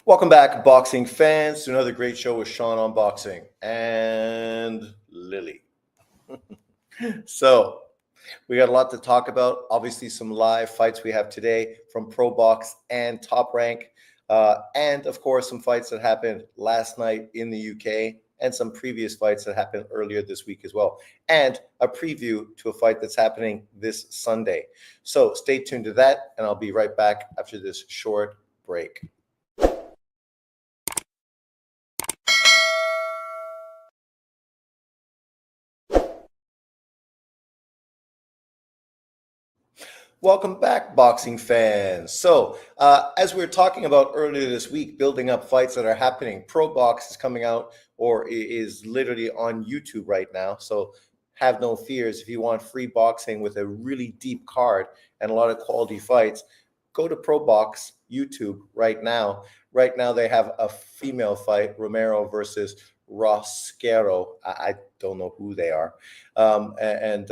Welcome back, boxing fans, to another great show with Sean on boxing and Lily. So, we got a lot to talk about. Obviously, some live fights we have today from Probox and Top Rank, and of course, some fights that happened last night in the UK, and some previous fights that happened earlier this week as well, and a preview to a fight that's happening this Sunday. So, stay tuned to that, and I'll be right back after this short break. Welcome back, boxing fans. So, as we were talking about earlier this week, building up fights that are happening, Probox is coming out or is literally on YouTube right now. So, have no fears. If you want free boxing with a really deep card and a lot of quality fights, go to Probox YouTube right now. Right now, they have a female fight, Romero versus Rosquero. I don't know who they are. And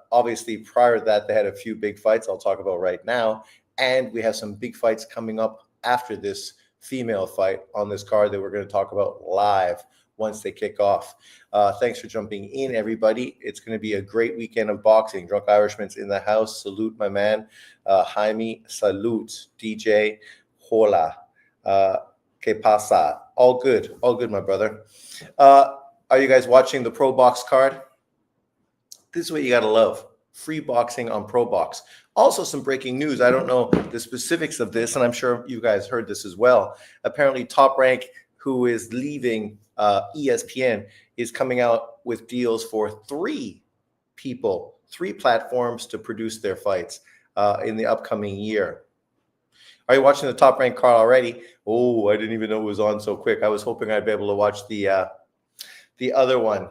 obviously, prior to that, they had a few big fights I'll talk about right now. And we have some big fights coming up after this female fight on this card that we're going to talk about live once they kick off. Thanks for jumping in, everybody. It's going to be a great weekend of boxing. Drunk Irishman's in the house. Salute, my man. Jaime, salute. DJ, hola. Que pasa? All good, my brother. Are you guys watching the Probox card? This is what you got to love. Free boxing on Probox. Also, some breaking news. I don't know the specifics of this, and I'm sure you guys heard this as well. Apparently, Top Rank, who is leaving ESPN, is coming out with deals for three platforms to produce their fights in the upcoming year. Are you watching the Top Rank card already? Oh, I didn't even know it was on so quick. I was hoping I'd be able to watch the other one.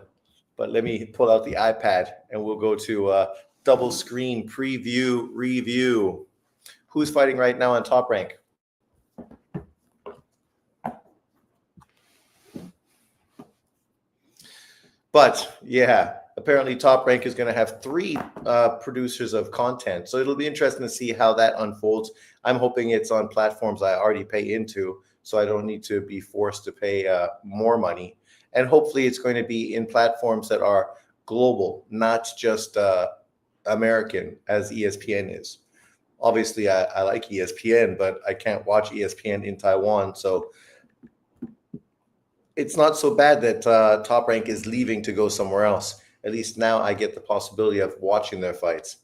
But let me pull out the iPad and we'll go to double screen preview review. Who's fighting right now on Top Rank? But yeah, apparently Top Rank is going to have three producers of content. So it'll be interesting to see how that unfolds. I'm hoping it's on platforms I already pay into, so I don't need to be forced to pay more money. And hopefully it's going to be in platforms that are global, not just American, as ESPN is. Obviously, I like ESPN, but I can't watch ESPN in Taiwan. So it's not so bad that Top Rank is leaving to go somewhere else. At least now I get the possibility of watching their fights.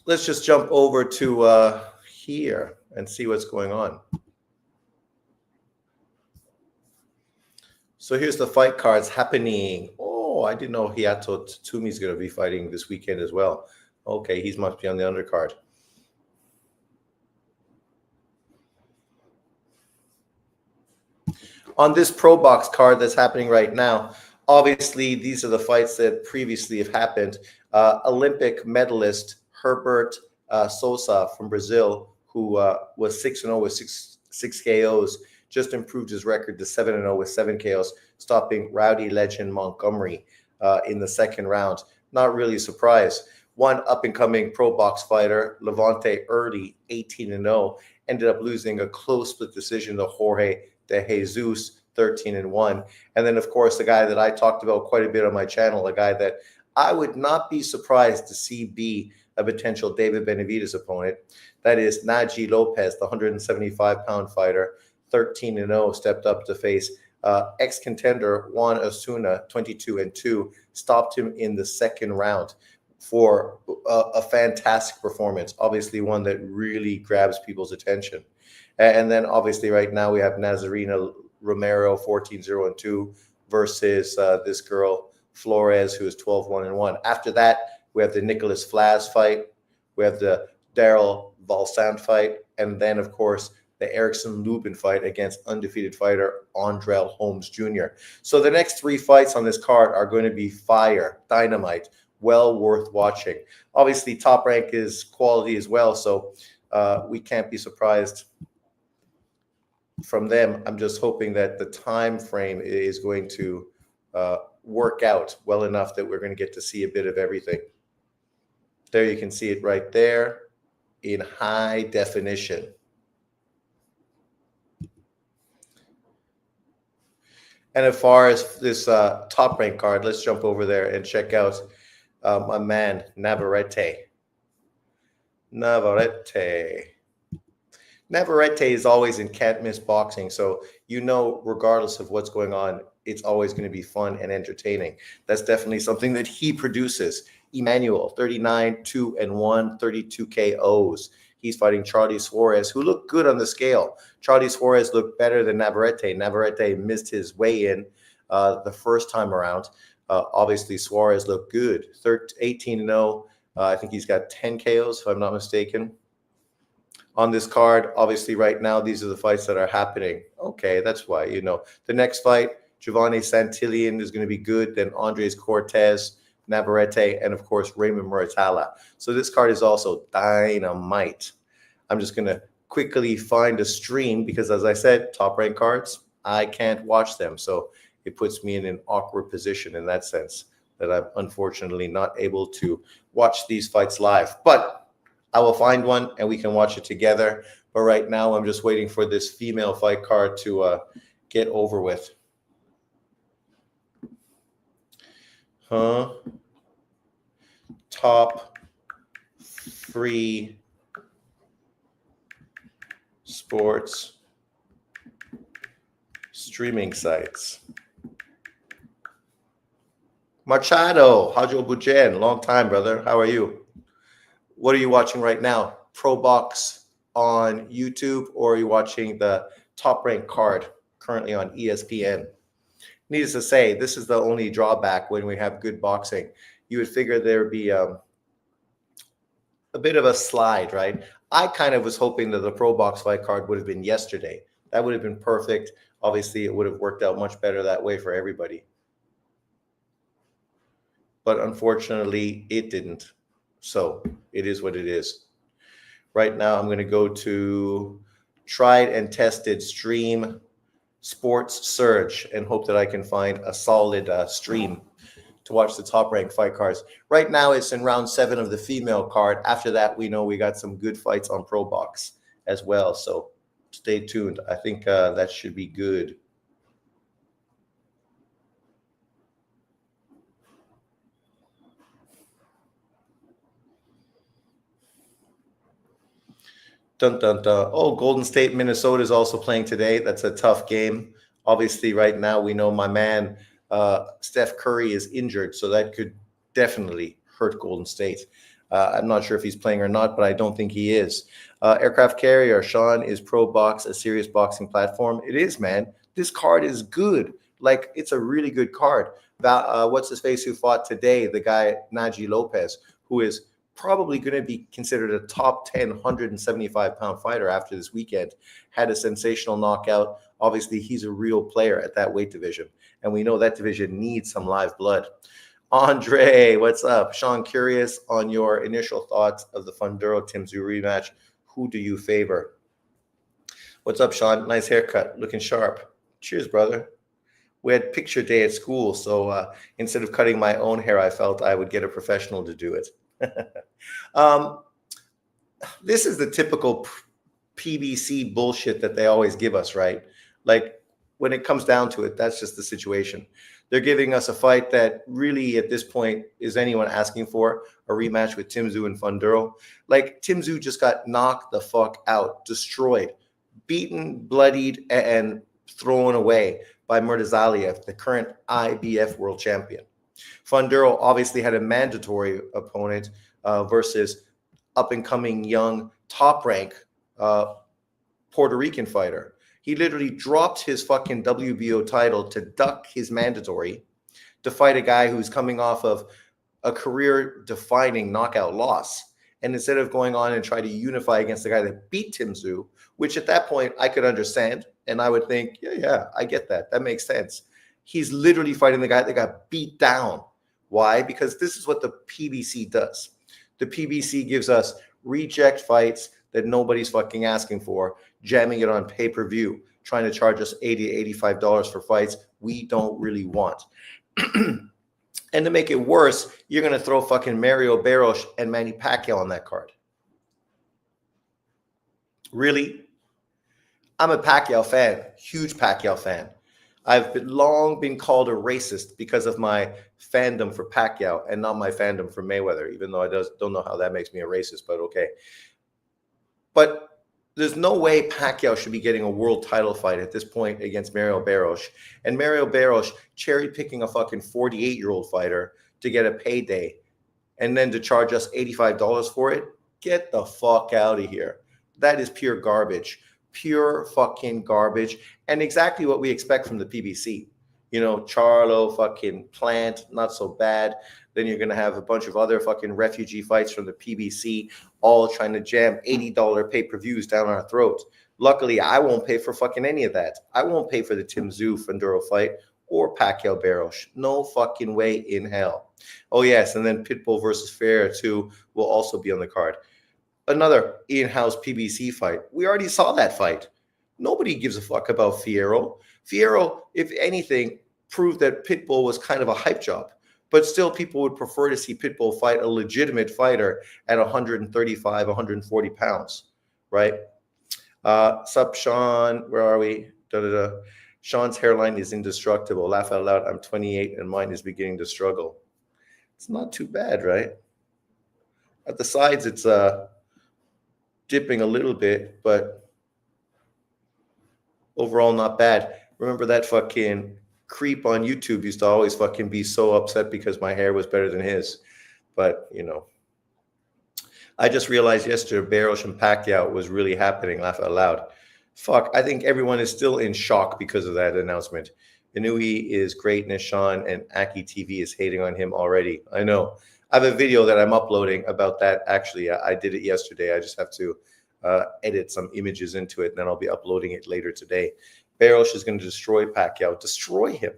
Let's just jump over to here and see what's going on. So here's the fight cards happening. Oh, I didn't know Hiato Tsumi's going to be fighting this weekend as well. Okay, he must be on the undercard. On this Probox card that's happening right now, obviously these are the fights that previously have happened. Olympic medalist Herbert Sousa from Brazil, who was 6-0 with six KOs, just improved his record to 7-0 with 7 KOs, stopping Rowdy Legend Montgomery in the second round. Not really a surprise. One up-and-coming Probox fighter, Levante Early, 18-0, ended up losing a close split decision to Jorge De Jesus, 13-1. And then, of course, the guy that I talked about quite a bit on my channel, a guy that I would not be surprised to see be a potential David Benavidez opponent. That is Naji Lopez, the 175-pound fighter, 13-0, stepped up to face ex-contender Juan Osuna, 22-2, stopped him in the second round for a fantastic performance, obviously one that really grabs people's attention. And then obviously right now we have Nazarena Romero, 14-0-2 versus this girl Flores, who is 12-1-1. After that, we have the Nicholas Flas fight, we have the Daryl Valsant fight, and then of course the Erickson Lubin fight against undefeated fighter Andrell Holmes Jr. So the next three fights on this card are going to be fire, dynamite, well worth watching. Obviously, Top Rank is quality as well, so we can't be surprised from them. I'm just hoping that the time frame is going to work out well enough that we're going to get to see a bit of everything. There you can see it right there in high definition. And as far as this top rank card, let's jump over there and check out my man Navarrete. Navarrete is always in can't miss boxing, so regardless of what's going on, it's always going to be fun and entertaining. That's definitely something that he produces. Emmanuel, 39, 2-1, 32 KOs. He's fighting Charlie Suarez, who looked good on the scale. Charlie Suarez looked better than Navarrete. Navarrete missed his way in the first time around. Obviously, Suarez looked good. 18-0. I think he's got 10 KOs, if I'm not mistaken. On this card, obviously, right now, these are the fights that are happening. Okay, that's why, The next fight, Giovanni Santillan is going to be good. Then Andres Cortez, Navarrete, and, of course, Raymond Muratalla. So this card is also dynamite. I'm just going to quickly find a stream because, as I said, top-ranked cards, I can't watch them. So it puts me in an awkward position in that sense that I'm unfortunately not able to watch these fights live. But I will find one and we can watch it together. But right now, I'm just waiting for this female fight card to get over with. Top 3 sports streaming sites. Machado, Hajo Bujen, long time, brother. How are you? What are you watching right now? Probox on YouTube, or are you watching the top ranked card currently on ESPN? Needless to say, this is the only drawback when we have good boxing. You would figure there would be a bit of a slide, right? I kind of was hoping that the Probox fight card would have been yesterday. That would have been perfect. Obviously, it would have worked out much better that way for everybody. But unfortunately, it didn't. So it is what it is. Right now, I'm going to go to tried and tested stream sports search and hope that I can find a solid stream to watch the top ranked fight cards. Right now, it's in round 7 of the female card. After that, we know we got some good fights on Probox as well. So stay tuned. I think that should be good. Dun, dun, dun. Oh, Golden State, Minnesota is also playing today. That's a tough game. Obviously, right now, we know my man, Steph Curry, is injured, so that could definitely hurt Golden State. I'm not sure if he's playing or not, but I don't think he is. Aircraft Carrier, Sean, is Probox a serious boxing platform? It is, man. This card is good. Like, it's a really good card. What's his face who fought today? The guy, Naji Lopez, who is probably going to be considered a top 10 175-pound fighter after this weekend, had a sensational knockout. Obviously, he's a real player at that weight division, and we know that division needs some live blood. Andre, what's up? Sean, curious on your initial thoughts of the Funduro-Tim Tszyu rematch. Who do you favor? What's up, Sean? Nice haircut, looking sharp. Cheers, brother. We had picture day at school, so instead of cutting my own hair, I felt I would get a professional to do it. This is the typical PBC bullshit that they always give us, right? Like, when it comes down to it, that's just the situation. They're giving us a fight that really, at this point, is anyone asking for a rematch with Tim Tszyu and Funduro? Like, Tim Tszyu just got knocked the fuck out, destroyed, beaten, bloodied, and thrown away by Murtazaliev, the current IBF world champion. Funduro obviously had a mandatory opponent versus up-and-coming young top-rank Puerto Rican fighter. He literally dropped his fucking WBO title to duck his mandatory to fight a guy who's coming off of a career-defining knockout loss. And instead of going on and try to unify against the guy that beat Tim Tszyu, which at that point I could understand, and I would think, yeah, I get that. That makes sense. He's literally fighting the guy that got beat down. Why? Because this is what the PBC does. The PBC gives us reject fights that nobody's fucking asking for, jamming it on pay-per-view, trying to charge us $80, $85 for fights we don't really want. And to make it worse, you're going to throw fucking Mario Barros and Manny Pacquiao on that card. Really? I'm a Pacquiao fan, huge Pacquiao fan. I've long been called a racist because of my fandom for Pacquiao and not my fandom for Mayweather, even though don't know how that makes me a racist, but okay. But there's no way Pacquiao should be getting a world title fight at this point against Mario Barros. And Mario Barros cherry picking a fucking 48-year-old fighter to get a payday and then to charge us $85 for it. Get the fuck out of here. That is pure garbage. Pure fucking garbage. And exactly what we expect from the PBC. You know, Charlo, fucking Plant, not so bad. Then you're going to have a bunch of other fucking refugee fights from the PBC, all trying to jam $80 pay-per-views down our throats. Luckily, I won't pay for fucking any of that. I won't pay for the Tim Tszyu Funduro fight or Pacquiao Barros. No fucking way in hell. Oh, yes, and then Pitbull versus Ferreira, too, will also be on the card. Another in-house PBC fight. We already saw that fight. Nobody gives a fuck about Fierro. Fierro, if anything, proved that Pitbull was kind of a hype job. But still, people would prefer to see Pitbull fight a legitimate fighter at 135, 140 pounds, right? Sup, Sean? Where are we? Da-da-da. Sean's hairline is indestructible. Laugh out loud. I'm 28 and mine is beginning to struggle. It's not too bad, right? At the sides, it's dipping a little bit, but overall not bad. Remember that fucking creep on YouTube used to always fucking be so upset because my hair was better than his. But, you know, I just realized yesterday Barros and Pacquiao was really happening. Laugh out loud. Fuck, I think everyone is still in shock because of that announcement. Inui is greatness, Sean, and Aki TV is hating on him already. I know. I have a video that I'm uploading about that. Actually, I did it yesterday. I just have to edit some images into it, and then I'll be uploading it later today. Barros is going to destroy Pacquiao. Destroy him.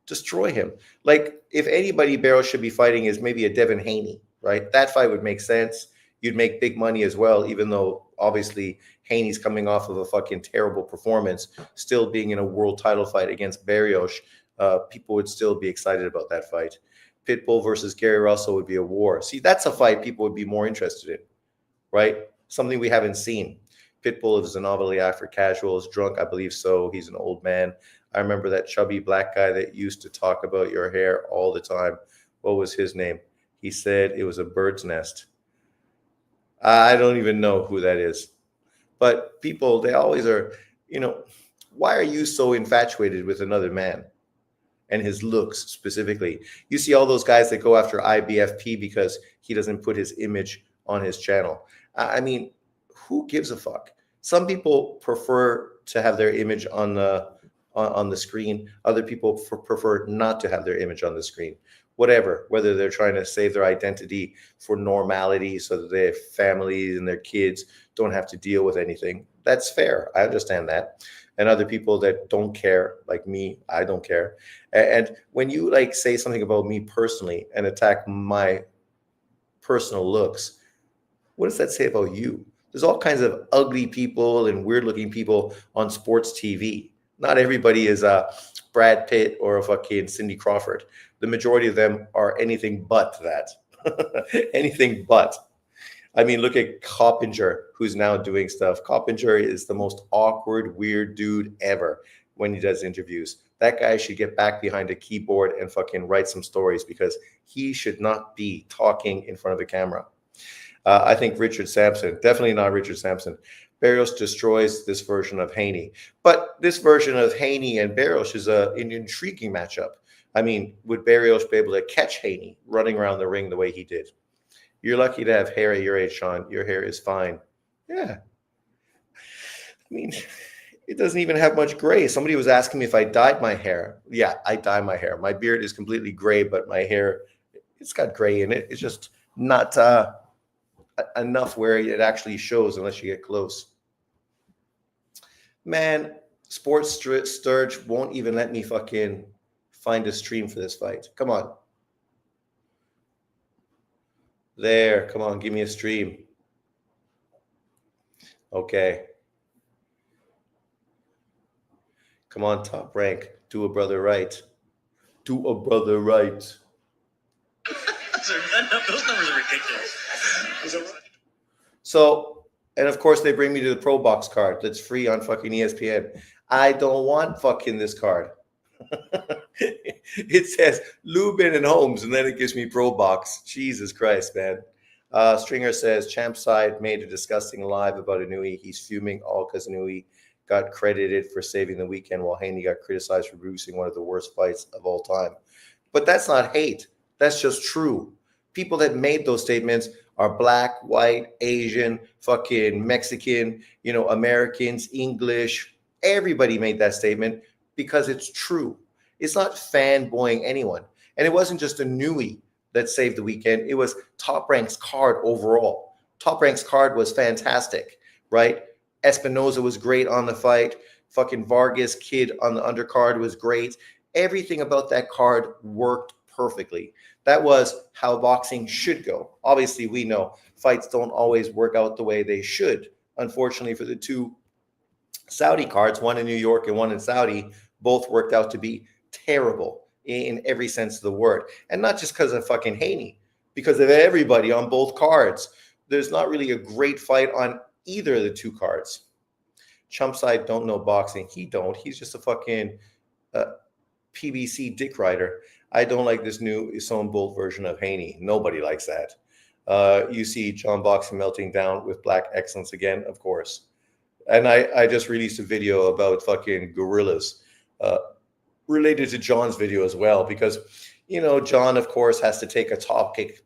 Destroy him. Like, if anybody Barros should be fighting is maybe a Devin Haney, right? That fight would make sense. You'd make big money as well, even though obviously Haney's coming off of a fucking terrible performance, still being in a world title fight against Barrios. People would still be excited about that fight. Pitbull versus Gary Russell would be a war. See, that's a fight people would be more interested in, right? Something we haven't seen. Pitbull is an novelty act for casuals. Drunk, I believe so. He's an old man. I remember that chubby black guy that used to talk about your hair all the time. What was his name? He said it was a bird's nest. I don't even know who that is. But people, they always are, you know, why are you so infatuated with another man and his looks specifically? You see all those guys that go after IBFP because he doesn't put his image on his channel. I mean, who gives a fuck? Some people prefer to have their image on the screen. Other people prefer not to have their image on the screen. Whatever, whether they're trying to save their identity for normality so that their families and their kids don't have to deal with anything. That's fair. I understand that. And other people that don't care, like me, I don't care. And when you like say something about me personally and attack my personal looks, what does that say about you? There's all kinds of ugly people and weird looking people on sports TV. Not everybody is a Brad Pitt or a fucking Cindy Crawford. The majority of them are anything but that. Anything but. I mean, look at Coppinger, who's now doing stuff. Coppinger is the most awkward, weird dude ever when he does interviews. That guy should get back behind a keyboard and fucking write some stories because he should not be talking in front of the camera. I think Richard Sampson, definitely not Richard Sampson. Barrios destroys this version of Haney. But this version of Haney and Barrios is an intriguing matchup. I mean, would Barrios be able to catch Haney running around the ring the way he did? You're lucky to have hair at your age, Sean. Your hair is fine. Yeah. I mean, it doesn't even have much gray. Somebody was asking me if I dyed my hair. Yeah, I dye my hair. My beard is completely gray, but my hair, it's got gray in it. It's just not enough where it actually shows unless you get close. Man, Sports Sturge won't even let me fucking find a stream for this fight. Come on. There, come on, give me a stream. Okay. Come on, Top Rank. Do a brother right. Do a brother right. Those numbers are ridiculous. So, and of course, they bring me to the Probox card that's free on fucking ESPN. I don't want fucking this card. It says Lubin and Holmes, and then it gives me Probox. Jesus Christ, man. Stringer says Champ Side made a disgusting live about Inui. He's fuming all because Inui got credited for saving the weekend while Haney got criticized for producing one of the worst fights of all time. But that's not hate. That's just true. People that made those statements are black, white, Asian, fucking Mexican, Americans, English. Everybody made that statement because it's true. It's not fanboying anyone. And it wasn't just a Nui that saved the weekend. It was Top Rank's card overall. Top Rank's card was fantastic, right? Espinoza was great on the fight. Fucking Vargas kid on the undercard was great. Everything about that card worked perfectly. That was how boxing should go. Obviously, we know fights don't always work out the way they should. Unfortunately, for the two Saudi cards, one in New York and one in Saudi, both worked out to be terrible in every sense of the word. And not just because of fucking Haney, because of everybody on both cards. There's not really a great fight on either of the two cards. Chump Side don't know boxing. He don't. He's just a fucking PBC dick rider. I don't like this new Usain Bolt version of Haney. Nobody likes that. You see John Boxing melting down with black excellence again, of course. And I just released a video about fucking gorillas related to John's video as well, because, John, of course, has to take a topic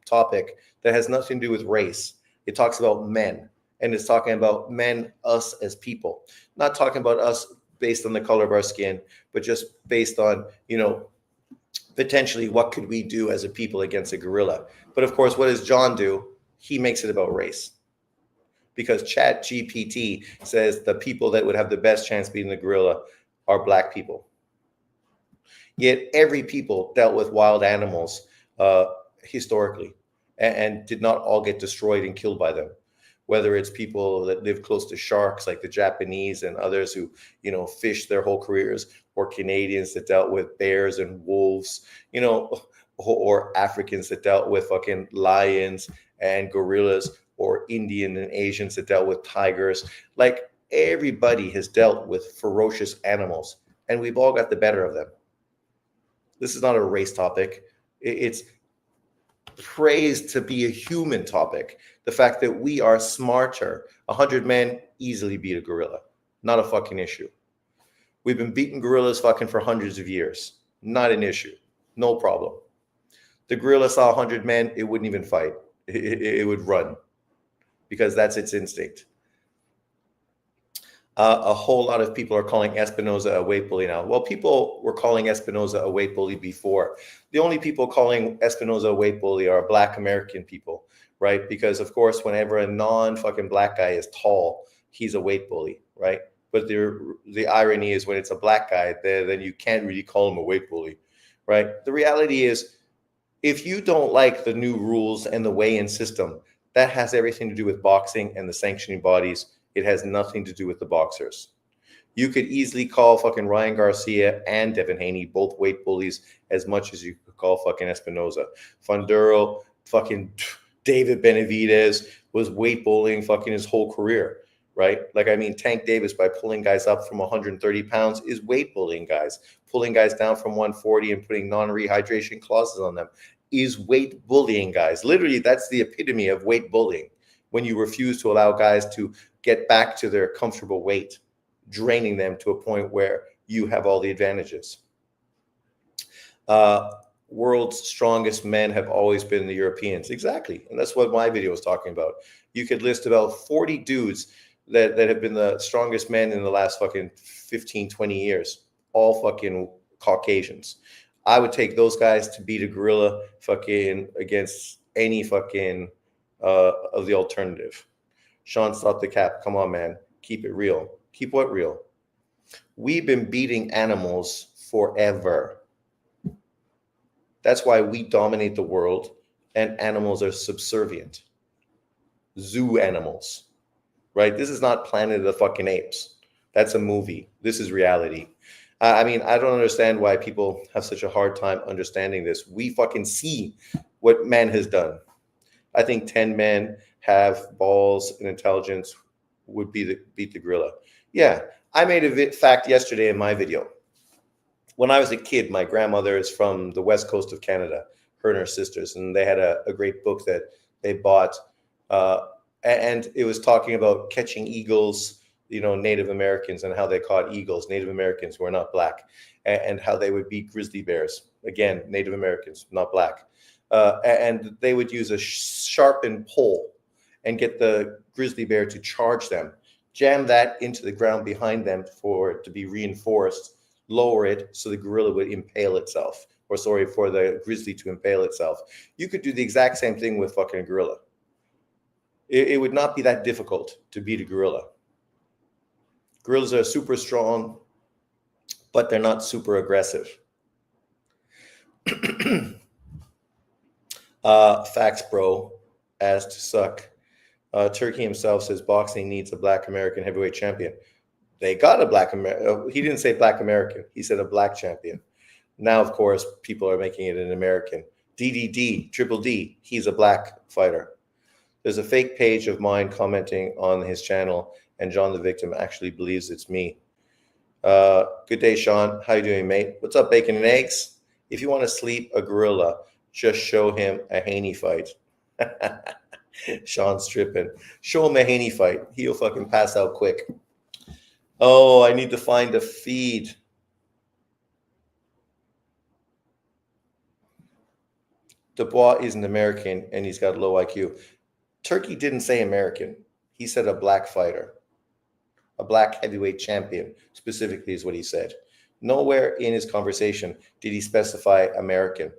that has nothing to do with race. It talks about men, and it's talking about men, us as people, not talking about us based on the color of our skin, but just based on, potentially what could we do as a people against a gorilla. But of course, what does John do? He makes it about race. Because Chat GPT says the people that would have the best chance beating the gorilla are black people. Yet every people dealt with wild animals historically and did not all get destroyed and killed by them. Whether it's people that live close to sharks like the Japanese and others who, fish their whole careers, or Canadians that dealt with bears and wolves, or Africans that dealt with fucking lions and gorillas, or Indian and Asians that dealt with tigers. Like, everybody has dealt with ferocious animals, and we've all got the better of them. This is not a race topic. It's praised to be a human topic. The fact that we are smarter. 100 men easily beat a gorilla. Not a fucking issue. We've been beating gorillas fucking for hundreds of years. Not an issue. No problem. The gorilla saw 100 men, it wouldn't even fight. It would run, because that's its instinct. A whole lot of people are calling Espinoza a weight bully now. Well, people were calling Espinoza a weight bully before. The only people calling Espinoza a weight bully are black American people, right? Because, of course, whenever a non-fucking black guy is tall, he's a weight bully, right? But the irony is when it's a black guy, then you can't really call him a weight bully, right? The reality is, if you don't like the new rules and the weigh-in system, that has everything to do with boxing and the sanctioning bodies. It has nothing to do with the boxers. You could easily call fucking Ryan Garcia and Devin Haney both weight bullies as much as you could call fucking Espinoza. Funduro, fucking David Benavidez was weight bullying fucking his whole career, right? Like, Tank Davis, by pulling guys up from 130 pounds, is weight bullying guys. Pulling guys down from 140 and putting non-rehydration clauses on them is weight bullying guys. Literally, that's the epitome of weight bullying, when you refuse to allow guys to get back to their comfortable weight, draining them to a point where you have all the advantages. World's strongest men have always been the Europeans. Exactly. And that's what my video was talking about. You could list about 40 dudes that have been the strongest men in the last fucking 15, 20 years, all fucking Caucasians. I would take those guys to beat a gorilla fucking against any fucking of the alternative. Sean, stop the cap. Come on, man. Keep it real. Keep what real? We've been beating animals forever. That's why we dominate the world and animals are subservient. Zoo animals, right? This is not Planet of the fucking Apes. That's a movie. This is reality. I don't understand why people have such a hard time understanding this. We fucking see what man has done. I think 10 men have balls and intelligence would beat the gorilla. Yeah, I made a fact yesterday in my video. When I was a kid, my grandmother is from the west coast of Canada, her and her sisters, and they had a great book that they bought. Uh, and it was talking about catching eagles, Native Americans and how they caught eagles, Native Americans who are not black, and how they would beat grizzly bears. Again, Native Americans, not black. And they would use a sharpened pole and get the grizzly bear to charge them, jam that into the ground behind them for it to be reinforced, lower it so the gorilla would impale itself, or sorry, for the grizzly to impale itself. You could do the exact same thing with fucking gorilla. It would not be that difficult to beat a gorilla. Gorillas are super strong, but they're not super aggressive. Facts, bro. As to suck. Turkey himself says boxing needs a black American heavyweight champion. They got a black American. He didn't say black American. He said a black champion. Now, of course, people are making it an American. DDD, Triple D, he's a black fighter. There's a fake page of mine commenting on his channel, and John the Victim actually believes it's me. Good day, Sean. How you doing, mate? What's up, bacon and eggs? If you want to sleep a gorilla, just show him a Haney fight. Sean's tripping. Show him a Haney fight. He'll fucking pass out quick. Oh, I need to find a feed. Dubois isn't American, and he's got low IQ. Turkey didn't say American. He said a black fighter. A black heavyweight champion, specifically, is what he said. Nowhere in his conversation did he specify American.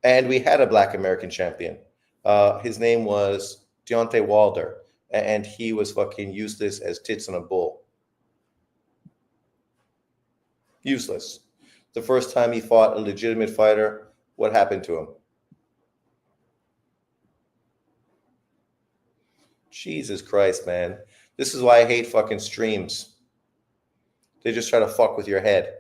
And we had a black American champion. His name was Deontay Wilder, and he was fucking useless as tits on a bull. Useless. The first time he fought a legitimate fighter, what happened to him? Jesus Christ, man. This is why I hate fucking streams. They just try to fuck with your head.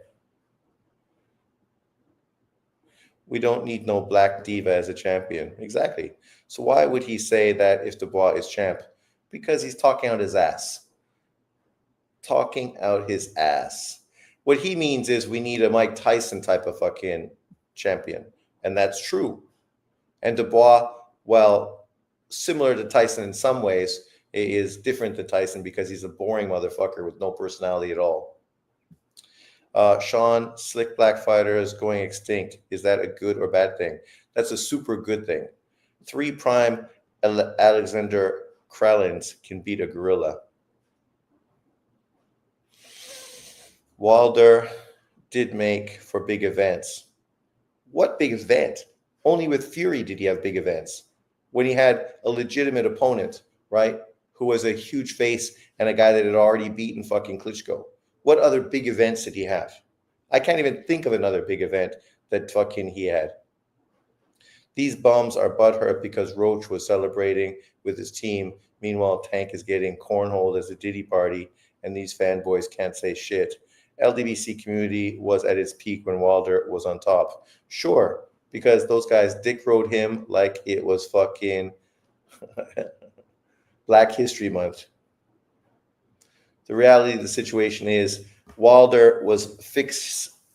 We don't need no black diva as a champion. Exactly. So why would he say that if Dubois is champ? Because he's talking out his ass. Talking out his ass. What he means is we need a Mike Tyson type of fucking champion. And that's true. And Dubois, well, similar to Tyson in some ways, is different than Tyson because he's a boring motherfucker with no personality at all. Sean, slick black fighters going extinct. Is that a good or bad thing? That's a super good thing. 3 prime Alexander Kralins can beat a gorilla. Wilder did make for big events. What big event? Only with Fury did he have big events. When he had a legitimate opponent, right, who was a huge face and a guy that had already beaten fucking Klitschko. What other big events did he have? I can't even think of another big event that fucking he had. These bums are butthurt because Roach was celebrating with his team. Meanwhile, Tank is getting cornholed as a Diddy party, and these fanboys can't say shit. LDBC community was at its peak when Wilder was on top. Sure, because those guys dick rode him like it was fucking Black History Month. The reality of the situation is Wilder was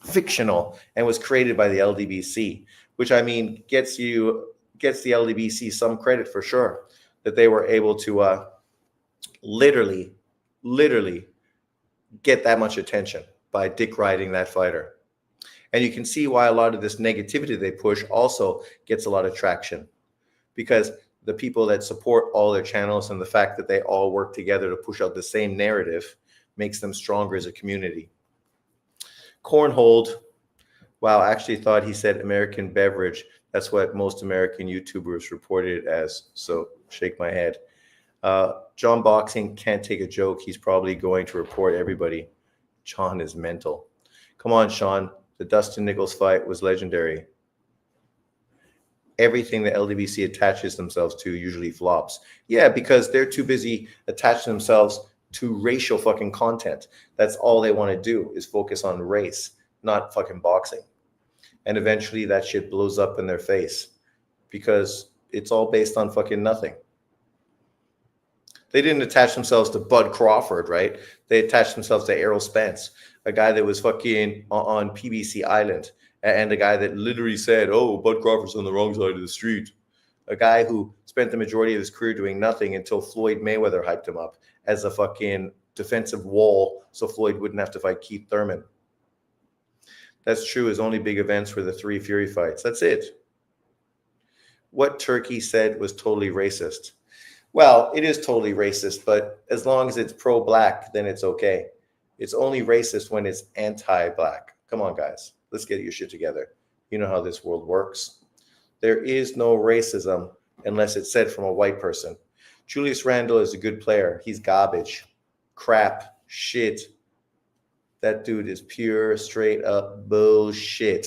fictional and was created by the LDBC, which I mean gets the LDBC some credit for sure, that they were able to literally get that much attention by dick riding that fighter. And you can see why a lot of this negativity they push also gets a lot of traction, because the people that support all their channels and the fact that they all work together to push out the same narrative makes them stronger as a community. Cornhold, wow, I actually thought he said American beverage. That's what most American YouTubers reported it as, so shake my head. John Boxing can't take a joke. He's probably going to report everybody. John is mental. Come on, Sean. The Dustin Nichols fight was legendary. Everything the LDBC attaches themselves to usually flops. Yeah, because they're too busy attaching themselves to racial fucking content. That's all they want to do is focus on race, not fucking boxing. And eventually that shit blows up in their face because it's all based on fucking nothing. They didn't attach themselves to Bud Crawford, right? They attached themselves to Errol Spence. a guy that was fucking on PBC Island, and a guy that literally said, "Oh, Bud Crawford's on the wrong side of the street." A guy who spent the majority of his career doing nothing until Floyd Mayweather hyped him up as a fucking defensive wall so Floyd wouldn't have to fight Keith Thurman. That's true. His only big events were the 3 Fury fights. That's it. What Turkey said was totally racist. Well, it is totally racist, but as long as it's pro-black, then it's okay. It's only racist when it's anti-black. Come on, guys. Let's get your shit together. You know how this world works. There is no racism unless it's said from a white person. Julius Randle is a good player. He's garbage. Crap. Shit. That dude is pure, straight up bullshit.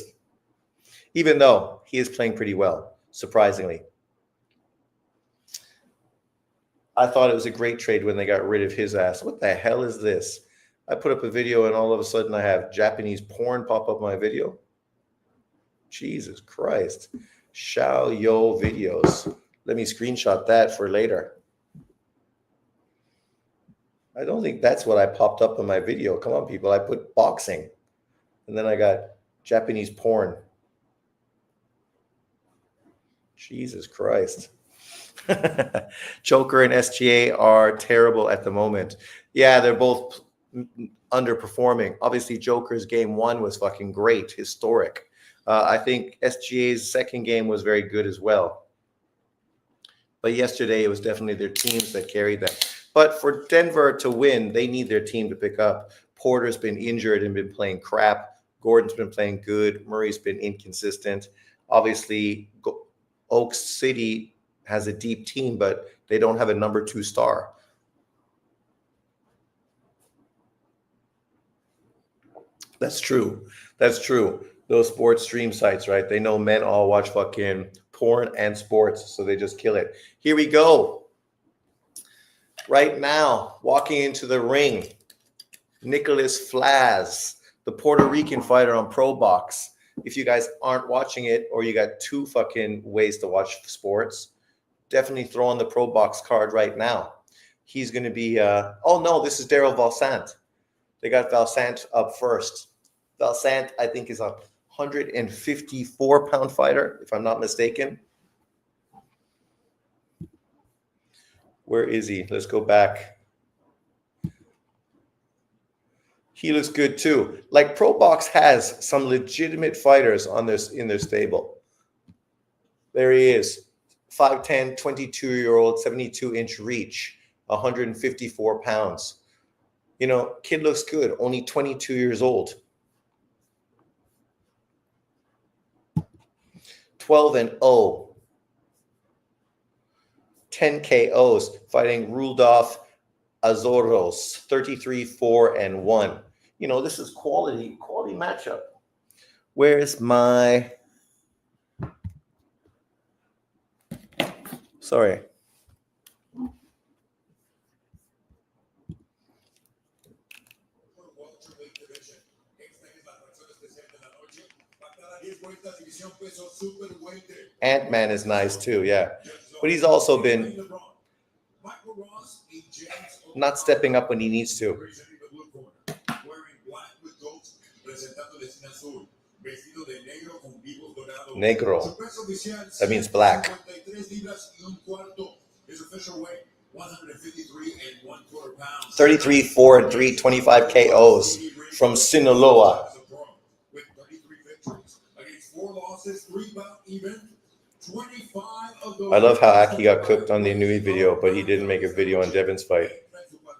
Even though he is playing pretty well, surprisingly. I thought it was a great trade when they got rid of his ass. What the hell is this? I put up a video and all of a sudden I have Japanese porn pop up my video. Jesus Christ. Xiao Yo videos. Let me screenshot that for later. I don't think that's what I popped up in my video. Come on, people. I put boxing. And then I got Japanese porn. Jesus Christ. Joker and SGA are terrible at the moment. Yeah, they're both underperforming. Obviously, Joker's game 1 was fucking great, historic. I think SGA's second game was very good as well. But yesterday, it was definitely their teams that carried them. But for Denver to win, they need their team to pick up. Porter's been injured and been playing crap. Gordon's been playing good. Murray's been inconsistent. Obviously, Oak City has a deep team, but they don't have a number 2 star. That's true. That's true. Those sports stream sites, right? They know men all watch fucking porn and sports, so they just kill it. Here we go. Right now, walking into the ring, Nicholas Flaz, the Puerto Rican fighter on Probox. If you guys aren't watching it, or you got 2 fucking ways to watch sports, definitely throw on the Probox card right now. He's going to be, oh no, this is Daryl Valsant. They got Valsant up first. Valsant, I think, is a 154-pound fighter, if I'm not mistaken. Where is he? Let's go back. He looks good too. Like, Probox has some legitimate fighters on this in their stable. There he is. 5'10", 22-year-old, 72-inch reach, 154 pounds. You know, kid looks good, only 22 years old. 12-0. 10 KOs, fighting Rudolph Azoros, 33-4-1. You know, this is quality matchup. Where's my... Sorry. Ant-Man is nice too, yeah. But he's also been not stepping up when he needs to. Negro. That means black. 33-4-3, 25 KOs from Sinaloa. I love how Aki got cooked on the Inui video, but he didn't make a video on Devin's fight.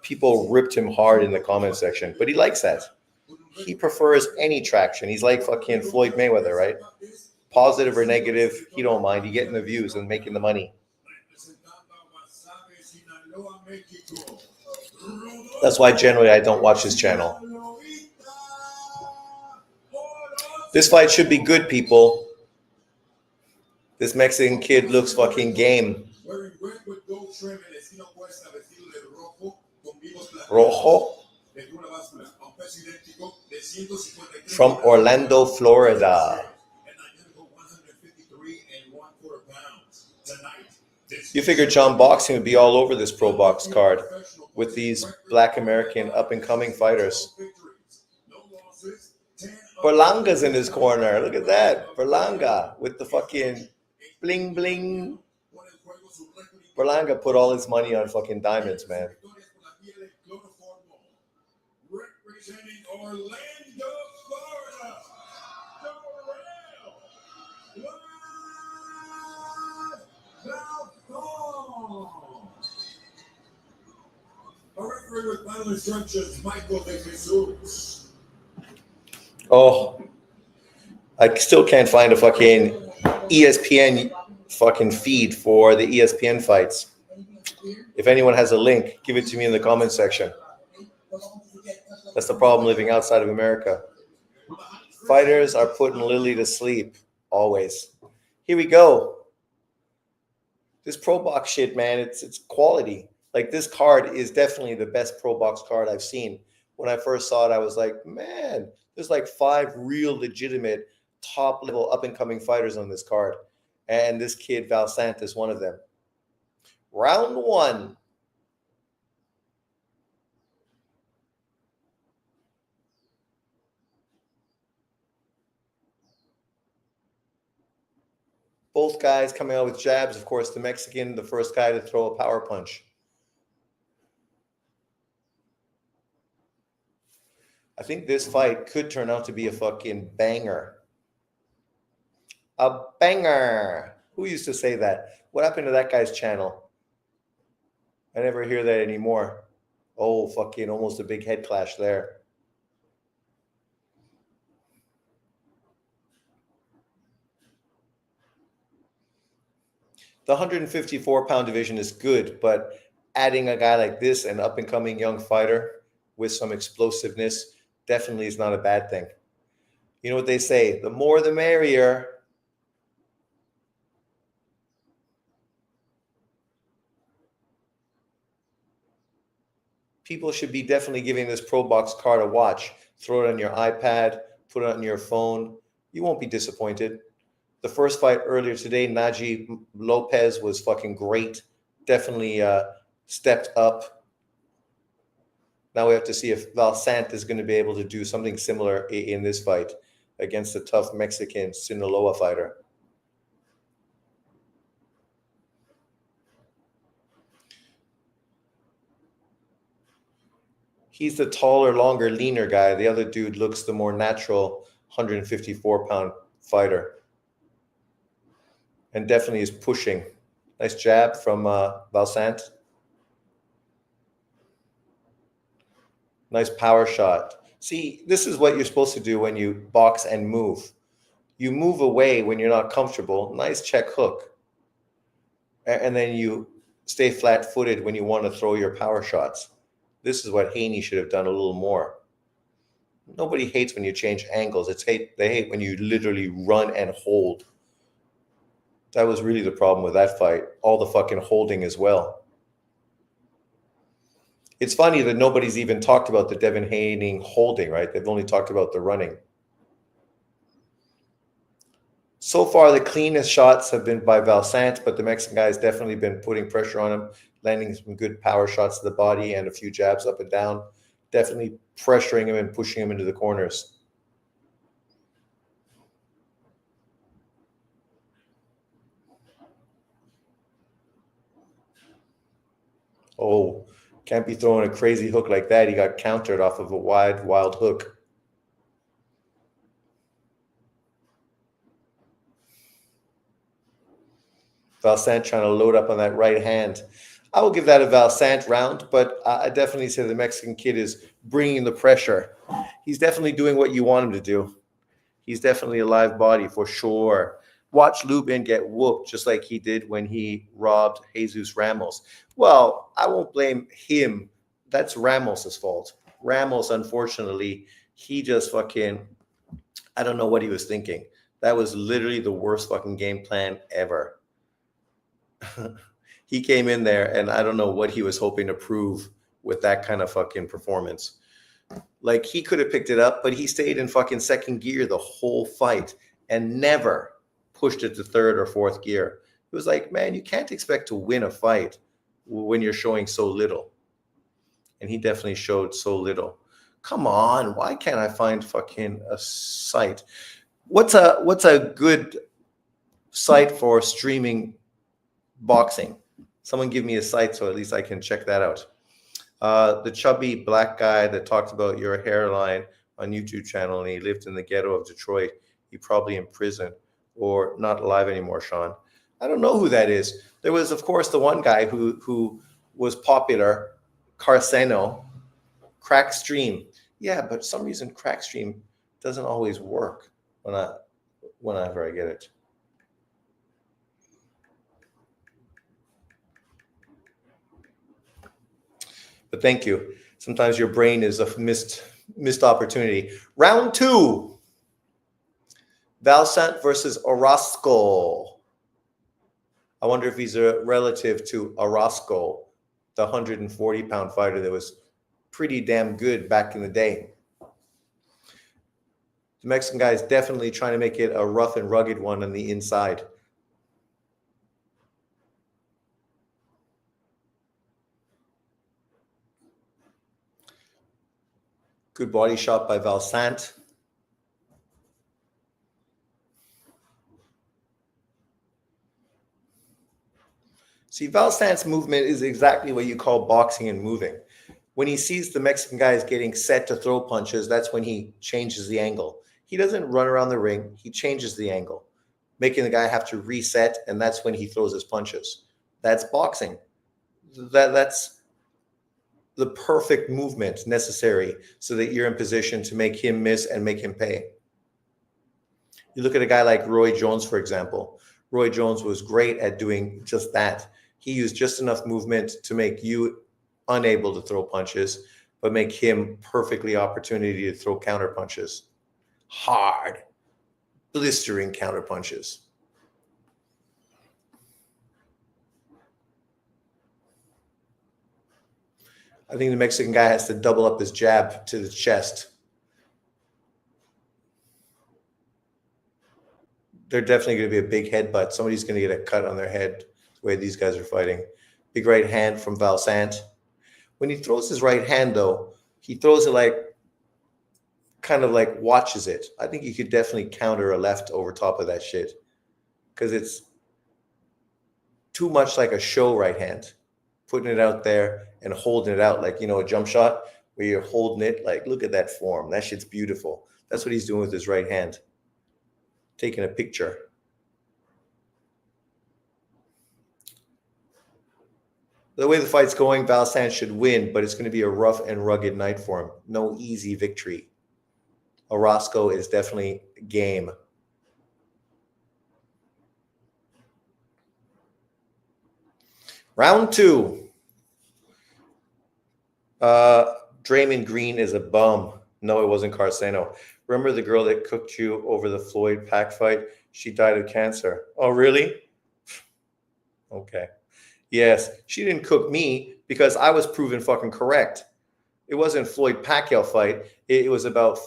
People ripped him hard in the comment section, but he likes that. He prefers any traction. He's like fucking Floyd Mayweather, right? Positive or negative, he don't mind. He getting the views and making the money. That's why generally I don't watch his channel. This fight should be good, people. This Mexican kid looks fucking game. Rojo? From Orlando, Florida. You figure John Boxing would be all over this Probox card with these black American up-and-coming fighters. Berlanga's in his corner. Look at that. Berlanga with the fucking bling bling. Berlanga put all his money on fucking diamonds, man. Representing Orlando, Florida, a referee with final instructions, Michael De Jesus. Oh, I still can't find a fucking ESPN fucking feed for the ESPN fights. If anyone has a link, give it to me in the comment section. That's the problem living outside of America. Fighters are putting Lily to sleep, always. Here we go. This Probox shit, man, it's quality. Like, this card is definitely the best Probox card I've seen. When I first saw it, I was like, man, there's like 5 real legitimate top level up and coming fighters on this card. And this kid, Valsant, is one of them. Round 1. Both guys coming out with jabs. Of course, the Mexican, the first guy to throw a power punch. I think this fight could turn out to be a fucking banger. A banger. Who used to say that? What happened to that guy's channel? I never hear that anymore. Oh, fucking almost a big head clash there. The 154-pound division is good, but adding a guy like this, an up-and-coming young fighter with some explosiveness, definitely is not a bad thing. You know what they say, the more the merrier. People should be definitely giving this Probox card a watch. Throw it on your iPad, put it on your phone. You won't be disappointed. The first fight earlier today, Naji Lopez, was fucking great. Definitely stepped up. Now we have to see if Valsant is going to be able to do something similar in this fight against the tough Mexican Sinaloa fighter. He's the taller, longer, leaner guy. The other dude looks the more natural 154-pound fighter. And definitely is pushing. Nice jab from Valsant. Nice power shot. See, this is what you're supposed to do when you box and move. You move away when you're not comfortable. Nice check hook. And then you stay flat-footed when you want to throw your power shots. This is what Haney should have done a little more. Nobody hates when you change angles. They hate when you literally run and hold. That was really the problem with that fight. All the fucking holding as well. It's funny that nobody's even talked about the Devin Haney holding, right? They've only talked about the running. So far, the cleanest shots have been by Valsant, but the Mexican guy has definitely been putting pressure on him, landing some good power shots to the body and a few jabs up and down. Definitely pressuring him and pushing him into the corners. Oh, can't be throwing a crazy hook like that. He got countered off of a wild hook. Valsant trying to load up on that right hand. I will give that a Valsant round, but I definitely say the Mexican kid is bringing the pressure. He's definitely doing what you want him to do. He's definitely a live body for sure. Watch Lubin get whooped just like he did when he robbed Jesus Ramos. Well, I won't blame him. That's Ramos's fault. Ramos, unfortunately, he just fucking, I don't know what he was thinking. That was literally the worst fucking game plan ever. He came in there and I don't know what he was hoping to prove with that kind of fucking performance. Like, he could have picked it up, but he stayed in fucking second gear the whole fight and never pushed it to third or fourth gear. It was like, man, you can't expect to win a fight when you're showing so little. And he definitely showed so little. Come on, why can't I find fucking a site? What's a good site for streaming boxing? Someone give me a site so at least I can check that out. The chubby black guy that talked about your hairline on YouTube channel and he lived in the ghetto of Detroit. He probably in prison or not alive anymore, Sean. I don't know who that is. There was, of course, the one guy who was popular, Carceno, Crack Stream. Yeah, but for some reason Crack Stream doesn't always work whenever I get it. But thank you. Sometimes your brain is a missed opportunity. Round 2. Valsant versus Orozco. I wonder if he's a relative to Orozco, the 140-pound fighter that was pretty damn good back in the day. The Mexican guy is definitely trying to make it a rough and rugged one on the inside. Good body shot by Valsant. See, Valsant's movement is exactly what you call boxing and moving. When he sees the Mexican guys getting set to throw punches, that's when he changes the angle. He doesn't run around the ring. He changes the angle, making the guy have to reset, and that's when he throws his punches. That's boxing. That's the perfect movement necessary so that you're in position to make him miss and make him pay. You look at a guy like Roy Jones, for example. Roy Jones was great at doing just that. He used just enough movement to make you unable to throw punches, but make him perfectly opportunity to throw counter punches. Hard, blistering counter punches. I think the Mexican guy has to double up his jab to the chest. They're definitely going to be a big headbutt. Somebody's going to get a cut on their head the way these guys are fighting. Big right hand from Valsant. When he throws his right hand, though, he throws it like, kind of like watches it. I think you could definitely counter a left over top of that shit because it's too much like a show right hand. Putting it out there and holding it out like, you know, a jump shot where you're holding it. Like, look at that form. That shit's beautiful. That's what he's doing with his right hand. Taking a picture. The way the fight's going, Valsant should win, but it's going to be a rough and rugged night for him. No easy victory. Orozco is definitely game. Round 2. Draymond Green is a bum. No, it wasn't Carceno. Remember the girl that cooked you over the Floyd Pack fight? She died of cancer. Oh, really? Okay. Yes, she didn't cook me because I was proven fucking correct. It wasn't Floyd Pacquiao fight. It was about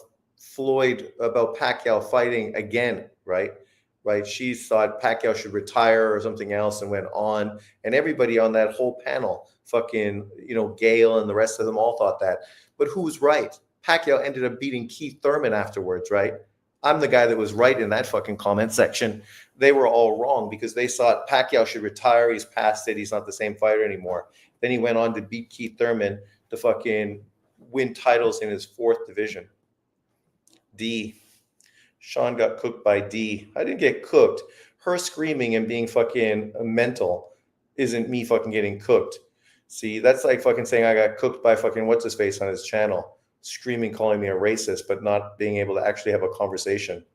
Pacquiao fighting again, right? Right. She thought Pacquiao should retire or something else and went on. And everybody on that whole panel, fucking, you know, Gail and the rest of them all thought that. But who's right? Pacquiao ended up beating Keith Thurman afterwards, right? I'm the guy that was right in that fucking comment section. They were all wrong because they thought Pacquiao should retire. He's past it. He's not the same fighter anymore. Then he went on to beat Keith Thurman to fucking win titles in his 4th division. D. Sean got cooked by D. I didn't get cooked. Her screaming and being fucking mental isn't me fucking getting cooked. See, that's like fucking saying I got cooked by fucking what's-his-face on his channel. Screaming, calling me a racist, but not being able to actually have a conversation.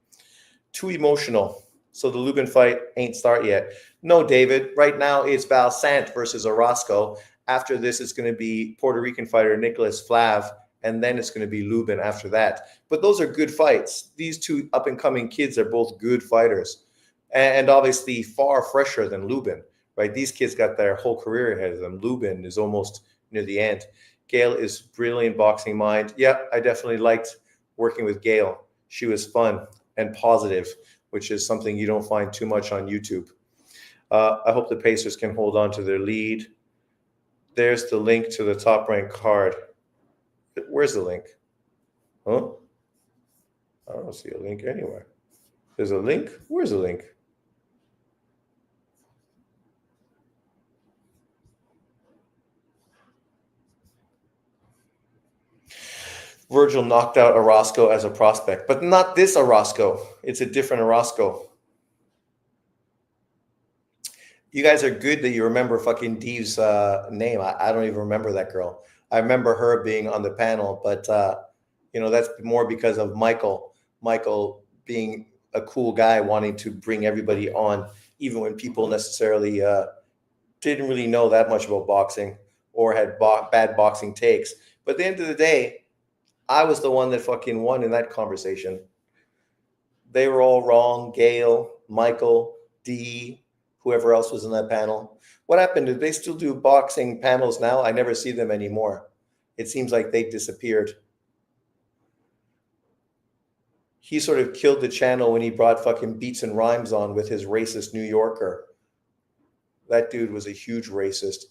Too emotional. So the Lubin fight ain't start yet. No, David. Right now it's Valsant versus Orozco. After this, it's going to be Puerto Rican fighter Nicholas Flav, and then it's going to be Lubin after that. But those are good fights. These two up-and-coming kids are both good fighters, and obviously far fresher than Lubin, right? These kids got their whole career ahead of them. Lubin is almost near the end. Gail is brilliant boxing mind. Yeah, I definitely liked working with Gail. She was fun and positive, which is something you don't find too much on YouTube. I hope the Pacers can hold on to their lead. There's the link to the top-ranked card. Where's the link? Huh? I don't see a link anywhere. There's a link? Where's the link? Virgil knocked out Orozco as a prospect, but not this Orozco. It's a different Orozco. You guys are good that you remember fucking Dee's name. I don't even remember that girl. I remember her being on the panel, but that's more because of Michael. Michael being a cool guy, wanting to bring everybody on, even when people necessarily didn't really know that much about boxing or had bad boxing takes. But at the end of the day, I was the one that fucking won in that conversation. They were all wrong. Gail, Michael, Dee, whoever else was in that panel. What happened? Did they still do boxing panels now? I never see them anymore. It seems like they disappeared. He sort of killed the channel when he brought fucking Beats and Rhymes on with his racist New Yorker. That dude was a huge racist.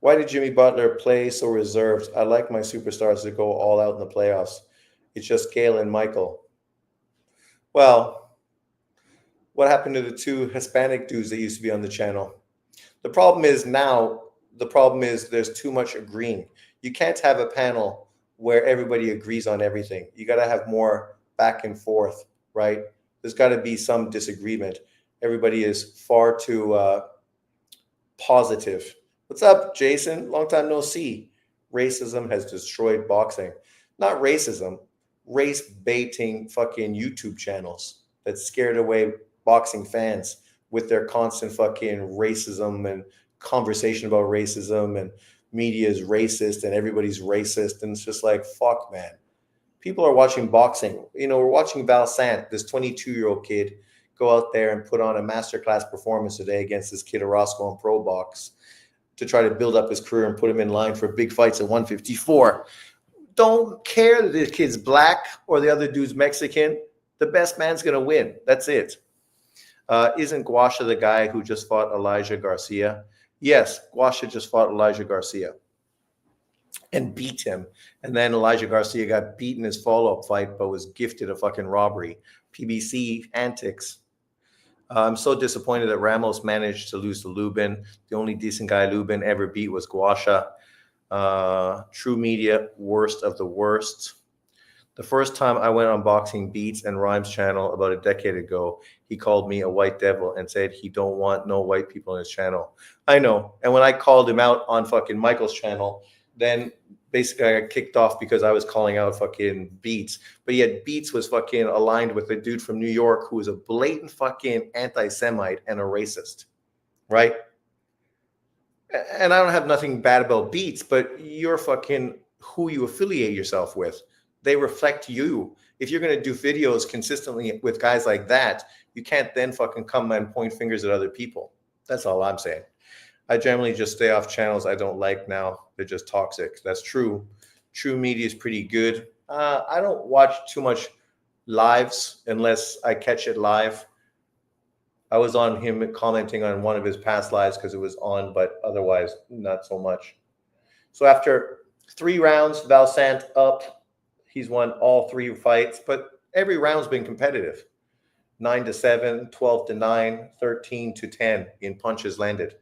Why did Jimmy Butler play so reserved? I like my superstars to go all out in the playoffs. It's just Gail and Michael. Well, what happened to the two Hispanic dudes that used to be on the channel? The problem is there's too much agreeing. You can't have a panel where everybody agrees on everything. You got to have more back and forth, right? There's got to be some disagreement. Everybody is far too positive. What's up, Jason? Long time no see. Racism has destroyed boxing. Not racism, race baiting fucking YouTube channels that scared away boxing fans with their constant fucking racism and conversation about racism, and media is racist and everybody's racist. And it's just like, fuck, man. People are watching boxing. We're watching Val Sant, this 22-year-old kid, go out there and put on a masterclass performance today against this kid Orozco on Probox to try to build up his career and put him in line for big fights at 154. Don't care that the kid's black or the other dude's Mexican. The best man's going to win. That's it. Isn't Guasha the guy who just fought Elijah Garcia? Yes, Guasha just fought Elijah Garcia and beat him. And then Elijah Garcia got beat in his follow-up fight, but was gifted a fucking robbery. PBC antics. I'm so disappointed that Ramos managed to lose to Lubin. The only decent guy Lubin ever beat was Guasha. True media, worst of the worst. The first time I went on Boxing Beats and Rhymes channel about a decade ago, he called me a white devil and said he don't want no white people on his channel. I know. And when I called him out on fucking Michael's channel, then basically I got kicked off because I was calling out fucking Beats. But yet Beats was fucking aligned with a dude from New York who was a blatant fucking anti-Semite and a racist, right? And I don't have nothing bad about Beats, but you're fucking who you affiliate yourself with. They reflect you. If you're going to do videos consistently with guys like that, you can't then fucking come and point fingers at other people. That's all I'm saying. I generally just stay off channels I don't like now. They're just toxic. That's true. True media is pretty good. I don't watch too much lives unless I catch it live. I was on him commenting on one of his past lives because it was on, but otherwise not so much. So after 3 rounds, Val Sant up. He's won all 3 fights, but every round's been competitive. 9-7, 12-9, 13-10 in punches landed.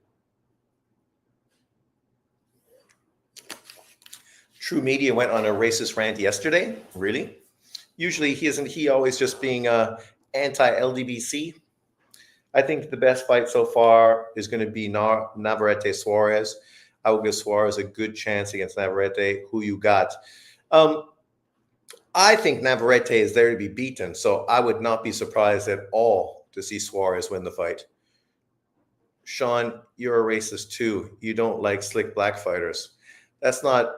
True Media went on a racist rant yesterday. Really? Usually he always just being anti-LDBC? I think the best fight so far is going to be Navarrete Suarez. I will give Suarez a good chance against Navarrete. Who you got? I think Navarrete is there to be beaten, so I would not be surprised at all to see Suarez win the fight. Sean, you're a racist too. You don't like slick black fighters. That's not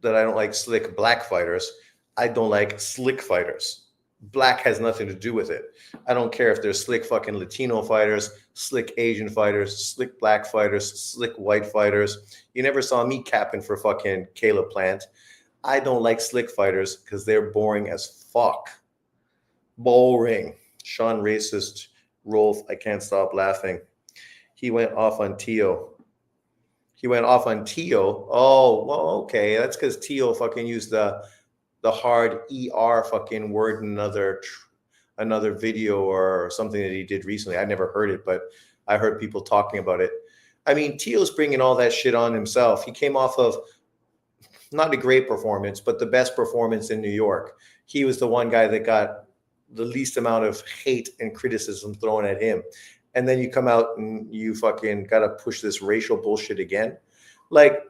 that I don't like slick black fighters. I don't like slick fighters. Black has nothing to do with it. I don't care if they're slick fucking Latino fighters, slick Asian fighters, slick black fighters, slick white fighters. You never saw me capping for fucking Caleb Plant. I don't like slick fighters because they're boring as fuck. Boring. Sean racist. Rolf, I can't stop laughing. He went off on Tio. He went off on Tio. Oh, well, okay. That's because Tio fucking used the hard ER fucking word in another video or something that he did recently. I never heard it, but I heard people talking about it. I mean, Tio's bringing all that shit on himself. He came off of not a great performance, but the best performance in New York. He was the one guy that got the least amount of hate and criticism thrown at him. And then you come out and you fucking got to push this racial bullshit again. Like,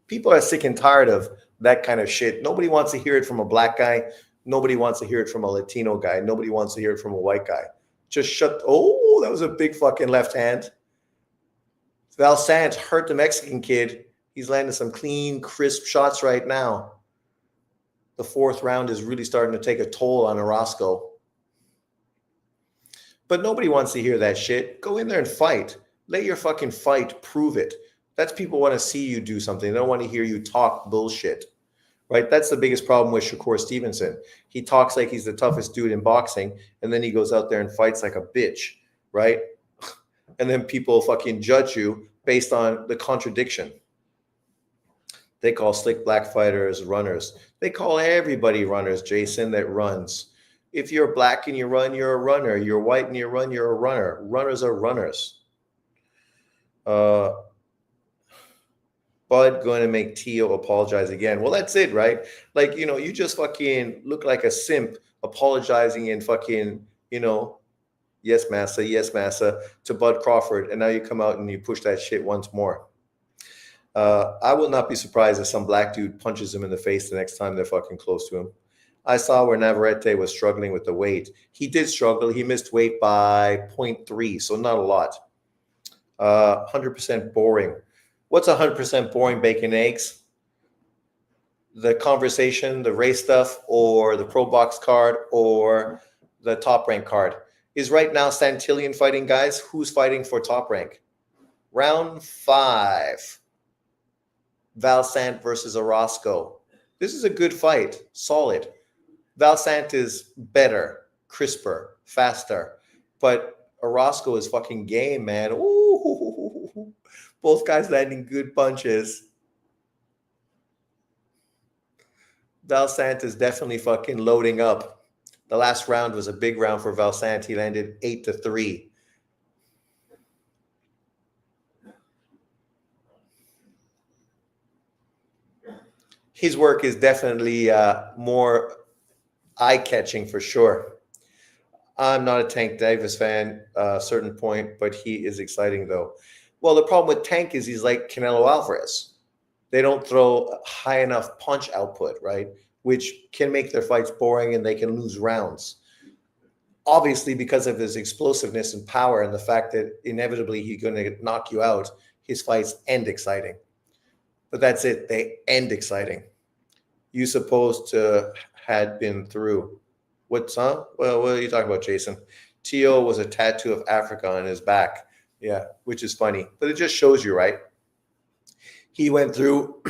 people are sick and tired of that kind of shit. Nobody wants to hear it from a black guy. Nobody wants to hear it from a Latino guy. Nobody wants to hear it from a white guy. Just shut. Oh, that was a big fucking left hand. Valsant hurt the Mexican kid. He's landing some clean, crisp shots right now. The fourth round is really starting to take a toll on Orozco. But nobody wants to hear that shit. Go in there and fight. Let your fucking fight prove it. That's people want to see you do something. They don't want to hear you talk bullshit. Right? That's the biggest problem with Shakur Stevenson. He talks like he's the toughest dude in boxing, and then he goes out there and fights like a bitch. Right? And then people fucking judge you based on the contradiction. They call slick black fighters runners. They call everybody runners, Jason, that runs. If you're black and you run, you're a runner. You're white and you run, you're a runner. Runners are runners. Bud going to make Tio apologize again. Well, that's it, right? Like, you just fucking look like a simp apologizing and fucking, yes, massa, to Bud Crawford. And now you come out and you push that shit once more. I will not be surprised if some black dude punches him in the face the next time they're fucking close to him. I saw where Navarrete was struggling with the weight. He did struggle. He missed weight by 0.3, so not a lot. 100% boring. What's 100% boring, bacon eggs? The conversation, the race stuff, or the Probox card, or the top rank card? Is right now Santillan fighting, guys? Who's fighting for top rank? Round 5. Valsant versus Orozco. This is a good fight. Solid. Valsant is better, crisper, faster. But Orozco is fucking game, man. Ooh. Both guys landing good punches. Valsant is definitely fucking loading up. The last round was a big round for Valsant. He landed 8-3. His work is definitely more eye-catching for sure. I'm not a Tank Davis fan, a certain point, but he is exciting though. Well, the problem with Tank is he's like Canelo Alvarez. They don't throw high enough punch output, right? Which can make their fights boring and they can lose rounds. Obviously, because of his explosiveness and power and the fact that inevitably he's going to knock you out, his fights end exciting. But that's it. They end exciting. You supposed to had been through. What's huh? Well, what are you talking about, Jason? Tio was a tattoo of Africa on his back. Yeah, which is funny. But it just shows you, right? He went through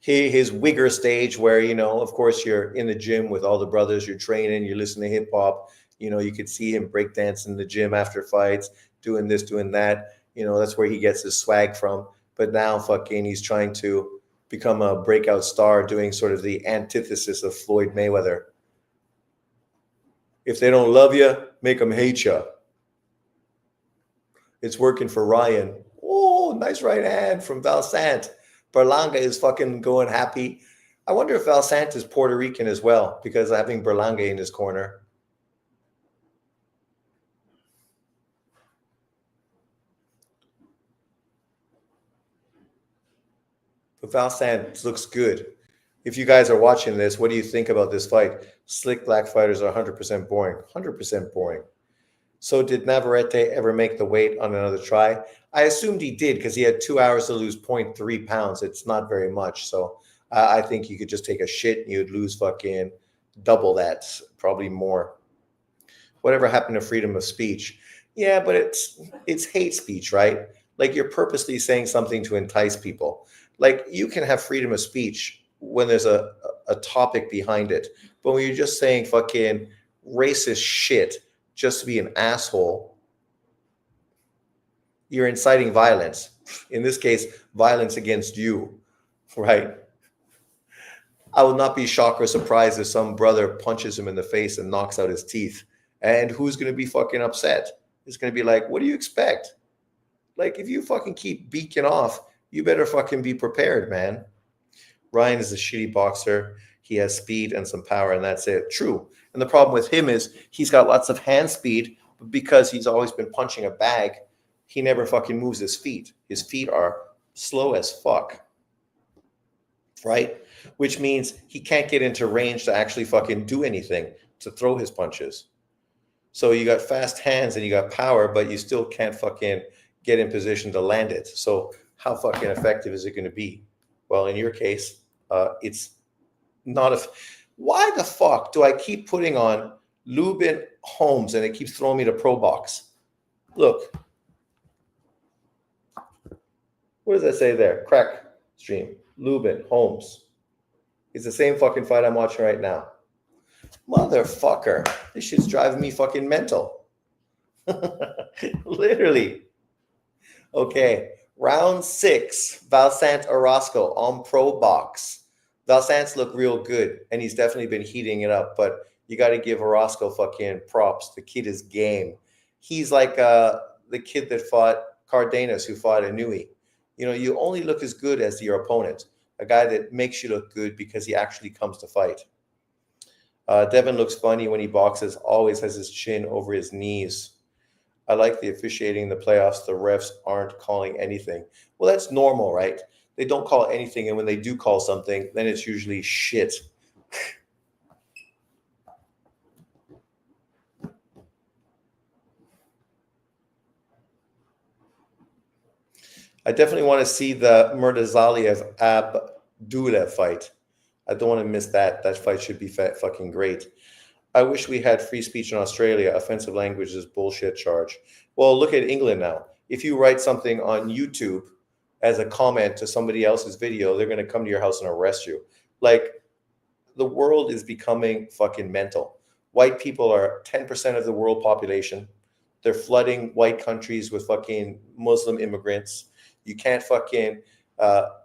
his wigger stage where, of course, you're in the gym with all the brothers, you're training, you're listening to hip hop. You could see him breakdancing in the gym after fights, doing this, doing that. That's where he gets his swag from. But now fucking he's trying to become a breakout star doing sort of the antithesis of Floyd Mayweather. If they don't love you, make them hate you. It's working for Ryan. Oh, nice right hand from Valsant. Berlanga is fucking going happy. I wonder if Valsant is Puerto Rican as well because having Berlanga in his corner. But Valsant looks good. If you guys are watching this, what do you think about this fight? Slick black fighters are 100% boring. 100% boring. So did Navarrete ever make the weight on another try? I assumed he did because he had 2 hours to lose 0.3 pounds. It's not very much. So I think you could just take a shit and you'd lose fucking double that, probably more. Whatever happened to freedom of speech? Yeah, but it's hate speech, right? Like you're purposely saying something to entice people. Like you can have freedom of speech when there's a topic behind it. But when you're just saying fucking racist shit just to be an asshole, You're inciting violence. In this case, violence against you, right? I would not be shocked or surprised if some brother punches him in the face and knocks out his teeth. And who's going to be fucking upset? It's going to be like, what do you expect? Like, if you fucking keep beaking off, you better fucking be prepared, man. Ryan is a shitty boxer. He has speed and some power, and that's it. True. And the problem with him is he's got lots of hand speed, but because he's always been punching a bag, he never fucking moves his feet. His feet are slow as fuck. Right? Which means he can't get into range to actually fucking do anything, to throw his punches. So you got fast hands and you got power, but you still can't fucking get in position to land it. So how fucking effective is it going to be? Well, in your case, it's not a. Why the fuck do I keep putting on Lubin Holmes and it keeps throwing me to Probox? Look. What does that say there? Crack stream. Lubin Holmes. It's the same fucking fight I'm watching right now. Motherfucker. This shit's driving me fucking mental. Literally. Okay. Round 6. Valsant Orozco on Probox. Valsant's look real good, and he's definitely been heating it up, but you got to give Orozco fucking props. The kid is game. He's like the kid that fought Cardenas, who fought Inui. You know, you only look as good as your opponent, a guy that makes you look good because he actually comes to fight. Devin looks funny when he boxes, always has his chin over his knees. I like the officiating in the playoffs. The refs aren't calling anything. Well, that's normal, right? They don't call anything, and when they do call something, then it's usually shit. I definitely want to see the Murdazaliev Abdullah fight. I don't want to miss that. That fight should be fucking great. I wish we had free speech in Australia. Offensive language is bullshit charge. Well, look at England now. If you write something on YouTube as a comment to somebody else's video, they're going to come to your house and arrest you. Like, the world is becoming fucking mental. White people are 10% of the world population. They're flooding white countries with fucking Muslim immigrants. You can't fucking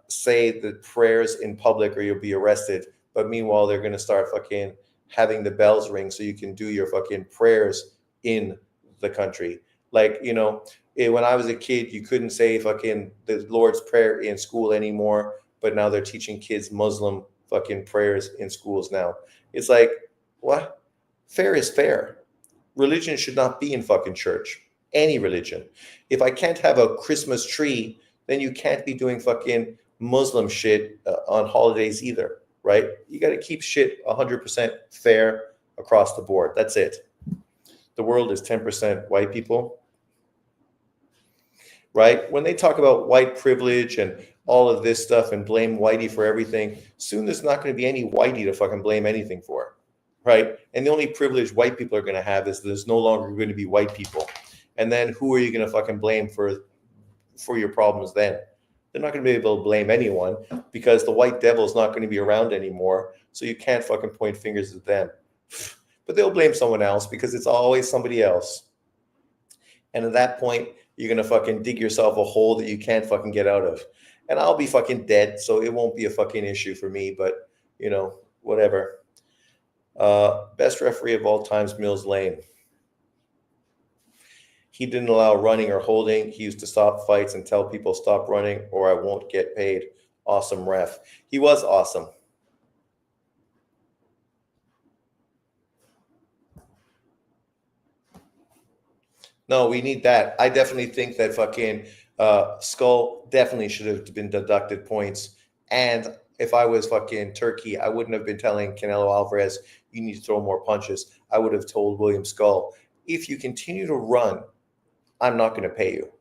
say the prayers in public or you'll be arrested. But meanwhile, they're going to start fucking having the bells ring so you can do your fucking prayers in the country. Like, you know, when I was a kid, you couldn't say fucking the Lord's Prayer in school anymore. But now they're teaching kids Muslim fucking prayers in schools now. It's like, what? Fair is fair. Religion should not be in fucking church. Any religion. If I can't have a Christmas tree, then you can't be doing fucking Muslim shit on holidays either, right? You got to keep shit 100% fair across the board. That's it. The world is 10% white people, right? When they talk about white privilege and all of this stuff and blame whitey for everything, soon there's not going to be any whitey to fucking blame anything for, right? And the only privilege white people are going to have is there's no longer going to be white people. And then who are you going to fucking blame for your problems then? They're not going to be able to blame anyone because the white devil's not going to be around anymore. So you can't fucking point fingers at them. But they'll blame someone else because it's always somebody else. And at that point, you're going to fucking dig yourself a hole that you can't fucking get out of. And I'll be fucking dead, so it won't be a fucking issue for me. But, you know, whatever. Best referee of all times, Mills Lane. He didn't allow running or holding. He used to stop fights and tell people stop running or I won't get paid. Awesome ref. He was awesome. No, we need that. I definitely think that fucking Skull definitely should have been deducted points. And if I was fucking Turkey, I wouldn't have been telling Canelo Alvarez, you need to throw more punches. I would have told William Skull, if you continue to run, I'm not going to pay you.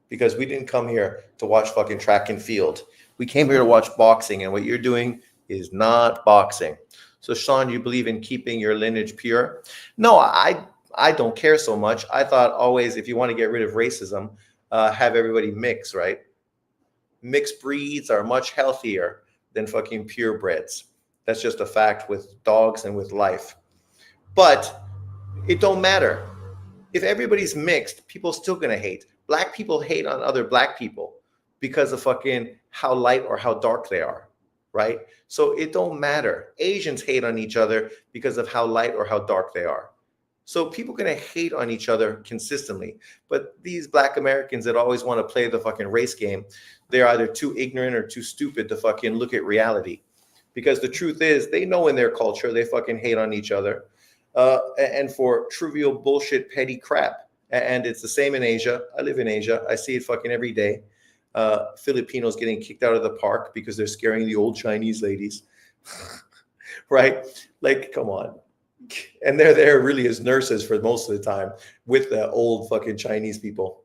Because we didn't come here to watch fucking track and field. We came here to watch boxing, and what you're doing is not boxing. So, Sean, you believe in keeping your lineage pure? No, I don't care so much. I thought always, if you want to get rid of racism, have everybody mix, right? Mixed breeds are much healthier than fucking purebreds. That's just a fact with dogs and with life. But it don't matter. If everybody's mixed, people still going to hate. black people hate on other black people because of fucking how light or how dark they are, right? So it don't matter. Asians hate on each other because of how light or how dark they are. So people gonna hate on each other consistently. But these black Americans that always want to play the fucking race game, they're either too ignorant or too stupid to fucking look at reality. Because the truth is, they know in their culture they fucking hate on each other, and for trivial bullshit, petty crap. And it's the same in Asia. I live in Asia. I see it fucking every day. Filipinos getting kicked out of the park because they're scaring the old Chinese ladies, right? Like, come on. And they're there really as nurses for most of the time with the old fucking Chinese people.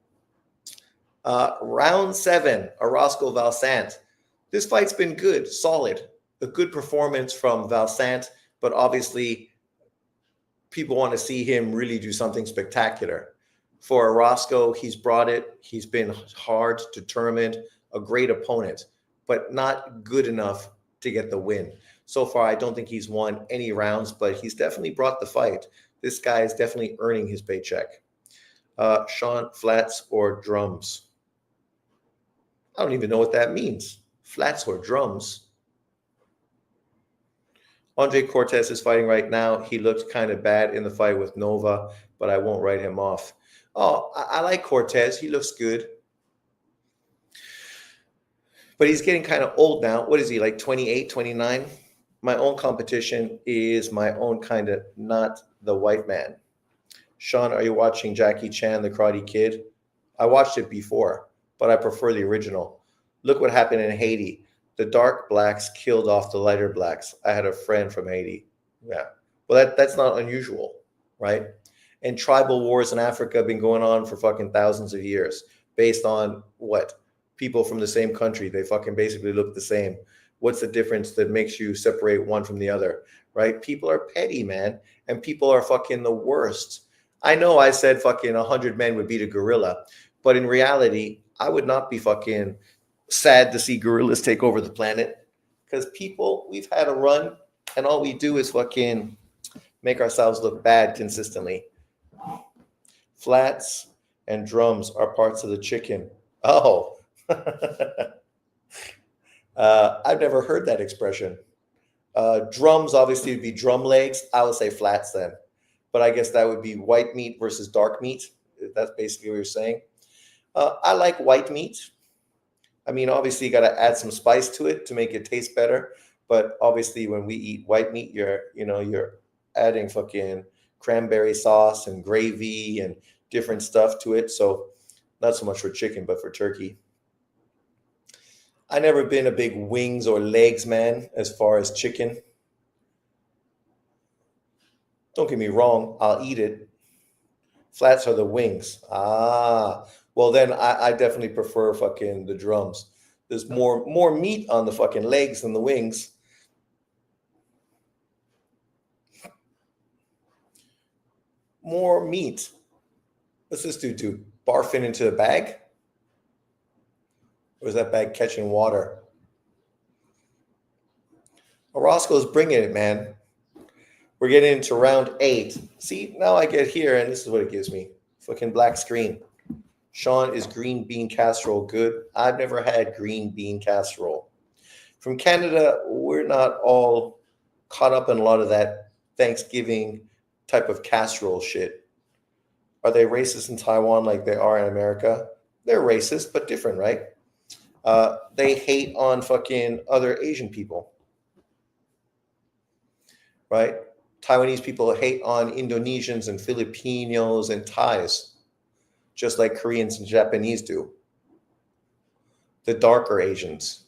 Round 7, Orozco Valsant. This fight's been good, solid. A good performance from Valsant, but obviously people want to see him really do something spectacular. For Orozco, he's brought it. He's been hard, determined, a great opponent, but not good enough to get the win. So far, I don't think he's won any rounds, but he's definitely brought the fight. This guy is definitely earning his paycheck. Sean, flats or drums? I don't even know what that means. Flats or drums? Andre Cortez is fighting right now. He looked kind of bad in the fight with Nova, but I won't write him off. Oh, I like Cortez. He looks good. But he's getting kind of old now. What is he, like 28, 29? My own competition is my own kind of, not the white man. Sean, are you watching Jackie Chan, The Karate Kid? I watched it before, but I prefer the original. Look what happened in Haiti. The dark blacks killed off the lighter blacks. I had a friend from Haiti. Yeah. Well, that's not unusual, right? And tribal wars in Africa have been going on for fucking thousands of years based on what? People from the same country. They fucking basically look the same. What's the difference that makes you separate one from the other, right? People are petty, man. And people are fucking the worst. I know I said fucking 100 men would beat a gorilla, but in reality, I would not be fucking sad to see gorillas take over the planet, because people, we've had a run and all we do is fucking make ourselves look bad consistently. Flats and drums are parts of the chicken. Oh, I've never heard that expression. Drums obviously would be drum legs. I would say flats then, but I guess that would be white meat versus dark meat. That's basically what you're saying. I like white meat. I mean, obviously you got to add some spice to it to make it taste better. But obviously when we eat white meat, you're adding fucking cranberry sauce and gravy and different stuff to it. So not so much for chicken, but for turkey. I never been a big wings or legs man as far as chicken. Don't get me wrong, I'll eat it. Flats are the wings. Well then I definitely prefer fucking the drums. There's more meat on the fucking legs than the wings. More meat. What's this dude do? Barfing into the bag? Or is that bag catching water? Orozco's bringing it, man. We're getting into round 8. See, now I get here, and this is what it gives me. Fucking black screen. Sean, is green bean casserole good? I've never had green bean casserole. From Canada, we're not all caught up in a lot of that Thanksgiving type of casserole shit. Are they racist in Taiwan like they are in America? They're racist, but different, right? They hate on fucking other Asian people, right? Taiwanese people hate on Indonesians and Filipinos and Thais, just like Koreans and Japanese do. The darker Asians,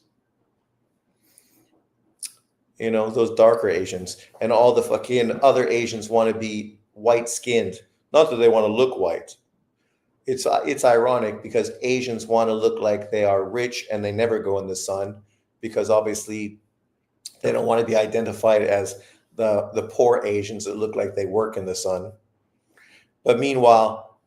those darker Asians, and all the fucking other Asians want to be white-skinned. Not that they want to look white. It's ironic because Asians want to look like they are rich and they never go in the sun, because obviously they don't want to be identified as the poor Asians that look like they work in the sun. But meanwhile,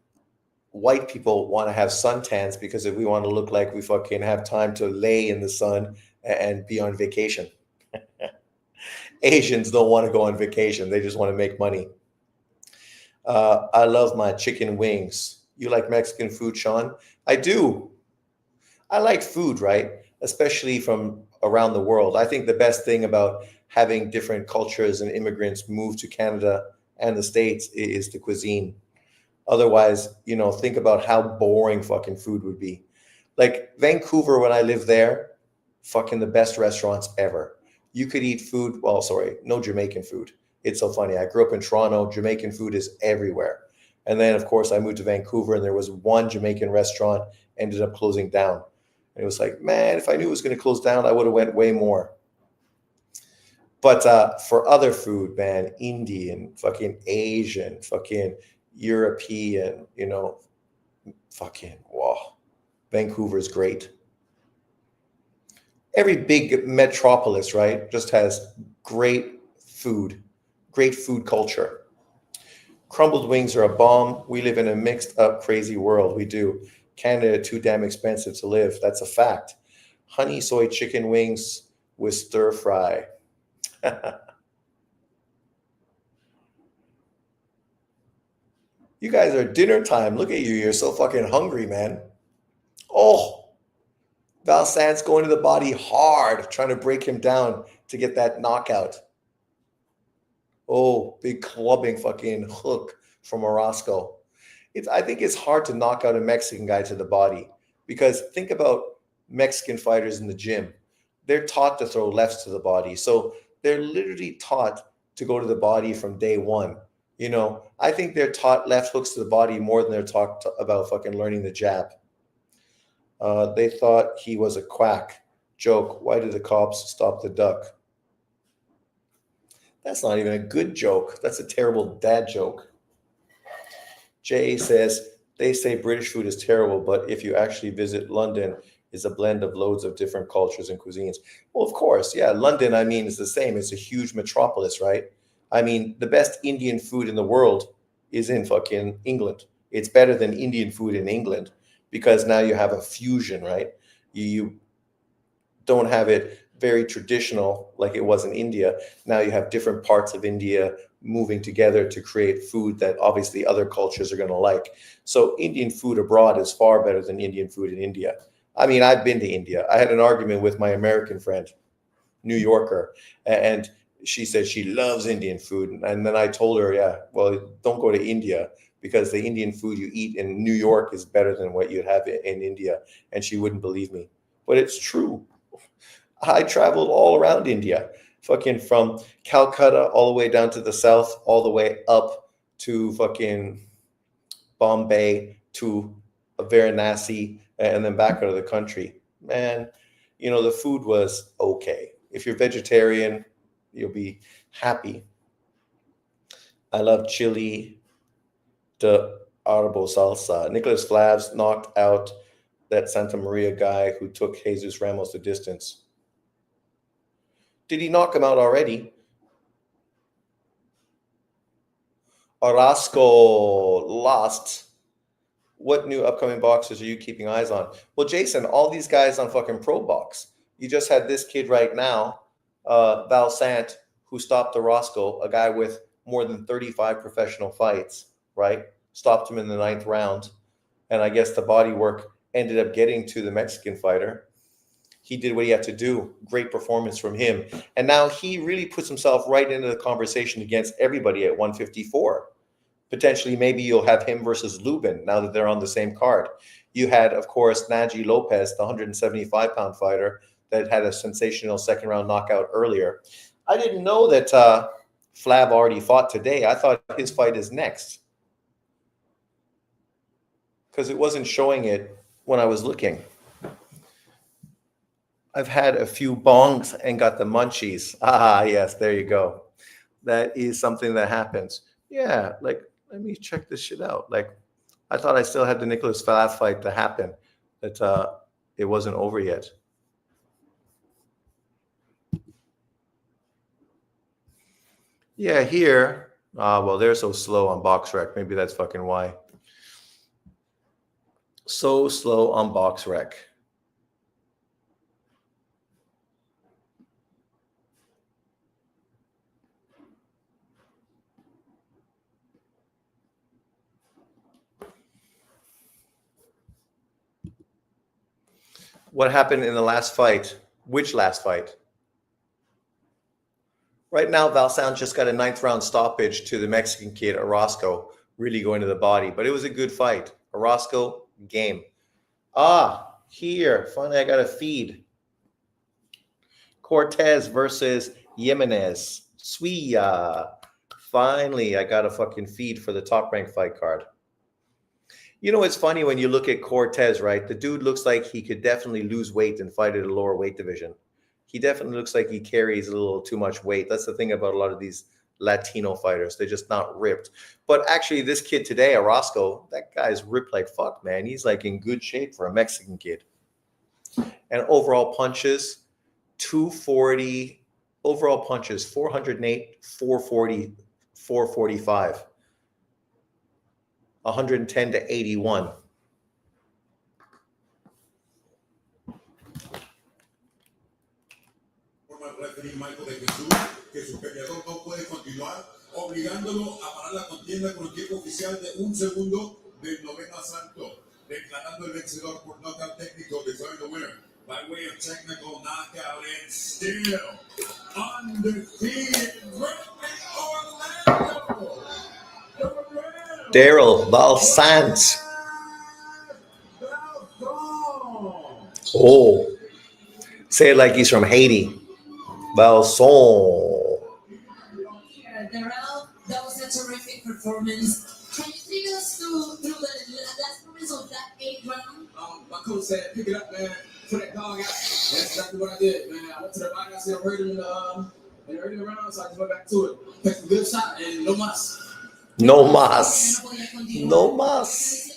white people want to have suntans because if we want to look like we fucking have time to lay in the sun and be on vacation. Asians don't want to go on vacation. They just want to make money. I love my chicken wings. You like Mexican food, Sean? I do. I like food, right? Especially from around the world. I think the best thing about having different cultures and immigrants move to Canada and the States is the cuisine. Otherwise, think about how boring fucking food would be. Like Vancouver, when I lived there, fucking the best restaurants ever. You could eat food, well, sorry, no Jamaican food. It's so funny. I grew up in Toronto. Jamaican food is everywhere. And then, of course, I moved to Vancouver and there was one Jamaican restaurant ended up closing down. And it was like, man, if I knew it was going to close down, I would have went way more. But for other food, man, Indian, fucking Asian, fucking European, fucking, wow, Vancouver's great. Every big metropolis, right, just has great food culture. Crumbled wings are a bomb. We live in a mixed up, crazy world. We do. Canada, too damn expensive to live. That's a fact. Honey soy chicken wings with stir fry. You guys are dinner time. Look at you. You're so fucking hungry, man. Oh, Valsant's going to the body hard, trying to break him down to get that knockout. Oh, big clubbing fucking hook from Orozco. I think it's hard to knock out a Mexican guy to the body because think about Mexican fighters in the gym. They're taught to throw lefts to the body. So they're literally taught to go to the body from day one. I think they're taught left hooks to the body more than they're taught about fucking learning the jab. They thought he was a quack. Joke. Why did the cops stop the duck? That's not even a good joke. That's a terrible dad joke. Jay says, they say British food is terrible, but if you actually visit London, it's a blend of loads of different cultures and cuisines. Well, of course, yeah. London, I mean, is the same. It's a huge metropolis, right? I mean, the best Indian food in the world is in fucking England. It's better than Indian food in England because now you have a fusion, right? You don't have it very traditional like it was in India. Now you have different parts of India moving together to create food that obviously other cultures are going to like. So Indian food abroad is far better than Indian food in India. I mean, I've been to India. I had an argument with my American friend, New Yorker, and she said she loves Indian food. And then I told her, yeah, well, don't go to India because the Indian food you eat in New York is better than what you'd have in India. And she wouldn't believe me. But it's true. I traveled all around India, fucking from Calcutta all the way down to the south, all the way up to fucking Bombay to Varanasi, and then back out of the country. Man, the food was okay. If you're vegetarian, you'll be happy. I love chili de arbo salsa. Nicholas Flavs knocked out that Santa Maria guy who took Jesus Ramos the distance. Did he knock him out already? Orozco lost. What new upcoming boxers are you keeping eyes on? Well, Jason, all these guys on fucking Probox. You just had this kid right now, Val Sant, who stopped Orozco, a guy with more than 35 professional fights, right? Stopped him in the 9th round. And I guess the body work ended up getting to the Mexican fighter. He did what he had to do. Great performance from him. And now he really puts himself right into the conversation against everybody at 154. Potentially, maybe you'll have him versus Lubin now that they're on the same card. You had, of course, Naji Lopez, the 175-pound fighter that had a sensational second-round knockout earlier. I didn't know that Flav already fought today. I thought his fight is next because it wasn't showing it when I was looking. I've had a few bongs and got the munchies. Ah, yes, there you go. That is something that happens. Yeah, like, let me check this shit out. Like, I thought I still had the Nicholas Flav fight to happen, that it wasn't over yet. Yeah, here. Well, they're so slow on BoxRec. Maybe that's fucking why. So slow on BoxRec. What happened in the last fight? Which last fight? Right now, Valsound just got a 9th-round stoppage to the Mexican kid, Orozco, really going to the body. But it was a good fight. Orozco, game. Here. Finally, I got a feed. Cortez versus Jimenez. Suya. Finally, I got a fucking feed for the top-ranked fight card. You know, it's funny when you look at Cortez, right? The dude looks like he could definitely lose weight and fight at a lower weight division. He definitely looks like he carries a little too much weight. That's the thing about a lot of these Latino fighters. They're just not ripped. But actually, this kid today, Orozco, that guy's ripped like fuck, man. He's like in good shape for a Mexican kid. And overall punches, 240. Overall punches, 408, 440, 445. 110 to 81. Referee Michael de Jesús, que su peleador no puede continuar, obligándolo a parar la contienda con el tiempo oficial de 1 segundo del 9º asalto, declarando el vencedor por knockout técnico, declaring the winner by way of technical knockout and still undefeated Orlando. Daryl Valsant. Oh, say it like he's from Haiti. Valson. Daryl, that was a terrific performance. Can you take us through the last moments of that 8th round? My coach said, pick it up, man. Put that dog out. That's exactly what I did, man. I went to the body. I said, I heard him in the early round, so I just went back to it. Picked a good shot and no mas. No mas. No mas.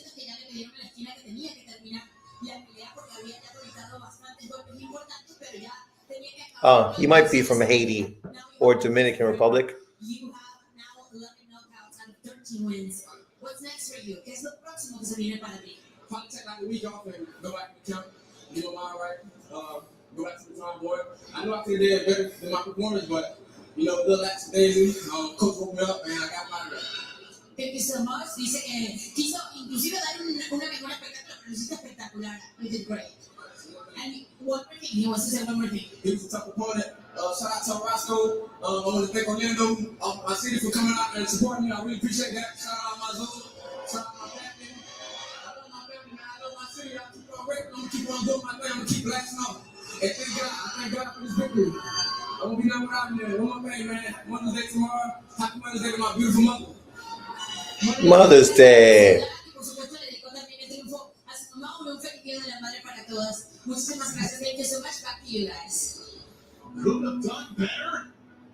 He might be from Haiti or Dominican Republic. You have now 11 knockouts out of 13 wins. What's next for you? ¿Qué es lo próximo que se viene para ti? Probably take like a week off and go back to camp. You know, my right. Go back to the drawing board. I know I could have did better than my performance, but you know, the last days, coach woke me up and I got my rest. Thank you so much. Dice que quiso inclusive dar una mejor espectáculo, pero hiciste espectacular. You did great. And one more thing, he wants to say one more thing. He was a tough opponent. Shout out to Orozco. I want to thank Orlando, my city, for coming out and supporting me. I really appreciate that. Shout out my zoo. Shout out my family. I love my family, man. I love my city. I keep on rapping. I'm going to keep on doing my thing. I'm going to keep blasting off. And thank God for this victory. I won't be nothing without you. One more thing, man. Mother's Day tomorrow. Happy Mother's Day to my beautiful mother. Mother's Day. Muchísimas gracias. Thank you so much. Back to you guys. Could have done better.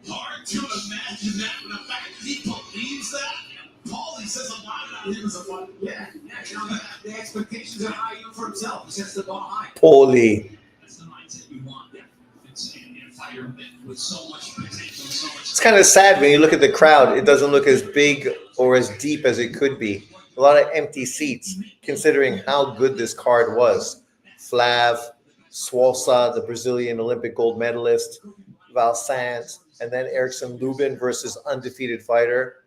Hard to imagine that, but the fact that he believes that, Paulie says a lot about him as a fun. Yeah, you know, the expectations are high even for himself. He sets the bar high. Paulie. That's the mindset you want. It's a fighter with so much potential, so much. It's kind of sad when you look at the crowd. It doesn't look as big or as deep as it could be. A lot of empty seats, considering how good this card was. Flav, Swalsa, the Brazilian Olympic gold medalist, Valsant, and then Erickson Lubin versus undefeated fighter.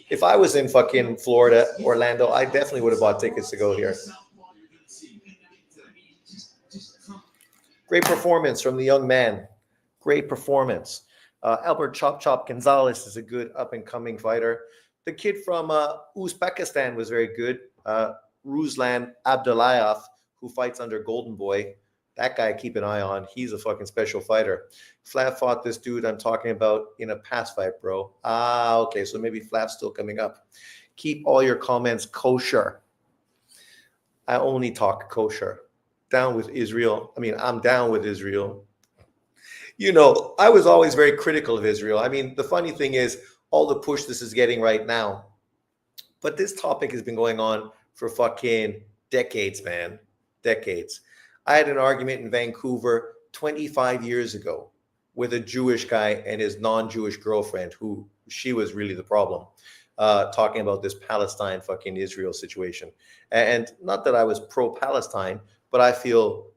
If I was in fucking Florida, Orlando, I definitely would have bought tickets to go here. Great performance from the young man. Great performance. Albert Chop Chop Gonzalez is a good up-and-coming fighter. The kid from Uzbekistan was very good. Ruslan Abdullayev, who fights under Golden Boy. That guy, keep an eye on. He's a fucking special fighter. Flav fought this dude I'm talking about in a past fight, bro. Okay, so maybe Flav's still coming up. Keep all your comments kosher. I only talk kosher. Down with Israel. I mean, I'm down with Israel. You know, I was always very critical of Israel. I mean, the funny thing is all the push this is getting right now. But this topic has been going on for fucking decades, man. Decades. I had an argument in Vancouver 25 years ago with a Jewish guy and his non-Jewish girlfriend, who she was really the problem, talking about this Palestine fucking Israel situation. And not that I was pro-Palestine, but I feel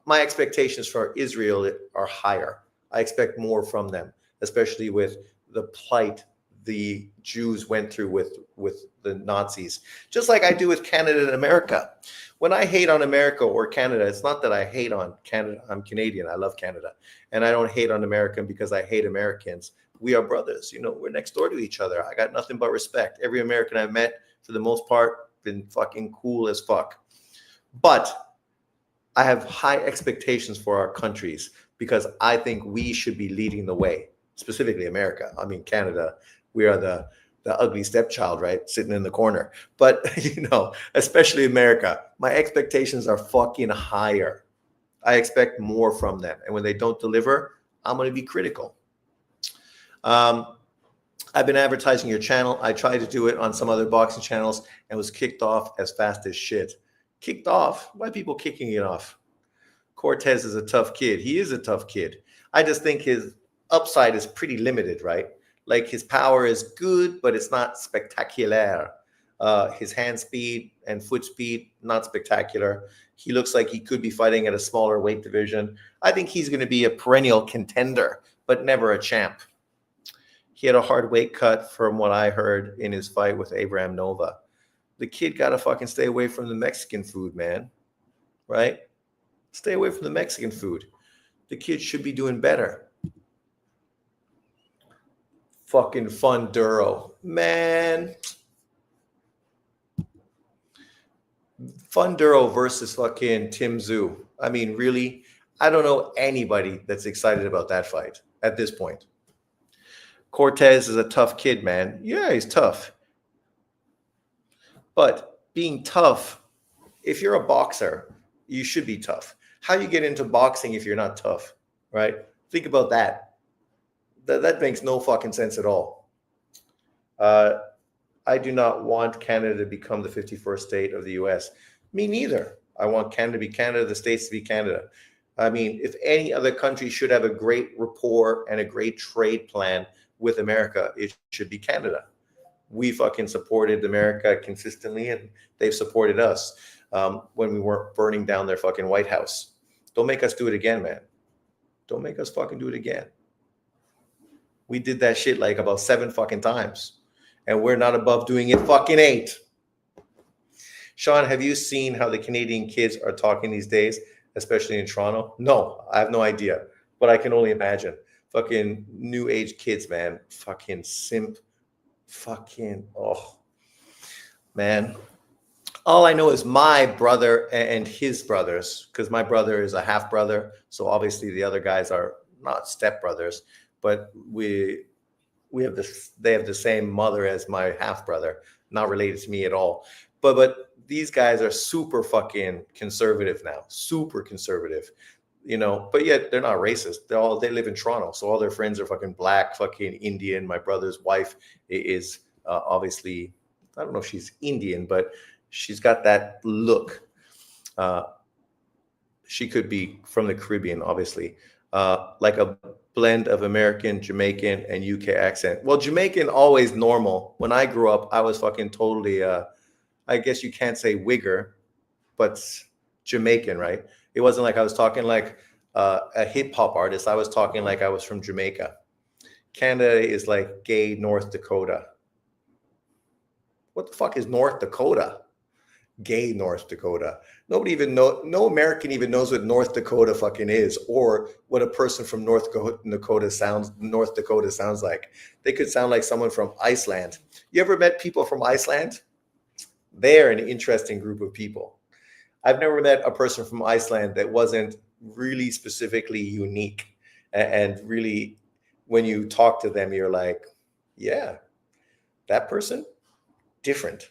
my expectations for Israel are higher. I expect more from them, especially with the plight the Jews went through with the Nazis, just like I do with Canada and America. When I hate on America or Canada, it's not that I hate on Canada. I'm Canadian. I love Canada. And I don't hate on America because I hate Americans. We are brothers. We're next door to each other. I got nothing but respect. Every American I've met, for the most part, been fucking cool as fuck. But I have high expectations for our countries because I think we should be leading the way, specifically America. I mean, Canada, we are the ugly stepchild, right? Sitting in the corner. But, especially America, my expectations are fucking higher. I expect more from them. And when they don't deliver, I'm going to be critical. I've been advertising your channel. I tried to do it on some other boxing channels and was kicked off as fast as shit. Kicked off? Why are people kicking it off? Cortez is a tough kid. He is a tough kid. I just think his upside is pretty limited, right? Like his power is good, but it's not spectacular. His hand speed and foot speed, not spectacular. He looks like he could be fighting at a smaller weight division. I think he's going to be a perennial contender, but never a champ. He had a hard weight cut from what I heard in his fight with Abraham Nova. The kid got to fucking stay away from the Mexican food, man. Right? Stay away from the Mexican food. The kid should be doing better. Fucking Funduro. Man. Funduro versus fucking Tim Tszyu. I mean, really? I don't know anybody that's excited about that fight at this point. Cortez is a tough kid, man. Yeah, he's tough. But being tough, if you're a boxer, you should be tough. How do you get into boxing if you're not tough, right? Think about that. That makes no fucking sense at all. I do not want Canada to become the 51st state of the U.S. Me neither. I want Canada to be Canada, the states to be Canada. I mean, if any other country should have a great rapport and a great trade plan with America, it should be Canada. We fucking supported America consistently, and they've supported us when we weren't burning down their fucking White House. Don't make us do it again, man. Don't make us fucking do it again. We did that shit like about 7 fucking times, and we're not above doing it fucking 8. Sean, have you seen how the Canadian kids are talking these days, especially in Toronto? No, I have no idea, but I can only imagine. Fucking new age kids, man. Fucking simp. Fucking, oh, man. All I know is my brother and his brothers, because my brother is a half brother. So obviously the other guys are not step brothers, but we have this, they have the same mother as my half brother, not related to me at all. But these guys are super fucking conservative now, super conservative, but yet they're not racist. They live in Toronto. So all their friends are fucking black, fucking Indian. My brother's wife is obviously, I don't know if she's Indian, but she's got that look. She could be from the Caribbean, obviously, like a blend of American, Jamaican, and UK accent. Well, Jamaican always normal. When I grew up, I was fucking totally, I guess you can't say wigger, but Jamaican, right? It wasn't like I was talking like a hip hop artist. I was talking like I was from Jamaica. Canada is like gay North Dakota. What the fuck is North Dakota? Gay North Dakota. No American even knows what North Dakota fucking is, or what a person from North Dakota sounds like. They could sound like someone from Iceland. You ever met people from Iceland? They're an interesting group of people. I've never met a person from Iceland that wasn't really specifically unique, and really, when you talk to them, you're like, yeah, that person, different.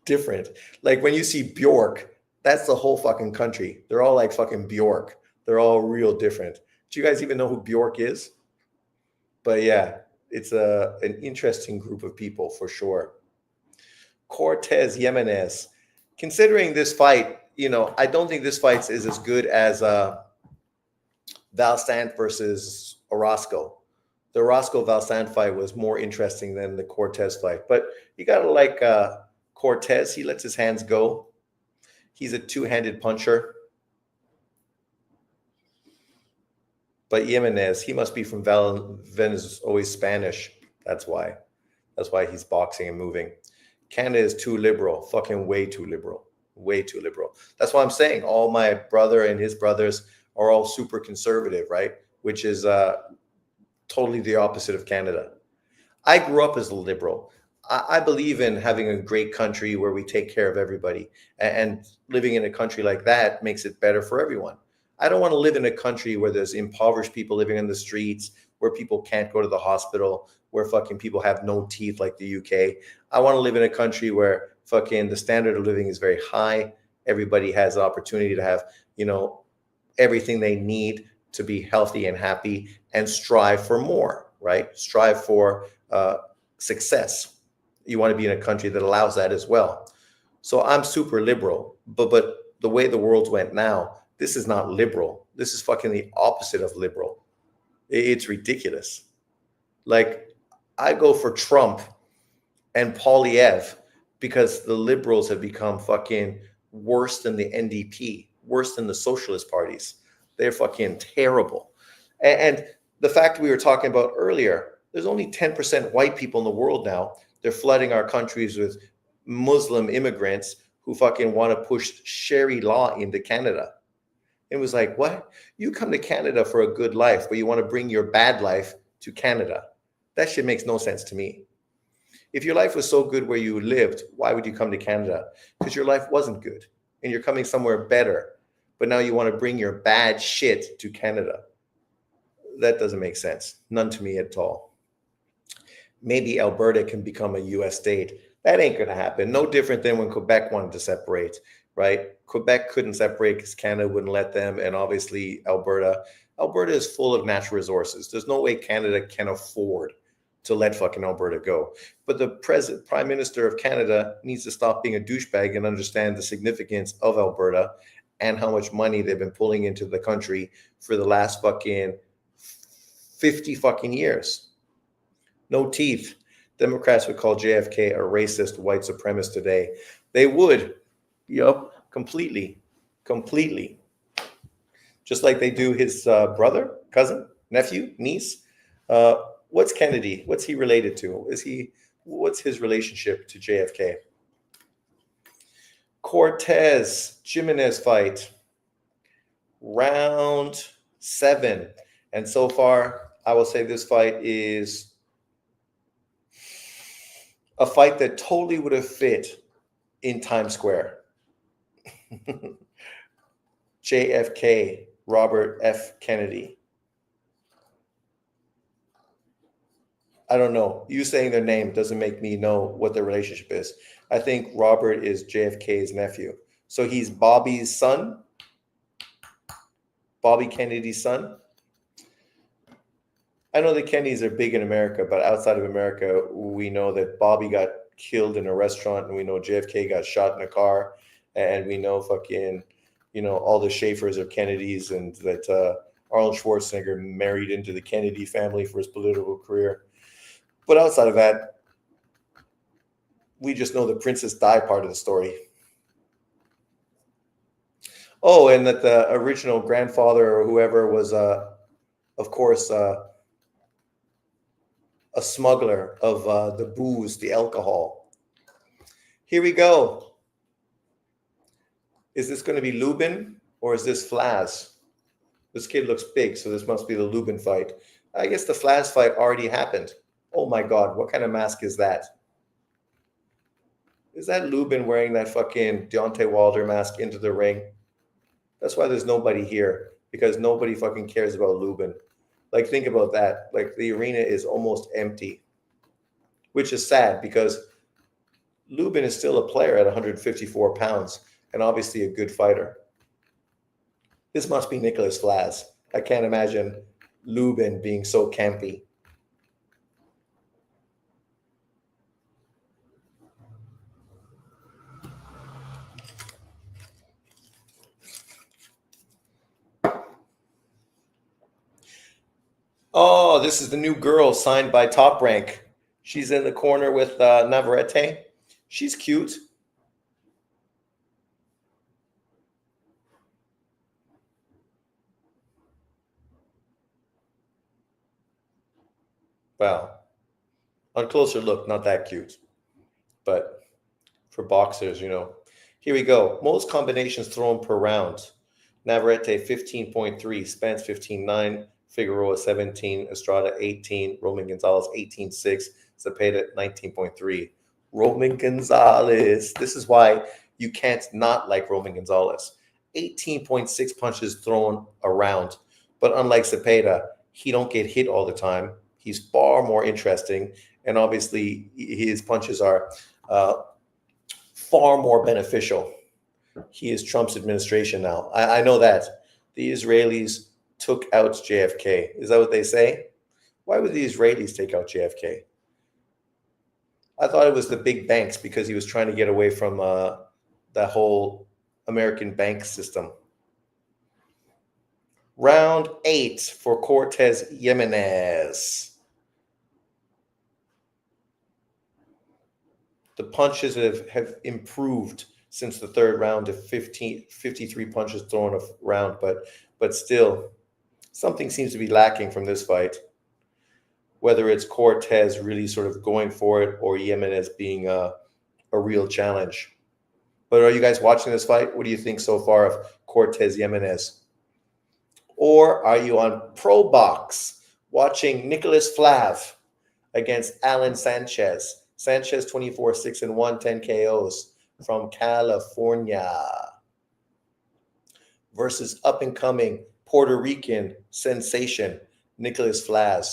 Different. Like when you see Bjork, that's the whole fucking country. They're all like fucking Bjork. They're all real different. Do you guys even know who Bjork is? But yeah, it's an interesting group of people for sure. Cortez Jimenez. Considering this fight, I don't think this fight is as good as Valstant versus Orozco. The Orozco-Valstant fight was more interesting than the Cortez fight. But you got to like Cortez. He lets his hands go. He's a two-handed puncher. But Jimenez, he must be from Venezuela, always Spanish. That's why. That's why he's boxing and moving. Canada is too liberal, fucking way too liberal, way too liberal. That's why I'm saying all my brother and his brothers are all super conservative, right? Which is totally the opposite of Canada. I grew up as a liberal. I believe in having a great country where we take care of everybody. And living in a country like that makes it better for everyone. I don't want to live in a country where there's impoverished people living in the streets, where people can't go to the hospital, where fucking people have no teeth like the UK. I want to live in a country where fucking the standard of living is very high. Everybody has the opportunity to have, everything they need to be healthy and happy and strive for more, right? Strive for success. You want to be in a country that allows that as well. So I'm super liberal, but the way the world went now, this is not liberal. This is fucking the opposite of liberal. It's ridiculous. Like, I go for Trump and Polyev because the liberals have become fucking worse than the NDP, worse than the socialist parties. They're fucking terrible. And the fact we were talking about earlier, there's only 10% white people in the world now. They're flooding our countries with Muslim immigrants who fucking want to push Sharia law into Canada. It was like, what? You come to Canada for a good life, but you want to bring your bad life to Canada. That shit makes no sense to me. If your life was so good where you lived, why would you come to Canada? Because your life wasn't good and you're coming somewhere better. But now you want to bring your bad shit to Canada. That doesn't make sense. None to me at all. Maybe Alberta can become a US state. That ain't going to happen. No different than when Quebec wanted to separate, right? Quebec couldn't separate because Canada wouldn't let them. And obviously Alberta is full of natural resources. There's no way Canada can afford to let fucking Alberta go. But the prime minister of Canada needs to stop being a douchebag and understand the significance of Alberta and how much money they've been pulling into the country for the last fucking 50 fucking years. No teeth. Democrats would call JFK a racist white supremacist today. They would. Yup. Completely. Just like they do his brother, cousin, nephew, niece. What's Kennedy? What's he related to? What's his relationship to JFK? Cortez Jimenez fight. Round 7. And so far, I will say this fight is a fight that totally would have fit in Times Square. JFK, Robert F. Kennedy. I don't know. You saying their name doesn't make me know what their relationship is. I think Robert is JFK's nephew. So he's Bobby's son, Bobby Kennedy's son. I know the Kennedys are big in America, but outside of America, we know that Bobby got killed in a restaurant, and we know JFK got shot in a car, and we know fucking, all the Schaeffers are Kennedys, and that Arnold Schwarzenegger married into the Kennedy family for his political career. But outside of that, we just know the Princess Di part of the story. Oh, and that the original grandfather or whoever was, of course, a smuggler of the booze, the alcohol. Here we go. Is this going to be Lubin or is this Flaz? This kid looks big, so this must be the Lubin fight. I guess the Flaz fight already happened. Oh my God, what kind of mask is that? Is that Lubin wearing that fucking Deontay Wilder mask into the ring? That's why there's nobody here, because nobody fucking cares about Lubin. Like, think about that. Like, the arena is almost empty, which is sad because Lubin is still a player at 154 pounds and obviously a good fighter. This must be Nicholas Flaz. I can't imagine Lubin being so campy. Oh, this is the new girl signed by Top Rank. She's in the corner with Navarrete. She's cute. Wow. On closer look, not that cute. But for boxers, Here we go. Most combinations thrown per round. Navarrete 15.3, Spence 15.9, Figueroa 17, Estrada 18, Roman Gonzalez 18.6, Zepeda 19.3. Roman Gonzalez. This is why you can't not like Roman Gonzalez. 18.6 punches thrown around. But unlike Zepeda, he don't get hit all the time. He's far more interesting. And obviously, his punches are far more beneficial. He is Trump's administration now. I know that. The Israelis took out JFK. Is that what they say? Why would the Israelis take out JFK? I thought it was the big banks because he was trying to get away from that whole American bank system. Round 8 for Cortez Jimenez. The punches have improved since the third round to 53 punches thrown a round, but still, something seems to be lacking from this fight. Whether it's Cortez really sort of going for it or Jimenez being a real challenge. But are you guys watching this fight? What do you think so far of Cortez Jimenez? Or are you on Probox watching Nicholas Flav against Alan Sanchez? Sanchez 24-6-1, 10 KOs from California versus up-and-coming Puerto Rican sensation Nicholas Flav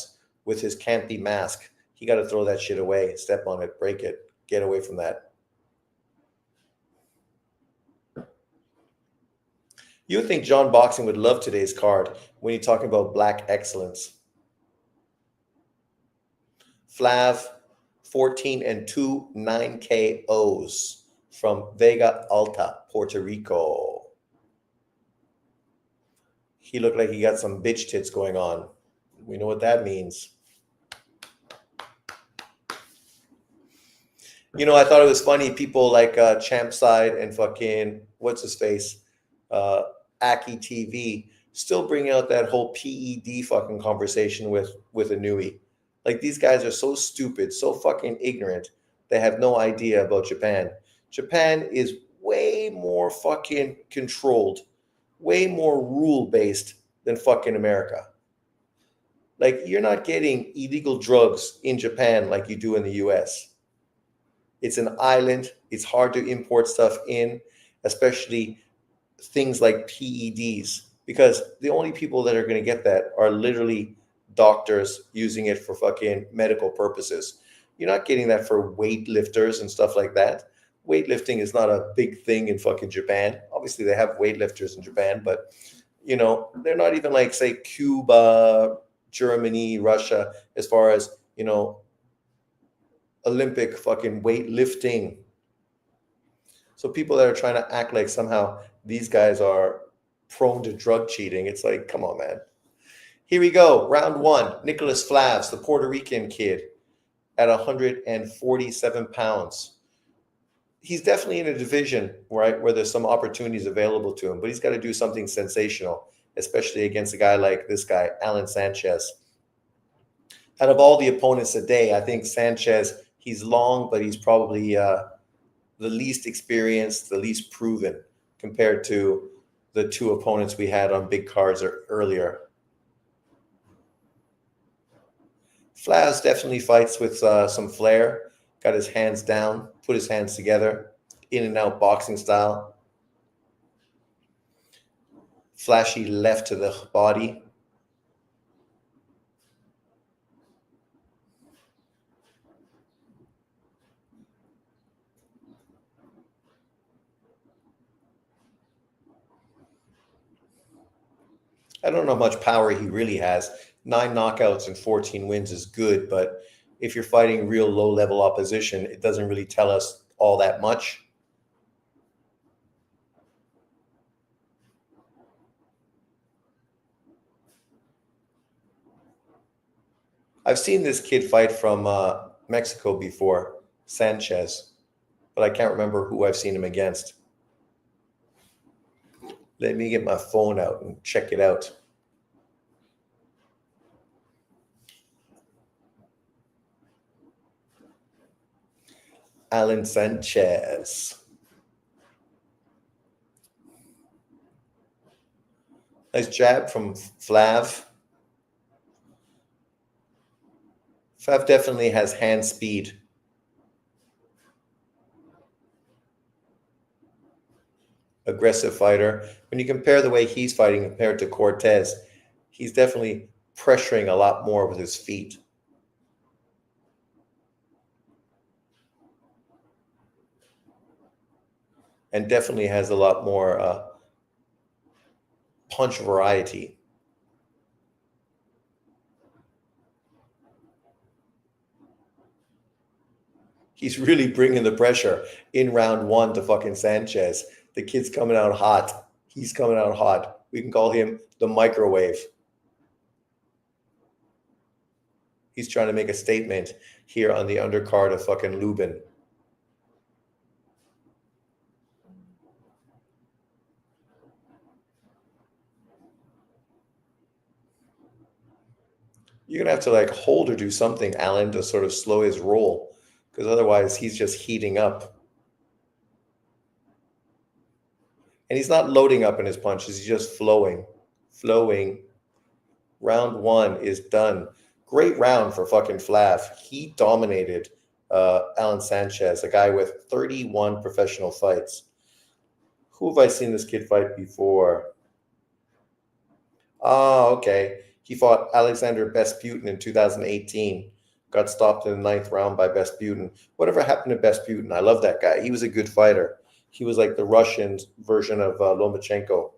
with his campy mask. He got to throw that shit away, step on it, break it, get away from that. You would think John Boxing would love today's card when you're talking about black excellence. Flav, 14-2, 9 KOs from Vega Alta, Puerto Rico. He looked like he got some bitch tits going on. We know what that means. I thought it was funny. People like Champside and fucking, what's his face? Aki TV still bring out that whole PED fucking conversation with Inui. Like, these guys are so stupid, so fucking ignorant. They have no idea about Japan. Japan is way more fucking controlled, way more rule-based than fucking America. Like, you're not getting illegal drugs in Japan like you do in the US. It's an island. It's hard to import stuff in, especially things like PEDs, because the only people that are going to get that are literally doctors using it for fucking medical purposes. You're not getting that for weightlifters and stuff like that. Weightlifting is not a big thing in fucking Japan. Obviously, they have weightlifters in Japan, but, they're not even like, say, Cuba, Germany, Russia, as far as, Olympic fucking weightlifting. So people that are trying to act like somehow these guys are prone to drug cheating, it's like, come on, man. Here we go. Round 1. Nicholas Flavs, the Puerto Rican kid, at 147 pounds. He's definitely in a division, right, where there's some opportunities available to him, but he's got to do something sensational, especially against a guy like this guy, Alan Sanchez. Out of all the opponents today, I think Sanchez, he's long, but he's probably the least experienced, the least proven compared to the two opponents we had on big cards earlier. Flavs definitely fights with some flair, got his hands down, put his hands together, in and out boxing style. Flashy left to the body. I don't know how much power he really has. 9 knockouts and 14 wins is good, but if you're fighting real low-level opposition, it doesn't really tell us all that much. I've seen this kid fight from Mexico before, Sanchez, but I can't remember who I've seen him against. Let me get my phone out and check it out. Alan Sanchez. Nice jab from Flav. Flav definitely has hand speed. Aggressive fighter. When you compare the way he's fighting compared to Cortez, he's definitely pressuring a lot more with his feet. And definitely has a lot more punch variety. He's really bringing the pressure in round one to fucking Sanchez. The kid's coming out hot. He's coming out hot. We can call him the microwave. He's trying to make a statement here on the undercard of fucking Lubin. You're going to have to like hold or do something, Alan, to sort of slow his roll, because otherwise he's just heating up. And he's not loading up in his punches. He's just flowing. Round one is done. Great round for fucking Flav. He dominated Alan Sanchez, a guy with 31 professional fights. Who have I seen this kid fight before? Oh, okay. He fought Alexander Besputin in 2018. Got stopped in the 9th round by Besputin. Whatever happened to Besputin? I love that guy. He was a good fighter. He was like the Russian version of Lomachenko.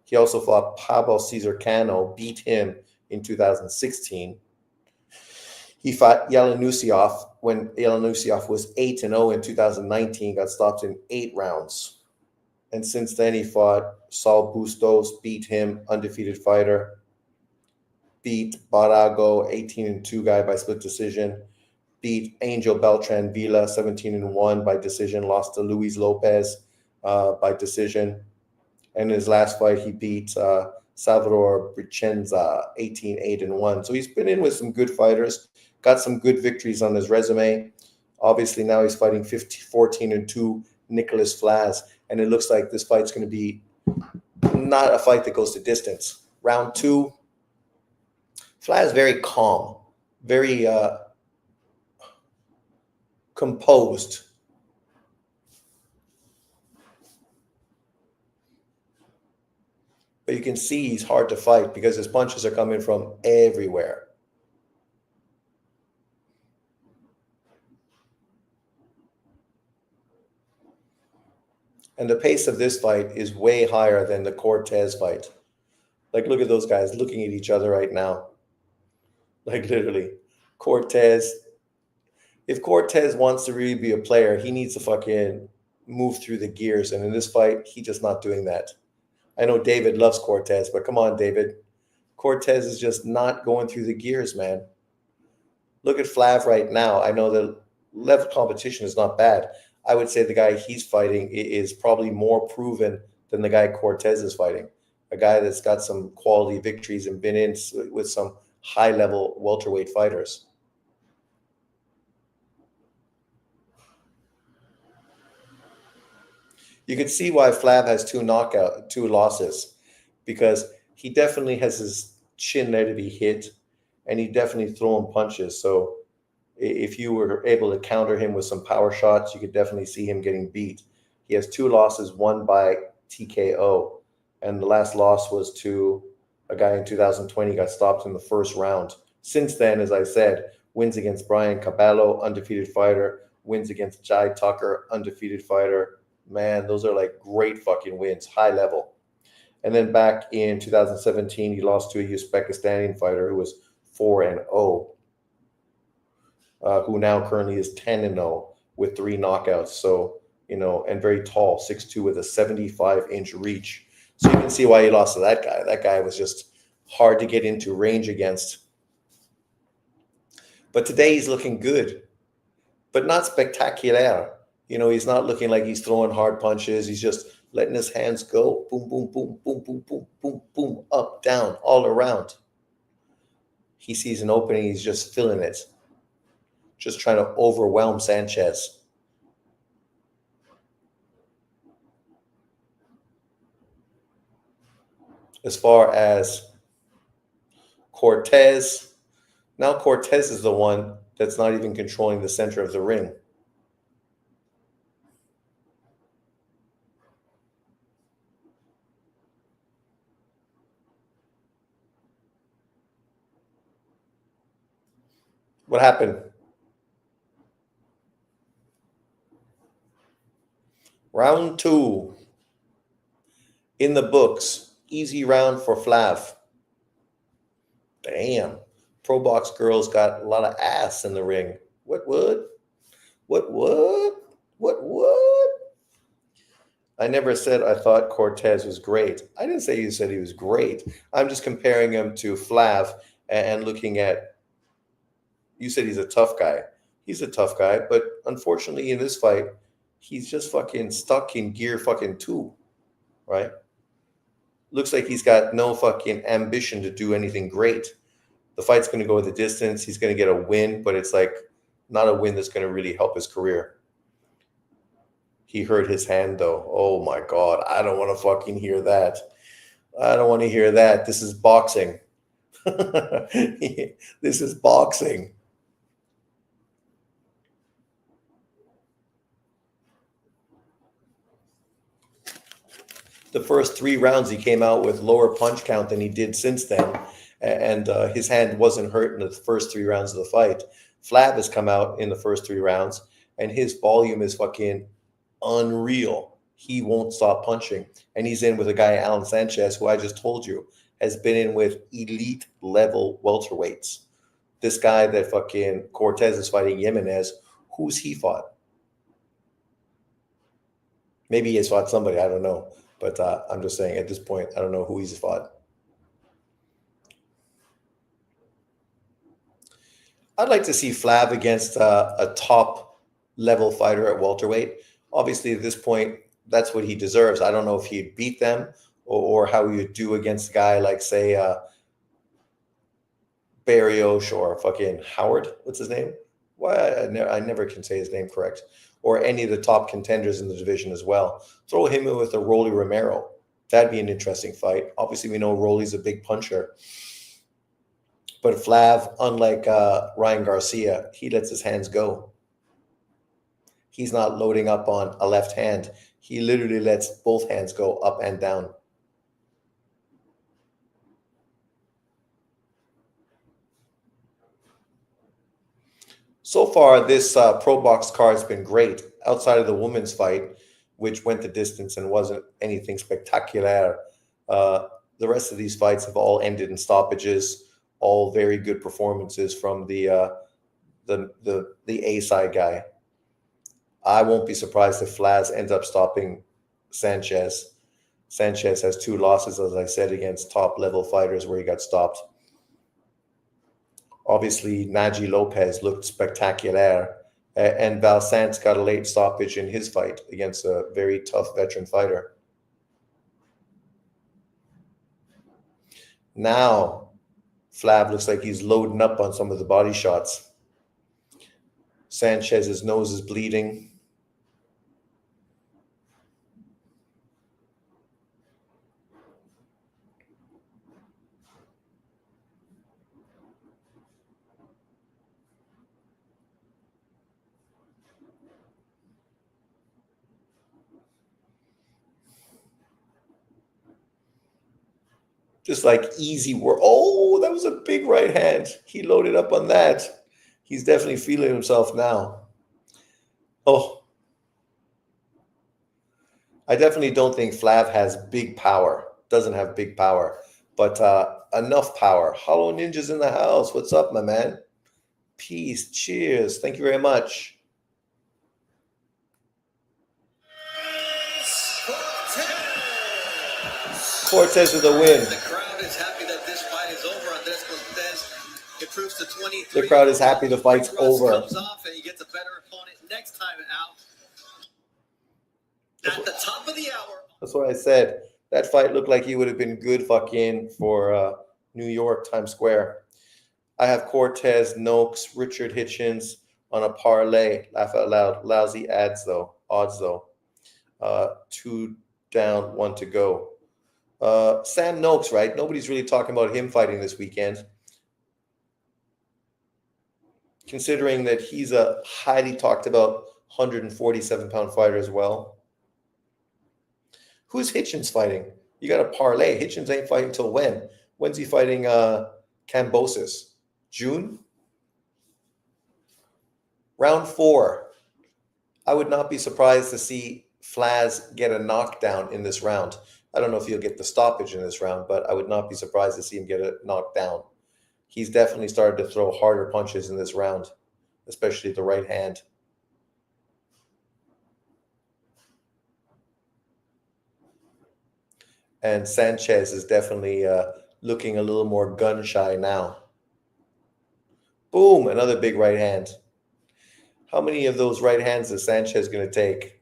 He also fought Pablo Cesar Cano, beat him in 2016. He fought Yelenusyov when Yelenusyov was 8-0 in 2019, got stopped in 8 rounds. And since then, he fought Saul Bustos, beat him, undefeated fighter. Beat Barago, 18-2 guy by split decision. Beat Angel Beltran Villa, 17-1 by decision. Lost to Luis Lopez by decision. And in his last fight, he beat Salvador Brichenza, 18-8-1. So he's been in with some good fighters, got some good victories on his resume. Obviously, now he's fighting 14-2 Nicholas Flaz. And it looks like this fight's going to be not a fight that goes to distance. Round 2, Flaz very calm, very composed. But you can see he's hard to fight because his punches are coming from everywhere. And the pace of this fight is way higher than the Cortez fight. Like, look at those guys looking at each other right now. Like, literally. Cortez. If Cortez wants to really be a player, he needs to fucking move through the gears. And in this fight, he's just not doing that. I know David loves Cortez, but come on, David. Cortez is just not going through the gears, man. Look at Flav right now. I know the level competition is not bad. I would say the guy he's fighting is probably more proven than the guy Cortez is fighting. A guy that's got some quality victories and been in with some high-level welterweight fighters. You can see why Flav has 2 losses, because he definitely has his chin there to be hit, and he definitely throwing punches. So if you were able to counter him with some power shots, you could definitely see him getting beat. He has 2 losses, one by TKO, and the last loss was to a guy in 2020, got stopped in the first round. Since then, as I said, wins against Brian Caballo, undefeated fighter, wins against Jai Tucker, undefeated fighter. Man, those are like great fucking wins, high level. And then back in 2017, he lost to a Uzbekistani fighter who was 4-0, who now currently is 10-0 with 3 knockouts. So, and very tall, 6'2", with a 75-inch reach. So you can see why he lost to that guy. That guy was just hard to get into range against. But today he's looking good, but not spectacular. He's not looking like he's throwing hard punches. He's just letting his hands go. Boom, boom, boom, boom, boom, boom, boom, boom, up, down, all around. He sees an opening. He's just filling it. Just trying to overwhelm Sanchez. As far as Cortez, now Cortez is the one that's not even controlling the center of the ring. What happened? Round 2 in the books. Easy round for Flav. Damn. Probox girls got a lot of ass in the ring. What would? What would? What would? I never said I thought Cortez was great. I didn't say you said he was great. I'm just comparing him to Flav and looking at, you said he's a tough guy. He's a tough guy, but unfortunately in this fight, he's just fucking stuck in gear fucking 2, right? Looks like he's got no fucking ambition to do anything great. The fight's going to go the distance. He's going to get a win, but it's like not a win that's going to really help his career. He hurt his hand though. Oh my God. I don't want to fucking hear that. I don't want to hear that. This is boxing. This is boxing. The first 3 rounds, he came out with lower punch count than he did since then. And his hand wasn't hurt in the first 3 rounds of the fight. Flav has come out in the first 3 rounds, and his volume is fucking unreal. He won't stop punching. And he's in with a guy, Alan Sanchez, who I just told you has been in with elite level welterweights. This guy that fucking Cortez is fighting, Jimenez, who's he fought? Maybe he has fought somebody, I don't know. But I'm just saying at this point, I don't know who he's fought. I'd like to see Flav against a top level fighter at welterweight. Obviously, at this point, that's what he deserves. I don't know if he'd beat them or how he would do against a guy like, say, Barrios or fucking Howard. What's his name? Why I never can say his name correct. Or any of the top contenders in the division as well. Throw him in with a Rolly Romero. That'd be an interesting fight. Obviously, we know Rolly's a big puncher. But Flav, unlike Ryan Garcia, he lets his hands go. He's not loading up on a left hand. He literally lets both hands go up and down. So far, this Probox card has been great. Outside of the women's fight, which went the distance and wasn't anything spectacular, the rest of these fights have all ended in stoppages. All very good performances from the A side guy. I won't be surprised if Flav ends up stopping Sanchez. Sanchez has 2 losses, as I said, against top level fighters where he got stopped. Obviously, Naji Lopez looked spectacular, and Valsant's got a late stoppage in his fight against a very tough veteran fighter. Now, Flav looks like he's loading up on some of the body shots. Sanchez's nose is bleeding. Just like easy work. Oh, that was a big right hand. He loaded up on that. He's definitely feeling himself now. Oh. I definitely don't think Flav has big power. Doesn't have big power. But enough power. Hollow Ninja's in the house. What's up, my man? Peace. Cheers. Thank you very much. Cortez with the win. The crowd is happy that this fight is over. Andres Cortez improves to 23. The crowd is happy the fight's over. Comes off and he gets a better opponent next time out. At the top of the hour. That's what I said. That fight looked like he would have been good fucking for New York, Times Square. I have Cortez, Noakes, Richard Hitchens on a parlay. Laugh out loud. Lousy odds though. 2 down, 1 to go. Sam Noakes, right? Nobody's really talking about him fighting this weekend, considering that he's a highly talked about 147-pound fighter as well. Who's Hitchens fighting? You got to parlay. Hitchens ain't fighting till when? When's he fighting Kambosos? June? Round 4. I would not be surprised to see Flaz get a knockdown in this round. I don't know if he'll get the stoppage in this round, but I would not be surprised to see him get a knockdown. He's definitely started to throw harder punches in this round, especially the right hand. And Sanchez is definitely looking a little more gun shy now. Boom, another big right hand. How many of those right hands is Sanchez going to take?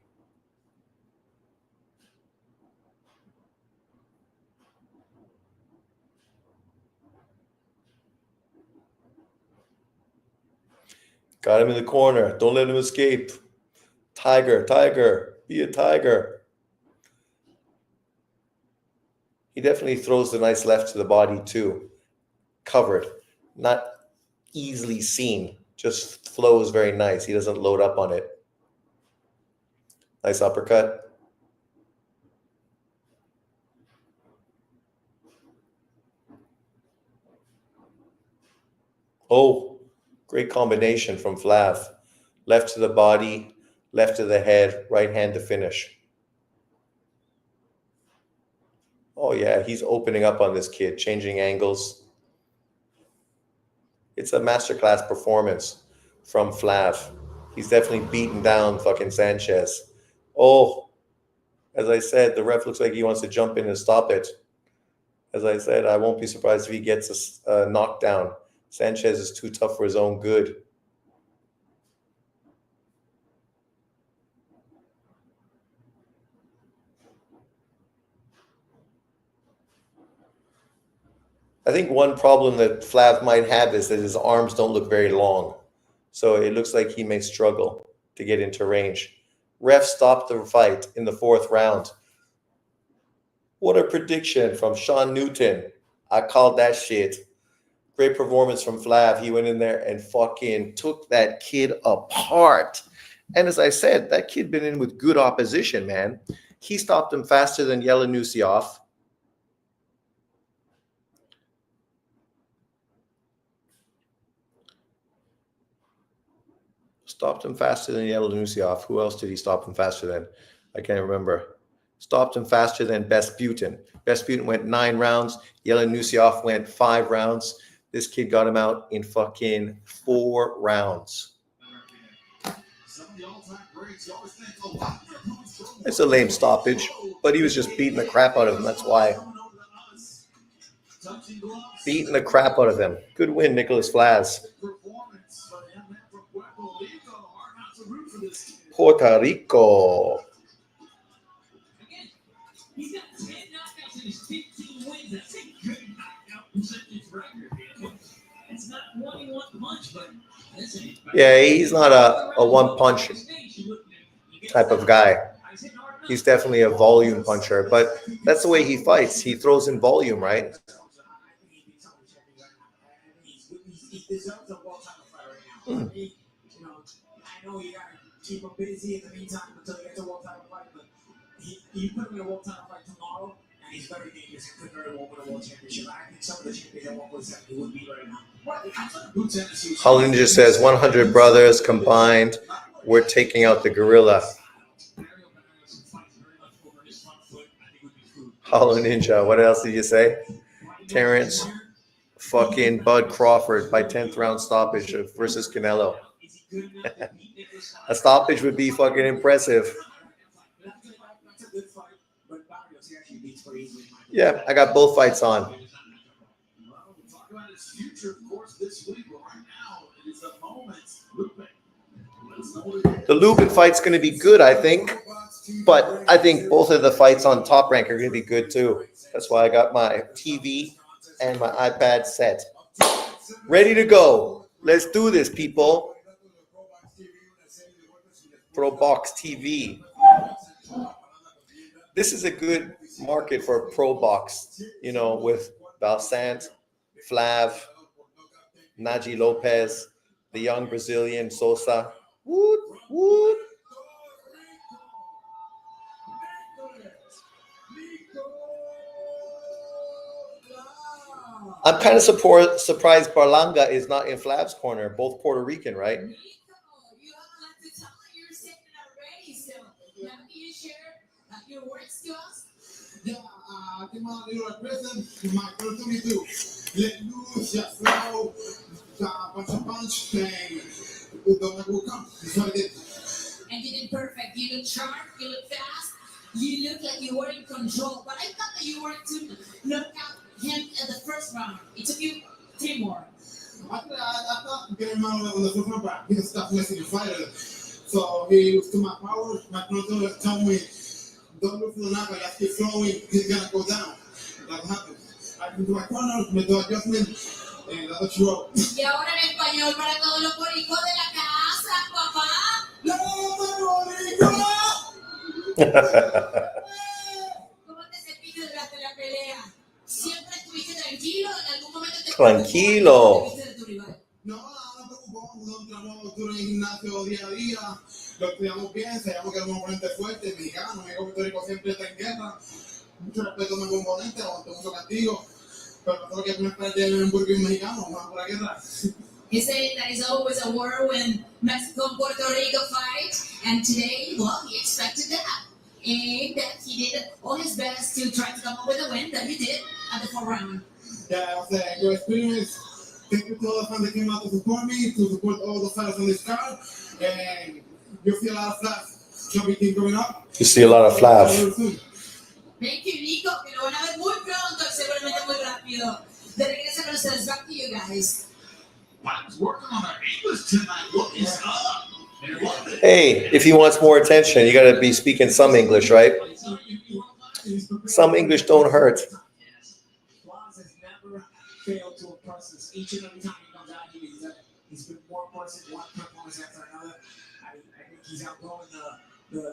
Got him in the corner. Don't let him escape. Tiger, tiger, be a tiger. He definitely throws the nice left to the body too. Covered, not easily seen. Just flows very nice. He doesn't load up on it. Nice uppercut. Oh, great combination from Flav. Left to the body, left to the head, right hand to finish. Oh yeah, he's opening up on this kid, changing angles. It's a masterclass performance from Flav. He's definitely beaten down fucking Sanchez. Oh, as I said, the ref looks like he wants to jump in and stop it. As I said, I won't be surprised if he gets a knockdown. Sanchez is too tough for his own good. I think one problem that Flav might have is that his arms don't look very long. So it looks like he may struggle to get into range. Ref stopped the fight in the 4th round. What a prediction from Sean Newton. I called that shit. Great performance from Flav. He went in there and fucking took that kid apart. And as I said, that kid been in with good opposition, man. He stopped him faster than Yelenusiov. Stopped him faster than Yelenusiov. Who else did he stop him faster than? I can't remember. Stopped him faster than Besputin. Besputin went 9 rounds. Yelenusiov went 5 rounds. This kid got him out in fucking 4 rounds. It's a lame stoppage, but he was just beating the crap out of him. That's why. Beating the crap out of him. Good win, Nicholas Flaz. Puerto Rico. He's got 10 knockouts in his 15 wins. That's a good knockout percentage record. It's not 1 punch, but listen. Yeah, he's not a one punch type of guy. He's definitely a volume puncher, but that's the way he fights. He throws in volume, right? Hmm. I know you gotta keep him busy in the meantime until he gets a world title fight, but you put him in a world title fight tomorrow, and he's very dangerous and could very well win a world championship. I think some of the champions at 147 would be right now. Hollinger says 100 brothers combined. We're taking out the gorilla. Hollow Ninja. What else did you say? Terrence fucking Bud Crawford by 10th round stoppage versus Canelo. A stoppage would be fucking impressive. Yeah, I got both fights on. The Lubin fight's going to be good, I think. But I think both of the fights on Top Rank are going to be good too. That's why I got my TV and my iPad set. Ready to go. Let's do this, people. Probox TV. This is a good market for Probox, with Balsant, Flav, Naji Lopez, the young Brazilian Sosa. Woot, woot. I'm kind of surprised Barlanga is not in Flav's corner. Both Puerto Rican, right? Nico, you have a lot to tell. You're second already, so now can you share your words to us? Yeah, I came out here at present my opportunity to let loose, just flow, punch, and the will come. That's what I did. And you did perfect. You look sharp, you look fast, you look like you were in control. But I thought that you were to knock out him at the first round. It took you 3 more. I thought getting him out on the first round, but he stopped messing the fighter. So he was to my power. My promoter told me, don't look for the knockout, just keep flowing, he's gonna go down. That happened. I can do my corner, me do adjustment, and that's what you wrote. Y ahora en español para todos los boricos de la casa, papá. ¡No, Boricua! ¿Cómo te sentiste durante la pelea? ¿Siempre estuviste tranquilo? ¿En algún momento te Tranquilo. preocupaste de tu rival? No, no preocupamos, nosotros trabajamos duro en el gimnasio día a día, lo estudiamos bien, sabíamos que era un oponente fuerte, mexicano, México Puerto Rico siempre está en guerra, mucho respeto a mi componente, aguantó mucho castigo, pero nosotros que no esperar de un burger mexicano, vamos por la guerra. He said that is always a war when Mexico and Puerto Rico fight, and today, well, he expected that. And that he did all his best to try to come up with a win that he did at the 4th round. Yeah, it was a good experience. Thank you to all the fans that came out to support me, to support all the fighters on this card, and you'll see a lot of flash chubby team going up. You see a lot of Flav. Thank you, Nico, que lo van a ver muy pronto, seguramente muy rápido. De regreso con ustedes, back to you guys. I was working on our English tonight. What is up? Hey, if he wants more attention, you got to be speaking some English, right? Some English don't hurt. Floss has never failed to impress us. Each and every time he comes out, he's been more impressive one performance after another. I think he's outgrowing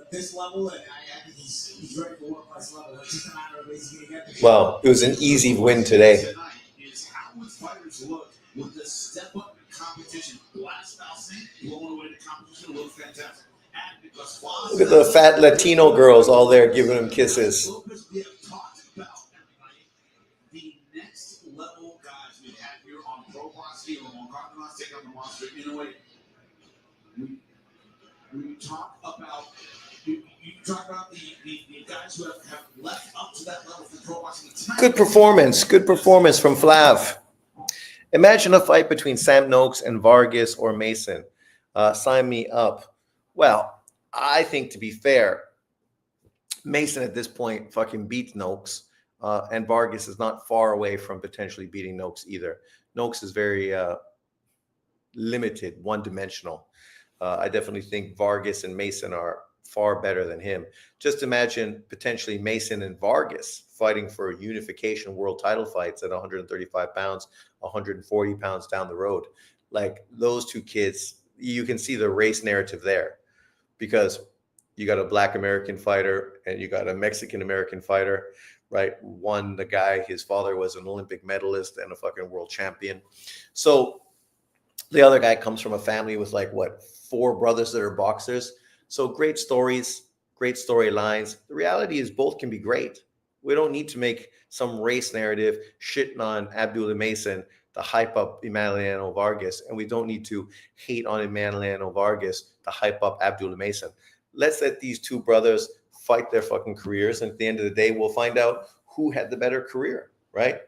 this level, and I think he's ready for world-class level. It's just a matter of is he going to get the Wow, it was an easy win today. Tonight is how would fighters look with the step up in competition. Last style saying, blowing away the competition looked fantastic. And because Floss Look at the fat Latino girls all there giving him kisses. Lopez, we have talked about everybody. The next level guys we have here on Probox here on Cardinals take on the monster. In a way, we talk about you talk about the guys who have left up to that level for Probox. Good performance from Flav. Imagine a fight between Sam Noakes and Vargas or Mason. Sign me up. Well, I think to be fair, Mason at this point fucking beats Noakes, and Vargas is not far away from potentially beating Noakes either. Noakes is very limited, one-dimensional. I definitely think Vargas and Mason are far better than him. Just imagine potentially Mason and Vargas fighting for unification world title fights at 135 pounds, 140 pounds down the road. Like those two kids, you can see the race narrative there, because you got a Black American fighter and you got a Mexican American fighter, right? One, the guy, his father was an Olympic medalist and a fucking world champion. So the other guy comes from a family with 4 brothers that are boxers. So great stories, great storylines. The reality is both can be great. We don't need to make some race narrative shitting on Abdullah Mason to hype up Emiliano Vargas, and we don't need to hate on Emiliano Vargas to hype up Abdullah Mason. Let's let these two brothers fight their fucking careers, and at the end of the day, we'll find out who had the better career, right?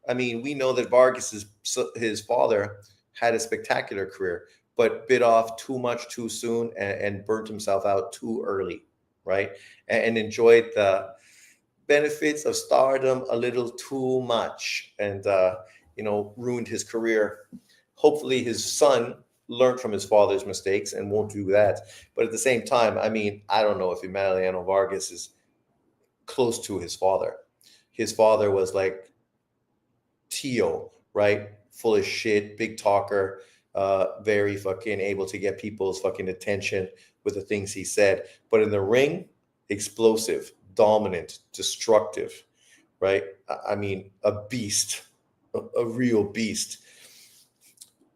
I mean, we know that Vargas, his father, had a spectacular career, but bit off too much too soon and burnt himself out too early, right? And enjoyed the benefits of stardom a little too much, and ruined his career. Hopefully his son learned from his father's mistakes and won't do that. But at the same time, I mean, I don't know if Emiliano Vargas is close to his father. His father was like Tio, right? Full of shit, big talker, very fucking able to get people's fucking attention with the things he said. But in the ring, explosive, dominant, destructive, right? I mean, a beast, a real beast.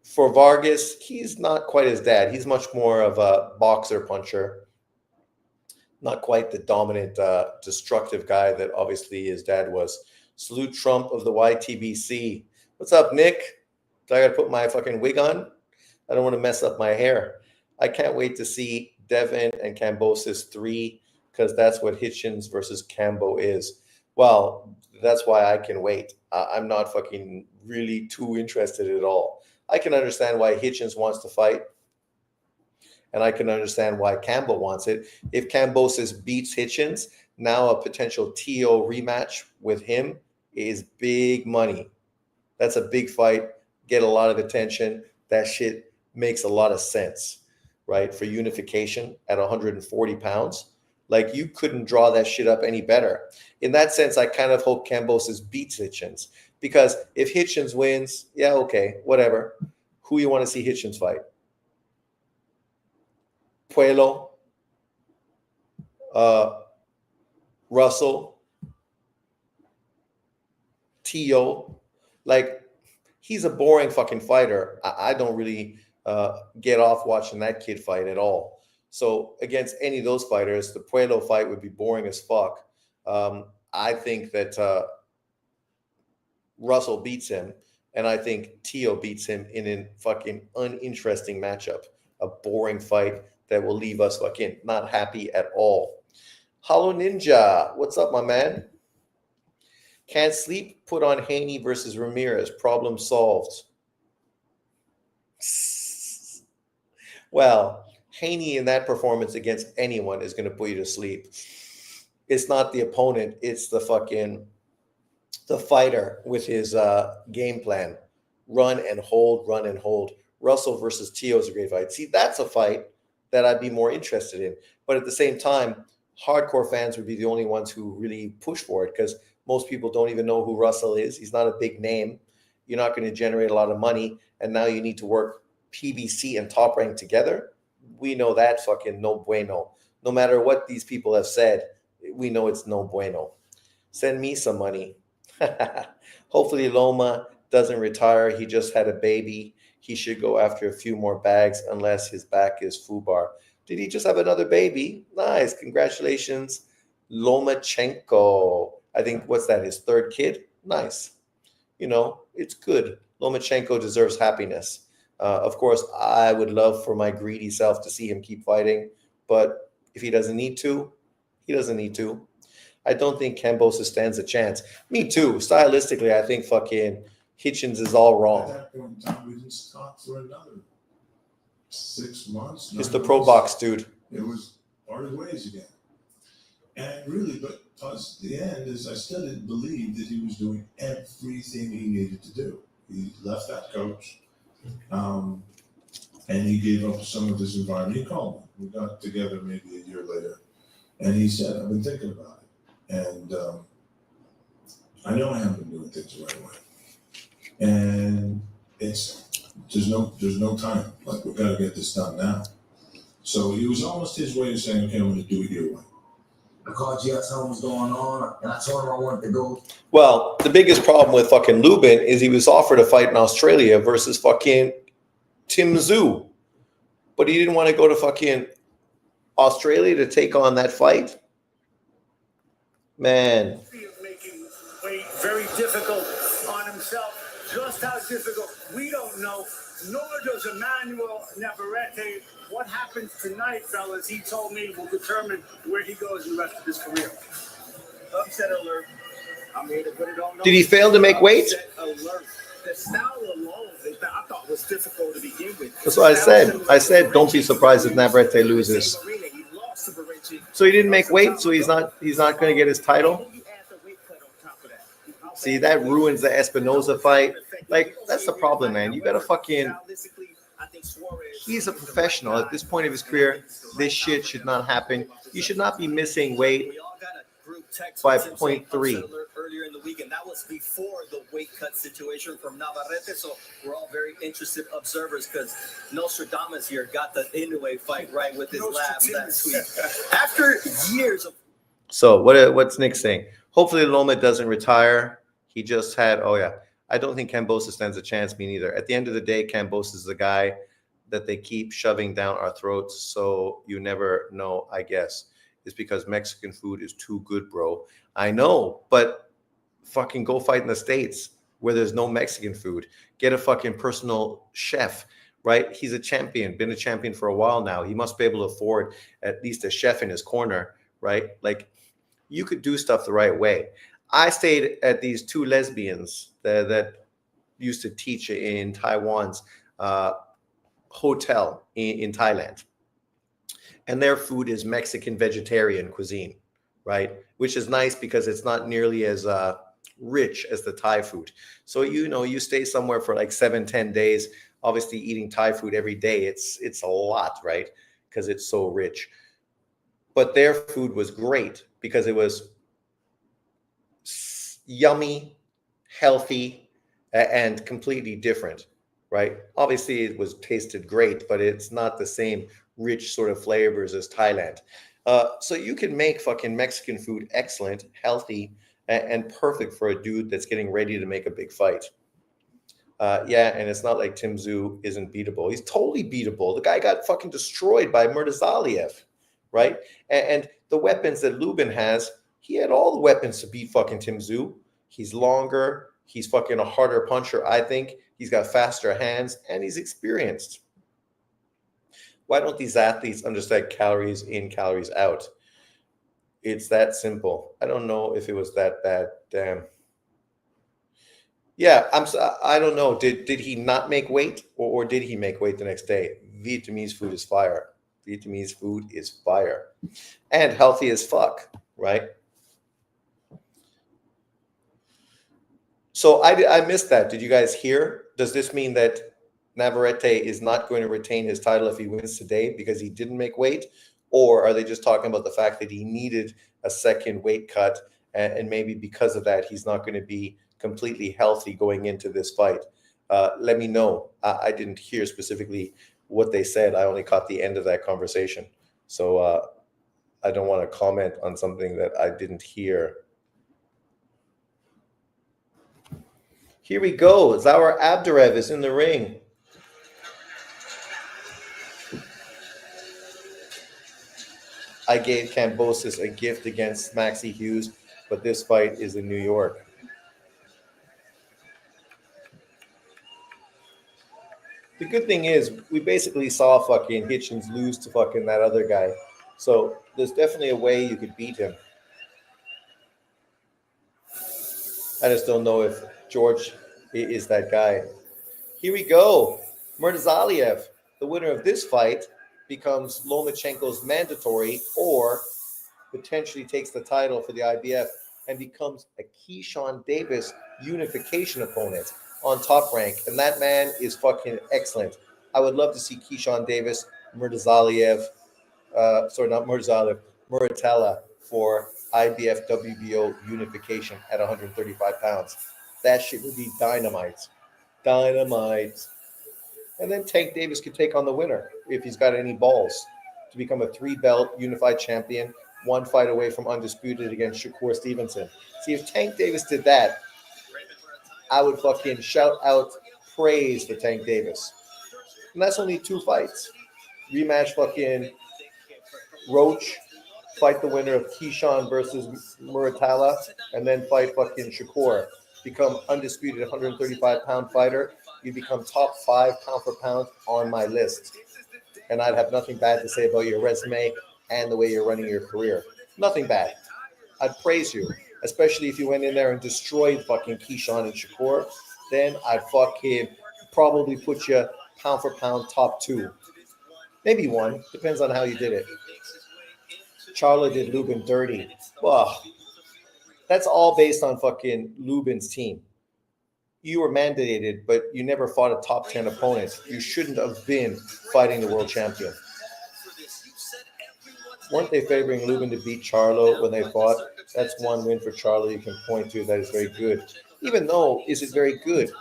For Vargas, he's not quite his dad. He's much more of a boxer puncher, not quite the dominant, destructive guy that obviously his dad was. Salute Trump of the YTBC. What's up, Nick? Do I got to put my fucking wig on? I don't want to mess up my hair. I can't wait to see Devin and Kambosos 3 because that's what Hitchens versus Cambo is. Well, that's why I can wait. I'm not fucking really too interested at all. I can understand why Hitchens wants to fight, and I can understand why Cambo wants it. If Kambosos beats Hitchens, now a potential TO rematch with him is big money. That's a big fight, get a lot of attention. That shit makes a lot of sense, right? For unification at 140 pounds. Like, you couldn't draw that shit up any better. In that sense, I kind of hope Kambosos beats Hitchens, because if Hitchens wins, yeah, okay, whatever. Who you want to see Hitchens fight? Puello, Russell, Tio. Like, he's a boring fucking fighter. I don't really get off watching that kid fight at all. So against any of those fighters, the Puello fight would be boring as fuck. I think that Russell beats him, and I think Tio beats him in a fucking uninteresting matchup. A boring fight that will leave us fucking not happy at all. Hollow Ninja, what's up, my man? Can't sleep, put on Haney versus Ramirez. Problem solved. Well, Haney in that performance against anyone is going to put you to sleep. It's not the opponent. It's the fighter with his game plan. Run and hold, run and hold. Russell versus Tio is a great fight. See, that's a fight that I'd be more interested in. But at the same time, hardcore fans would be the only ones who really push for it, because most people don't even know who Russell is. He's not a big name. You're not going to generate a lot of money. And now you need to work PBC and Top Rank together. We know that fucking no bueno. No matter what these people have said, we know it's no bueno. Send me some money. Hopefully Loma doesn't retire. He just had a baby. He should go after a few more bags unless his back is FUBAR. Did he just have another baby? Nice. Congratulations, Lomachenko. I think, what's that, his third kid? Nice. You know, it's good. Lomachenko deserves happiness. Of course, I would love for my greedy self to see him keep fighting. But if he doesn't need to, he doesn't need to. I don't think Kambosos stands a chance. Me too. Stylistically, I think fucking Hitchens is all wrong. At that point in time, we didn't stop for another 6 months. It's the Probox, dude. It was parted ways again. And really, but towards the end, is I still didn't believe that he was doing everything he needed to do. He left that coach, and he gave up some of his environment. He called me. We got together maybe a year later, and he said, "I've been thinking about it, and I know I haven't been doing things the right way, and there's no time. Like, we got to get this done now." So it was almost his way of saying, "Okay, I'm going to do it your way." I called you, I told him what's going on, and I told him I wanted to go. Well, the biggest problem with fucking Lubin is he was offered a fight in Australia versus fucking Tim Tszyu, but he didn't want to go to fucking Australia to take on that fight. Man. Making weight very difficult on himself. Just how difficult, we don't know, nor does Emmanuel Navarrete. What happens tonight, fellas, he told me, will determine where he goes in the rest of his career. Upset alert. I'm here to put it on. Did he fail to make weight? Upset alert. The style alone, I thought was difficult to begin with. That's what I said. I said, don't be surprised if Navarrete loses. So he didn't make weight, so he's not going to get his title. See, that ruins the Espinoza fight. Like, that's the problem, man. You got to fucking... He's a professional. At this point of his career, this shit should not happen. You should not be missing weight by 0.3. Earlier in the week, and that was before the weight cut situation from Navarrete. So we're all very interested observers, because Nostradamus here got the Inoue fight right with his lab last week. After years of So what's Nick saying? Hopefully Loma doesn't retire. He just had, oh yeah. I don't think Kambosos stands a chance, me neither. At the end of the day, Kambosos is the guy that they keep shoving down our throats. So you never know, I guess. It's because Mexican food is too good, bro. I know, but fucking go fight in the States where there's no Mexican food. Get a fucking personal chef, right? He's a champion, been a champion for a while now. He must be able to afford at least a chef in his corner, right? Like, you could do stuff the right way. I stayed at these two lesbians that used to teach in Taiwan's hotel in Thailand. And their food is Mexican vegetarian cuisine, right? Which is nice because it's not nearly as rich as the Thai food. So, you stay somewhere for like 7-10 days, obviously eating Thai food every day. It's a lot, right? Because it's so rich. But their food was great because it was yummy, healthy, and completely different, right? Obviously, it was tasted great, but it's not the same rich sort of flavors as Thailand. So you can make fucking Mexican food excellent, healthy, and perfect for a dude that's getting ready to make a big fight. Yeah, and it's not like Tim Tszyu isn't beatable. He's totally beatable. The guy got fucking destroyed by Murtazaliev, right? And the weapons that Lubin has, he had all the weapons to beat fucking Tim Tszyu. He's longer. He's fucking a harder puncher, I think. He's got faster hands, and he's experienced. Why don't these athletes understand calories in, calories out? It's that simple. I don't know if it was that bad. Damn. Yeah, I don't know. Did he not make weight, or did he make weight the next day? Vietnamese food is fire. Vietnamese food is fire, and healthy as fuck, right? So I missed that. Did you guys hear? Does this mean that Navarrete is not going to retain his title if he wins today because he didn't make weight? Or are they just talking about the fact that he needed a second weight cut, and maybe because of that, he's not going to be completely healthy going into this fight? Let me know. I didn't hear specifically what they said. I only caught the end of that conversation. So I don't want to comment on something that I didn't hear. Here we go. Zaur Abdurev is in the ring. I gave Kambosos a gift against Maxie Hughes, but this fight is in New York. The good thing is we basically saw fucking Hitchens lose to fucking that other guy. So there's definitely a way you could beat him. I just don't know if George is that guy. Here we go. Murtazaliev, the winner of this fight, becomes Lomachenko's mandatory or potentially takes the title for the IBF and becomes a Keyshawn Davis unification opponent on Top Rank. And that man is fucking excellent. I would love to see Keyshawn Davis, Murtazaliev, Muratalla for IBF WBO unification at 135 pounds. That shit would be dynamite. Dynamite. And then Tank Davis could take on the winner if he's got any balls to become a 3-belt unified champion, 1 fight away from undisputed against Shakur Stevenson. See, if Tank Davis did that, I would fucking shout out praise for Tank Davis. And that's only 2 fights. Rematch fucking Roach, fight the winner of Keyshawn versus Muratalla, and then fight fucking Shakur. Become undisputed 135-pound fighter. You become top 5 pound for pound on my list. And I'd have nothing bad to say about your resume and the way you're running your career. Nothing bad. I'd praise you, especially if you went in there and destroyed fucking Keyshawn and Shakur. Then I'd fucking probably put you pound for pound top 2. Maybe 1. Depends on how you did it. Charlo did Lubin dirty. Well, that's all based on fucking Lubin's team. You were mandated, but you never fought a top 10 opponent. You shouldn't have been fighting the world champion. Weren't they favoring Lubin to beat Charlo when they fought? That's 1 win for Charlo you can point to that is very good. Even though, is it very good?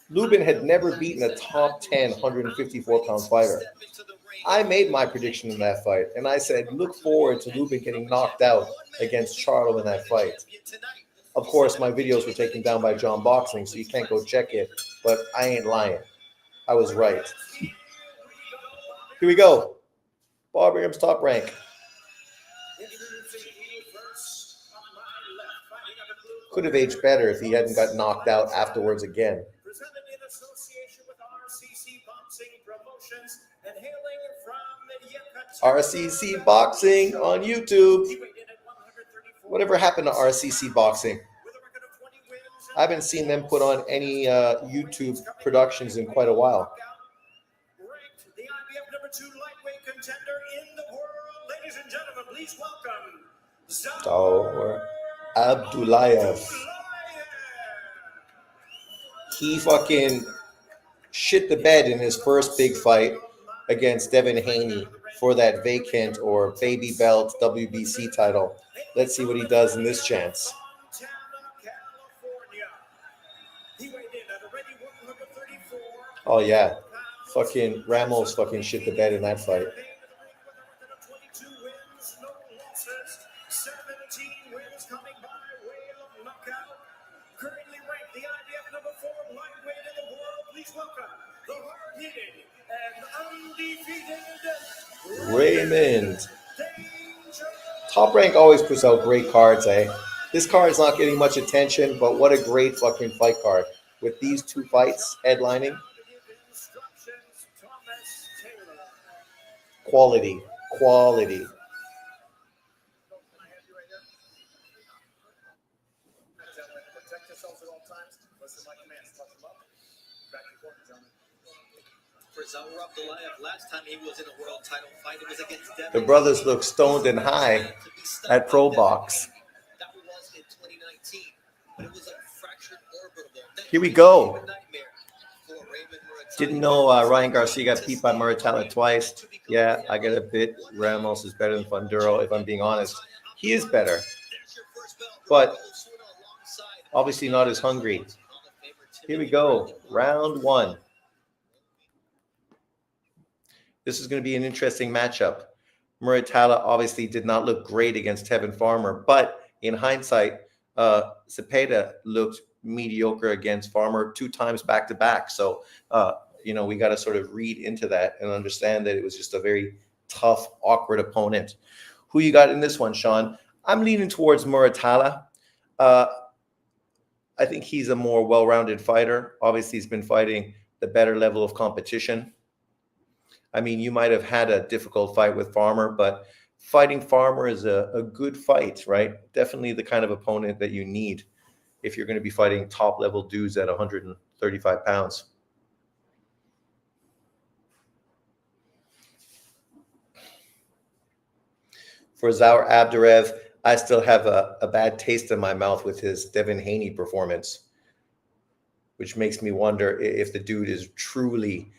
Lubin had never beaten a top 10 154-pound fighter. I made my prediction in that fight, and I said, look forward to Lubin getting knocked out against Charlo in that fight. Of course, my videos were taken down by John Boxing, so you can't go check it, but I ain't lying. I was right. Here we go. Bob Arum's Top Rank. Could have aged better if he hadn't got knocked out afterwards again. Presented in association with RCC Boxing Promotions and hailing from RCC Boxing on YouTube. Whatever happened to RCC Boxing? I haven't seen them put on any YouTube productions in quite a while. Ranked the IBF #2 lightweight contender in the world. Ladies and gentlemen, please welcome Zaur Abdullayev. He fucking shit the bed in his first big fight against Devin Haney for that vacant or baby belt WBC title. Let's see what he does in this chance. Oh yeah, fucking Ramos fucking shit the bed in that fight. 17 wins coming by way of knockout. Currently ranked the IBF #4 lightweight in the world. Please welcome the hard-hitting and undefeated Raymond. Top Rank always puts out great cards, eh? This card is not getting much attention, but what a great fucking fight card. With these two fights headlining. Quality. Quality. For Zaur Abdullayev, last time he was in a world title fight, it was against Devin. The brothers look stoned and high at Probox. That was in 2019, but it was a fractured orbital. Here we go. Didn't know Ryan Garcia got beat by Muratalla twice. Yeah, I get a bit. Ramos is better than Funduro, if I'm being honest. He is better, but obviously not as hungry. Here we go. Round one. This is going to be an interesting matchup. Muratalla obviously did not look great against Tevin Farmer, but in hindsight, Cepeda looked mediocre against Farmer 2 times back-to-back. So, we got to sort of read into that and understand that it was just a very tough, awkward opponent. Who you got in this one, Sean? I'm leaning towards Muratalla. I think he's a more well-rounded fighter. Obviously, he's been fighting the better level of competition. I mean, you might have had a difficult fight with Farmer, but fighting Farmer is a good fight, right? Definitely the kind of opponent that you need if you're going to be fighting top-level dudes at 135 pounds. For Zaur Abdullayev, I still have a bad taste in my mouth with his Devin Haney performance, which makes me wonder if the dude is truly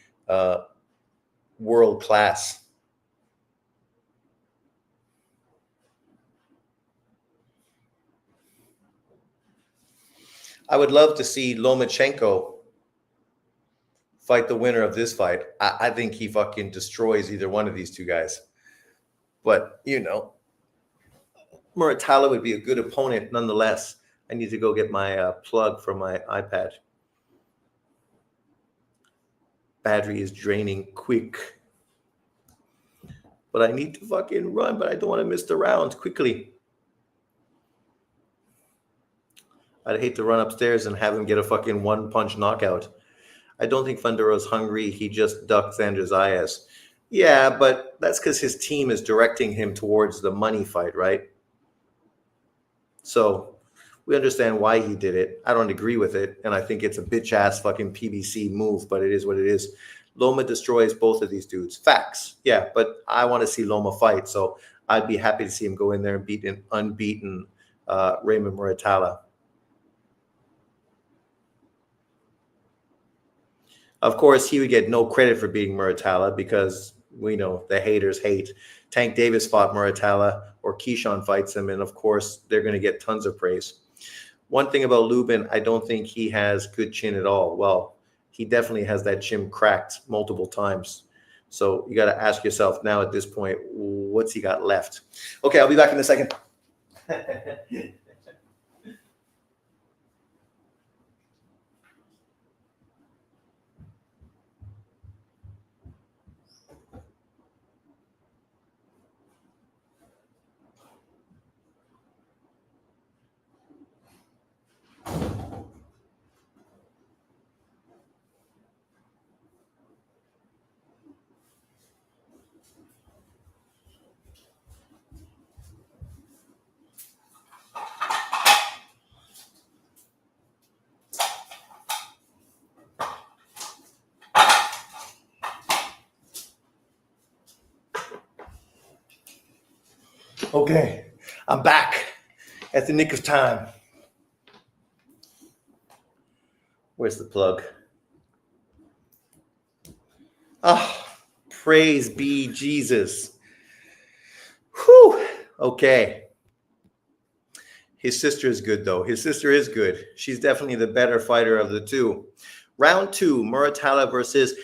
world class. I would love to see Lomachenko fight the winner of this fight. I think he fucking destroys either one of these two guys. But, Muratalla would be a good opponent nonetheless. I need to go get my plug from my iPad. Battery is draining quick. But I need to fucking run, but I don't want to miss the round quickly. I'd hate to run upstairs and have him get a fucking one-punch knockout. I don't think Funduro's hungry. He just ducked Sandra Zayas. Yeah, but that's because his team is directing him towards the money fight, right? So we understand why he did it. I don't agree with it, and I think it's a bitch-ass fucking PBC move, but it is what it is. Loma destroys both of these dudes. Facts, yeah, but I want to see Loma fight, so I'd be happy to see him go in there and beat an unbeaten Raymond Muratalla. Of course, he would get no credit for beating Muratalla because we know the haters hate. Tank Davis fought Muratalla, or Keyshawn fights him, and of course, they're going to get tons of praise. One thing about Lubin, I don't think he has good chin at all. Well, he definitely has that chin cracked multiple times. So you got to ask yourself now at this point, what's he got left? Okay, I'll be back in a second. Okay, I'm back at the nick of time. Where's the plug? Oh, praise be Jesus. Whew. Okay. His sister is good, though. His sister is good. She's definitely the better fighter of the two. Round 2, Muratalla versus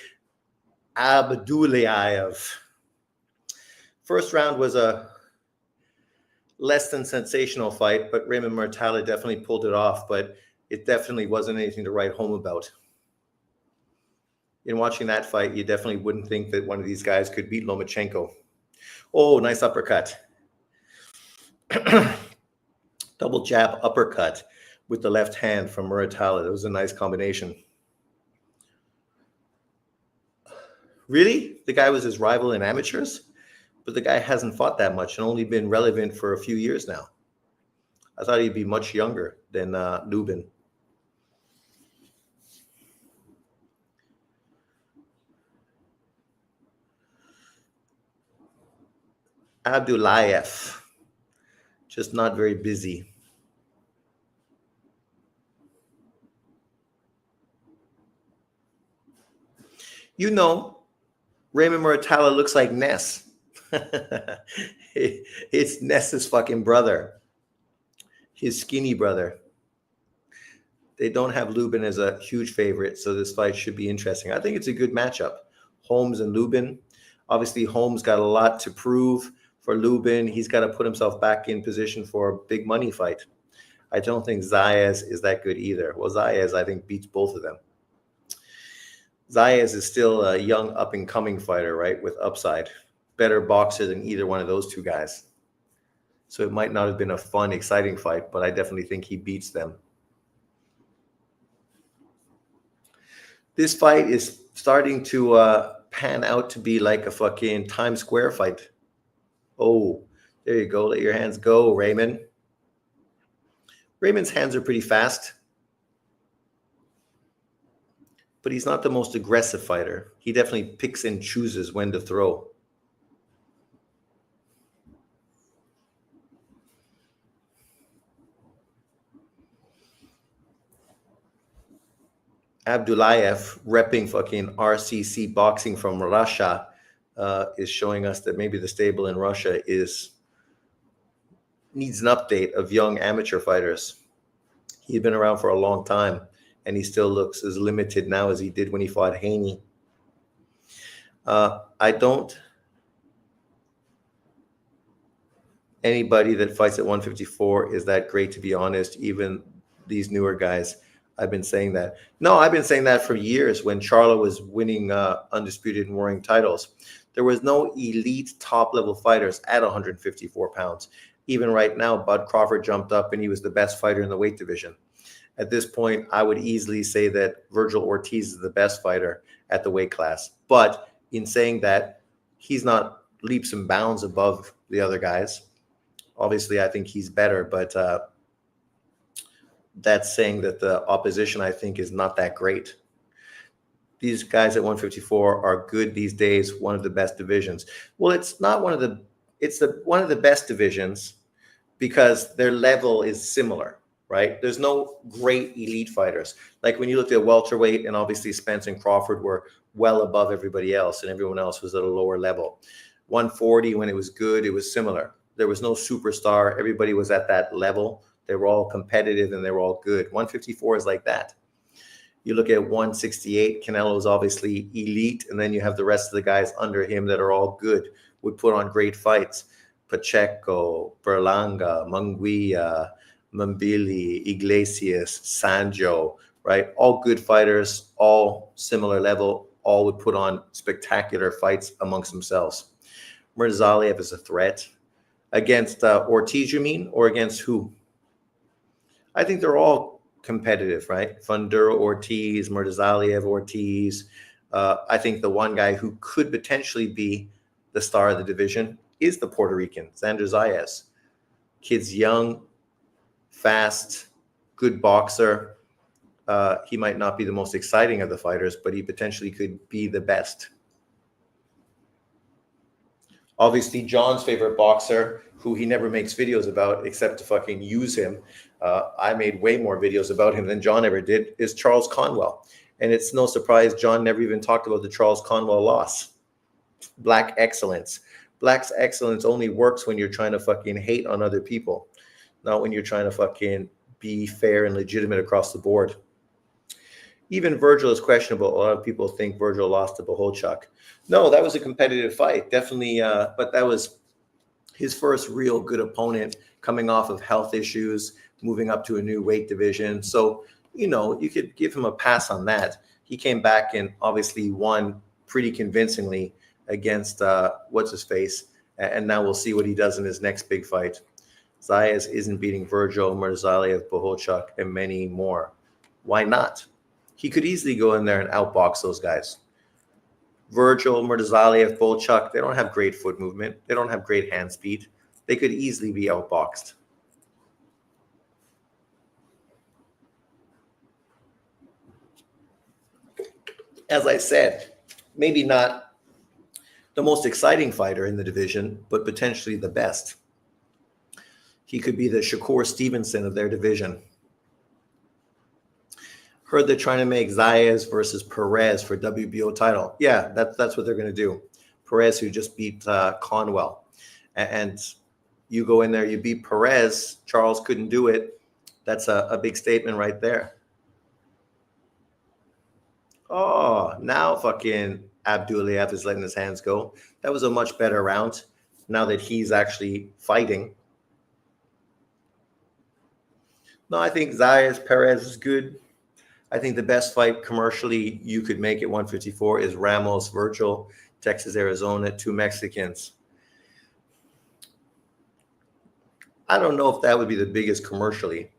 Abdullayev. First round was a less than sensational fight, but Raymond Muratalla definitely pulled it off, but it definitely wasn't anything to write home about. In watching that fight, you definitely wouldn't think that one of these guys could beat Lomachenko. Oh, nice uppercut. Double jab uppercut with the left hand from Muratalla. That was a nice combination. Really? The guy was his rival in amateurs? But the guy hasn't fought that much and only been relevant for a few years now. I thought he'd be much younger than Lubin. Abdullayev, just not very busy. You know, Raymond Muratalla looks like Ness. It's Ness's fucking brother, his skinny brother. They don't have Lubin as a huge favorite, so this fight should be interesting. I think it's a good matchup. Holmes and Lubin. Obviously, Holmes got a lot to prove for Lubin. He's got to put himself back in position for a big money fight. I don't think Zayas is that good either. Well, Zayas, I think, beats both of them. Zayas is still a young up-and-coming fighter, right, with upside. Better boxer than either one of those two guys. So it might not have been a fun, exciting fight, but I definitely think he beats them. This fight is starting to pan out to be like a fucking Times Square fight. Oh, there you go. Let your hands go, Raymond. Raymond's hands are pretty fast, but he's not the most aggressive fighter. He definitely picks and chooses when to throw. Abdullayev, repping fucking RCC boxing from Russia, is showing us that maybe the stable in Russia needs an update of young amateur fighters. He's been around for a long time, and he still looks as limited now as he did when he fought Haney. Anybody that fights at 154 is that great, to be honest. Even these newer guys, I've been saying that. No, I've been saying that for years when Charlo was winning undisputed and warring titles. There was no elite top-level fighters at 154 pounds. Even right now, Bud Crawford jumped up and he was the best fighter in the weight division. At this point, I would easily say that Virgil Ortiz is the best fighter at the weight class. But in saying that, he's not leaps and bounds above the other guys. Obviously, I think he's better, but that's saying that the opposition, I think, is not that great. These guys at 154 are good these days, one of the best divisions. Well, it's not one of the, it's one of the best divisions because their level is similar, right? There's no great elite fighters. Like when you looked at welterweight, and obviously Spence and Crawford were well above everybody else, and everyone else was at a lower level. 140, when it was good, it was similar. There was no superstar. Everybody was at that level. They were all competitive and they were all good. 154 is like that. You look at 168, Canelo's obviously elite, and then you have the rest of the guys under him that are all good, would put on great fights. Pacheco, Berlanga, Munguia, Mambili, Iglesias, Sanjo, right? All good fighters, all similar level, all would put on spectacular fights amongst themselves. Murzalia is a threat. Against Ortiz, you mean, or against who? I think they're all competitive, right? Fundura, Ortiz, Murtazaliev, Ortiz. I think the one guy who could potentially be the star of the division is the Puerto Rican, Xander Zayas. Kid's young, fast, good boxer. He might not be the most exciting of the fighters, but he potentially could be the best. Obviously, John's favorite boxer, who he never makes videos about except to fucking use him. I made way more videos about him than John ever did, is Charles Conwell. And it's no surprise John never even talked about the Charles Conwell loss. Black excellence. Black excellence only works when you're trying to fucking hate on other people, not when you're trying to fucking be fair and legitimate across the board. Even Virgil is questionable. A lot of people think Virgil lost to Bohocuk. No, that was a competitive fight, definitely. But that was his first real good opponent coming off of health issues, moving up to a new weight division. So, you could give him a pass on that. He came back and obviously won pretty convincingly against what's-his-face. And now we'll see what he does in his next big fight. Zayas isn't beating Virgil, Murzalia, Bohocuk, and many more. Why not? He could easily go in there and outbox those guys. Virgil, Murtazaliev, Bohocuk, they don't have great foot movement. They don't have great hand speed. They could easily be outboxed. As I said, maybe not the most exciting fighter in the division, but potentially the best. He could be the Shakur Stevenson of their division. Heard they're trying to make Zayas versus Perez for WBO title. Yeah, that's what they're going to do. Perez, who just beat Conwell. And you go in there, you beat Perez. Charles couldn't do it. That's a big statement right there. Oh, now fucking Abdullayev is letting his hands go. That was a much better round now that he's actually fighting. No, I think Zayas Perez is good. I think the best fight commercially you could make at 154 is Ramos, Virgil, Texas, Arizona, two Mexicans. I don't know if that would be the biggest commercially.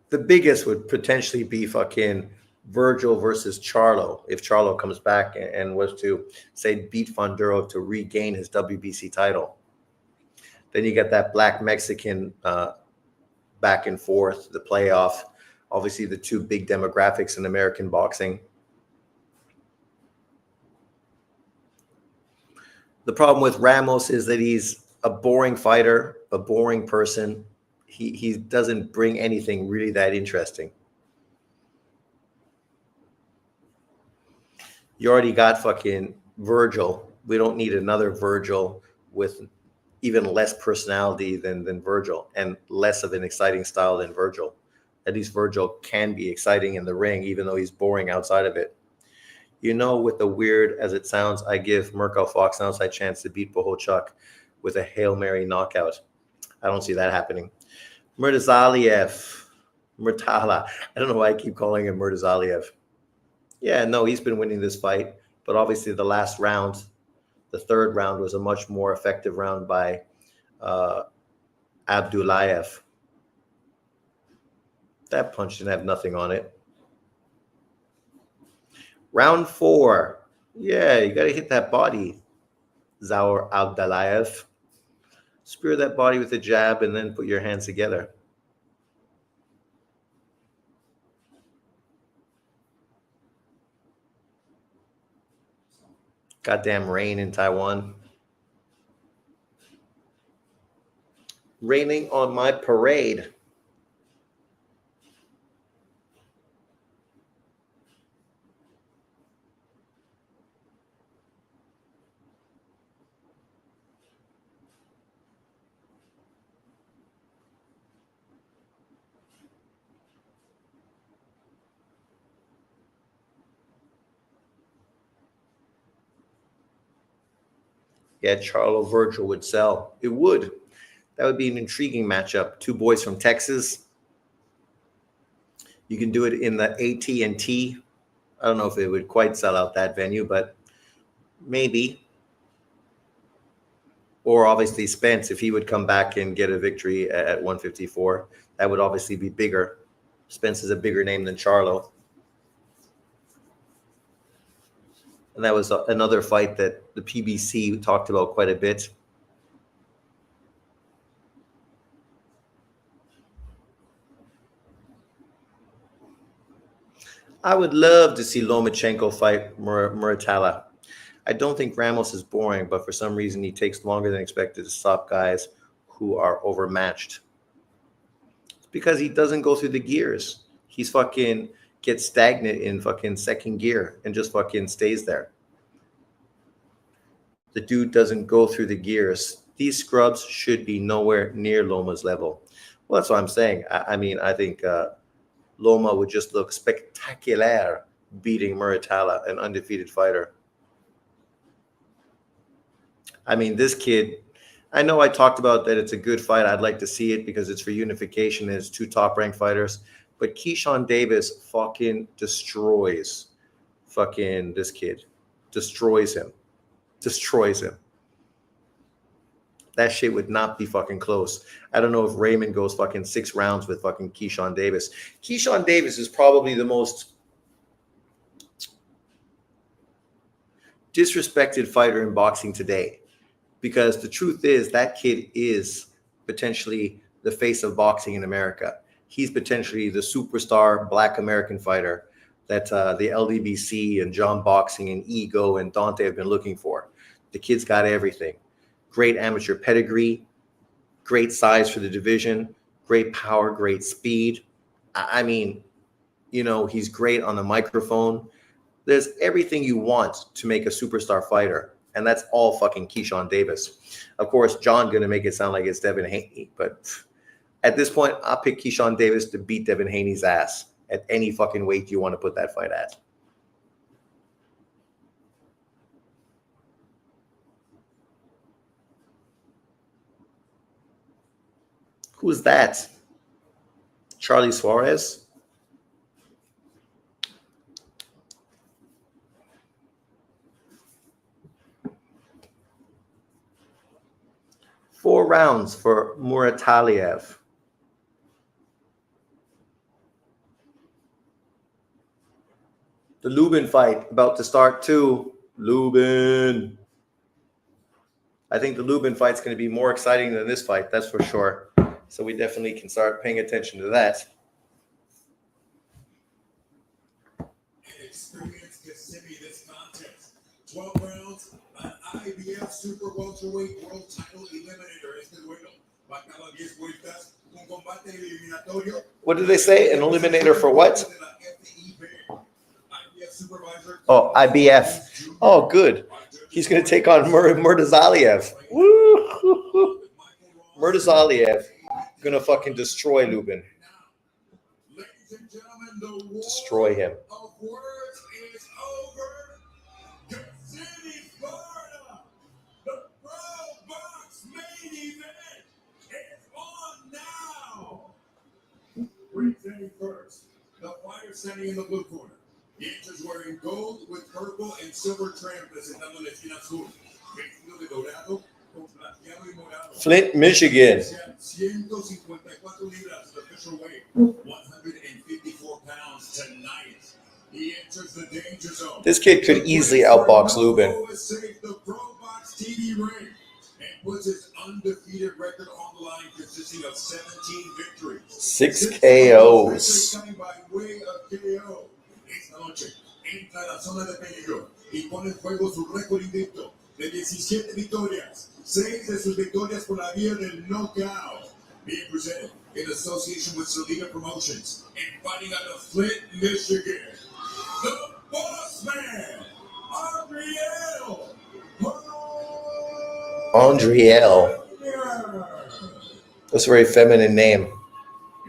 The biggest would potentially be fucking Virgil versus Charlo. If Charlo comes back and was to, say, beat Fundura to regain his WBC title. Then you get that black Mexican back and forth, the playoff. Obviously, the two big demographics in American boxing. The problem with Ramos is that he's a boring fighter, a boring person. He doesn't bring anything really that interesting. You already got fucking Virgil. We don't need another Virgil with even less personality than Virgil and less of an exciting style than Virgil. At least Virgil can be exciting in the ring, even though he's boring outside of it. With the weird as it sounds, I give Mirko Fox an outside chance to beat Bohocuk with a Hail Mary knockout. I don't see that happening. Murtazaliev. Murtala. I don't know why I keep calling him Murtazaliev. Yeah, no, he's been winning this fight. But obviously the last round, the third round, was a much more effective round by Abdullayev. That punch didn't have nothing on it. Round 4. Yeah, you got to hit that body, Zaur Abdullayev. Spear that body with a jab and then put your hands together. Goddamn rain in Taiwan. Raining on my parade. Yeah, Charlo Virgil would sell. It would. That would be an intriguing matchup. Two boys from Texas. You can do it in the AT&T. I don't know if it would quite sell out that venue, but maybe. Or obviously Spence, if he would come back and get a victory at 154, that would obviously be bigger. Spence is a bigger name than Charlo. And that was another fight that the PBC talked about quite a bit. I would love to see Lomachenko fight Muratalla. I don't think Ramos is boring, but for some reason he takes longer than expected to stop guys who are overmatched. It's because he doesn't go through the gears. He's fucking gets stagnant in fucking second gear and just fucking stays there. The dude doesn't go through the gears. These scrubs should be nowhere near Loma's level. Well, that's what I'm saying. I think Loma would just look spectacular beating Muratalla, an undefeated fighter. I mean, this kid, I know I talked about that it's a good fight. I'd like to see it because it's for unification and it's two top-ranked fighters. But Keyshawn Davis fucking destroys fucking this kid. Destroys him. That shit would not be fucking close. I don't know if Raymond goes fucking 6 rounds with fucking Keyshawn Davis. Keyshawn Davis is probably the most disrespected fighter in boxing today, because the truth is that kid is potentially the face of boxing in America. He's potentially the superstar Black American fighter that the LDBC and John Boxing and Ego and Dante have been looking for. The kid's got everything. Great amateur pedigree, great size for the division, great power, great speed. I mean, you know, he's great on the microphone. There's everything you want to make a superstar fighter, and that's all fucking Keyshawn Davis. Of course, John gonna make it sound like it's Devin Haney, but at this point, I'll pick Keyshawn Davis to beat Devin Haney's ass at any fucking weight you want to put that fight at. Who's that? Charlie Suarez? Four rounds for Murataliev. The Lubin fight about to start too. Lubin. I think the Lubin fight's going to be more exciting than this fight, that's for sure. So we definitely can start paying attention to that. Experience Kissimmee this contest. 12 rounds, an IBF Super Welterweight World Title Eliminator. Este duelo va a cada 10 vueltas. Un combate eliminatorio. What did they say? An eliminator for what? Oh, IBF. Oh, good. He's going to take on Murdazaliev. Woo! Murdazaliev going to fucking destroy Lubin. Destroy him. The Probox main event is on now. Presenting first, the fighter standing in the blue corner. He enters wearing gold with purple and silver trim, presentando la esquina azul. Vestido de dorado con plateado y morado. Flint, Michigan. 154 libras, the official weight. 154 pounds tonight. He enters the danger zone. This kid could easily outbox Lubin. The Probox TV ring and puts his undefeated record on the line, consisting of 17 victories. 6 KOs. Coming by way of KO. Esta noche entra a la zona de peligro y pone en juego su récord invicto de 17 victorias. 6 de sus victorias por la vía del knockout. Being presented in association with Salida Promotions and fighting out of Flint, Michigan. The Boss Man, Andriel. That's a very feminine name.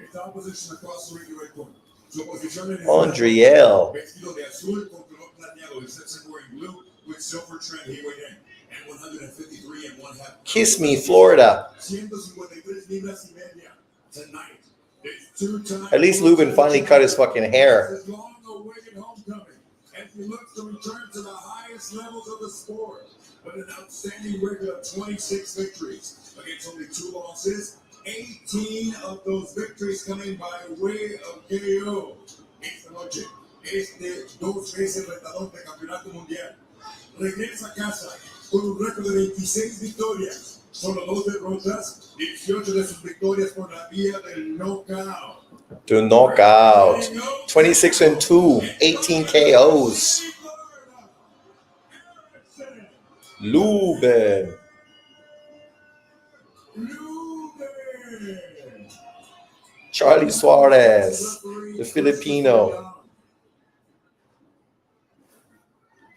His opposition across the ring in red corner. Su oposición en el Andriel. vestido de azul con color plateado, except wearing blue with silver trim. He weighed in and 153 and 1/2 Kiss me, Florida. 153 libras y media tonight. It's two-time At least Lubin finally cut his fucking hair. His long-awaited homecoming as he looks to return to the highest levels of the sport with an outstanding record of 26 victories against only 2 losses. 18 of those victories coming by way of KO. Esta noche, este 2 veces retador de campeonato mundial regresa a casa con un récord de 26 victorias, solo 2 derrotas, 18 de sus victorias por la vía del knockout. To knockout. 26-2, 18 KOs. Lubin. Charlie Suarez, the Filipino.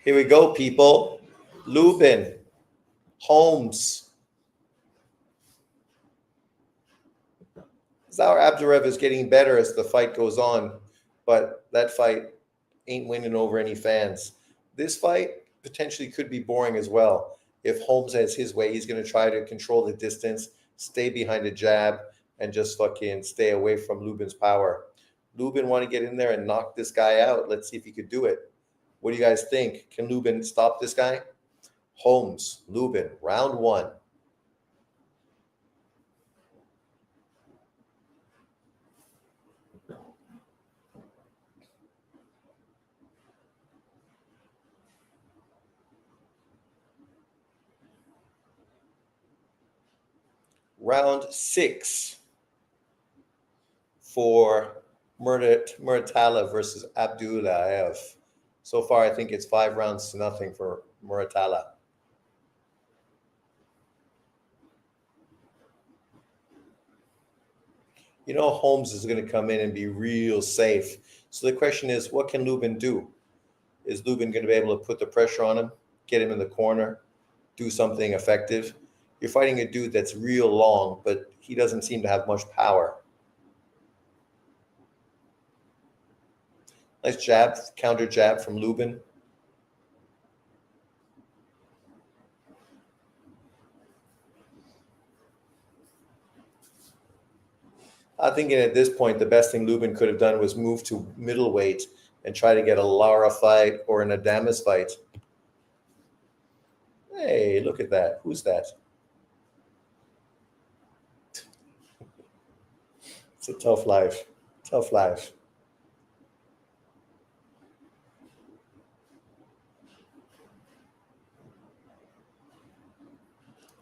Here we go, people. Lubin, Holmes. Zaur Abdurev is getting better as the fight goes on, but that fight ain't winning over any fans. This fight potentially could be boring as well. If Holmes has his way, he's going to try to control the distance, stay behind a jab, and just fucking stay away from Lubin's power. Lubin want to get in there and knock this guy out. Let's see if he could do it. What do you guys think? Can Lubin stop this guy? Holmes, Lubin, round 1. Round 6 for Muratalla versus Abdullayev. So far, I think it's 5 rounds to nothing for Muratalla. You know, Holmes is going to come in and be real safe. So the question is, what can Lubin do? Is Lubin going to be able to put the pressure on him, get him in the corner, do something effective? You're fighting a dude that's real long, but he doesn't seem to have much power. Nice jab, counter jab from Lubin. I'm thinking at this point, the best thing Lubin could have done was move to middleweight and try to get a Lara fight or an Adamus fight. Hey, look at that. Who's that? It's a tough life. Tough life.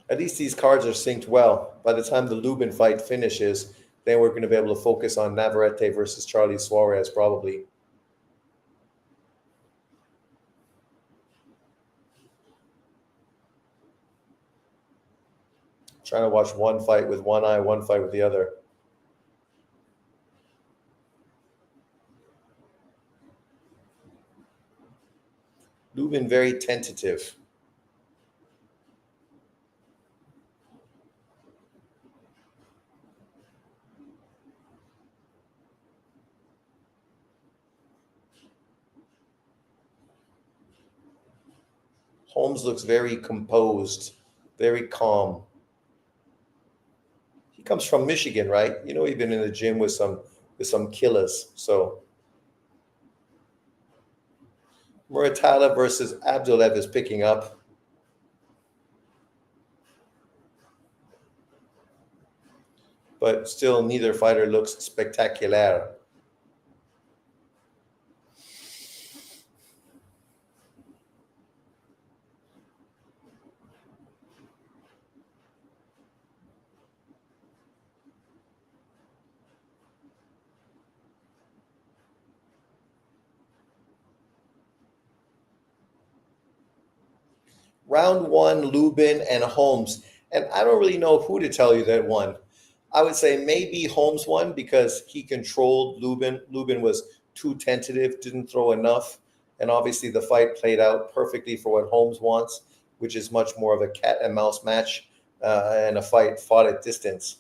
At least these cards are synced well. By the time the Lubin fight finishes, then we're going to be able to focus on Navarrete versus Charlie Suarez, probably. Trying to watch one fight with one eye, one fight with the other. Lubin very tentative. Holmes looks very composed, very calm. He comes from Michigan, right? You know, he's been in the gym with some killers. So Muratalla versus Abdullayev is picking up. But still, neither fighter looks spectacular. Round 1, Lubin and Holmes. And I don't really know who to tell you that won. I would say maybe Holmes won because he controlled Lubin. Lubin was too tentative, didn't throw enough. And obviously the fight played out perfectly for what Holmes wants, which is much more of a cat and mouse match and a fight fought at distance.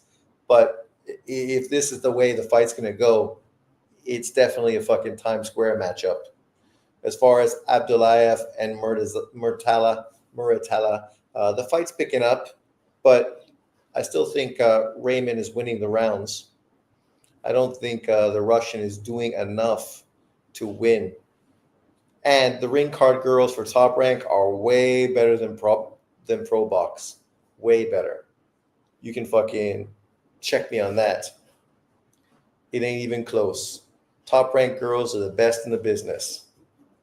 But if this is the way the fight's going to go, it's definitely a fucking Times Square matchup. As far as Abdullayev and Muratalla, The fight's picking up, but I still think Raymond is winning the rounds. I don't think the Russian is doing enough to win. And the ring card girls for Top Rank are way better than Probox. Way better. You can fucking check me on that. It ain't even close. Top Rank girls are the best in the business.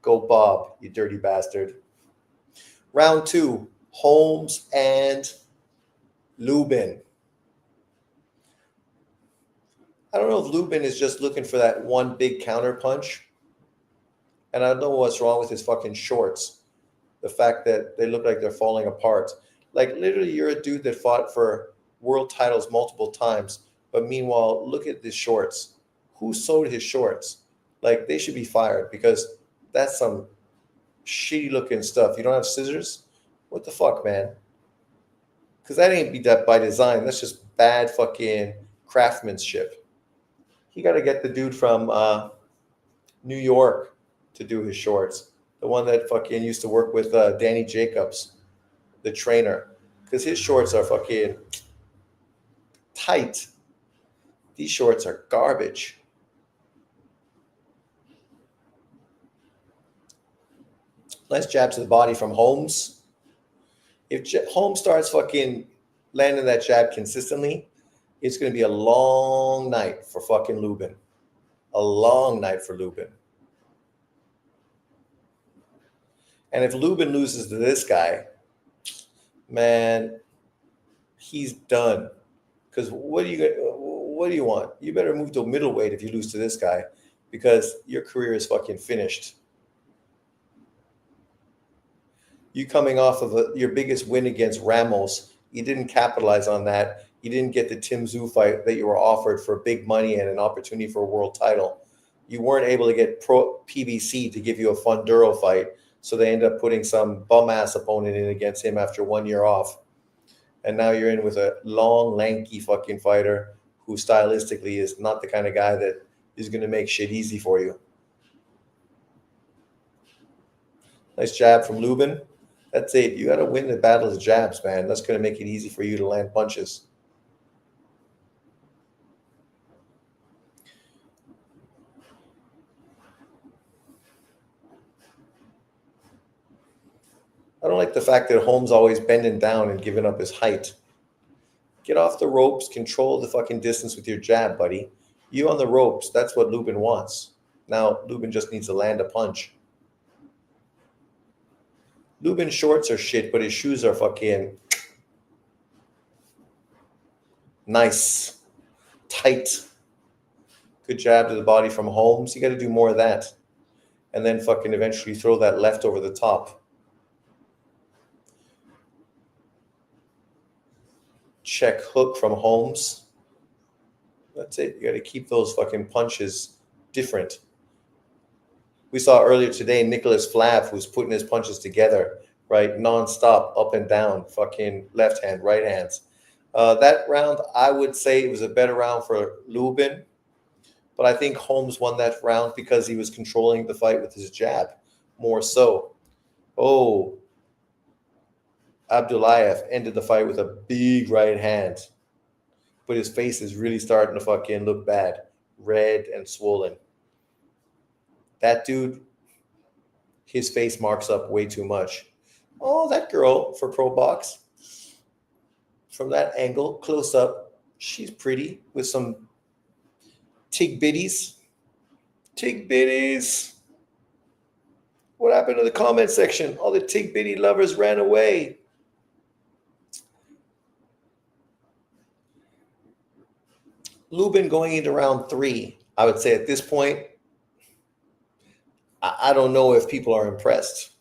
Go Bob, you dirty bastard. Round 2, Holmes and Lubin. I don't know if Lubin is just looking for that one big counter punch. And I don't know what's wrong with his fucking shorts. The fact that they look like they're falling apart. Like, literally, you're a dude that fought for world titles multiple times. But meanwhile, look at his shorts. Who sewed his shorts? Like, they should be fired because that's some shitty looking stuff. You don't have scissors? What the fuck, man? Because that ain't be that by design. That's just bad fucking craftsmanship. You got to get the dude from New York to do his shorts. The one that fucking used to work with Danny Jacobs, the trainer. Because his shorts are fucking tight. These shorts are garbage. Nice jab to the body from Holmes. If Holmes starts fucking landing that jab consistently, it's going to be a long night for fucking Lubin. A long night for Lubin. And if Lubin loses to this guy, man, he's done. Because what do you want? You better move to middleweight if you lose to this guy, because your career is fucking finished. You coming off of your biggest win against Ramos, you didn't capitalize on that. You didn't get the Tim Tszyu fight that you were offered for big money and an opportunity for a world title. You weren't able to get PBC to give you a Funduro fight, so they end up putting some bum-ass opponent in against him after 1 year off. And now you're in with a long, lanky fucking fighter who stylistically is not the kind of guy that is going to make shit easy for you. Nice jab from Lubin. That's it. You got to win the battle of jabs, man. That's going to make it easy for you to land punches. I don't like the fact that Holmes always bending down and giving up his height. Get off the ropes, control the fucking distance with your jab, buddy. You on the ropes, that's what Lubin wants. Now, Lubin just needs to land a punch. Lubin's shorts are shit, but his shoes are fucking nice, tight. Good jab to the body from Holmes. You got to do more of that. And then fucking eventually throw that left over the top. Check hook from Holmes. That's it. You got to keep those fucking punches different. We saw earlier today Nicholas Flav, who's putting his punches together, right, nonstop, up and down, fucking left hand, right hands. That round, I would say it was a better round for Lubin, but I think Holmes won that round because he was controlling the fight with his jab more so. Oh, Abdulayev ended the fight with a big right hand, but his face is really starting to fucking look bad, red and swollen. That dude, his face marks up way too much. Oh, that girl for Probox. From that angle, close up, she's pretty with some tig bitties. Tig bitties. What happened to the comment section? All the tig bitty lovers ran away. Lubin going into round 3, I would say at this point, I don't know if people are impressed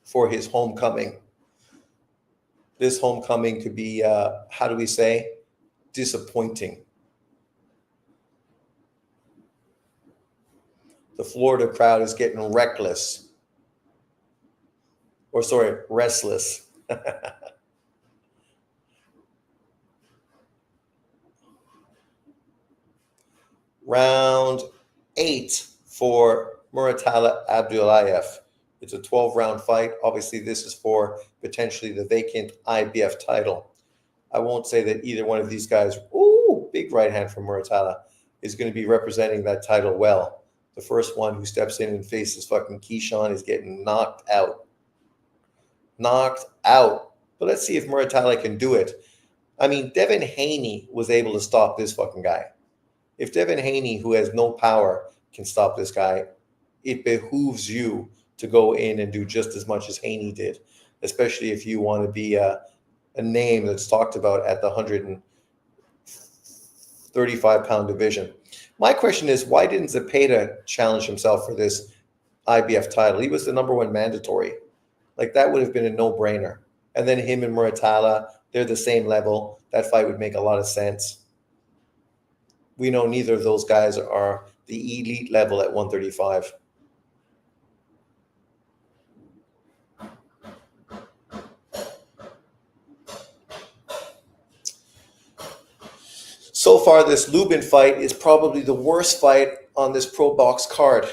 for his homecoming. This homecoming could be, how do we say, disappointing. The Florida crowd is getting reckless. Or sorry, restless. Round 8 for Muratalla Abdulayev It's a 12-round fight. Obviously, this is for potentially the vacant IBF title. I won't say that either one of these guys, ooh, big right hand from Muratalla, is going to be representing that title well. The first one who steps in and faces fucking Keyshawn is getting knocked out. Knocked out. But let's see if Muratalla can do it. I mean, Devin Haney was able to stop this fucking guy. If Devin Haney, who has no power, can stop this guy, it behooves you to go in and do just as much as Haney did, especially if you want to be a name that's talked about at the 135-pound division. My question is, why didn't Zepeda challenge himself for this IBF title? He was the number one mandatory. Like, that would have been a no-brainer. And then him and Muratalla, they're the same level. That fight would make a lot of sense. We know neither of those guys are the elite level at 135. So far, this Lubin fight is probably the worst fight on this Probox card.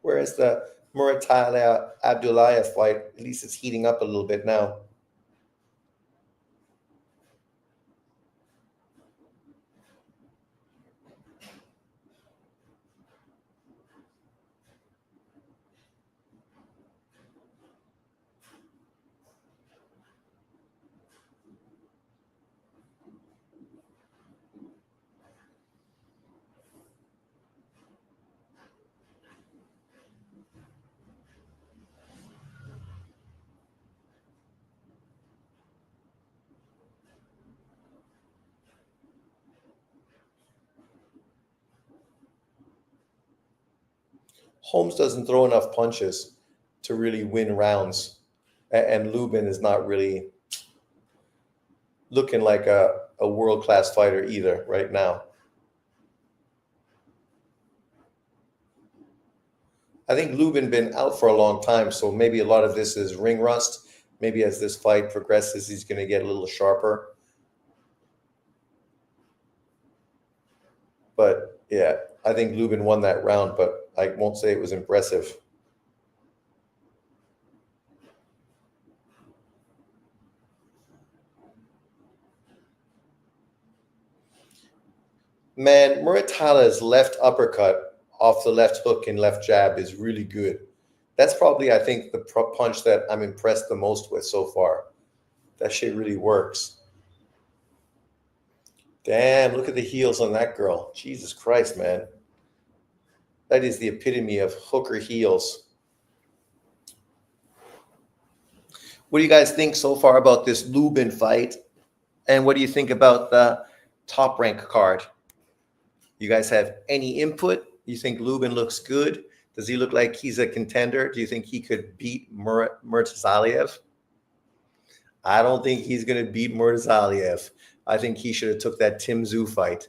Whereas the Muratalla Abdullayev fight, at least it's heating up a little bit now. Holmes doesn't throw enough punches to really win rounds. And Lubin is not really looking like a world-class fighter either right now. I think Lubin been out for a long time, so maybe a lot of this is ring rust. Maybe as this fight progresses, he's going to get a little sharper. But yeah, I think Lubin won that round, but I won't say it was impressive. Man, Muratalla's left uppercut off the left hook and left jab is really good. That's probably, I think, the punch that I'm impressed the most with so far. That shit really works. Damn, look at the heels on that girl. Jesus Christ, man. That is the epitome of hooker heels. What do you guys think so far about this Lubin fight? And what do you think about the Top Rank card? You guys have any input? You think Lubin looks good? Does he look like he's a contender? Do you think he could beat Murtazaliev? I don't think he's going to beat Murtazaliev. I think he should have took that Tim Tszyu fight.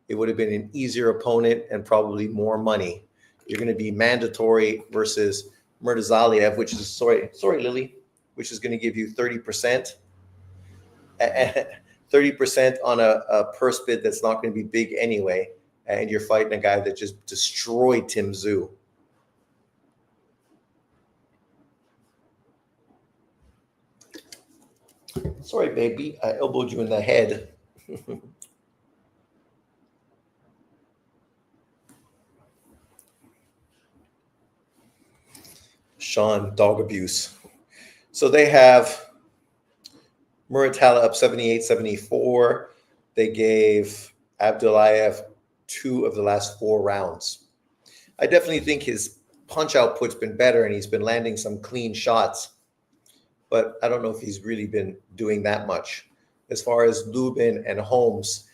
It would have been an easier opponent and probably more money. You're going to be mandatory versus Murtazaliev, which is, sorry, Lily, which is going to give you 30%. 30% on a purse bid that's not going to be big anyway. And you're fighting a guy that just destroyed Tim Tszyu. Sorry, baby. I elbowed you in the head. Sean, dog abuse. So they have Muratalla up 78-74. They gave Abdullayev 2 of the last 4 rounds. I definitely think his punch output's been better and he's been landing some clean shots. But I don't know if he's really been doing that much. As far as Lubin and Holmes,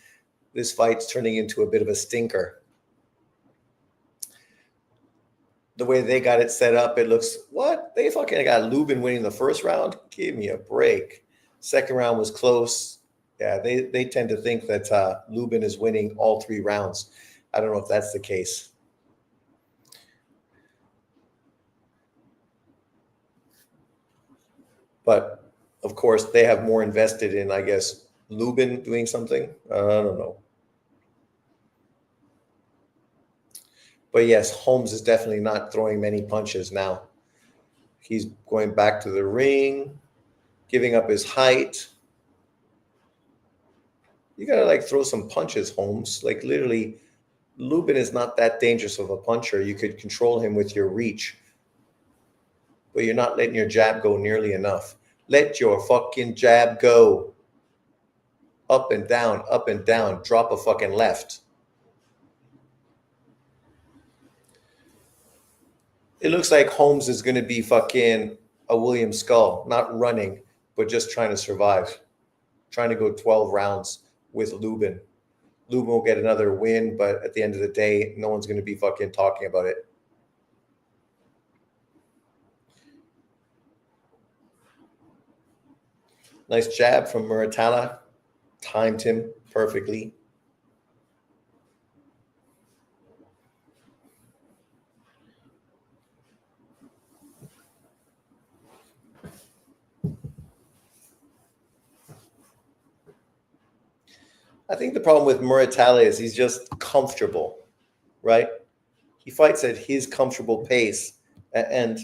this fight's turning into a bit of a stinker. The way they got it set up, it looks, what? They fucking got Lubin winning the first round? Give me a break. Second round was close. Yeah, they tend to think that Lubin is winning all 3 rounds. I don't know if that's the case. But, of course, they have more invested in, I guess, Lubin doing something. I don't know. But yes, Holmes is definitely not throwing many punches now. He's going back to the ring, giving up his height. You gotta like throw some punches, Holmes. Like literally, Lubin is not that dangerous of a puncher. You could control him with your reach, but you're not letting your jab go nearly enough. Let your fucking jab go. Up and down, up and down. Drop a fucking left. It looks like Holmes is going to be fucking a William Skull, not running, but just trying to survive. Trying to go 12 rounds with Lubin. Lubin will get another win, but at the end of the day, no one's going to be fucking talking about it. Nice jab from Muratalla. Timed him perfectly. I think the problem with Muratalla is he's just comfortable, right? He fights at his comfortable pace, and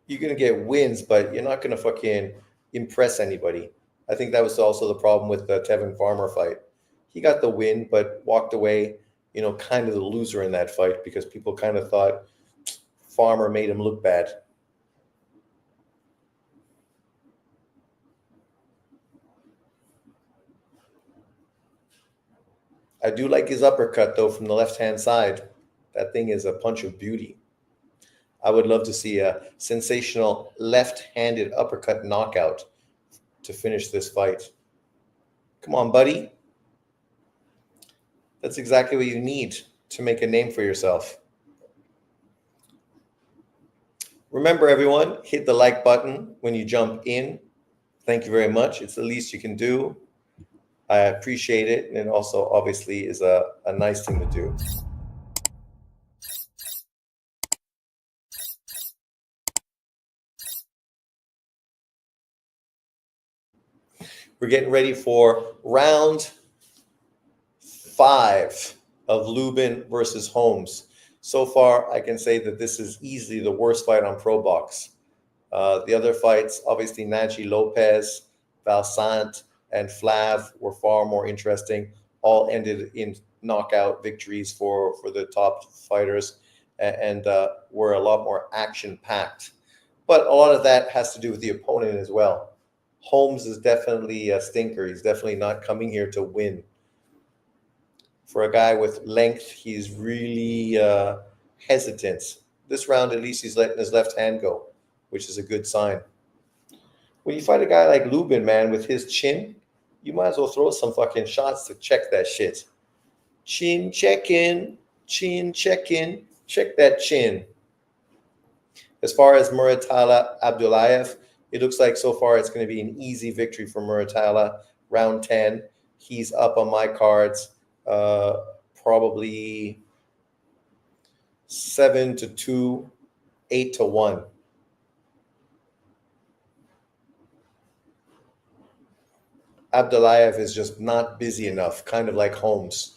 you're going to get wins, but you're not going to fucking impress anybody. I think that was also the problem with the Tevin Farmer fight. He got the win, but walked away, kind of the loser in that fight because people kind of thought Farmer made him look bad. I do like his uppercut, though, from the left-hand side. That thing is a punch of beauty. I would love to see a sensational left-handed uppercut knockout to finish this fight. Come on, buddy. That's exactly what you need to make a name for yourself. Remember, everyone, hit the like button when you jump in. Thank you very much. It's the least you can do. I appreciate it, and it also obviously is a nice thing to do. We're getting ready for round 5 of Lubin versus Holmes. So far, I can say that this is easily the worst fight on Probox. The other fights, obviously Naji Lopez, Valsant, and Flav were far more interesting. All ended in knockout victories for the top fighters and were a lot more action-packed. But a lot of that has to do with the opponent as well. Holmes is definitely a stinker. He's definitely not coming here to win. For a guy with length, he's really hesitant. This round, at least, he's letting his left hand go, which is a good sign. When you fight a guy like Lubin, man, with his chin, you might as well throw some fucking shots to check that shit. Chin check-in, check that chin. As far as Muratalla Abdullayev, it looks like so far it's going to be an easy victory for Muratalla. Round 10, he's up on my cards, probably 7-2, 8-1. Abdullayev is just not busy enough, kind of like Holmes.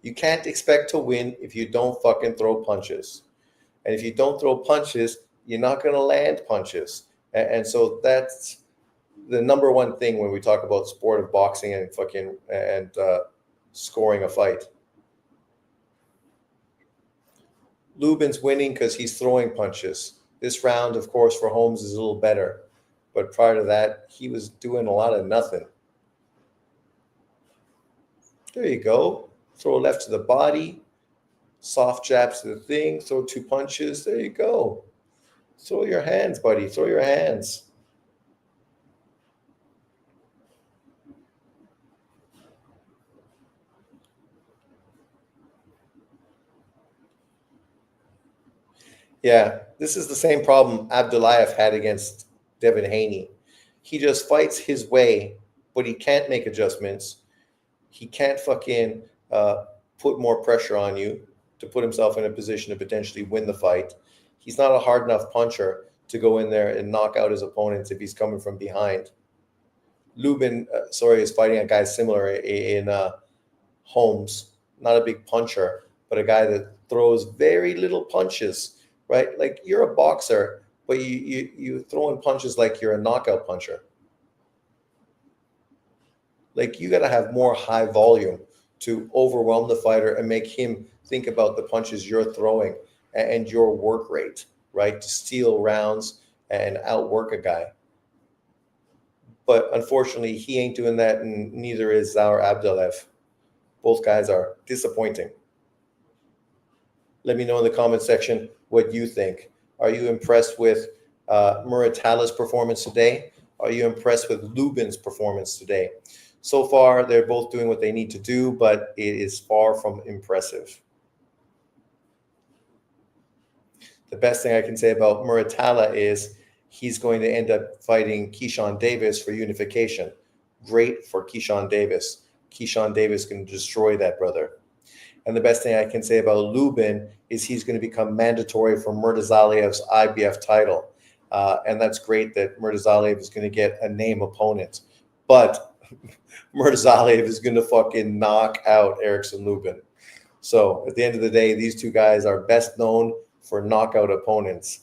You can't expect to win if you don't fucking throw punches. And if you don't throw punches, you're not going to land punches. And so that's the number one thing when we talk about sport of boxing and scoring a fight. Lubin's winning because he's throwing punches. This round, of course, for Holmes is a little better. But prior to that, he was doing a lot of nothing. There you go. Throw a left to the body. Soft jabs to the thing. Throw 2 punches. There you go. Throw your hands, buddy. Throw your hands. Yeah, this is the same problem Abdullayev had against Devin Haney. He just fights his way, but he can't make adjustments. He can't fucking put more pressure on you to put himself in a position to potentially win the fight. He's not a hard enough puncher to go in there and knock out his opponents if he's coming from behind. Lubin, is fighting a guy similar in Holmes, not a big puncher, but a guy that throws very little punches, right? Like you're a boxer, but you throw in punches like you're a knockout puncher. Like you got to have more high volume to overwhelm the fighter and make him think about the punches you're throwing and your work rate, right? To steal rounds and outwork a guy. But unfortunately, he ain't doing that, and neither is Zaur Abdullaev. Both guys are disappointing. Let me know in the comment section what you think. Are you impressed with Muratala's performance today? Are you impressed with Lubin's performance today? So far, they're both doing what they need to do, but it is far from impressive. The best thing I can say about Muratala is he's going to end up fighting Keyshawn Davis for unification. Great for Keyshawn Davis. Keyshawn Davis can destroy that brother. And the best thing I can say about Lubin is he's going to become mandatory for Murtazaliev's IBF title. And that's great that Murtazaliev is going to get a name opponent. But Murtazaliev is going to fucking knock out Erickson Lubin. So at the end of the day, these two guys are best known for knockout opponents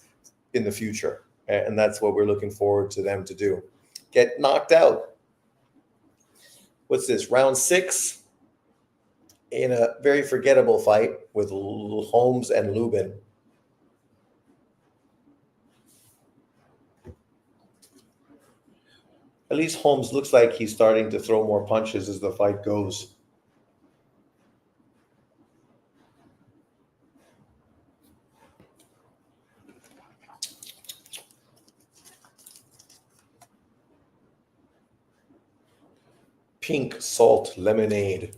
in the future. And that's what we're looking forward to them to do. Get knocked out. What's this, round 6? In a very forgettable fight with Holmes and Lubin. At least Holmes looks like he's starting to throw more punches as the fight goes. Pink salt lemonade.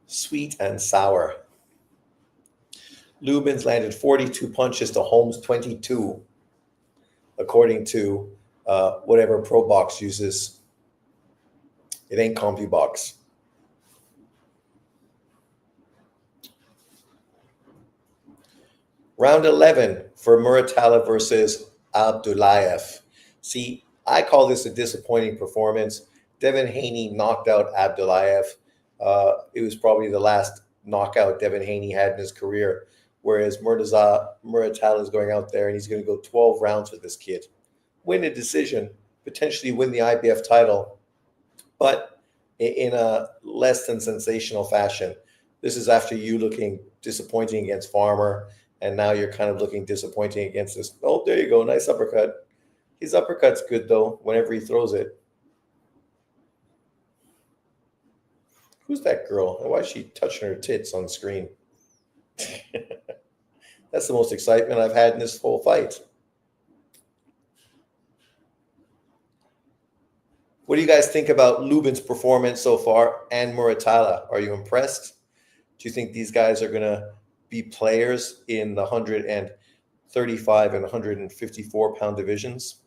Sweet and sour. Lubin's landed 42 punches to Holmes' 22, according to whatever Probox uses. It ain't CompuBox. Round 11 for Muratala versus Abdullaev. See, I call this a disappointing performance. Devin Haney knocked out Abdullaev. It was probably the last knockout Devin Haney had in his career, whereas Muratala is going out there and he's going to go 12 rounds with this kid. Win a decision, potentially win the IBF title, but in a less than sensational fashion. This is after you looking disappointing against Farmer, and now you're kind of looking disappointing against this. Oh, there you go. Nice uppercut. His uppercut's good, though, whenever he throws it. Who's that girl? Why is she touching her tits on the screen? That's the most excitement I've had in this whole fight. What do you guys think about Lubin's performance so far and Muratala? Are you impressed? Do you think these guys are going to be players in the 135 and 154 pound divisions?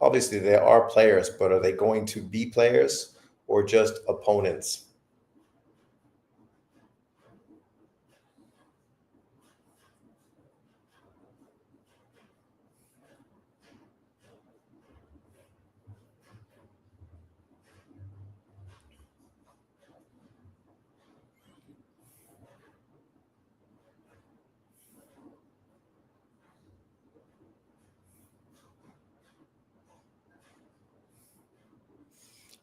Obviously, they are players, but are they going to be players or just opponents?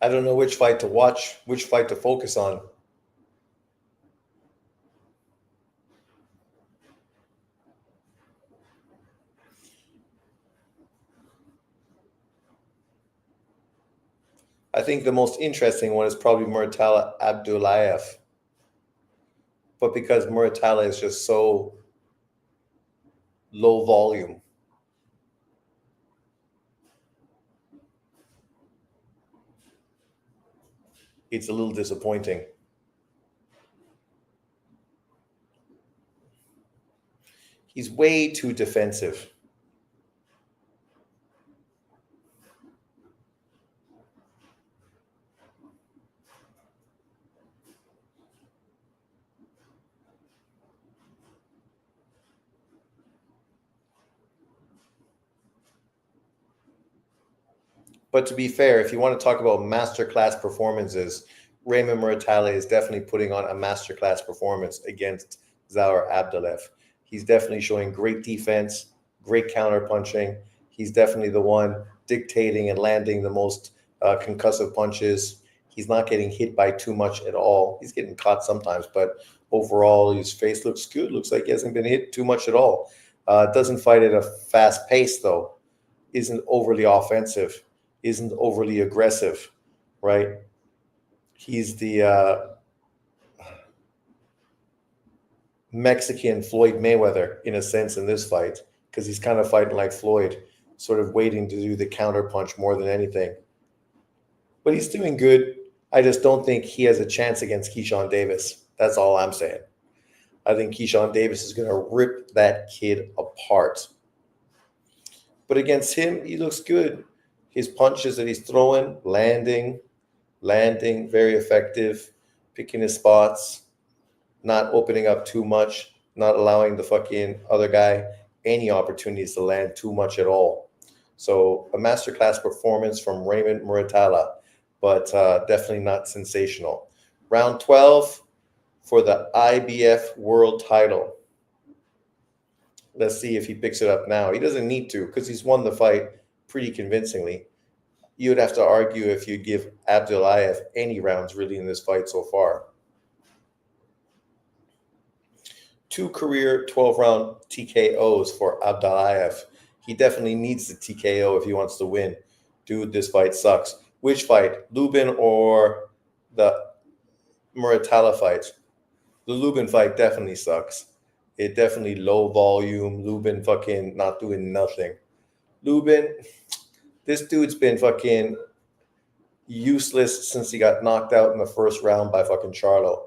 I don't know which fight to watch, which fight to focus on. I think the most interesting one is probably Muratala Abdullaev. But because Muratala is just so low volume, it's a little disappointing. He's way too defensive. But to be fair, if you want to talk about masterclass performances, Raymond Muratalla is definitely putting on a masterclass performance against Zaur Abdullaev. He's definitely showing great defense, great counter punching. He's definitely the one dictating and landing the most concussive punches. He's not getting hit by too much at all. He's getting caught sometimes, but overall, his face looks good. Looks like he hasn't been hit too much at all. Doesn't fight at a fast pace, though. Isn't overly offensive. Isn't overly aggressive, right? He's the Mexican Floyd Mayweather, in a sense, in this fight, because he's kind of fighting like Floyd, sort of waiting to do the counter punch more than anything. But he's doing good. I just don't think he has a chance against Keyshawn Davis. That's all I'm saying. I think Keyshawn Davis is going to rip that kid apart. But against him, he looks good. His punches that he's throwing, landing, very effective, picking his spots, not opening up too much, not allowing the fucking other guy any opportunities to land too much at all. So a masterclass performance from Raymond Muratalla, but definitely not sensational. Round 12 for the IBF world title. Let's see if he picks it up now. He doesn't need to because he's won the fight pretty convincingly. You would have to argue if you give Abdullaev any rounds really in this fight so far. 2 career 12-round TKOs for Abdullaev. He definitely needs the TKO if he wants to win. Dude, this fight sucks. Which fight? Lubin or the Muratalla fight? The Lubin fight definitely sucks. It definitely low volume. Lubin fucking not doing nothing. Lubin, this dude's been fucking useless since he got knocked out in the first round by fucking Charlo.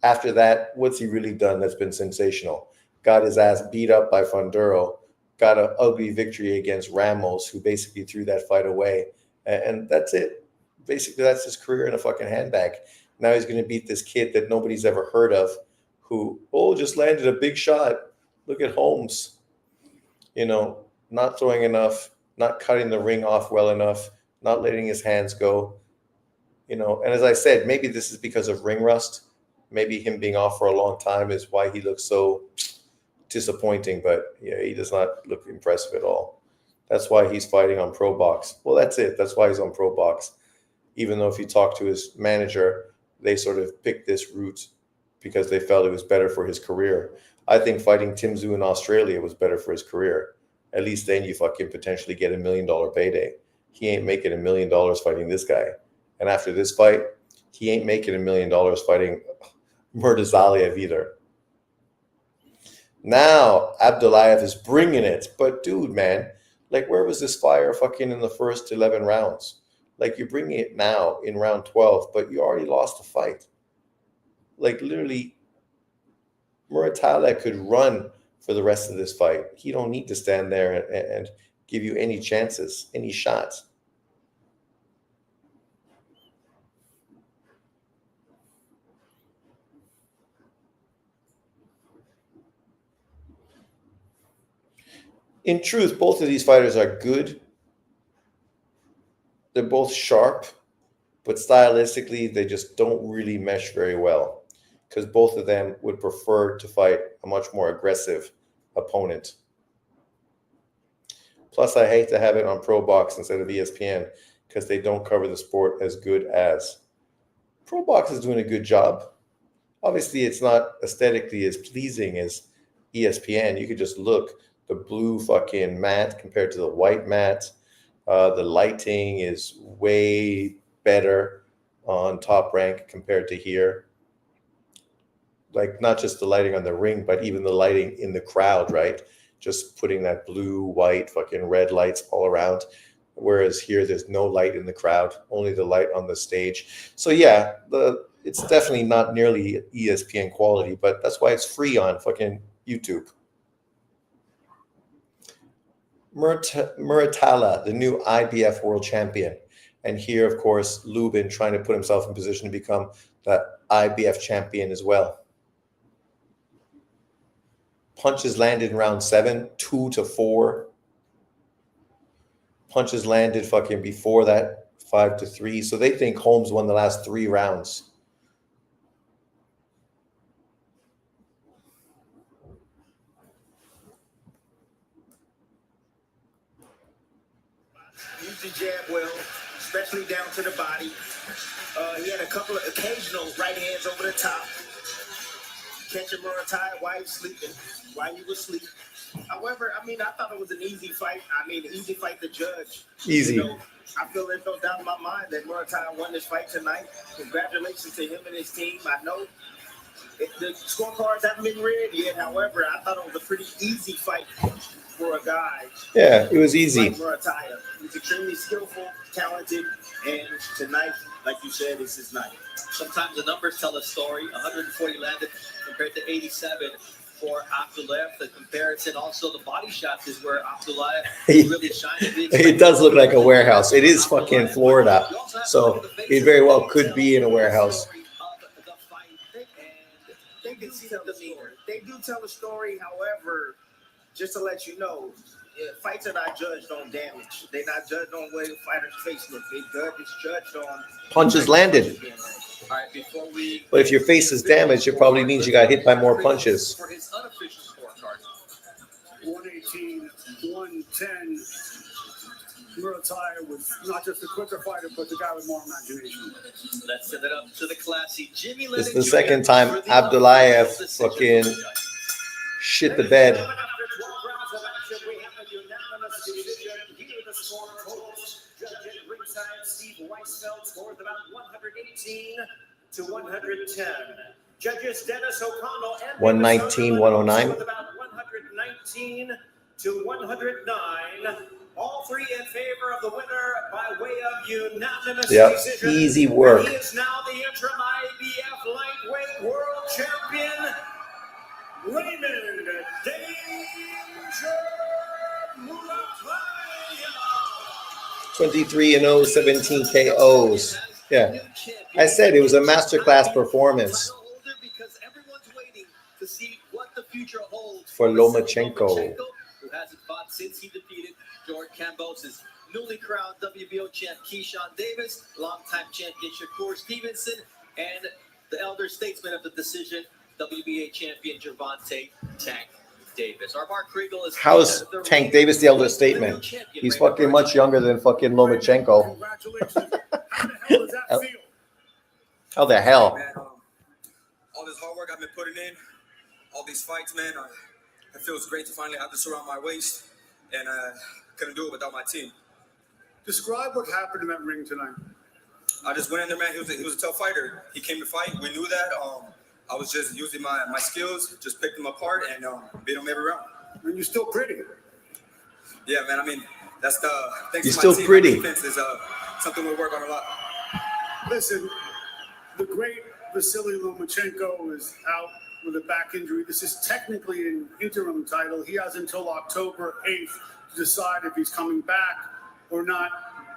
After that, what's he really done that's been sensational? Got his ass beat up by Funduro. Got an ugly victory against Ramos, who basically threw that fight away. And that's it. Basically, that's his career in a fucking handbag. Now he's going to beat this kid that nobody's ever heard of, who, just landed a big shot. Look at Holmes. Not throwing enough, not cutting the ring off well enough, not letting his hands go. And as I said, maybe this is because of ring rust. Maybe him being off for a long time is why he looks so disappointing. But yeah, he does not look impressive at all. That's why he's fighting on Probox. Well, that's it. That's why he's on Probox. Even though if you talk to his manager, they sort of picked this route because they felt it was better for his career. I think fighting Tim Tszyu in Australia was better for his career. At least then you fucking potentially get $1 million payday. He ain't making $1 million fighting this guy. And after this fight, he ain't making $1 million fighting Murtazaliev either. Now Abdullaev is bringing it. But dude, man, like where was this fire fucking in the first 11 rounds? Like you're bringing it now in round 12, but you already lost the fight. Like literally, Muratalla could run for the rest of this fight. He don't need to stand there and give you any chances, any shots. In truth, both of these fighters are good. They're both sharp, but stylistically, they just don't really mesh very well because both of them would prefer to fight a much more aggressive opponent. Plus, I hate to have it on Probox instead of ESPN because they don't cover the sport as good as. Probox is doing a good job. Obviously, it's not aesthetically as pleasing as ESPN. You could just look. The blue fucking mat compared to the white mat. The lighting is way better on Top Rank compared to here. Like not just the lighting on the ring, but even the lighting in the crowd, right? Just putting that blue, white, fucking red lights all around. Whereas here, there's no light in the crowd, only the light on the stage. So yeah, it's definitely not nearly ESPN quality, but that's why it's free on fucking YouTube. Muratalla, the new IBF world champion. And here, of course, Lubin trying to put himself in position to become the IBF champion as well. Punches landed in round 7, 2-4. punches landed fucking before that 5-3. So they think Holmes won the last 3 rounds. Used the jab well, especially down to the body. He had a couple of occasional right hands over the top. Catching Murataya while he was sleeping, while he was asleep. However, I mean, I thought it was an easy fight. I mean, easy fight to judge. Easy. You know, I feel there's no doubt in my mind that Murataya won this fight tonight. Congratulations to him and his team. I know the scorecards haven't been read yet. However, I thought it was a pretty easy fight for a guy. Yeah, it was easy. Like Murataya. He's extremely skillful, talented, and tonight, like you said, it's his night. Sometimes the numbers tell a story. 140 landed compared to 87 for Abdullayev. The comparison, also the body shots, is where Abdullayev really shined. It does look like a warehouse. It is fucking Florida, so it very well could be in a warehouse. They can see the demeanor. They do tell a story, however, just to let you know, fights are not judged on damage. They're not judged on where the fighter's face looks. It's judged on Punches landed. All right, before we. But if your face is damaged, it probably means you got hit by more punches. For his unofficial scorecard, 118, 110. Murataya was not just a quicker fighter, but the guy with more imagination. let's send it up to the classy Jimmy. This is the second time Abdullayev fucking shit the bed. After 12 rounds of action, we have a unanimous decision. Here are the score totals. Judge at ringside, Steve Weisfeld scores about 118 to 110. Judges Dennis O'Connell and 119, 109. with about 119 to 109. All three in favor of the winner by way of unanimous Yep, decision. easy work. He is now the interim IBF lightweight world champion, Raymond Danger Murataya. 23-0, 17 KOs. Yeah, I said it was a masterclass performance Because everyone's waiting to see what the future holds for Lomachenko, Lomachenko. who hasn't fought since he defeated George Kambosos' newly crowned WBO champ Keyshawn Davis, longtime champion Shakur Stevenson, and the elder statesman of the decision, WBA champion Gervonta Tank Davis. Our Mark Kriegel is. How's Tank Davis the elder statement? He's fucking much younger than fucking Lomachenko. Congratulations. How the hell does that feel? How the hell? Man, all this hard work I've been putting in, all these fights, man, it feels great to finally have this around my waist, and couldn't do it without my team. Describe what happened in that ring tonight. I just went in there, man. He was a tough fighter. He came to fight. We knew that. I was just using my skills, just picked him apart, and beat him every round. And you're still pretty. Yeah, man. I mean, that's the thanks You're to my still team. pretty. My defense is something we work on a lot. Listen, the great Vasily Lomachenko is out with a back injury. This is technically an interim title. He has until October 8th to decide if he's coming back or not.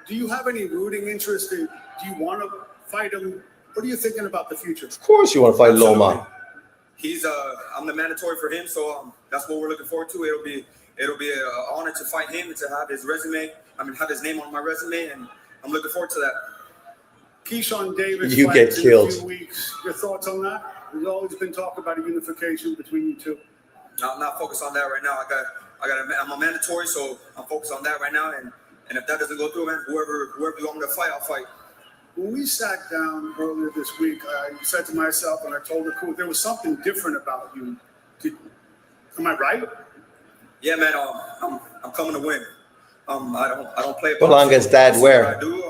Do you have any rooting interest? Do you want to fight him? What are you thinking about the future? Of course you want to fight Loma. He's I'm the mandatory for him, so that's what we're looking forward to. It'll be an honor to fight him and to have his resume. Have his name on my resume, and I'm looking forward to that. Keyshawn Davis You get fights killed. in a few weeks. Your thoughts on that? There's always been talk about a unification between you two. No, I'm not focused on that right now. I'm a mandatory, so I'm focused on that right now. And if that doesn't go through, man, whoever you want me to fight, I'll fight. When we sat down earlier this week, I said to myself, and I told the crew, there was something different about you. Am I right? Yeah, man. I'm coming to win. I don't play. Bolanga's dad where? I do.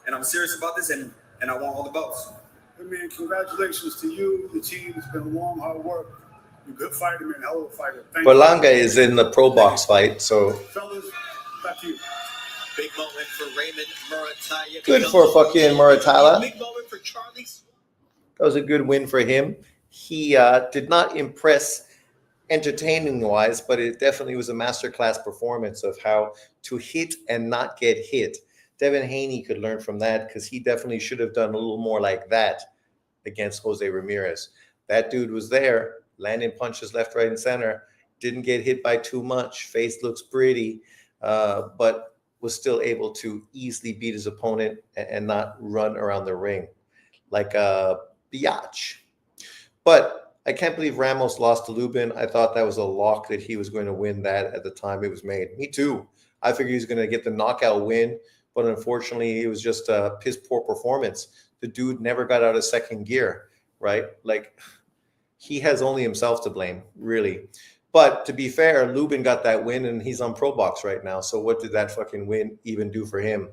And I'm serious about this, and I want all the belts. I mean, congratulations to you, the team. It's been a long, hard work. You're a good fighter, man. Hell of a fighter. Thank Bolanga is in the Probox fight, so you. Fellas, back to you. Big moment for Raymond Murataya. good for fucking Muratala. Big moment for Charlie. That was a good win for him. He did not impress entertaining-wise, but it definitely was a masterclass performance of how to hit and not get hit. Devin Haney could learn from that because he definitely should have done a little more like that against Jose Ramirez. That dude was there, landing punches left, right, and center. Didn't get hit by too much. Face looks pretty, but was still able to easily beat his opponent and not run around the ring like a biatch. But I can't believe Ramos lost to Lubin. I thought that was a lock that he was going to win that at the time it was made. Me too. I figured he was going to get the knockout win, but unfortunately, it was just a piss poor performance. The dude never got out of second gear, right? Like, he has only himself to blame, really. But to be fair, Lubin got that win and he's on Probox right now. So what did that fucking win even do for him?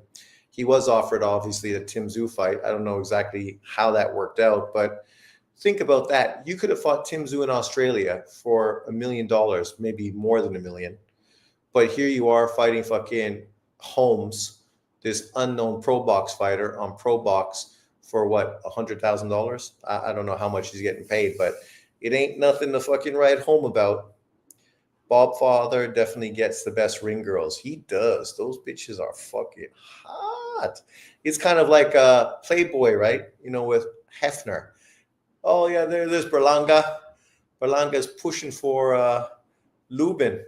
He was offered, obviously, a Tim Tszyu fight. I don't know exactly how that worked out, but think about that. You could have fought Tim Tszyu in Australia for $1 million, maybe more than $1 million. But here you are fighting fucking Holmes, this unknown Probox fighter on Probox for what, $100,000? I don't know how much he's getting paid, but it ain't nothing to fucking write home about. Bob Father definitely gets the best ring girls. He does. Those bitches are fucking hot. It's kind of like a Playboy, right? You know, with Hefner. Oh, yeah, there's Berlanga. Berlanga's pushing for Lubin.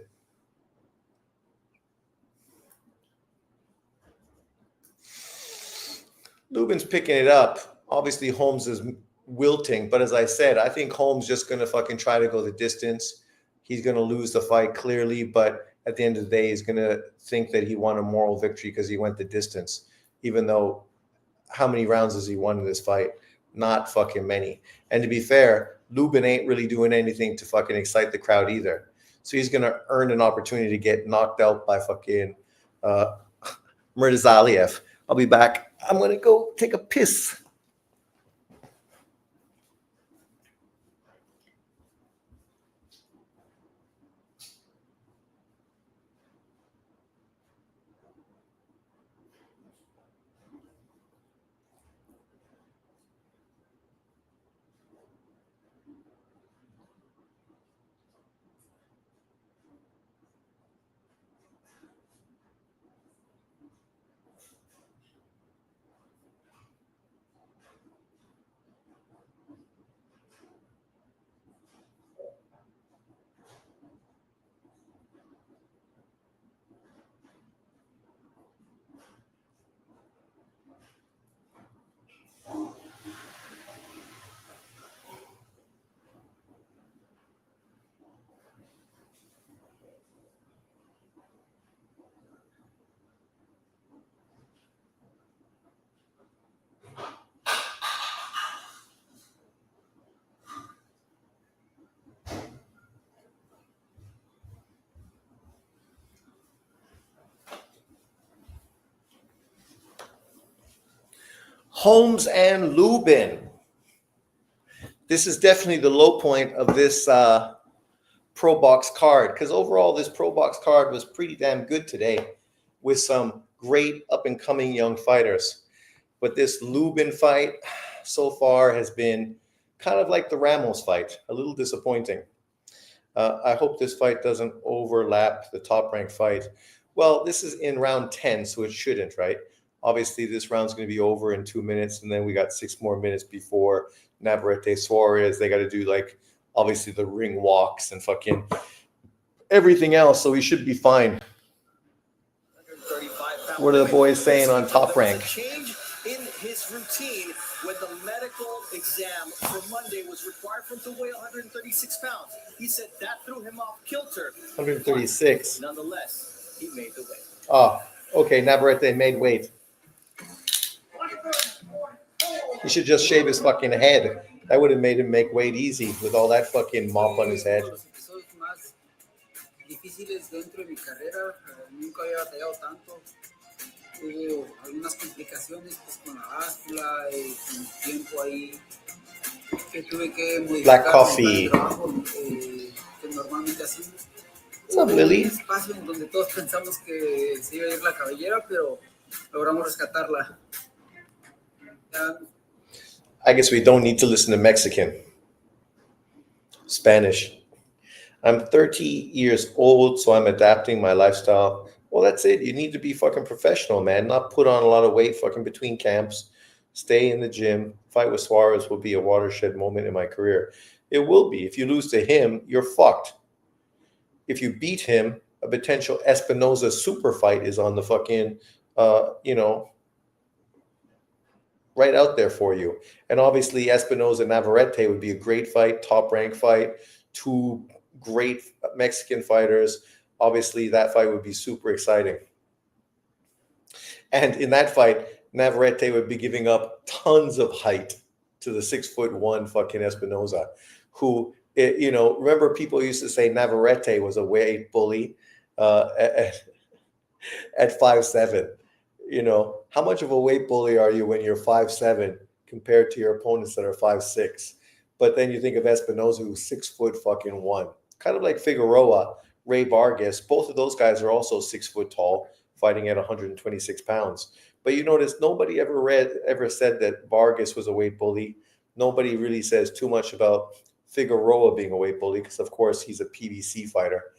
Lubin's picking it up. Obviously, Holmes is wilting. But as I said, I think Holmes just going to fucking try to go the distance. He's going to lose the fight clearly. But at the end of the day, he's going to think that he won a moral victory because he went the distance. Even though, how many rounds has he won in this fight? Not fucking many. And to be fair, Lubin ain't really doing anything to fucking excite the crowd either. So he's going to earn an opportunity to get knocked out by fucking Murdazaliev. I'll be back. I'm going to go take a piss. Holmes and Lubin. This is definitely the low point of this Probox card, because overall this Probox card was pretty damn good today with some great up-and-coming young fighters. But this Lubin fight so far has been kind of like the Ramos fight, a little disappointing. I hope this fight doesn't overlap the top-ranked fight. Well, this is in round 10, so it shouldn't, right? Obviously, this round's going to be over in 2 minutes, and then we got 6 more minutes before Navarrete Suarez. They got to do, like, obviously the ring walks and fucking everything else, so we should be fine. What are the boys saying on Top Rank? Change in his routine when the medical exam for Monday was required for him to weigh 136 pounds. He said that threw him off kilter. 136. Nonetheless, he made the weight. Oh, okay, Navarrete made weight. He should just shave his fucking head. That would have made him make weight easy with all that fucking mop on his head. Difíciles dentro de mi carrera, nunca había batallado tanto. Hubo algunas complicaciones pues, con la báscula y con el tiempo ahí que tuve que modificar el trabajo que normalmente hacemos. What's up, Lily? Un espacio en donde todos pensamos que se iba a ir la cabellera, pero logramos rescatarla. I guess we don't need to listen to Mexican. Spanish. I'm 30 years old, so I'm adapting my lifestyle. Well, that's it. You need to be fucking professional, man. Not put on a lot of weight fucking between camps. Stay in the gym. Fight with Suarez will be a watershed moment in my career. It will be. If you lose to him, you're fucked. If you beat him, a potential Espinoza super fight is on the fucking, right out there for you. And obviously, Espinoza Navarrete would be a great fight, top rank fight, two great Mexican fighters. Obviously, that fight would be super exciting. And in that fight, Navarrete would be giving up tons of height to the 6'1" fucking Espinoza, who, remember people used to say Navarrete was a weight bully at 5'7". How much of a weight bully are you when you're 5'7" compared to your opponents that are 5'6"? But then you think of Espinoza, who's 6'1", kind of like Figueroa, Ray Vargas. Both of those guys are also 6 foot tall, fighting at 126 pounds. But you notice nobody ever said that Vargas was a weight bully. Nobody really says too much about Figueroa being a weight bully because, of course, he's a PBC fighter.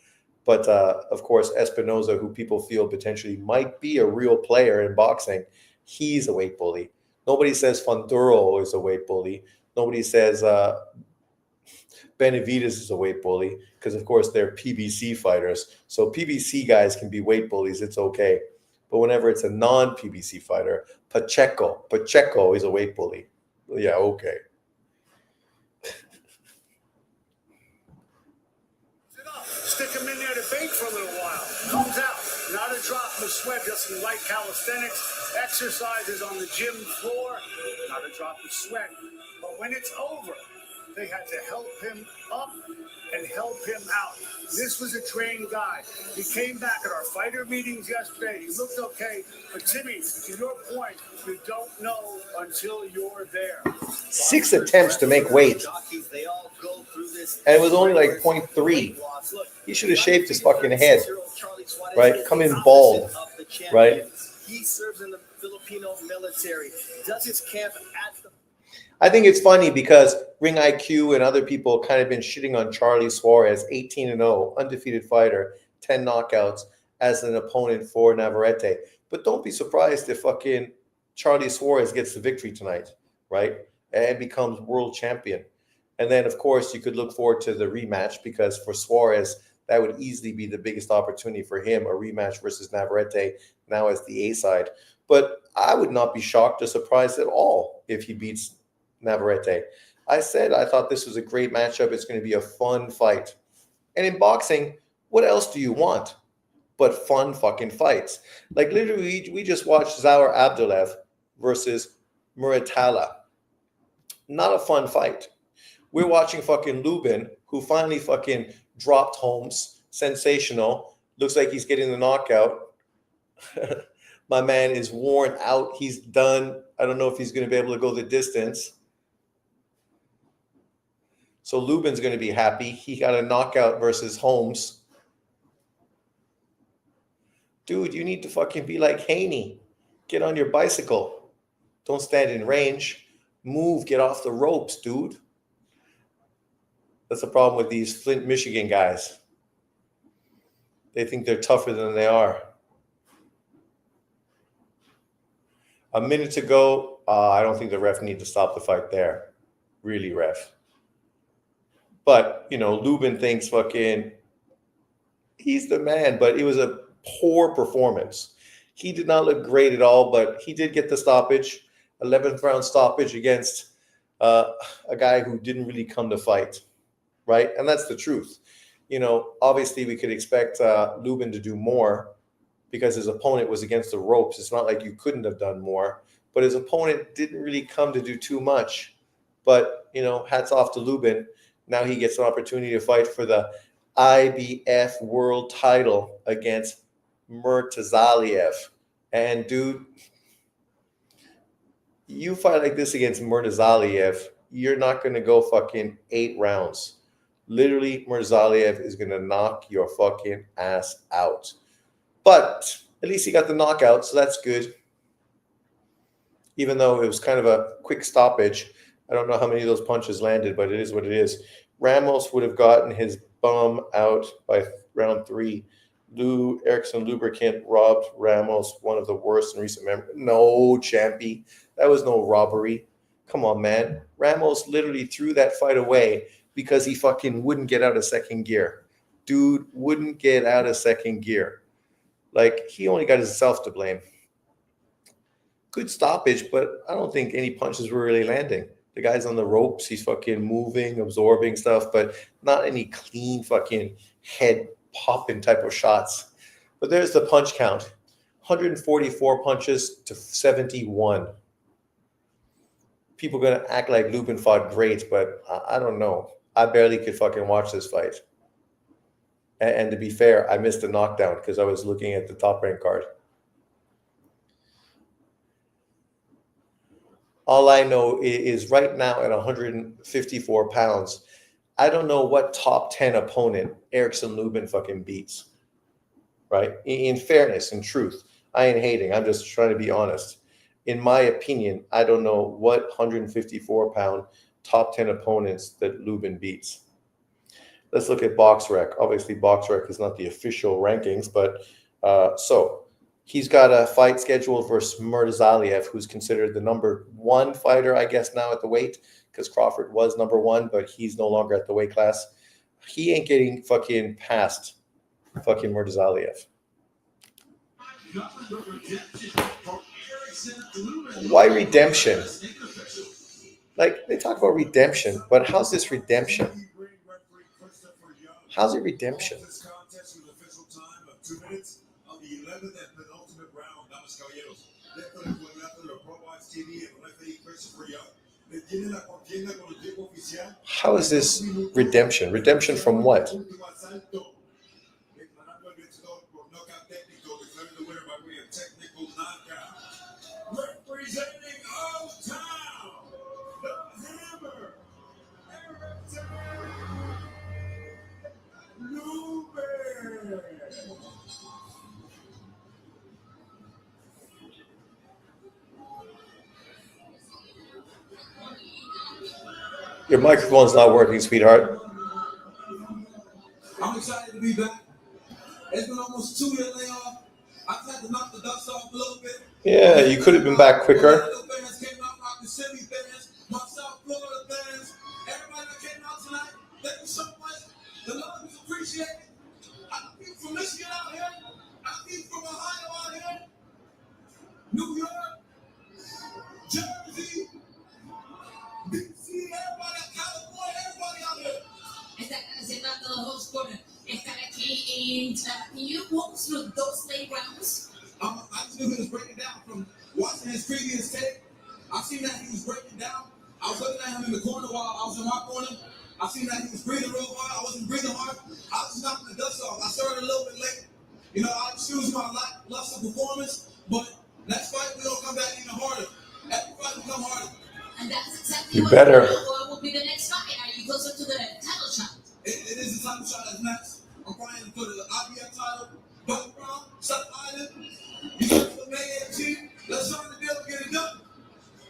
But, of course, Espinoza, who people feel potentially might be a real player in boxing, he's a weight bully. Nobody says Fonduro is a weight bully. Nobody says Benavidez is a weight bully because, of course, they're PBC fighters. So PBC guys can be weight bullies. It's okay. But whenever it's a non-PBC fighter, Pacheco is a weight bully. Yeah, okay. Stick him in there to bake for a little while. Comes out, not a drop of sweat, just some light calisthenics, exercises on the gym floor, not a drop of sweat. But when it's over, they had to help him up and help him out. This was a trained guy. He came back at our fighter meetings yesterday. He looked okay. But Timmy, to your point, you don't know until you're there. 6 attempts to make weight. And it was only like 0.3. He should have shaved his fucking head, right? Come in bald, right? He serves in the Filipino military. Does his camp at the I think it's funny because Ring IQ and other people kind of been shitting on Charlie Suarez, 18-0, undefeated fighter, 10 knockouts as an opponent for Navarrete. But don't be surprised if fucking Charlie Suarez gets the victory tonight, right? And becomes world champion. And then, of course, you could look forward to the rematch because for Suarez, that would easily be the biggest opportunity for him, a rematch versus Navarrete, now as the A side. But I would not be shocked or surprised at all if he beats Navarrete. I said I thought this was a great matchup. It's going to be a fun fight. And in boxing, what else do you want but fun fucking fights? Like literally, we just watched Zaur Abdullaev versus Muratalla. Not a fun fight. We're watching fucking Lubin, who finally fucking dropped Holmes. Sensational. Looks like he's getting the knockout. My man is worn out. He's done. I don't know if he's going to be able to go the distance. So Lubin's going to be happy. He got a knockout versus Holmes. Dude, you need to fucking be like Haney. Get on your bicycle. Don't stand in range. Move. Get off the ropes, dude. That's the problem with these Flint, Michigan guys. They think they're tougher than they are. A minute to go. I don't think the ref needs to stop the fight there. Really, ref. But, Lubin thinks fucking he's the man, but it was a poor performance. He did not look great at all, but he did get the stoppage, 11th round stoppage against a guy who didn't really come to fight, right? And that's the truth. Obviously we could expect Lubin to do more because his opponent was against the ropes. It's not like you couldn't have done more, but his opponent didn't really come to do too much. But, hats off to Lubin. Now he gets an opportunity to fight for the IBF world title against Murtazaliev. And dude, you fight like this against Murtazaliev, you're not going to go fucking 8 rounds. Literally, Murtazaliev is going to knock your fucking ass out. But at least he got the knockout, so that's good. Even though it was kind of a quick stoppage. I don't know how many of those punches landed, but it is what it is. Ramos would have gotten his bum out by round 3. Lou Erickson Lubricant robbed Ramos, one of the worst in recent memory. No, Champy. That was no robbery. Come on, man. Ramos literally threw that fight away because he fucking wouldn't get out of second gear. dude wouldn't get out of second gear. Like, he only got himself to blame. Good stoppage, but I don't think any punches were really landing. The guy's on the ropes, he's fucking moving, absorbing stuff, but not any clean fucking head popping type of shots. But there's the punch count. 144 punches to 71. People gonna act like Lubin fought great, but I don't know. I barely could fucking watch this fight. And to be fair, I missed a knockdown because I was looking at the top rank card. All I know is right now at 154 pounds, I don't know what top 10 opponent Erickson Lubin fucking beats. Right? In fairness, in truth, I ain't hating. I'm just trying to be honest. In my opinion, I don't know what 154-pound top 10 opponents that Lubin beats. Let's look at BoxRec. Obviously, BoxRec is not the official rankings, but so he's got a fight scheduled versus Murtazaliev, who's considered the number one fighter, I guess, now at the weight, because Crawford was number one, but he's no longer at the weight class. He ain't getting fucking past fucking Murtazaliev. Why redemption? Like, they talk about redemption, but how's this redemption? How's it redemption? This contest with official time of 2 minutes on the 11th and penultimate round, damas y caballeros. Dentro del cuadrilátero de Probox TV and referee Christopher Young. Detiene la contienda con el tiempo oficial. How is this redemption? Redemption from what? Declarando el vencedor por knockout técnico, declaring the winner by way of technical knockout. Representing O-Town, the Hammer, Lubin. Your microphone's not working, sweetheart. I'm excited to be back. It's been almost 2 years layoff. I've had to knock the dust off a little bit. Yeah, you could have been back quicker. Orlando fans came out, my Kissimmee fans, my South Florida fans, everybody that came out tonight, thank you so much. The love is appreciated. I got people from Michigan out here. I got people from Ohio out here. New York, Jersey, DC, everybody, California, everybody out here. Está agradeciendo a todos por estar aquí. Can you walk through those late rounds? I just knew he was breaking down from watching his previous tape. I seen that he was breaking down. I was looking at him in the corner while I was in my corner. I seen that he was breathing real hard. I wasn't breathing hard. I was just knocking the dust off. I started a little bit late. You know, I excuse my lackluster performance, but next fight we're gonna come back even harder. Every fight will come harder. And that's exactly You better. what will be the next fight. Are you closer to the title shot? It is the title shot that's next. I'm fighting for the IBF title. But round, South Island. You search for May 18. Let's sign the deal and get it done.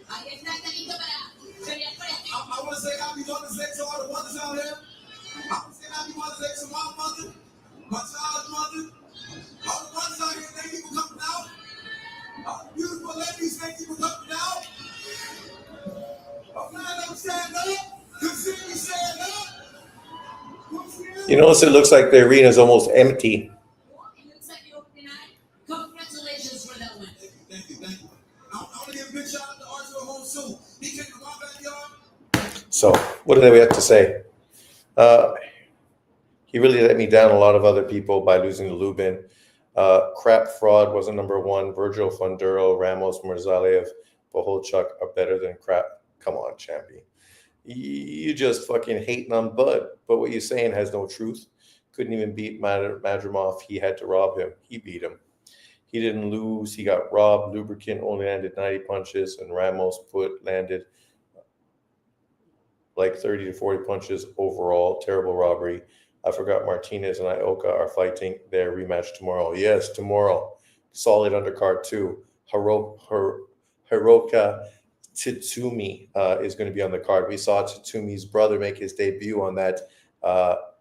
Ahí está listo para pelear por este. I want to say happy Mother's Day to all the mothers out here. I want to say happy Mother's Day to my mother, my child's mother, all the mothers out here. Thank you for coming out. All the beautiful ladies, thank you for coming out. I'm glad I'm saying that. Consider me saying that. You notice it looks like the arena is almost empty. It looks like the opening night. Congratulations for that win. Thank you. I want to give a big shout out to Arthur Home Sue. He came to my backyard. So, what do we have to say? He really let me down a lot of other people by losing to Lubin. Crap Fraud wasn't number one. Virgil Funduro, Ramos, Murtazaliev, Boholchuk are better than crap. Come on, champion. You just fucking hating on Bud. But what you're saying has no truth. Couldn't even beat Madrimov. He had to rob him. He beat him. He didn't lose. He got robbed. Lubricant only landed 90 punches, and Ramos landed like 30 to 40 punches overall. Terrible robbery. I forgot Martinez and Ioka are fighting their rematch tomorrow. Yes, tomorrow. Solid undercard too. Hiroka Tatsumi is going to be on the card. We saw Tatsumi's brother make his debut on that,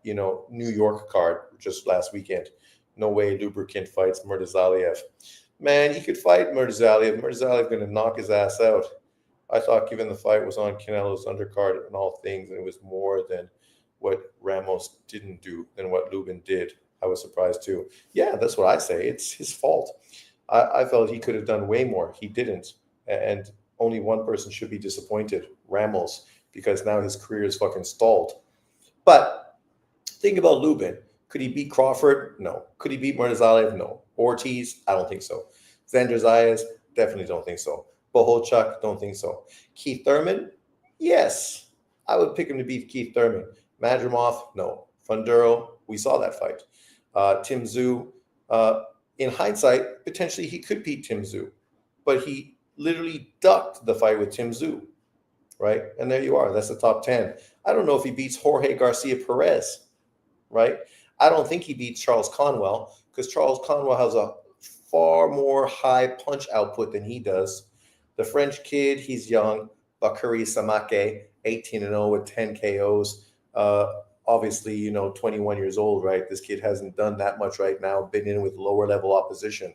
New York card just last weekend. No way Lubricant fights Murtazaliev. Man, he could fight Murtazaliev. Murtazaliev going to knock his ass out. I thought given the fight was on Canelo's undercard and all things, and it was more than what Ramos didn't do than what Lubin did. I was surprised too. Yeah, that's what I say. It's his fault. I felt he could have done way more. He didn't. And only one person should be disappointed, Ramos, because now his career is fucking stalled. But think about Lubin. Could he beat Crawford? No. Could he beat Murtazalev? No. Ortiz? I don't think so. Xander Zayas? Definitely don't think so. Bohocuk? Don't think so. Keith Thurman? Yes. I would pick him to beat Keith Thurman. Madrimov? No. Funduro? We saw that fight. Tim Tszyu? In hindsight, potentially he could beat Tim Tszyu. But he literally ducked the fight with Tim Tszyu. Right? And there you are. That's the top 10. I don't know if he beats Jorge Garcia Perez. Right? I don't think he beats Charles Conwell because Charles Conwell has a far more high punch output than he does. The French kid, he's young. Bakary Samake, 18-0 with 10 KOs. Obviously, 21 years old, right? This kid hasn't done that much right now, been in with lower level opposition.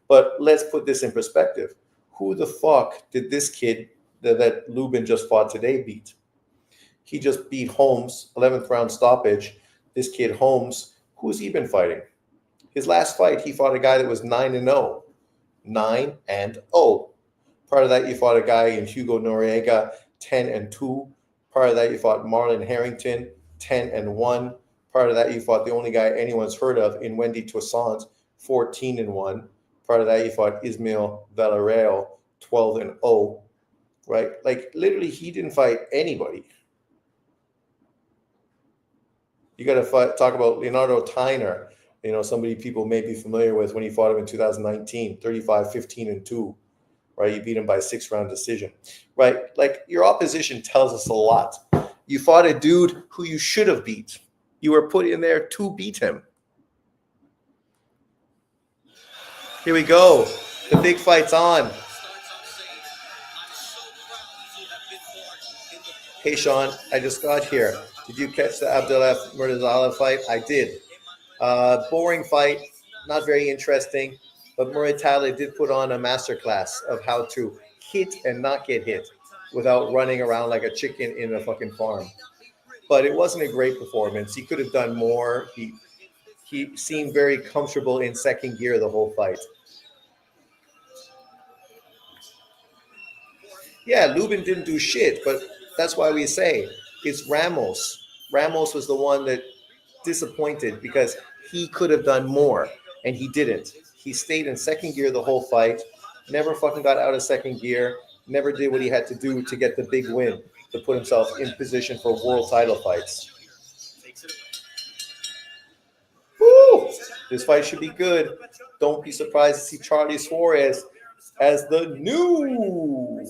But let's put this in perspective. Who the fuck did this kid that Lubin just fought today beat? He just beat Holmes, 11th round stoppage. This kid Holmes, who's he been fighting? His last fight, he fought a guy that was 9-0. 9-0. Part of that, you fought a guy in Hugo Noriega, 10-2. Part of that, you fought Marlon Harrington, 10-1. Part of that, you fought the only guy anyone's heard of in Wendy Toussaint, 14-1. Part of that, you fought Ismael Villarreal, 12-0. Right? Like, literally, he didn't fight anybody. You got to talk about Leonardo Tyner, somebody people may be familiar with when he fought him in 2019, 35-15-2, right? You beat him by 6-round decision, right? Like, your opposition tells us a lot. You fought a dude who you should have beat. You were put in there to beat him. Here we go. The big fight's on. Hey, Sean, I just got here. Did you catch the Abdullah Murtazalev fight? I did. Boring fight, not very interesting, but Murtazalev did put on a masterclass of how to hit and not get hit without running around like a chicken in a fucking farm. But it wasn't a great performance. He could have done more. He seemed very comfortable in second gear the whole fight. Yeah, Lubin didn't do shit, but that's why we say it's Ramos. Ramos was the one that disappointed because he could have done more, and he didn't. He stayed in second gear the whole fight, never fucking got out of second gear, never did what he had to do to get the big win, to put himself in position for world title fights. Woo! This fight should be good. Don't be surprised to see Charlie Suarez as the new.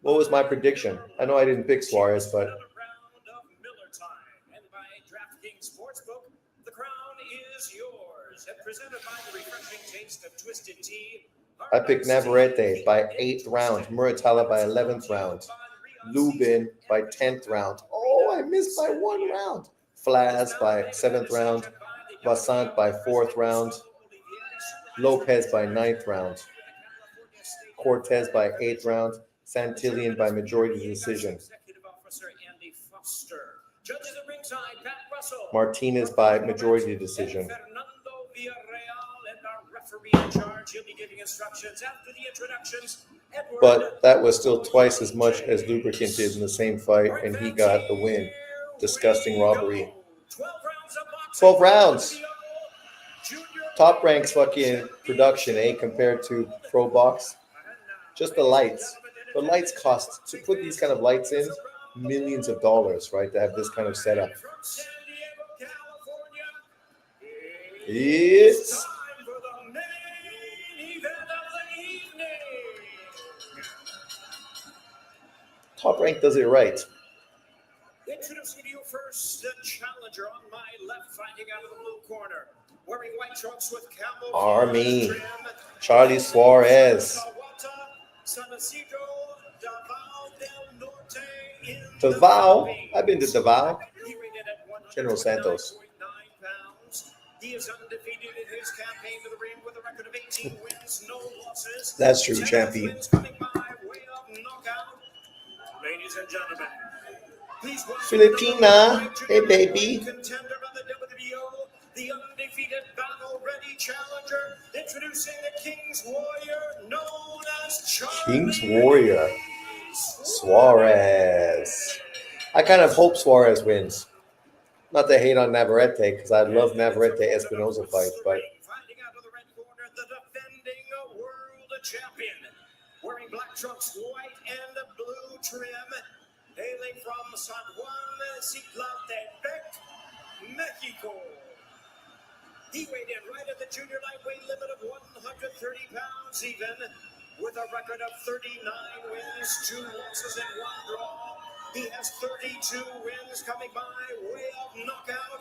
What was my prediction? I know I didn't pick Suarez, but I picked Navarrete by 8th round, Muratalla by 11th round, Lubin by 10th round. Oh, I missed by 1 round. Flaz by 7th round, Vassant by 4th round, Lopez by 9th round, Cortez by 8th round, Santillan by majority decision, Martinez by majority decision. But that was still twice as much as Lubricant did in the same fight, and he got the win. Disgusting robbery. 12 rounds. Top Rank's fucking production, compared to Probox. Just the lights. The lights cost, to put these kind of lights in, millions of dollars, right, to have this kind of setup. It's Top Rank does it right. Introducing to you first, the challenger on my left, fighting out of the blue corner, wearing white trunks with camel Army, Charlie Suarez. Davao? I've been to Davao. General Santos. He is undefeated in his campaign to the ring with a record of 18 wins, no losses. That's true, champion. Coming by way of knockout. Ladies and gentlemen, Please welcome Filipina, the hey baby. contender on the WBO, the undefeated battle-ready challenger, introducing the King's Warrior, known as Charlie King's Warrior, Suarez. I kind of hope Suarez wins. Not to hate on Navarrete, because I love Navarrete Espinosa fight, but Fighting out of the red corner, the defending world champion, wearing black trunks, white and blue trim, hailing from San Juan Citlantepec, Mexico. He weighed in right at the junior lightweight limit of 130 pounds even, with a record of 39 wins, 2 losses, and 1 draw. He has 32 wins coming by way of knockout.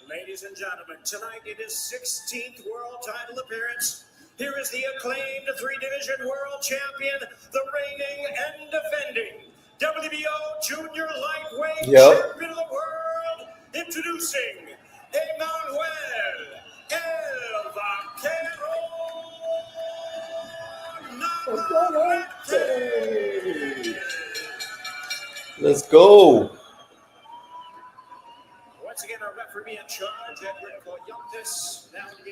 Ladies and gentlemen, tonight in his 16th world title appearance, here is the acclaimed 3-division world champion, the reigning and defending WBO junior lightweight champion of the world, introducing Emmanuel El Vaquero Navarrete. let's go. Once again, our referee in charge, Edward Coyantes.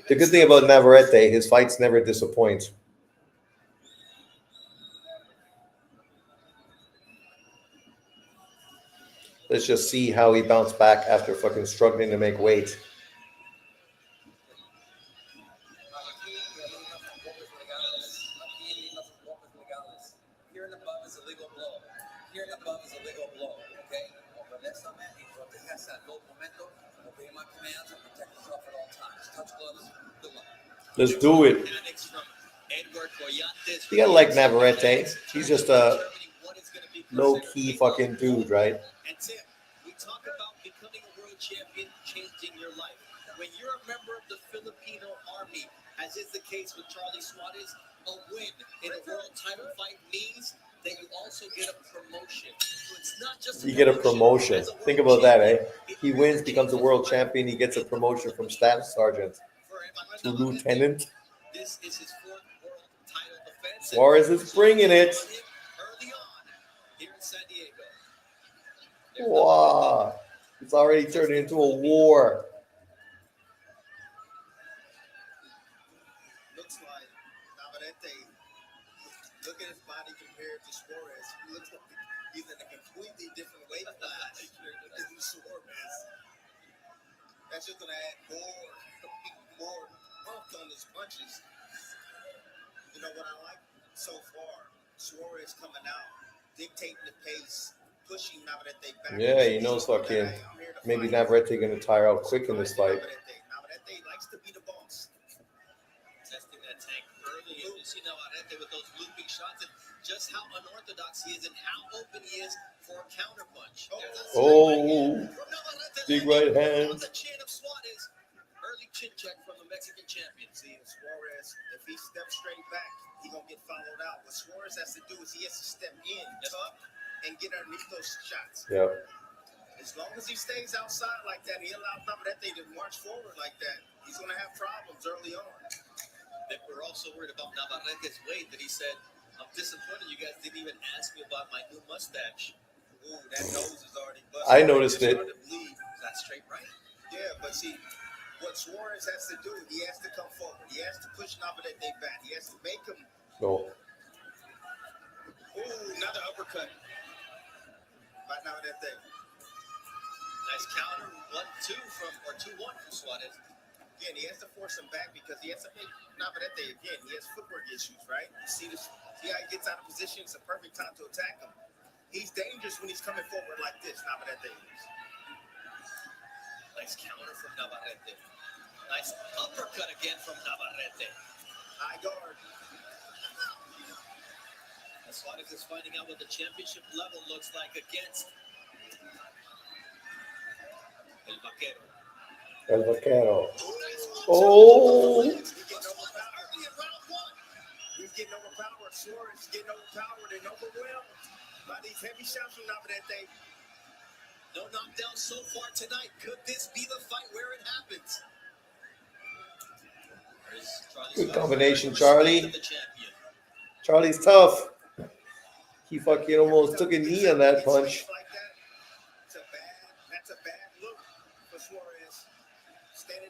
The good thing about Navarrete, his fights never disappoint. Let's just see how he bounced back after fucking struggling to make weight. Here and above is a legal blow. Here and above is a legal blow. Okay? Honestamente, y protéjase al todo momento. Obey my commands and protect yourself at all times. Touch gloves. Good luck. Let's do it. You gotta like Navarrete. He's just a low-key fucking dude, right? And Tim, we talk about becoming a world champion, changing your life. When you're a member of the Filipino army, as is the case with Charlie Suarez, a win in a world title fight means that you also get a promotion. So it's not just You get a promotion. Think about that, eh? He wins, becomes a world champion. He gets a promotion from staff sergeant to lieutenant. This is his 4th world title defense. Suarez is bringing it. Early on here in San Diego. Wow. It's already turned into a war. Looks like Navarrete, look at his body compared to Suarez. He looks like he's in a completely different weight class than Suarez. That's just going to add more oomph on his punches. You know what I like so far? Suarez coming out, dictating the pace, pushing Navarrete back. Yeah, he knows fucking maybe Navarrete gonna tire out quick in this fight. Navarrete likes to be the boss. Testing that tank early, and you see Navarrete with those looping shots and just how unorthodox he is and how open he is for a counterpunch. Oh, big right hand. On the chin of Suarez. Early chin check from the Mexican champion. See, Suarez, if he steps straight back, he's going to get followed out. What Suarez has to do is he has to step in, tuck, and get underneath those shots. Yeah. As long as he stays outside like that, he allows Navarrete to march forward like that, he's going to have problems early on. That we're also worried about Navarrete's weight, that he said, I'm disappointed you guys didn't even ask me about my new mustache. Ooh, that nose is already busted. I noticed it. Is that straight right? Yeah, but see, what Suarez has to do, he has to come forward. He has to push Navarrete back. He has to make him. No. Ooh, another uppercut by Navarrete. Nice counter, 1-2 or 2-1 from Suarez. Again, he has to force him back because he has to make Navarrete again. He has footwork issues, right? You see this? See how he gets out of position? It's a perfect time to attack him. He's dangerous when he's coming forward like this, Navarrete is. Nice counter from Navarrete. Nice uppercut again from Navarrete. High guard. Suarez is finding out what the championship level looks like against El Vaquero. El Vaquero. Oh. He's getting overpowered. Suarez is getting overpowered and overwhelmed by these heavy shots from Navarrete. No knockdown so far tonight. Could this be the fight where it happens? Good combination, Charlie. Charlie's tough. He fucking almost took a knee on that punch.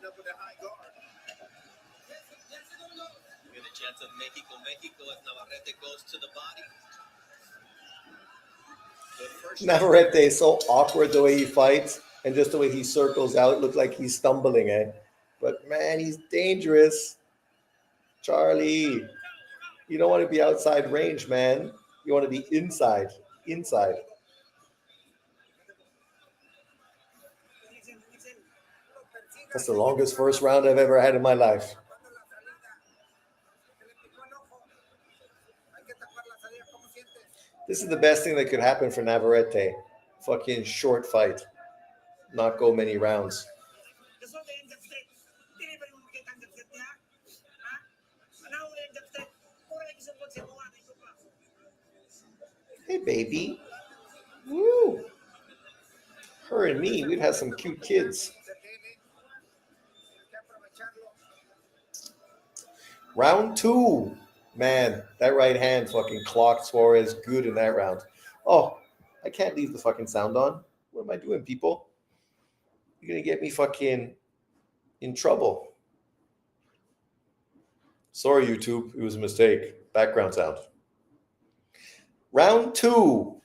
standing up with the high guard. We get a chance of Mexico as Navarrete goes to the body. Navarrete is so awkward the way he fights and just the way he circles out. It looks like he's stumbling, eh? But man, he's dangerous. Charlie, you don't want to be outside range, man. You want to be inside. Inside. That's the longest first round I've ever had in my life. This is the best thing that could happen for Navarrete. Fucking short fight. Not go many rounds. Hey, baby. Woo. Her and me, we'd have some cute kids. Round 2. Man, that right hand fucking clocked Suarez good in that round. Oh, I can't leave the fucking sound on. What am I doing, people? You're going to get me fucking in trouble. Sorry, YouTube. It was a mistake. Background sound. Round 2.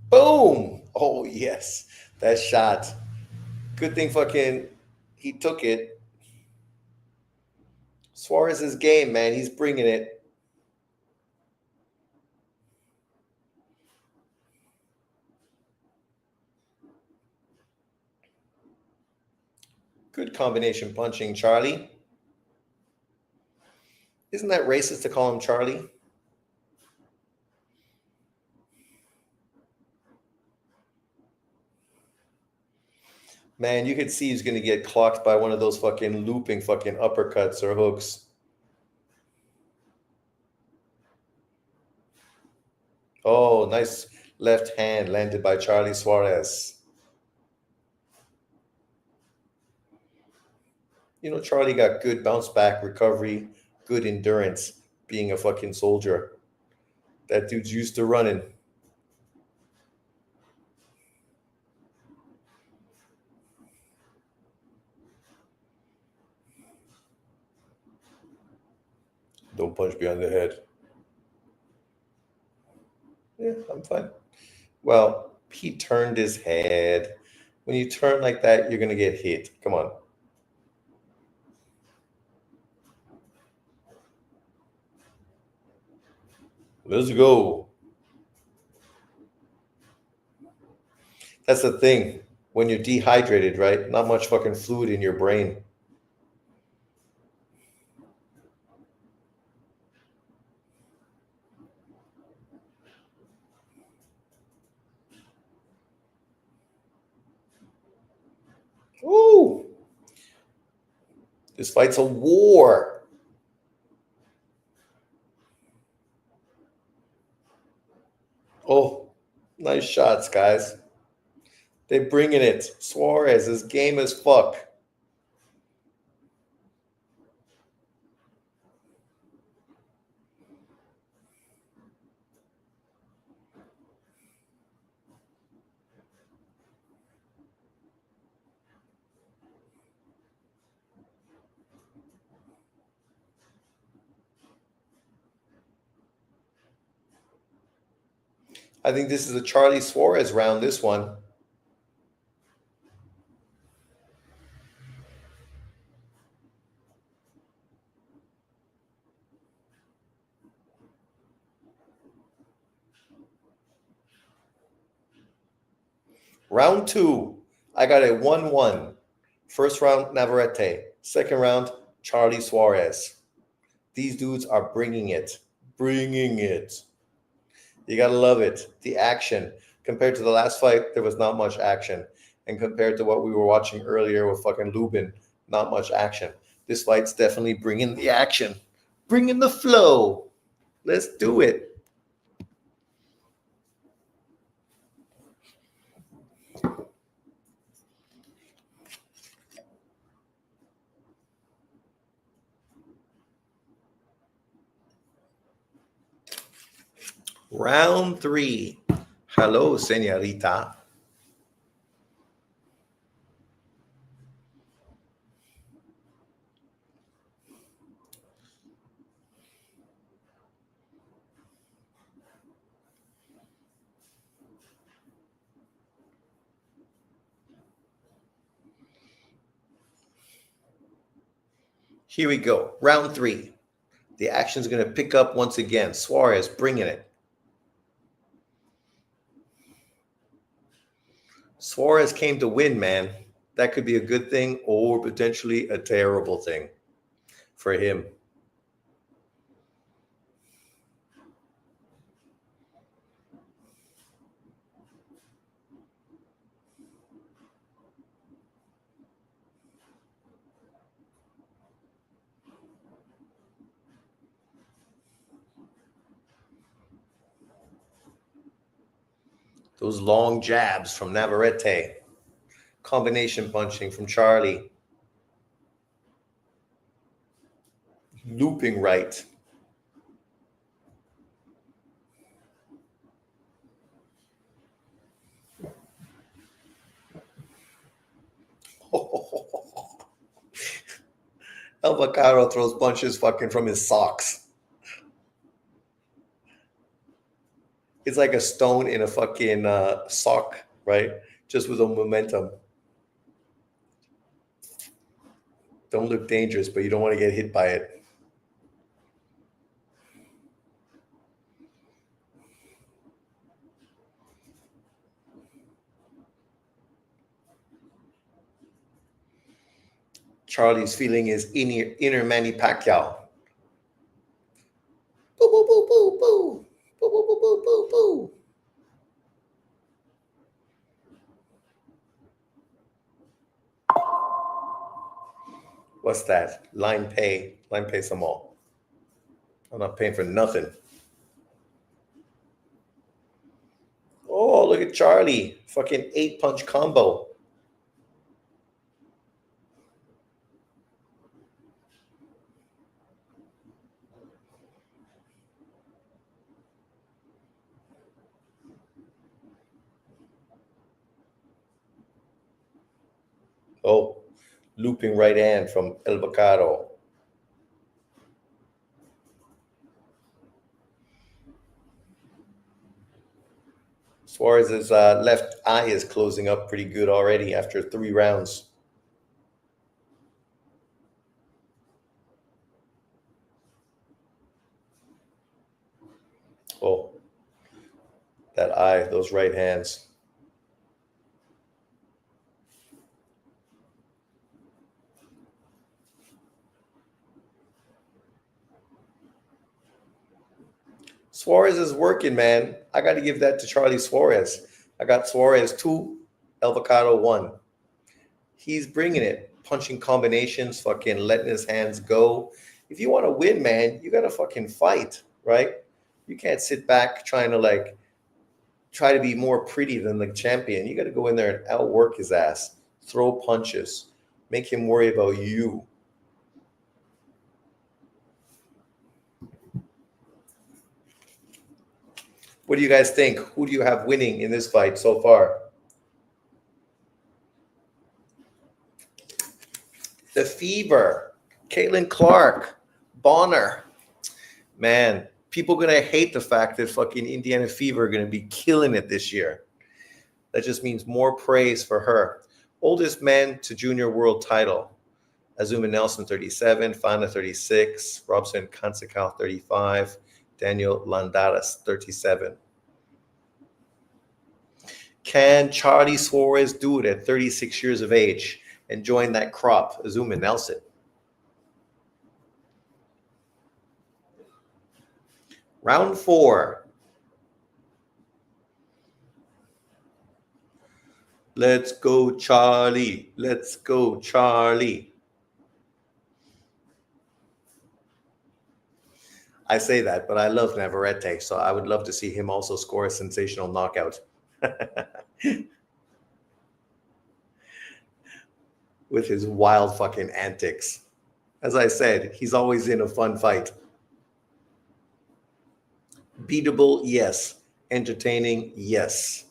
Boom. Oh, yes. That shot. Good thing fucking he took it. Suarez's game, man. He's bringing it. Good combination punching, Charlie. Isn't that racist to call him Charlie? Man, you could see he's going to get clocked by one of those fucking looping fucking uppercuts or hooks. Oh, nice left hand landed by Charlie Suarez. You know, Charlie got good bounce back recovery, good endurance, being a fucking soldier. That dude's used to running. Don't punch behind the head. Yeah, I'm fine. Well, he turned his head. When you turn like that, you're going to get hit. Come on. Let's go. That's the thing. When you're dehydrated, right? Not much fucking fluid in your brain. Ooh. This fight's a war. Oh, nice shots, guys. They're bringing it. Suarez is game as fuck. I think this is a Charlie Suarez round, this one. Round 2, I got a 1-1. First round, Navarrete. Second round, Charlie Suarez. These dudes are bringing it. Bringing it. You got to love it. The action. Compared to the last fight, there was not much action. And compared to what we were watching earlier with fucking Lubin, not much action. This fight's definitely bringing the action. Bringing the flow. Let's do it. Round 3. Hello, señorita. Here we go. Round 3. The action's going to pick up once again. Suarez bringing it. Suarez came to win, man. That could be a good thing or potentially a terrible thing for him. Those long jabs from Navarrete. Combination punching from Charlie. Looping right. El Vaccaro throws punches fucking from his socks. It's like a stone in a fucking sock, right? Just with a momentum. Don't look dangerous, but you don't want to get hit by it. Charlie's feeling his inner Manny Pacquiao. Boo, boo, boo, boo, boo. Boo, boo, boo, boo, boo, boo. What's that? Line pay some more. I'm not paying for nothing. Oh, look at Charlie. Fucking 8-punch combo. Oh, looping right hand from El Vaccaro. Suarez's left eye is closing up pretty good already after 3 rounds. Oh, that eye, those right hands. Suarez is working, man. I got to give that to Charlie Suarez. I got Suarez 2, El Vaccaro 1. He's bringing it. Punching combinations, fucking letting his hands go. If you want to win, man, you got to fucking fight, right? You can't sit back trying to try to be more pretty than the champion. You got to go in there and outwork his ass. Throw punches. Make him worry about you. What do you guys think? Who do you have winning in this fight so far? The Fever, Caitlin Clark, Bonner. Man, people going to hate the fact that fucking Indiana Fever are going to be killing it this year. That just means more praise for her. Oldest man to junior world title. Azuma Nelson, 37. Fana, 36. Robson Kansekal, 35. Daniel Landaras, 37. Can Charlie Suarez do it at 36 years of age and join that crop, Azuma Nelson? Round 4. Let's go, Charlie. Let's go, Charlie. I say that, but I love Navarrete, so I would love to see him also score a sensational knockout. With his wild fucking antics. As I said, he's always in a fun fight. Beatable, yes. Entertaining, yes.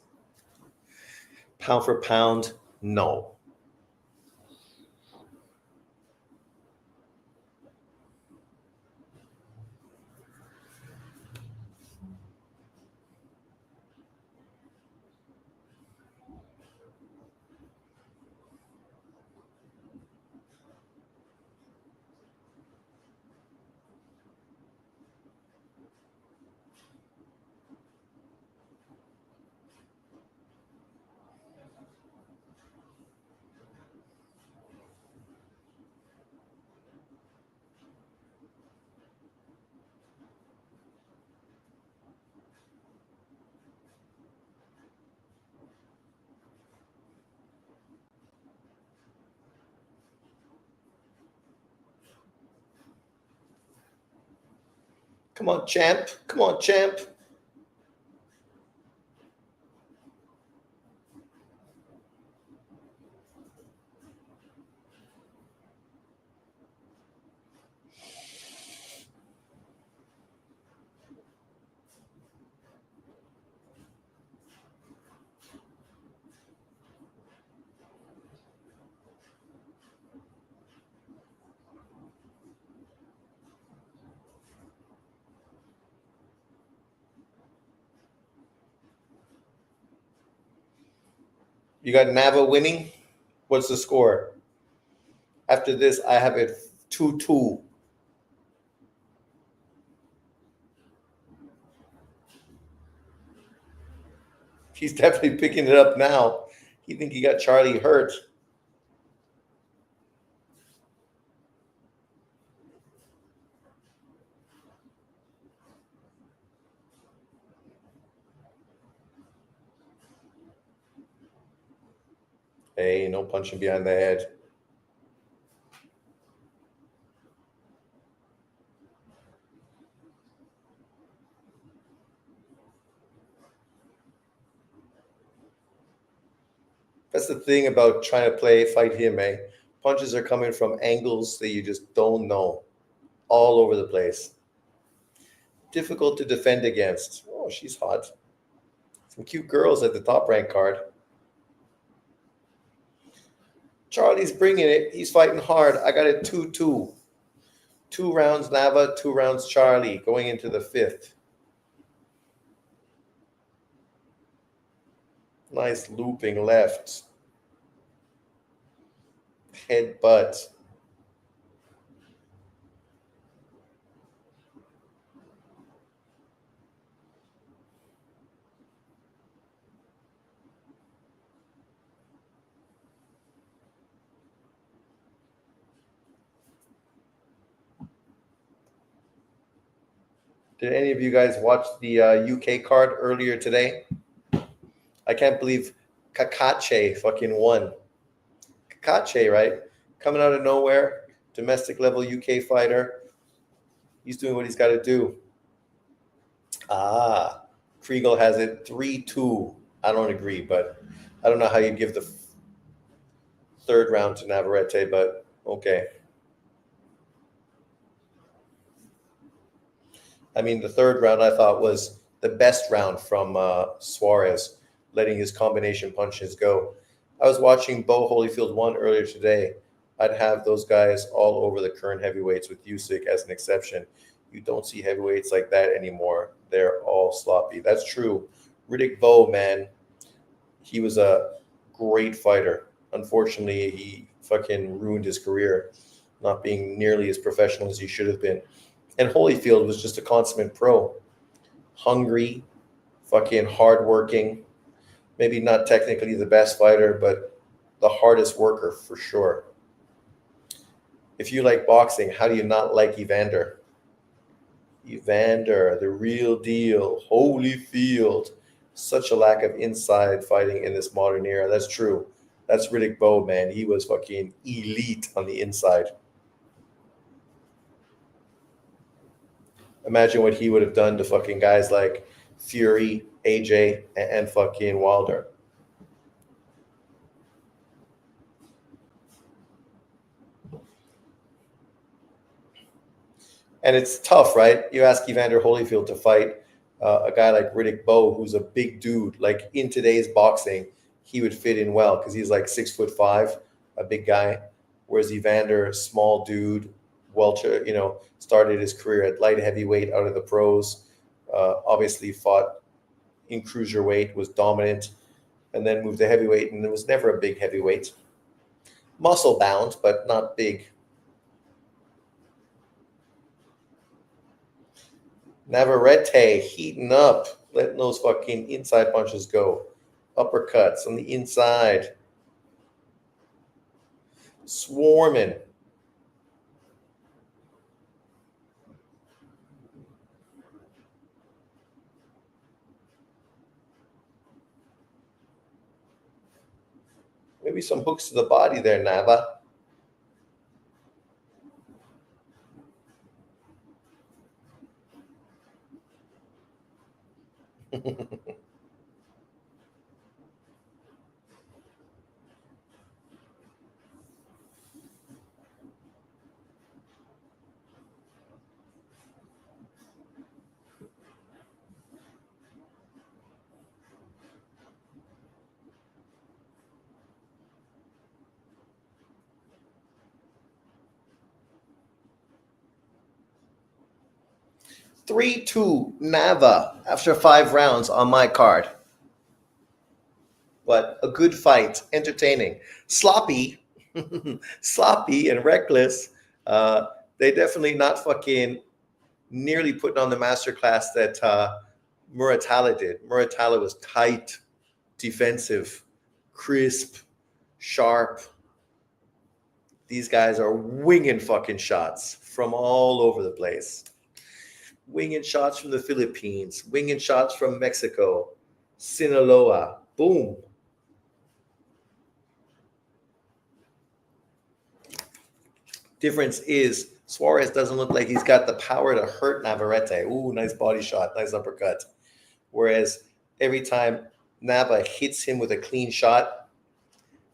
Pound for pound, no. Come on, champ. Come on, champ. You got Nava winning. What's the score? After this, I have it 2-2. He's definitely picking it up now. He think he got Charlie hurt. Hey, no punching behind the head. That's the thing about trying to fight him, eh? Punches are coming from angles that you just don't know. All over the place. Difficult to defend against. Oh, she's hot. Some cute girls at the top rank card. Charlie's bringing it. He's fighting hard. I got it 2-2. 2 rounds Nava, 2 rounds Charlie, going into the 5th. Nice looping left. Headbutt. Did any of you guys watch the UK card earlier today? I can't believe Kakache fucking won. Kakache, right? Coming out of nowhere, domestic level UK fighter. He's doing what he's got to do. Kriegel has it 3-2. I don't agree, but I don't know how you give the 3rd round to Navarrete, but okay. I mean, the 3rd round I thought was the best round from Suarez, letting his combination punches go. I was watching Bo Holyfield 1 earlier today. I'd have those guys all over the current heavyweights with Usyk as an exception. You don't see heavyweights like that anymore. They're all sloppy. That's true. Riddick Bowe, man, he was a great fighter. Unfortunately, he fucking ruined his career, not being nearly as professional as he should have been. And Holyfield was just a consummate pro. Hungry, fucking hardworking. Maybe not technically the best fighter, but the hardest worker for sure. If you like boxing, how do you not like Evander? Evander, the real deal. Holyfield. Such a lack of inside fighting in this modern era. That's true. That's Riddick Bowe, man. He was fucking elite on the inside. Imagine what he would have done to fucking guys like Fury, AJ, and fucking Wilder. And it's tough, right? You ask Evander Holyfield to fight a guy like Riddick Bowe, who's a big dude. Like in today's boxing, he would fit in well because he's like 6'5", a big guy. Whereas Evander, small dude, Welcher, started his career at light heavyweight out of the pros. Obviously fought in cruiserweight, was dominant, and then moved to heavyweight, and it was never a big heavyweight. Muscle bound, but not big. Navarrete heating up, letting those fucking inside punches go. Uppercuts on the inside. Swarming. Maybe some hooks to the body there, Nava. Three, 2, Nava after 5 rounds on my card. But a good fight, entertaining. Sloppy, sloppy and reckless. They definitely not fucking nearly putting on the masterclass that Muratalla did. Muratalla was tight, defensive, crisp, sharp. These guys are winging fucking shots from all over the place. Winging shots from the Philippines, winging shots from Mexico, Sinaloa. Boom. Difference is Suarez doesn't look like he's got the power to hurt Navarrete. Ooh, nice body shot, nice uppercut. Whereas every time Nava hits him with a clean shot,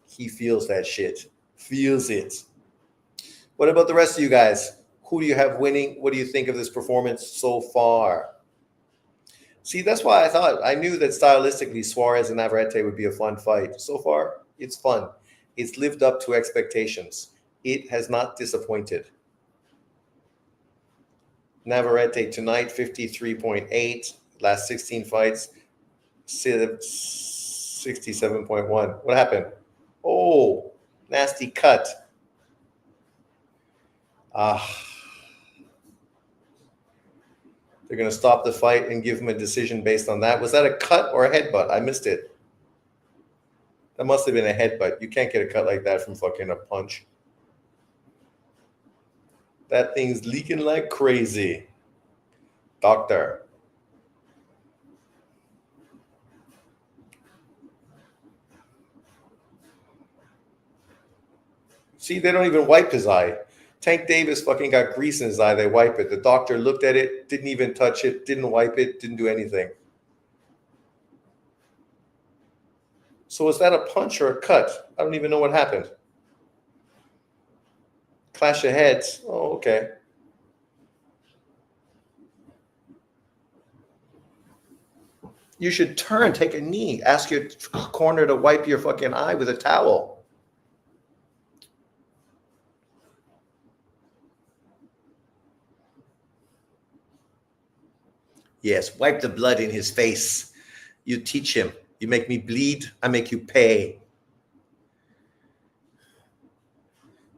he feels that shit. Feels it. What about the rest of you guys? Who do you have winning? What do you think of this performance so far? See, that's why I knew that stylistically Suarez and Navarrete would be a fun fight. So far, it's fun. It's lived up to expectations. It has not disappointed. Navarrete tonight, 53.8. Last 16 fights, 67.1. What happened? Oh, nasty cut. They're going to stop the fight and give him a decision based on that. Was that a cut or a headbutt? I missed it. That must have been a headbutt. You can't get a cut like that from fucking a punch. That thing's leaking like crazy. Doctor. See, they don't even wipe his eye. Tank Davis fucking got grease in his eye. They wipe it. The doctor looked at it, didn't even touch it, didn't wipe it, didn't do anything. So was that a punch or a cut? I don't even know what happened. Clash of heads. Oh, okay. You should turn, take a knee, ask your corner to wipe your fucking eye with a towel. Yes, wipe the blood in his face. You teach him. You make me bleed, I make you pay.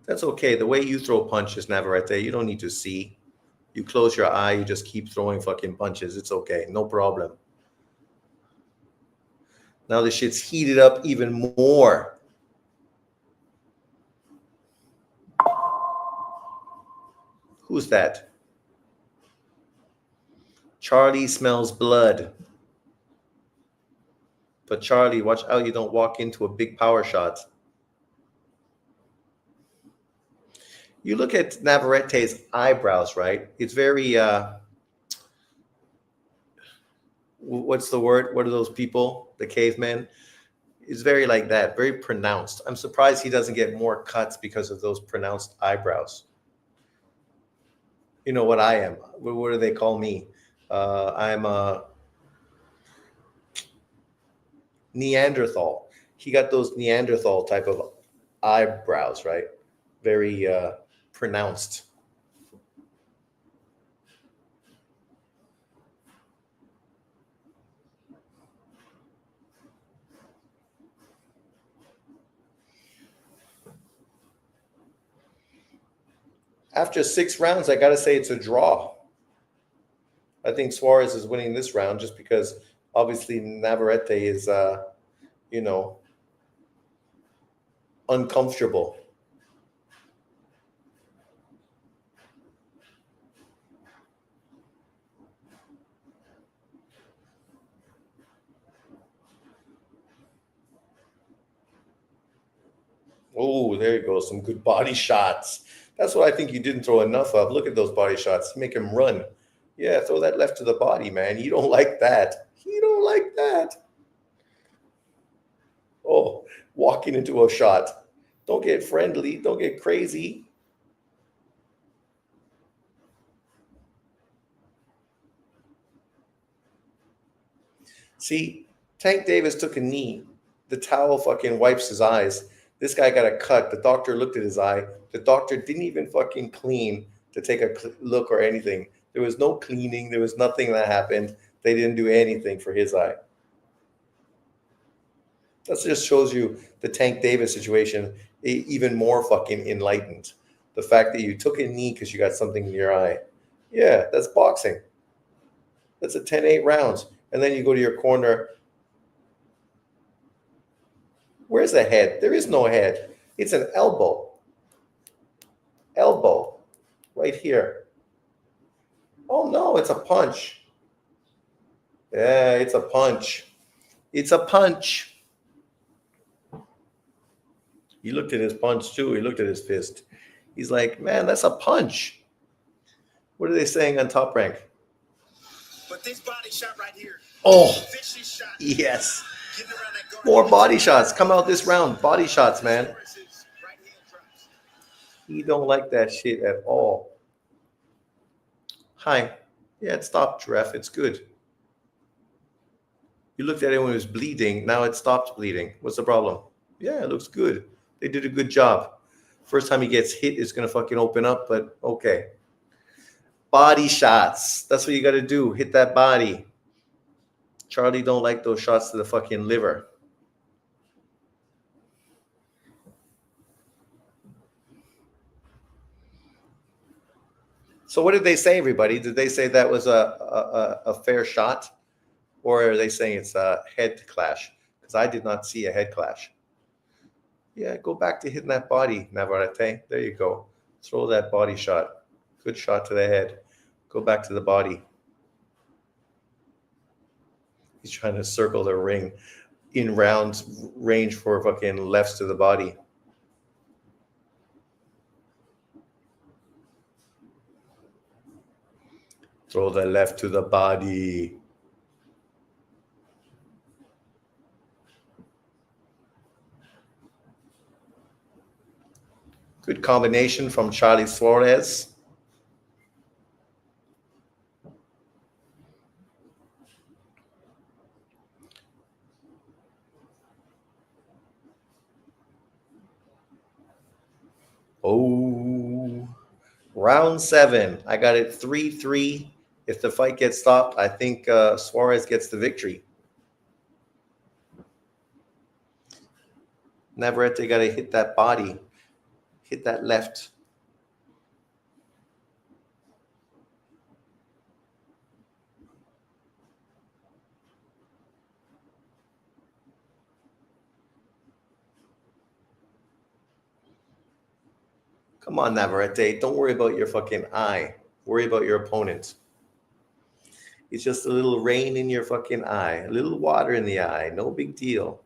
That's okay. The way you throw punches, Navarrete, you don't need to see. You close your eye, you just keep throwing fucking punches. It's okay. No problem. Now the shit's heated up even more. Who's that? Charlie smells blood. But Charlie, watch out you don't walk into a big power shot. You look at Navarrete's eyebrows, right? It's very, what's the word? What are those people? The cavemen? It's very like that, very pronounced. I'm surprised he doesn't get more cuts because of those pronounced eyebrows. You know what I am. What do they call me? I'm a Neanderthal. He got those Neanderthal type of eyebrows, right? Very pronounced. After 6 rounds, I got to say it's a draw. I think Suarez is winning this round just because obviously Navarrete is, uncomfortable. Oh, there you go. Some good body shots. That's what I think you didn't throw enough of. Look at those body shots. Make him run. Yeah, throw that left to the body, man. You don't like that. You don't like that. Oh, walking into a shot. Don't get friendly. Don't get crazy. See, Tank Davis took a knee. The towel fucking wipes his eyes. This guy got a cut. The doctor looked at his eye. The doctor didn't even fucking clean to take a look or anything. There was no cleaning. There was nothing that happened. They didn't do anything for his eye. That just shows you the Tank Davis situation even more fucking enlightened. The fact that you took a knee because you got something in your eye. Yeah, that's boxing. That's a 10-8 rounds. And then you go to your corner. Where's the head? There is no head. It's an elbow. Elbow. Right here. Oh, no, it's a punch. Yeah, it's a punch. It's a punch. He looked at his punch, too. He looked at his fist. He's like, man, that's a punch. What are they saying on Top Rank? But this body shot right here. Oh, Vicious shot. yes. Getting around that guard. More body shots. Come out this round. Body shots, man. Suarez's right hand drops. He don't like that shit at all. Hi. Yeah, it stopped, ref. It's good. You looked at it when it was bleeding. Now it stopped bleeding. What's the problem? Yeah, it looks good. They did a good job. First time he gets hit, it's going to fucking open up, but okay. Body shots. That's what you got to do. Hit that body. Charlie don't like those shots to the fucking liver. So what did they say, everybody? Did they say that was a fair shot? Or are they saying it's a head clash? Because I did not see a head clash. Yeah, go back to hitting that body, Navarrete. There you go. Throw that body shot. Good shot to the head. Go back to the body. He's trying to circle the ring in rounds range for fucking lefts to the body. Throw the left to the body. Good combination from Charlie Suarez. Oh, round 7. I got it 3-3. If the fight gets stopped, I think Suarez gets the victory. Navarrete got to hit that body. Hit that left. Come on, Navarrete. Don't worry about your fucking eye. Worry about your opponent. It's just a little rain in your fucking eye. A little water in the eye. No big deal.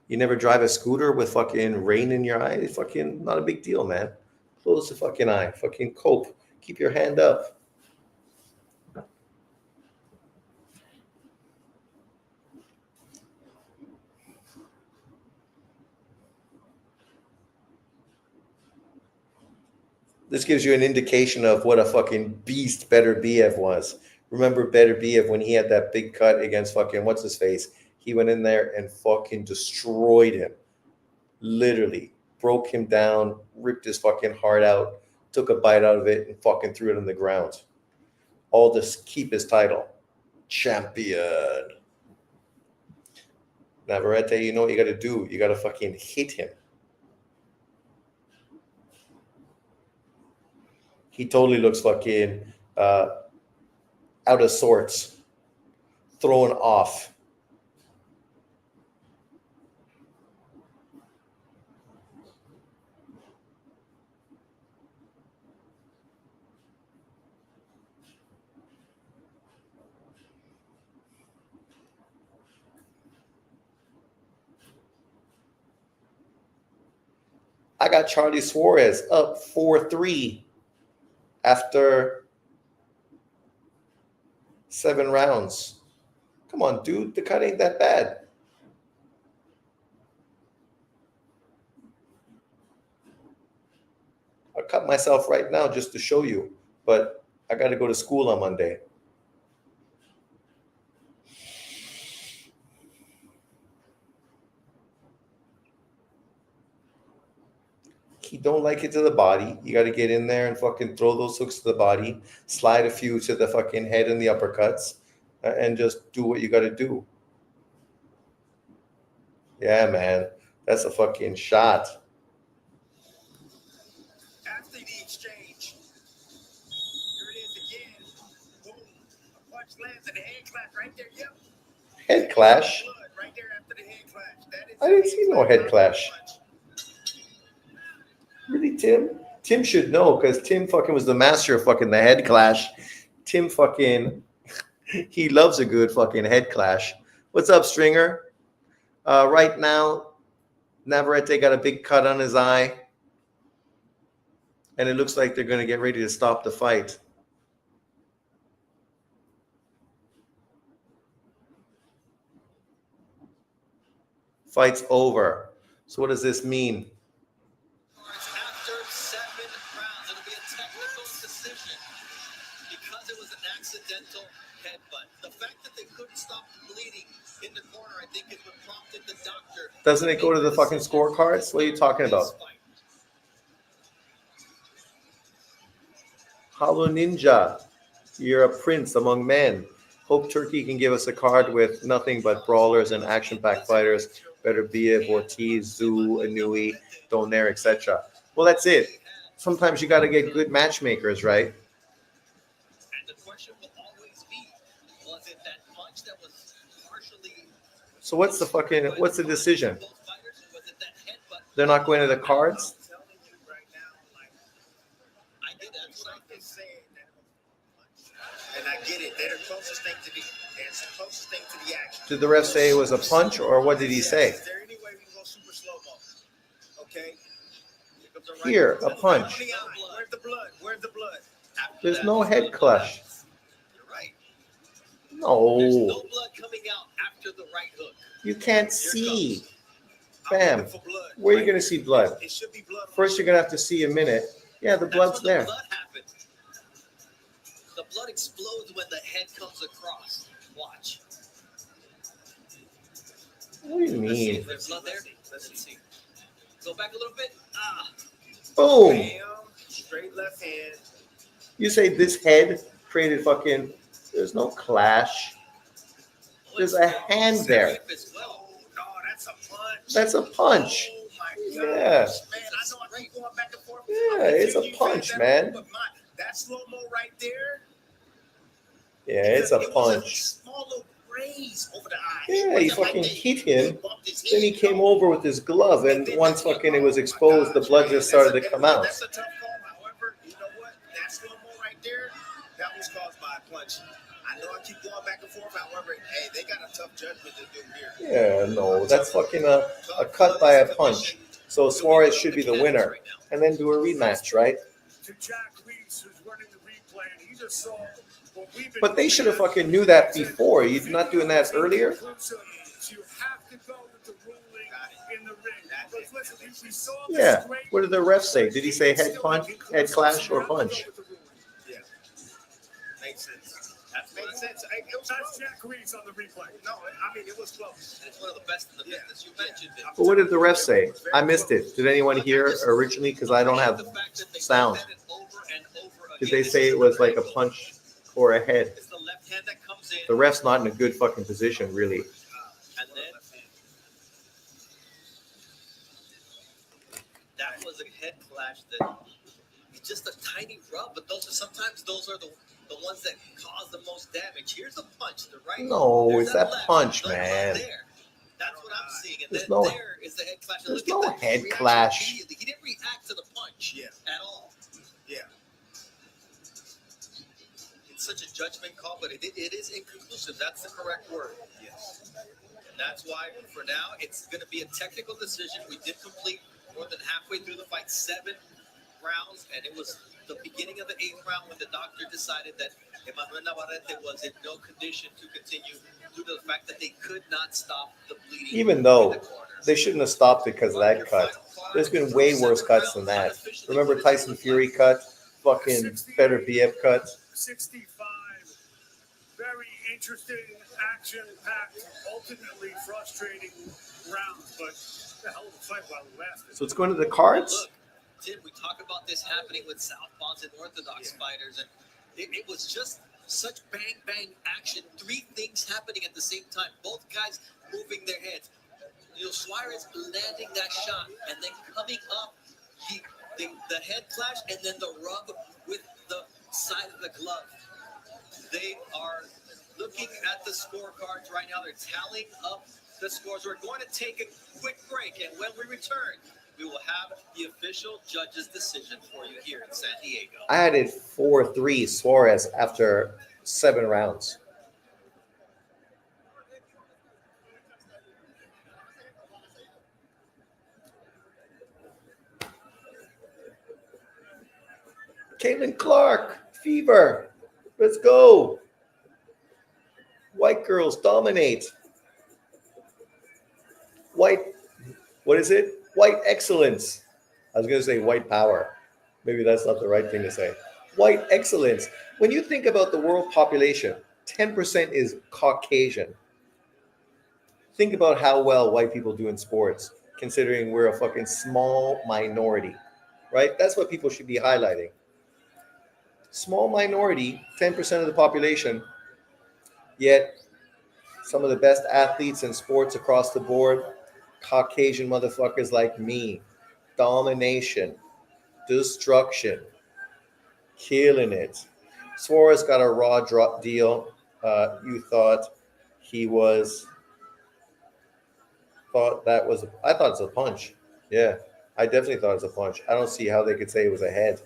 You never drive a scooter with fucking rain in your eye? It's fucking not a big deal, man. Close the fucking eye. Fucking cope. Keep your hand up. This gives you an indication of what a fucking beast Better BF was. Remember Beterbiev when he had that big cut against fucking what's his face? He went in there and fucking destroyed him. Literally broke him down, ripped his fucking heart out, took a bite out of it, and fucking threw it on the ground. All to keep his title. Champion. Navarrete, you know what you got to do? You got to fucking hit him. He totally looks fucking out of sorts, thrown off. I got Charlie Suarez up 4-3 after 7 rounds. Come on, dude. The cut ain't that bad. I'll cut myself right now just to show you, but I got to go to school on Monday. He don't like it to the body. You got to get in there and fucking throw those hooks to the body, slide a few to the fucking head and the uppercuts, and just do what you got to do. Yeah, man. That's a fucking shot. After the exchange, here it is again. Boom. A punch lands and a head clash right there. Yep. Head clash? Right there after the head clash. That is I didn't see no head clash. Really, Tim? Tim should know because Tim fucking was the master of fucking the head clash. Tim fucking, he loves a good fucking head clash. What's up, Stringer? Right now, Navarrete got a big cut on his eye. And it looks like they're going to get ready to stop the fight. Fight's over. So what does this mean? After 7 rounds, it'll be a technical decision because it was an accidental headbutt. The fact that they couldn't stop the bleeding in the corner, I think, is what prompted the doctor. Doesn't it go to the fucking scorecards? What are you talking about? Hollow Ninja, you're a prince among men. Hope Turkey can give us a card with nothing but brawlers and action-packed fighters. Beterbiev, Ortiz, Zhu, Inui, Donaire, etc. Well, that's it. Sometimes you got to get good matchmakers, right? And the question will always be, was it that punch that was partially... So what's the decision? They're not going to the cards? And I get it. They're the closest thing to the action. Did the ref say it was a punch, or what did he say? Is there any way we can go super slow-mo? Okay. Here, a punch. Where's the blood? Where's the blood? There's no head clash. You're right. No. There's no blood coming out after the right hook. You can't see. Bam. Where are you going to see blood? It should be blood. First, you're going to have to see a minute. Yeah, the blood's there. The blood happens. The blood explodes when the head comes across. Watch. What do you Let's see mean? if there's blood there. Let's see. Go back a little bit. Ah. Boom. Bam. Straight left hand. You say this head created fucking... There's no clash. There's a hand there. Oh, no, that's a punch. That's a punch. Oh, my Yeah. gosh. Man, I know I keep going back and forth. Yeah, it's a punch, man. That slow-mo right there. Yeah, it's a It was punch. small little graze over the eye. Yeah, he It wasn't like fucking they hit him. bumped his Then he head. came over with his glove, and once fucking it was exposed, the blood just started to come out. That's a tough call. However, you know what? That slow-mo right there, that was caused by a punch. I know I keep going back and forth. However, hey, they got a tough judgment to do here. Yeah, no, that's fucking a cut by a punch. So Suarez should be the winner, and then do a rematch, right? To Jack Reese, who's running the replay, and he just saw what we've been But they should have fucking knew that before. You're not doing that earlier? So you have to go with the ruling in the ring. Because listen, we saw Yeah. this great What did the ref say? Did he say head punch, head clash, or punch? Yeah. Makes sense. That made sense. That's Jack Reeves on the replay. No, I mean, it was close. It's one of the best in the business. You mentioned it. But what did the ref say? I missed it. Did anyone hear originally? Because I don't have sound. Did they say it was like a punch or a head? It's the left hand that comes in. The ref's not in a good fucking position, really. And then that was a head clash that it's just a tiny rub, but those are the ones that cause the most damage. Here's the punch, the right. No, it's that left. punch, Those man. there. That's what I'm seeing. And There's then no- there is the head clash. There's Look no at the head reaction clash. immediately. He didn't react to the punch at all. Yeah. It's such a judgment call, but it is inconclusive. That's the correct word. Yes. And that's why, for now, it's going to be a technical decision. We did complete more than halfway through the fight, 7 rounds, and it was the beginning of the 8th round when the doctor decided that Emmanuel Navarrete was in no condition to continue due to the fact that they could not stop the bleeding. Even though they shouldn't have stopped it because of that cut. There's been way worse cuts than that. Remember Tyson Fury cut? Fucking better BF cut. 65. Very interesting, action-packed, ultimately frustrating rounds, but the hell of a fight while it lasted. So it's going to the cards? Look, Tim, we talk about this happening with southpaws and orthodox fighters, and it was just such bang action. 3 things happening at the same time. Both guys moving their heads. You know, Suarez landing that shot and then coming up, the head clash and then the rub with the side of the glove. They are looking at the scorecards right now. They're tallying up the scores. We're going to take a quick break, and when we return, we will have the official judge's decision for you here in San Diego. I had it 4-3 Suarez after 7 rounds. Caitlin Clark, fever. Let's go. White girls dominate. White, what is it? White excellence. I was going to say white power. Maybe that's not the right thing to say. White excellence. When you think about the world population, 10% is Caucasian. Think about how well white people do in sports, considering we're a fucking small minority, right? That's what people should be highlighting. Small minority, 10% of the population, yet some of the best athletes in sports across the board, Caucasian motherfuckers like me. Domination, destruction, killing it. Suarez got a raw drop deal. You thought he was, I thought it's a punch. Yeah, I definitely thought it was a punch. I don't see how they could say it was a head.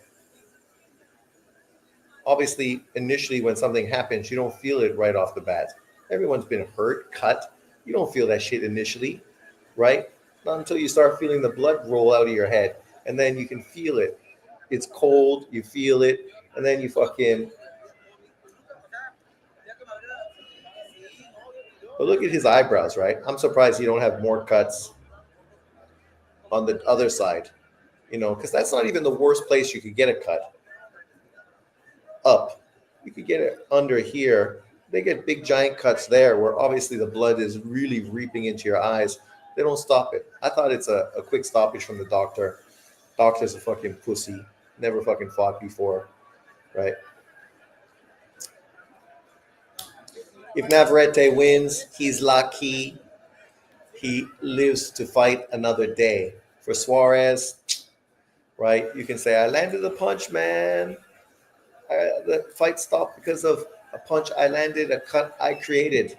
Obviously, initially when something happens, you don't feel it right off the bat. Everyone's been hurt, cut. You don't feel that shit initially, right? Not until you start feeling the blood roll out of your head. And then you can feel it. It's cold, you feel it, and then you fucking... But look at his eyebrows, right? I'm surprised you don't have more cuts on the other side, you know, because that's not even the worst place you could get a cut. Up. You could get it under here. They get big giant cuts there where obviously the blood is really reaping into your eyes. They don't stop it. I thought it's a quick stoppage from the doctor. Doctor's a fucking pussy. Never fucking fought before, right? If Navarrete wins, he's lucky. He lives to fight another day. For Suarez, right, you can say, I landed a punch, man. The fight stopped because of a punch I landed, a cut I created.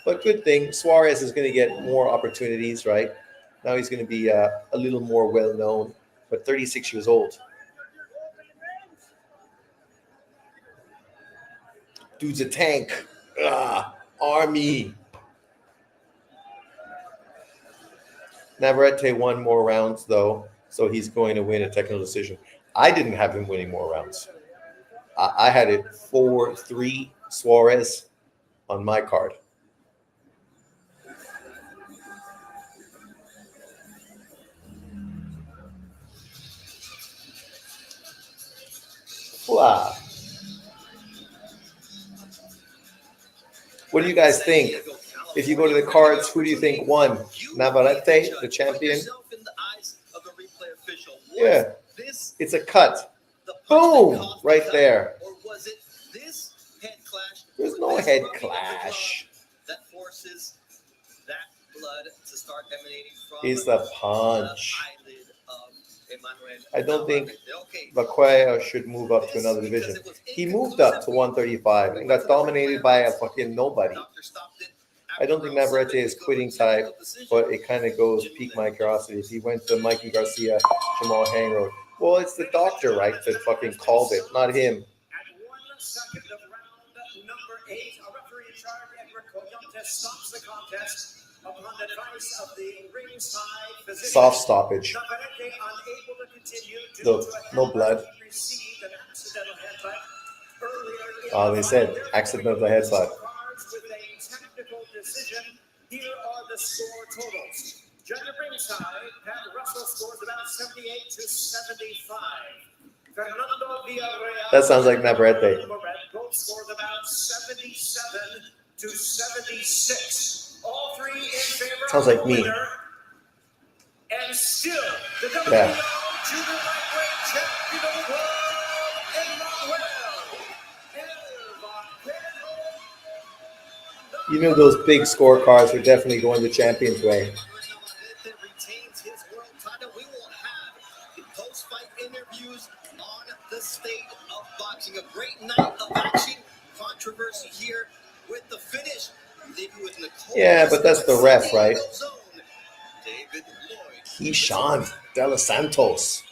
But good thing, Suarez is going to get more opportunities, right? Now he's going to be a little more well-known, but 36 years old. Dude's a tank. Army. Navarrete won more rounds, though, so he's going to win a technical decision. I didn't have him winning more rounds. I had it 4-3 Suarez on my card. Wow. What do you guys think? If you go to the cards, who do you think won? Navarrete, the champion? Yeah, it's a cut. Boom! Right there. Or was it this head clash? There's no head clash. That forces that blood to start emanating from It's a punch. the eyelid of Emmanuel. I don't think Vaquea should move up to another division. He moved up to 135 and got dominated by a fucking nobody. I don't think Navarrete is quitting type, but it kind of goes pique my curiosity. If he went to Mikey Garcia, Jamal Hangroad, well, it's the doctor, right, that fucking called it, not him. At 1 second of round number 8, a referee in charge, Edward Coyontes, stops the contest upon advice of the ringside physician. Soft stoppage. Navarrete unable to continue due Look, to a no headbutt blood. he received an accidental headbutt earlier in Oh, they the said fight. accidental headbutt. Cards with a technical decision. Here are the score totals. Judge at ringside, Pat Russell scores about 78 to 75. Fernando Villarreal. That sounds like Navarrete. Both scored about 77 to 76. All three in favor Sounds of like the me. winner. And still, the WBO Yeah. Junior Lightweight Champion of the World, Emmanuel You knew those big scorecards were definitely going the champion's way. Retains his world title. We will have the post-fight interviews on the state of boxing. A great night of action, controversy here with the finish. Leaving with Nicole. Yeah, but that's the ref, right? David Lloyd. Keyshawn De Los Santos.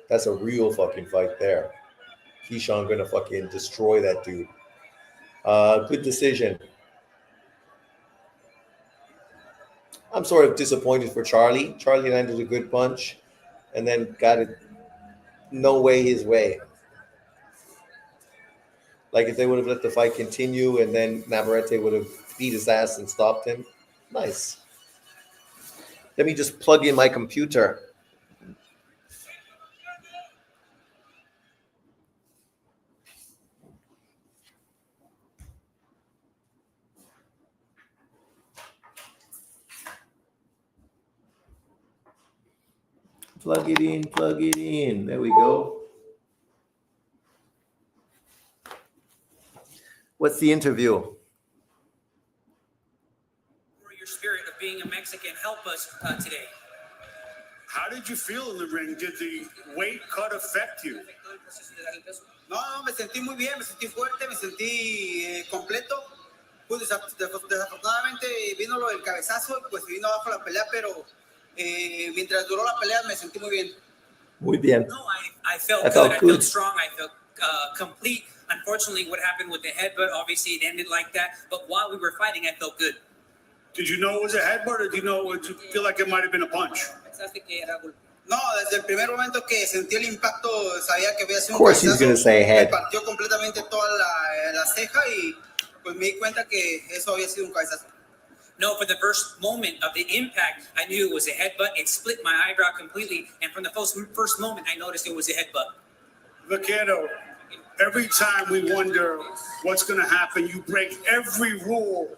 That's a real fucking fight there. Keyshawn gonna fucking destroy that dude. Good decision. I'm sort of disappointed for Charlie. Charlie landed a good punch and then got it no way his way. Like if they would have let the fight continue and then Navarrete would have beat his ass and stopped him. Nice. Let me just plug in my computer. Plug it in, plug it in. There we go. What's the interview? Your spirit of being a Mexican, help us today. How did you feel in the ring? Did the weight cut affect you? No, me sentí muy bien, me sentí fuerte, me sentí completo. Pues desafortunadamente vino lo del cabezazo, pues vino abajo la pelea, pero mientras duró la pelea me sentí muy bien. Muy bien. No, I felt I good. felt I good. felt strong. I felt complete. Unfortunately, what happened with the headbutt, obviously it ended like that. But while we were fighting, I felt good. Did you know it was a headbutt, or did you feel like it might have been a punch? No, desde el primer momento que sentí el impacto, sabía que había sido Of course he's going to say me head. partió completamente toda la ceja y pues me di cuenta que eso había sido un cabezazo. No, for the first moment of the impact, I knew it was a headbutt. It split my eyebrow completely. And from the first moment, I noticed it was a headbutt. Vaquero, every time we wonder what's going to happen, you break every rule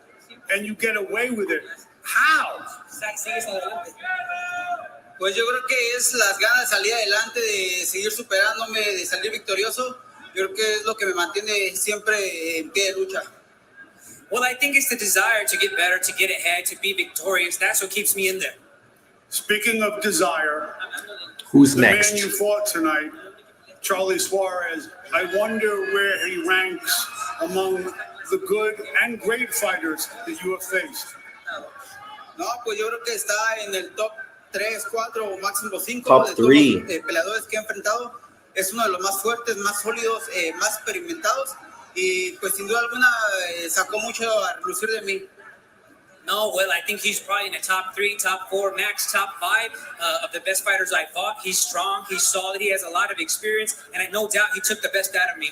and you get away with it. How? Pues yo creo que es las ganas de salir adelante, de seguir superándome, de salir victorioso. Yo creo que es lo que me mantiene siempre en pie de lucha. Well, I think it's the desire to get better, to get ahead, to be victorious. That's what keeps me in there. Speaking of desire, Who's the next? man you fought tonight, Charlie Suarez, I wonder where he ranks among the good and great fighters that you have faced. No, pues yo creo que está en el top 3, 4 o máximo 5 Top de todos three. los peleadores que ha enfrentado. Es uno de los más fuertes, más sólidos, más experimentados y pues sin duda alguna sacó mucho a relucir de mí. No, well, I think he's probably in the top 3, top 4, max top 5 of the best fighters I fought. He's strong, he's solid, he has a lot of experience, and I no doubt he took the best out of me.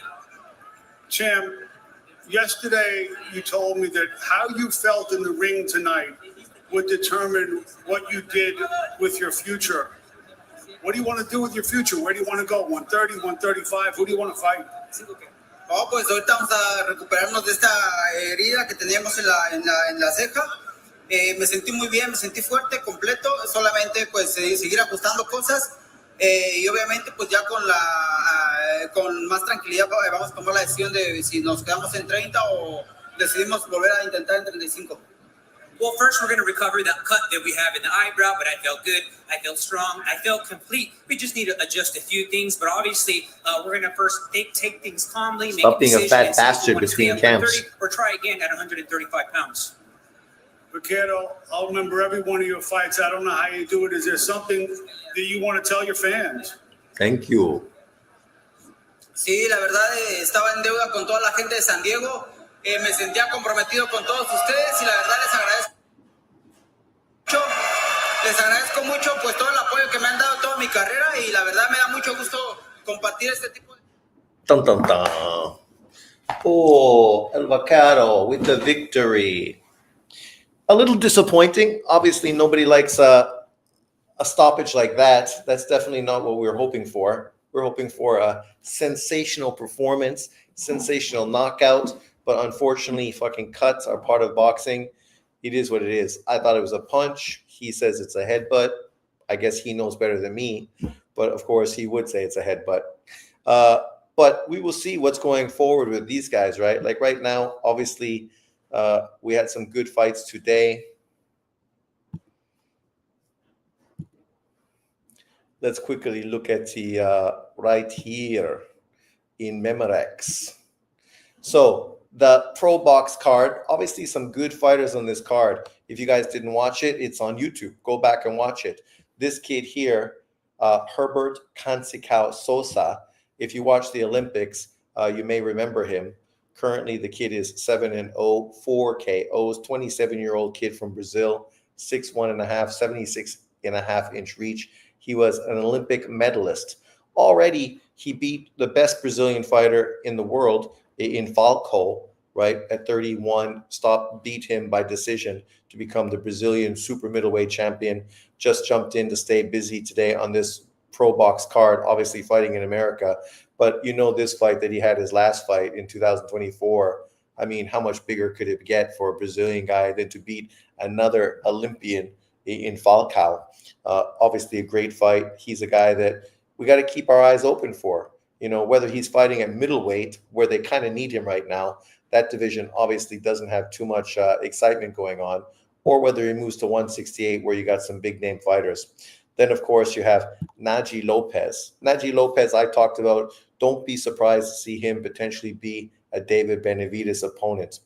Champ, yesterday you told me that how you felt in the ring tonight would determine what you did with your future. What do you want to do with your future? Where do you want to go? 130, 135? Who do you want to fight? Oh, pues ahorita vamos a recuperarnos de esta herida que teníamos en la ceja. Me sentí muy bien, me sentí fuerte, completo. Solamente pues seguir ajustando cosas. Y obviamente pues ya con más tranquilidad vamos a tomar la decisión de si nos quedamos en 30 o decidimos volver a intentar en 35. Well, first we're going to recover that cut that we have in the eyebrow, but I felt good. I felt strong. I felt complete. We just need to adjust a few things, but obviously we're going to first take things calmly, make Stop a being a decision, fat and see if we bastard want to stay between at camps. 130 or try again at 135 pounds. Vaquero, I'll remember every one of your fights. I don't know how you do it. Is there something that you want to tell your fans? Thank you. Sí, la verdad estaba en deuda con toda la gente de San Diego. Me sentía comprometido con todos ustedes y la verdad les agradezco mucho pues todo el apoyo que me han dado toda mi carrera y la verdad me da mucho gusto compartir este tipo de... Dun, dun, dun. Oh, El Vaquero with the victory. A little disappointing. Obviously, nobody likes a stoppage like that. That's definitely not what we were hoping for. We're hoping for a sensational performance, sensational knockout. But unfortunately, fucking cuts are part of boxing. It is what it is. I thought it was a punch. He says it's a headbutt. I guess he knows better than me. But of course, he would say it's a headbutt. But we will see what's going forward with these guys, right? Like right now, obviously, we had some good fights today. Let's quickly look at the right here in Memorex. So the Probox card, obviously some good fighters on this card. If you guys didn't watch it, it's on YouTube. Go back and watch it. This kid here, Herbert Kancicao Sosa, if you watch the Olympics, you may remember him. Currently, the kid is 7-0, 4 KOs, 27-year-old kid from Brazil, 6'1.5", 76.5-inch reach. He was an Olympic medalist. Already, he beat the best Brazilian fighter in the world in Falco, right, at 31. Beat him by decision to become the Brazilian super middleweight champion. Just jumped in to stay busy today on this Probox card, obviously fighting in America. But you know this fight that he had, his last fight in 2024. I mean, how much bigger could it get for a Brazilian guy than to beat another Olympian in Falcao? Obviously a great fight. He's a guy that we got to keep our eyes open for. You know, whether he's fighting at middleweight, where they kind of need him right now, that division obviously doesn't have too much excitement going on, or whether he moves to 168, where you got some big name fighters. Then, of course, you have Naji Lopez. Naji Lopez, I talked about. Don't be surprised to see him potentially be a David Benavidez opponent.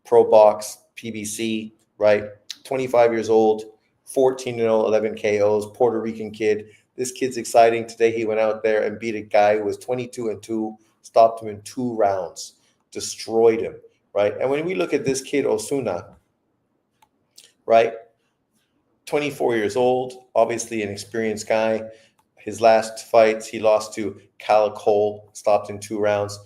Probox, PBC, right? 25 years old, 14-0, 11 KOs, Puerto Rican kid. This kid's exciting. Today he went out there and beat a guy who was 22-2, stopped him in 2 rounds, destroyed him, right? And when we look at this kid, Osuna, right? 24 years old, obviously an experienced guy. His last fights, he lost to Cal Cole, stopped in 2 rounds,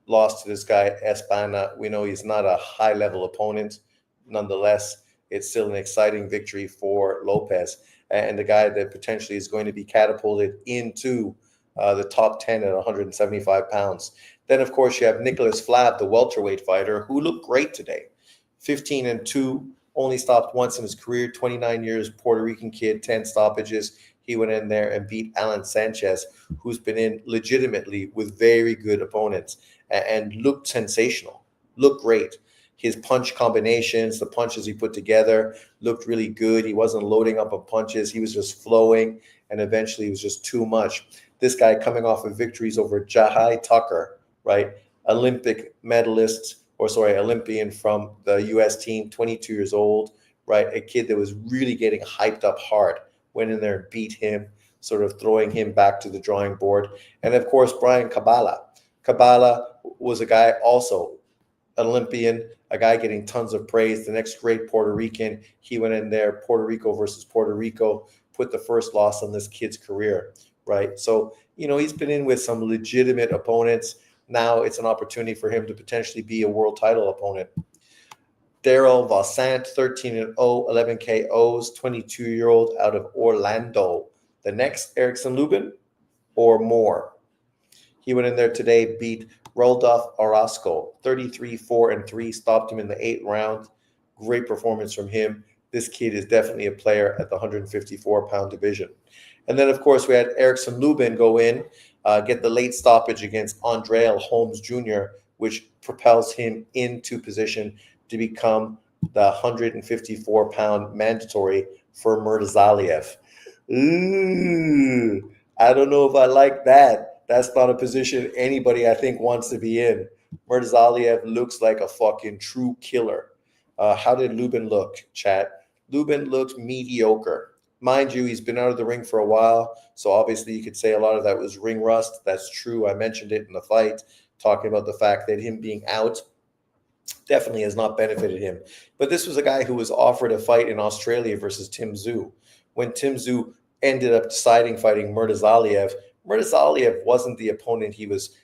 lost to this guy, Espana. We know he's not a high-level opponent. Nonetheless, it's still an exciting victory for Lopez, and the guy that potentially is going to be catapulted into the top 10 at 175 pounds. Then, of course, you have Nicholas Flab, the welterweight fighter, who looked great today. 15-2, only stopped once in his career, 29 years, Puerto Rican kid, 10 stoppages. He went in there and beat Alan Sanchez, who's been in legitimately with very good opponents and looked sensational, looked great. His punch combinations, the punches he put together looked really good. He wasn't loading up on punches. He was just flowing, and eventually it was just too much. This guy coming off of victories over Jahai Tucker, right? Olympian from the U.S. team, 22 years old, right? A kid that was really getting hyped up hard, went in there and beat him, sort of throwing him back to the drawing board. And of course, Brian Cabala. Cabala was a guy also, an Olympian, a guy getting tons of praise, the next great Puerto Rican. He went in there, Puerto Rico versus Puerto Rico, put the first loss on this kid's career, right? So, you know, he's been in with some legitimate opponents. Now it's an opportunity for him to potentially be a world title opponent. Daryl Valsant, 13-0, 11 KOs, 22-year-old out of Orlando. The next Erickson Lubin or more. He went in there today, beat Roldoff Orozco, 33-4-3, stopped him in the 8th round. Great performance from him. This kid is definitely a player at the 154-pound division. And then, of course, we had Erickson Lubin go in, get the late stoppage against Andreal Holmes Jr., which propels him into position to become the 154-pound mandatory for Murtazaliev. Ooh, I don't know if I like that. That's not a position anybody, I think, wants to be in. Murtazaliev looks like a fucking true killer. How did Lubin look, chat? Lubin looked mediocre. Mind you, he's been out of the ring for a while, so obviously you could say a lot of that was ring rust. That's true. I mentioned it in the fight, talking about the fact that him being out definitely has not benefited him. But this was a guy who was offered a fight in Australia versus Tim Tszyu. When Tim Tszyu ended up deciding fighting Murtazaliev, Murtazaliev wasn't the opponent he was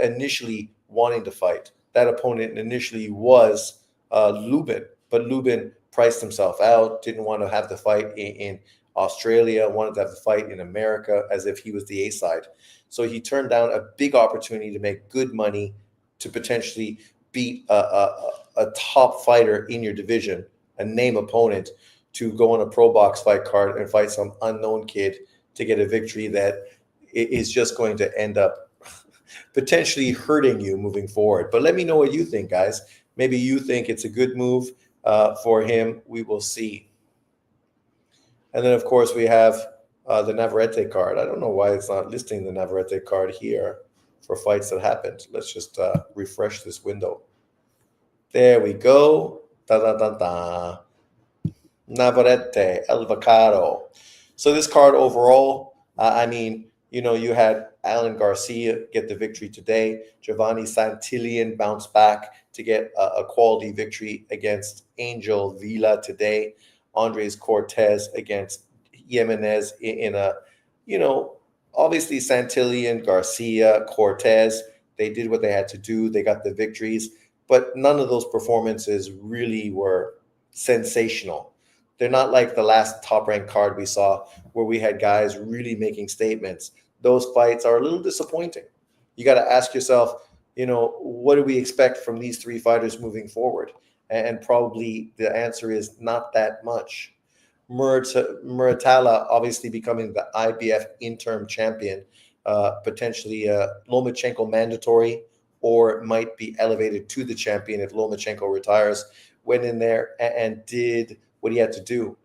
initially wanting to fight. That opponent initially was Lubin, but Lubin priced himself out, didn't want to have the fight in Australia, wanted to have the fight in America as if he was the A-side. So he turned down a big opportunity to make good money to potentially beat a top fighter in your division, a name opponent, to go on a Probox fight card and fight some unknown kid to get a victory that is just going to end up potentially hurting you moving forward. But let me know what you think, guys. Maybe you think it's a good move for him. We will see. And then, of course, we have the Navarrete card. I don't know why it's not listing the Navarrete card here for fights that happened. Let's just refresh this window. There we go. Da da da da. Navarrete, El Vaccaro. So this card overall, you had Alan Garcia get the victory today. Giovanni Santillan bounced back to get a quality victory against Angel Villa today. Andres Cortez against Jimenez in a, obviously Santillan, Garcia, Cortez, they did what they had to do. They got the victories, but none of those performances really were sensational. They're not like the last top-ranked card we saw where we had guys really making statements. Those fights are a little disappointing. You got to ask yourself, what do we expect from these three fighters moving forward? And probably the answer is not that much. Muratalla obviously becoming the IBF interim champion, potentially Lomachenko mandatory, or might be elevated to the champion if Lomachenko retires. Went in there and did what he had to do,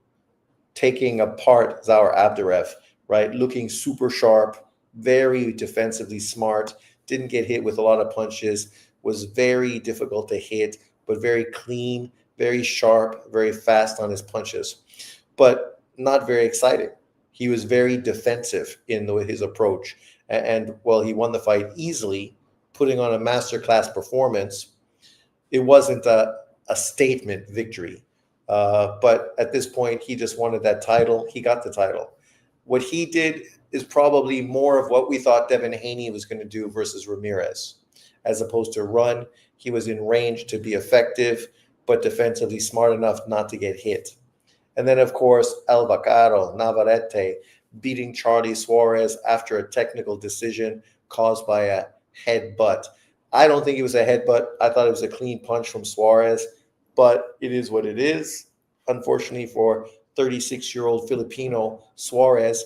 taking apart Zaur Abdurev, right? Looking super sharp, very defensively smart, didn't get hit with a lot of punches, was very difficult to hit, but very clean, very sharp, very fast on his punches, but not very exciting. He was very defensive in his approach. And while he won the fight easily, putting on a masterclass performance, it wasn't a statement victory. But at this point, he just wanted that title. He got the title. What he did is probably more of what we thought Devin Haney was going to do versus Ramirez. As opposed to run, he was in range to be effective, but defensively smart enough not to get hit. And then, of course, El Vaccaro, Navarrete, beating Charlie Suarez after a technical decision caused by a headbutt. I don't think it was a headbutt. I thought it was a clean punch from Suarez, but it is what it is. Unfortunately for 36-year-old Filipino Suarez,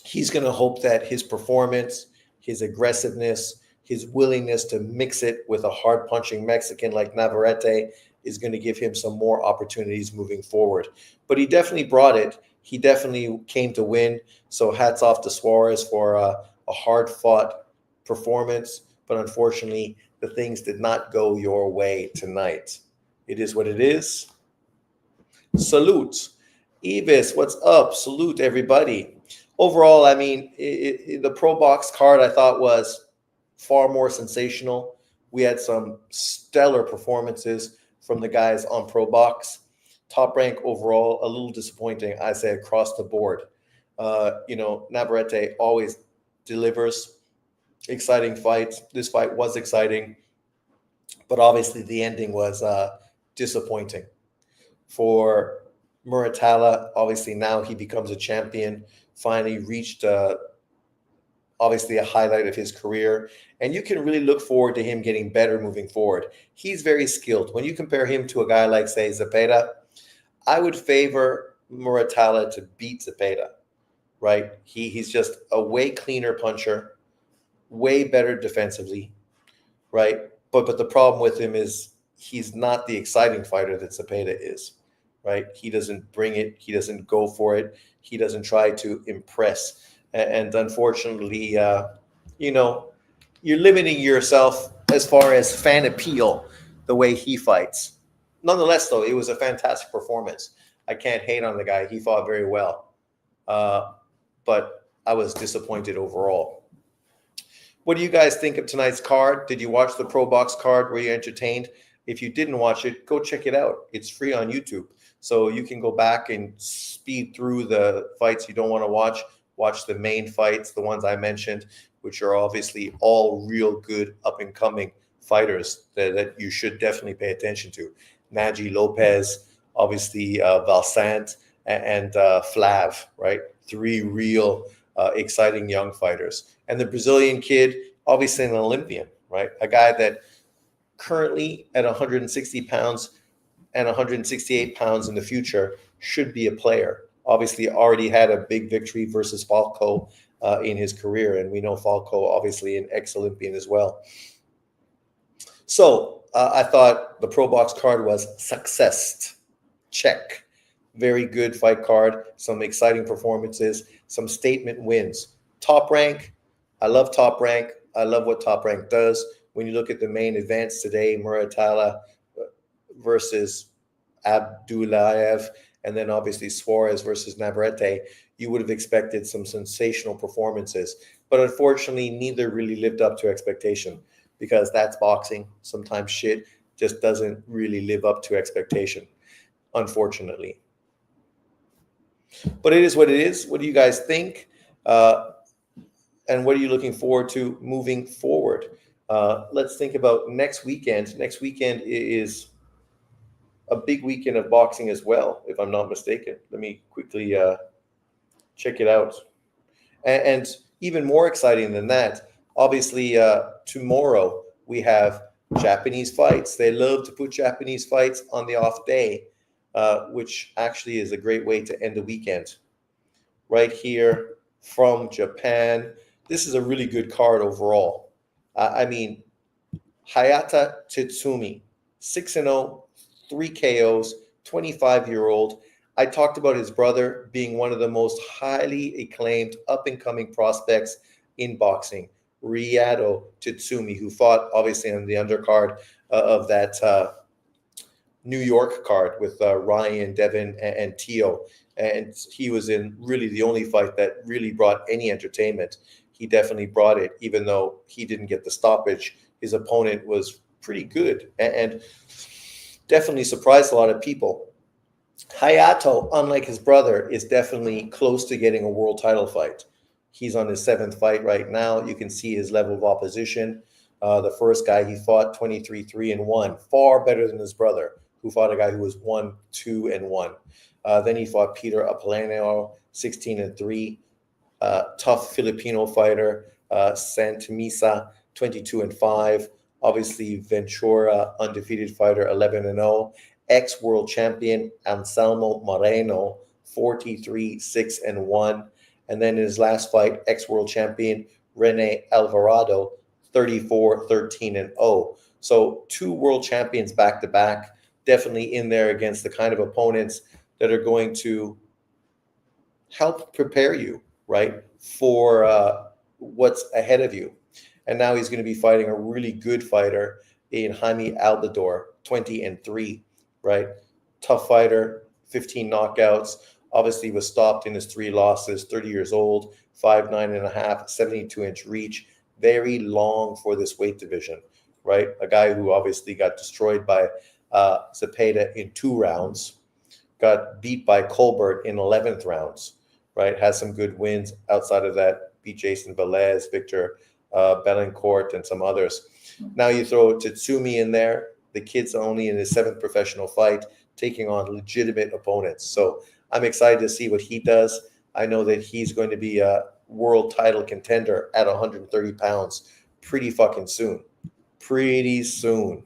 he's going to hope that his performance, his aggressiveness, his willingness to mix it with a hard-punching Mexican like Navarrete is going to give him some more opportunities moving forward. But he definitely brought it. He definitely came to win. So hats off to Suarez for a hard-fought performance. But unfortunately, the things did not go your way tonight. It is what it is. Salute. Evis, what's up? Salute, everybody. Overall, the Probox card I thought was far more sensational. We had some stellar performances from the guys on Probox. Top rank overall, a little disappointing, I say, across the board. Navarrete always delivers exciting fights. This fight was exciting, but obviously the ending was disappointing. For Muratalla, obviously now he becomes a champion, finally reached obviously a highlight of his career, and you can really look forward to him getting better moving forward. He's very skilled. When you compare him to a guy like, say, Zepeda, I would favor Muratalla to beat Zepeda, right? He's just a way cleaner puncher, way better defensively, right? But the problem with him is he's not the exciting fighter that Zepeda is, right? He doesn't bring it. He doesn't go for it. He doesn't try to impress. And unfortunately, you're limiting yourself as far as fan appeal the way he fights. Nonetheless, though, it was a fantastic performance. I can't hate on the guy. He fought very well. But I was disappointed overall. What do you guys think of tonight's card? Did you watch the Probox card? Were you entertained? If you didn't watch it, go check it out. It's free on YouTube. So you can go back and speed through the fights you don't want to watch the main fights, the ones I mentioned, which are obviously all real good up-and-coming fighters that you should definitely pay attention to. Naji Lopez, obviously Valsant, and Flav, right? 3 real exciting young fighters. And the Brazilian kid, obviously an Olympian, right? A guy that currently at 160 pounds and 168 pounds in the future should be a player. Obviously already had a big victory versus Falco in his career. And we know Falco, obviously an ex-Olympian as well. So I thought the Probox card was success. Check. Very good fight card. Some exciting performances. Some statement wins. Top Rank. I love Top Rank. I love what Top Rank does. When you look at the main events today, Muratalla versus Abdullayev, and then obviously Suarez versus Navarrete, you would have expected some sensational performances. But unfortunately, neither really lived up to expectation, because that's boxing. Sometimes shit just doesn't really live up to expectation, unfortunately. But it is what it is. What do you guys think? And what are you looking forward to moving forward? Let's think about next weekend. Next weekend is a big weekend of boxing as well, if I'm not mistaken. Let me quickly check it out. And even more exciting than that, obviously tomorrow we have Japanese fights. They love to put Japanese fights on the off day, which actually is a great way to end the weekend. Right here from Japan. This is a really good card overall. I mean, Hayata Tetsumi, 6-0, 3 KOs, 25-year-old. I talked about his brother being one of the most highly acclaimed up-and-coming prospects in boxing, Riyado Tetsumi, who fought obviously on the undercard of that New York card with Ryan, Devin, and Tio. And he was in really the only fight that really brought any entertainment. He definitely brought it, even though he didn't get the stoppage. His opponent was pretty good and definitely surprised a lot of people. Hayato, unlike his brother, is definitely close to getting a world title fight. He's on his 7th fight right now. You can see his level of opposition. The first guy he fought, 23-3-1, far better than his brother, who fought a guy who was 1-2-1. Then he fought Peter Apolinario, 16-3. Tough Filipino fighter, Santamisa, 22-5. Obviously, Ventura, undefeated fighter, 11-0. Ex-world champion, Anselmo Moreno, 43-6-1. And then in his last fight, ex-world champion, Rene Alvarado, 34-13-0. So 2 world champions back-to-back, definitely in there against the kind of opponents that are going to help prepare you, right, for what's ahead of you. And now he's going to be fighting a really good fighter in Jaime Albaidor, 20-3, right? Tough fighter, 15 knockouts. Obviously was stopped in his 3 losses, 30 years old, 5'9.5", 72-inch reach. Very long for this weight division, right? A guy who obviously got destroyed by Zepeda in 2 rounds, got beat by Colbert in 11th rounds, right? Has some good wins outside of that. Beat Jason Velez, Victor Belancourt, and some others. Now you throw Tetsumi in there. The kid's only in his 7th professional fight, taking on legitimate opponents. So I'm excited to see what he does. I know that he's going to be a world title contender at 130 pounds pretty fucking soon. Pretty soon.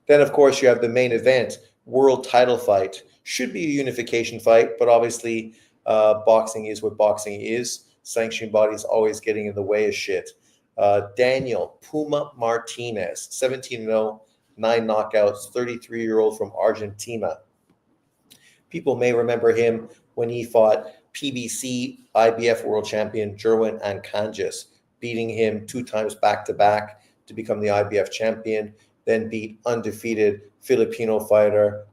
Then, of course, you have the main event, world title fight. Should be a unification fight, but obviously boxing is what boxing is. Sanctioning bodies always getting in the way of shit. Daniel Puma Martinez, 17-0, 9 knockouts, 33-year-old from Argentina. People may remember him when he fought PBC IBF world champion Jerwin Ancanjas, beating him 2 times back-to-back to become the IBF champion, then beat undefeated Filipino fighter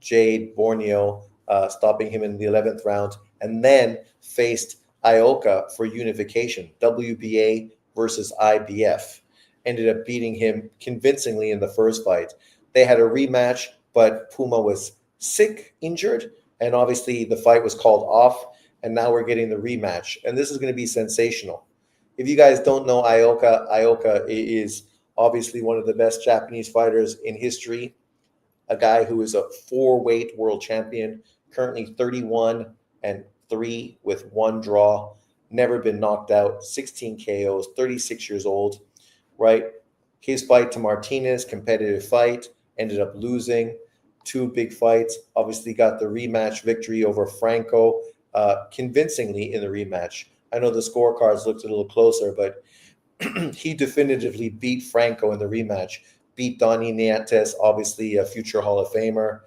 Jade Borneo, stopping him in the 11th round, and then faced Ioka for unification, WBA versus IBF. Ended up beating him convincingly in the first fight. They had a rematch, but Puma was sick, injured, and obviously the fight was called off, and now we're getting the rematch. And this is going to be sensational. If you guys don't know Ioka is obviously one of the best Japanese fighters in history, a guy who is a 4-weight world champion, currently 31-3 with 1 draw, never been knocked out, 16 KOs, 36 years old, right? His fight to Martinez, competitive fight, ended up losing. 2 big fights, obviously got the rematch victory over Franco convincingly in the rematch. I know the scorecards looked a little closer, but he definitively beat Franco in the rematch. Beat Donnie Nietes, obviously a future Hall of Famer.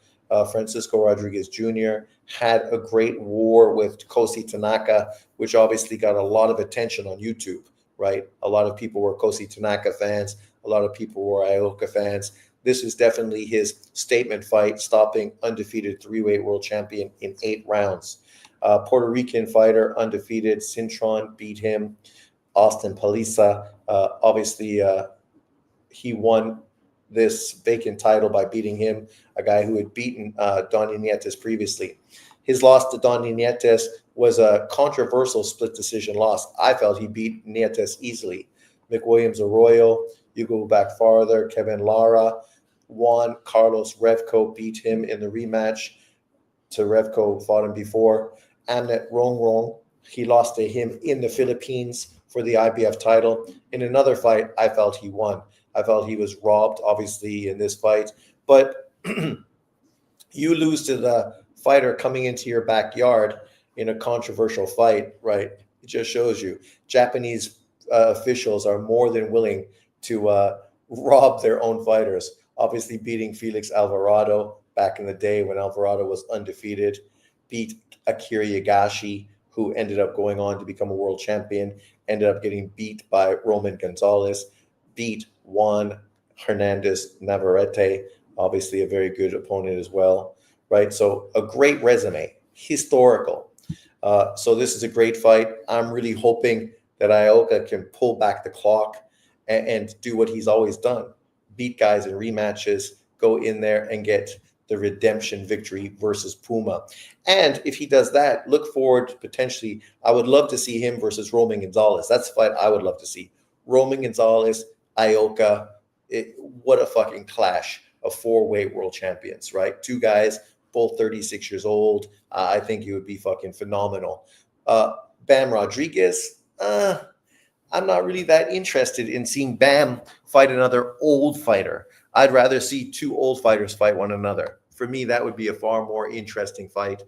Francisco Rodriguez Jr. had a great war with Kosi Tanaka, which obviously got a lot of attention on YouTube, right? A lot of people were Kosi Tanaka fans. A lot of people were Ioka fans. This is definitely his statement fight, stopping undefeated 3-weight world champion in 8 rounds. Puerto Rican fighter, undefeated, Cintron beat him. Austin Palisa, obviously he won this vacant title by beating him, a guy who had beaten Donnie Nietes previously. His loss to Donnie Nietes was a controversial split decision loss. I felt he beat Nietes easily. McWilliams Arroyo, you go back farther, Kevin Lara, Juan Carlos Revco beat him in the rematch to Revco, fought him before. Amnet Rongrong, he lost to him in the Philippines for the IBF title. In another fight, I felt he won. I felt he was robbed, obviously, in this fight. But you lose to the fighter coming into your backyard in a controversial fight, right? It just shows you Japanese officials are more than willing to rob their own fighters. Obviously, beating Felix Alvarado back in the day when Alvarado was undefeated, beat Akira Yagashi, who ended up going on to become a world champion, ended up getting beat by Roman Gonzalez, beat Juan Hernandez Navarrete, obviously a very good opponent as well, right? So a great resume, historical. So this is a great fight. I'm really hoping that Ioka can pull back the clock and do what he's always done, beat guys in rematches, go in there and get the redemption victory versus Puma. And if he does that, look forward to potentially, I would love to see him versus Roman Gonzalez. That's the fight I would love to see. Roman Gonzalez, Ioka, what a fucking clash of 4-weight world champions, right? 2 guys, both 36 years old. I think it would be fucking phenomenal. Bam Rodriguez, I'm not really that interested in seeing Bam fight another old fighter. I'd rather see 2 old fighters fight one another. For me, that would be a far more interesting fight.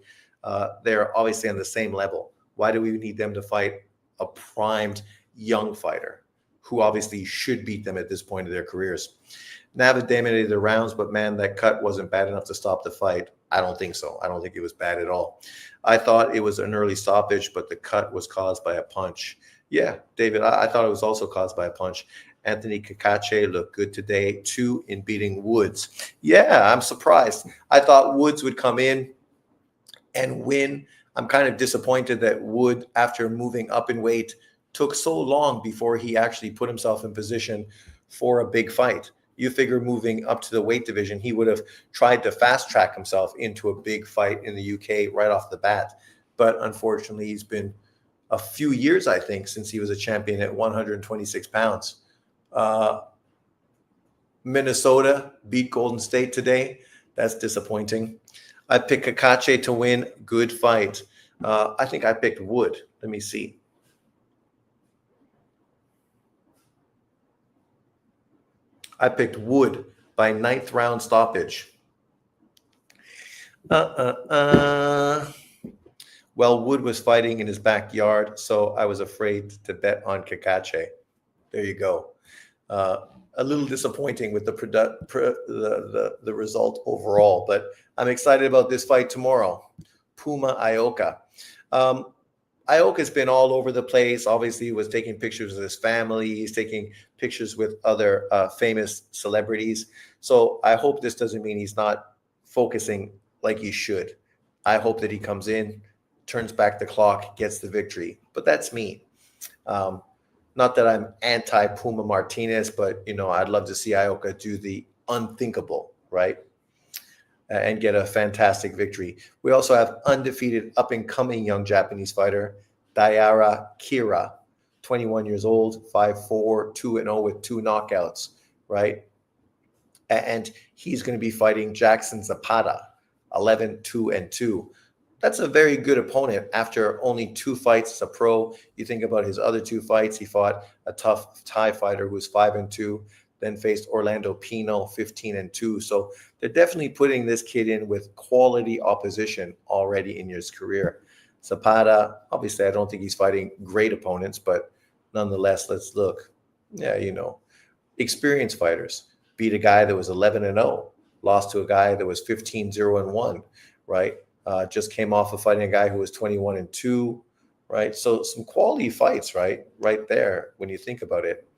They're obviously on the same level. Why do we need them to fight a primed young fighter who obviously should beat them at this point of their careers? Nava dominated the rounds, but man, that cut wasn't bad enough to stop the fight. I don't think so. I don't think it was bad at all. I thought it was an early stoppage, but the cut was caused by a punch. Yeah, David, I thought it was also caused by a punch. Anthony Kakache looked good today, 2 in beating Woods. Yeah, I'm surprised. I thought Woods would come in and win. I'm kind of disappointed that Wood, after moving up in weight, took so long before he actually put himself in position for a big fight. You figure moving up to the weight division, he would have tried to fast track himself into a big fight in the UK right off the bat. But unfortunately, he's been a few years, I think, since he was a champion at 126 pounds. Minnesota beat Golden State today. That's disappointing. I picked Kakache to win. Good fight. I think I picked Wood. Let me see. I picked Wood by 9th round stoppage. Well, Wood was fighting in his backyard, so I was afraid to bet on Kakache. There you go. A little disappointing with the result overall, but I'm excited about this fight tomorrow. Puma Ioka. Ioka's been all over the place. Obviously, he was taking pictures of his family. He's taking pictures with other famous celebrities. So I hope this doesn't mean he's not focusing like he should. I hope that he comes in, turns back the clock, gets the victory. But that's me. Not that I'm anti-Puma Martinez, but, I'd love to see Ioka do the unthinkable, right? And get a fantastic victory. We also have undefeated up-and-coming young Japanese fighter, Daira Kira, 21 years old, 5'4", 2-0 with 2 knockouts, right? And he's going to be fighting Jackson Zapata, 11-2-2. That's a very good opponent after only 2 fights as a pro. You think about his other 2 fights. He fought a tough Thai fighter who's 5-2, then faced Orlando Pino, 15-2. So they're definitely putting this kid in with quality opposition already in his career. Zapata, obviously, I don't think he's fighting great opponents, but nonetheless, let's look. Yeah, experienced fighters. Beat a guy that was 11-0, lost to a guy that was 15-0-1, right? Just came off of fighting a guy who was 21-2, right? So some quality fights, right there when you think about it.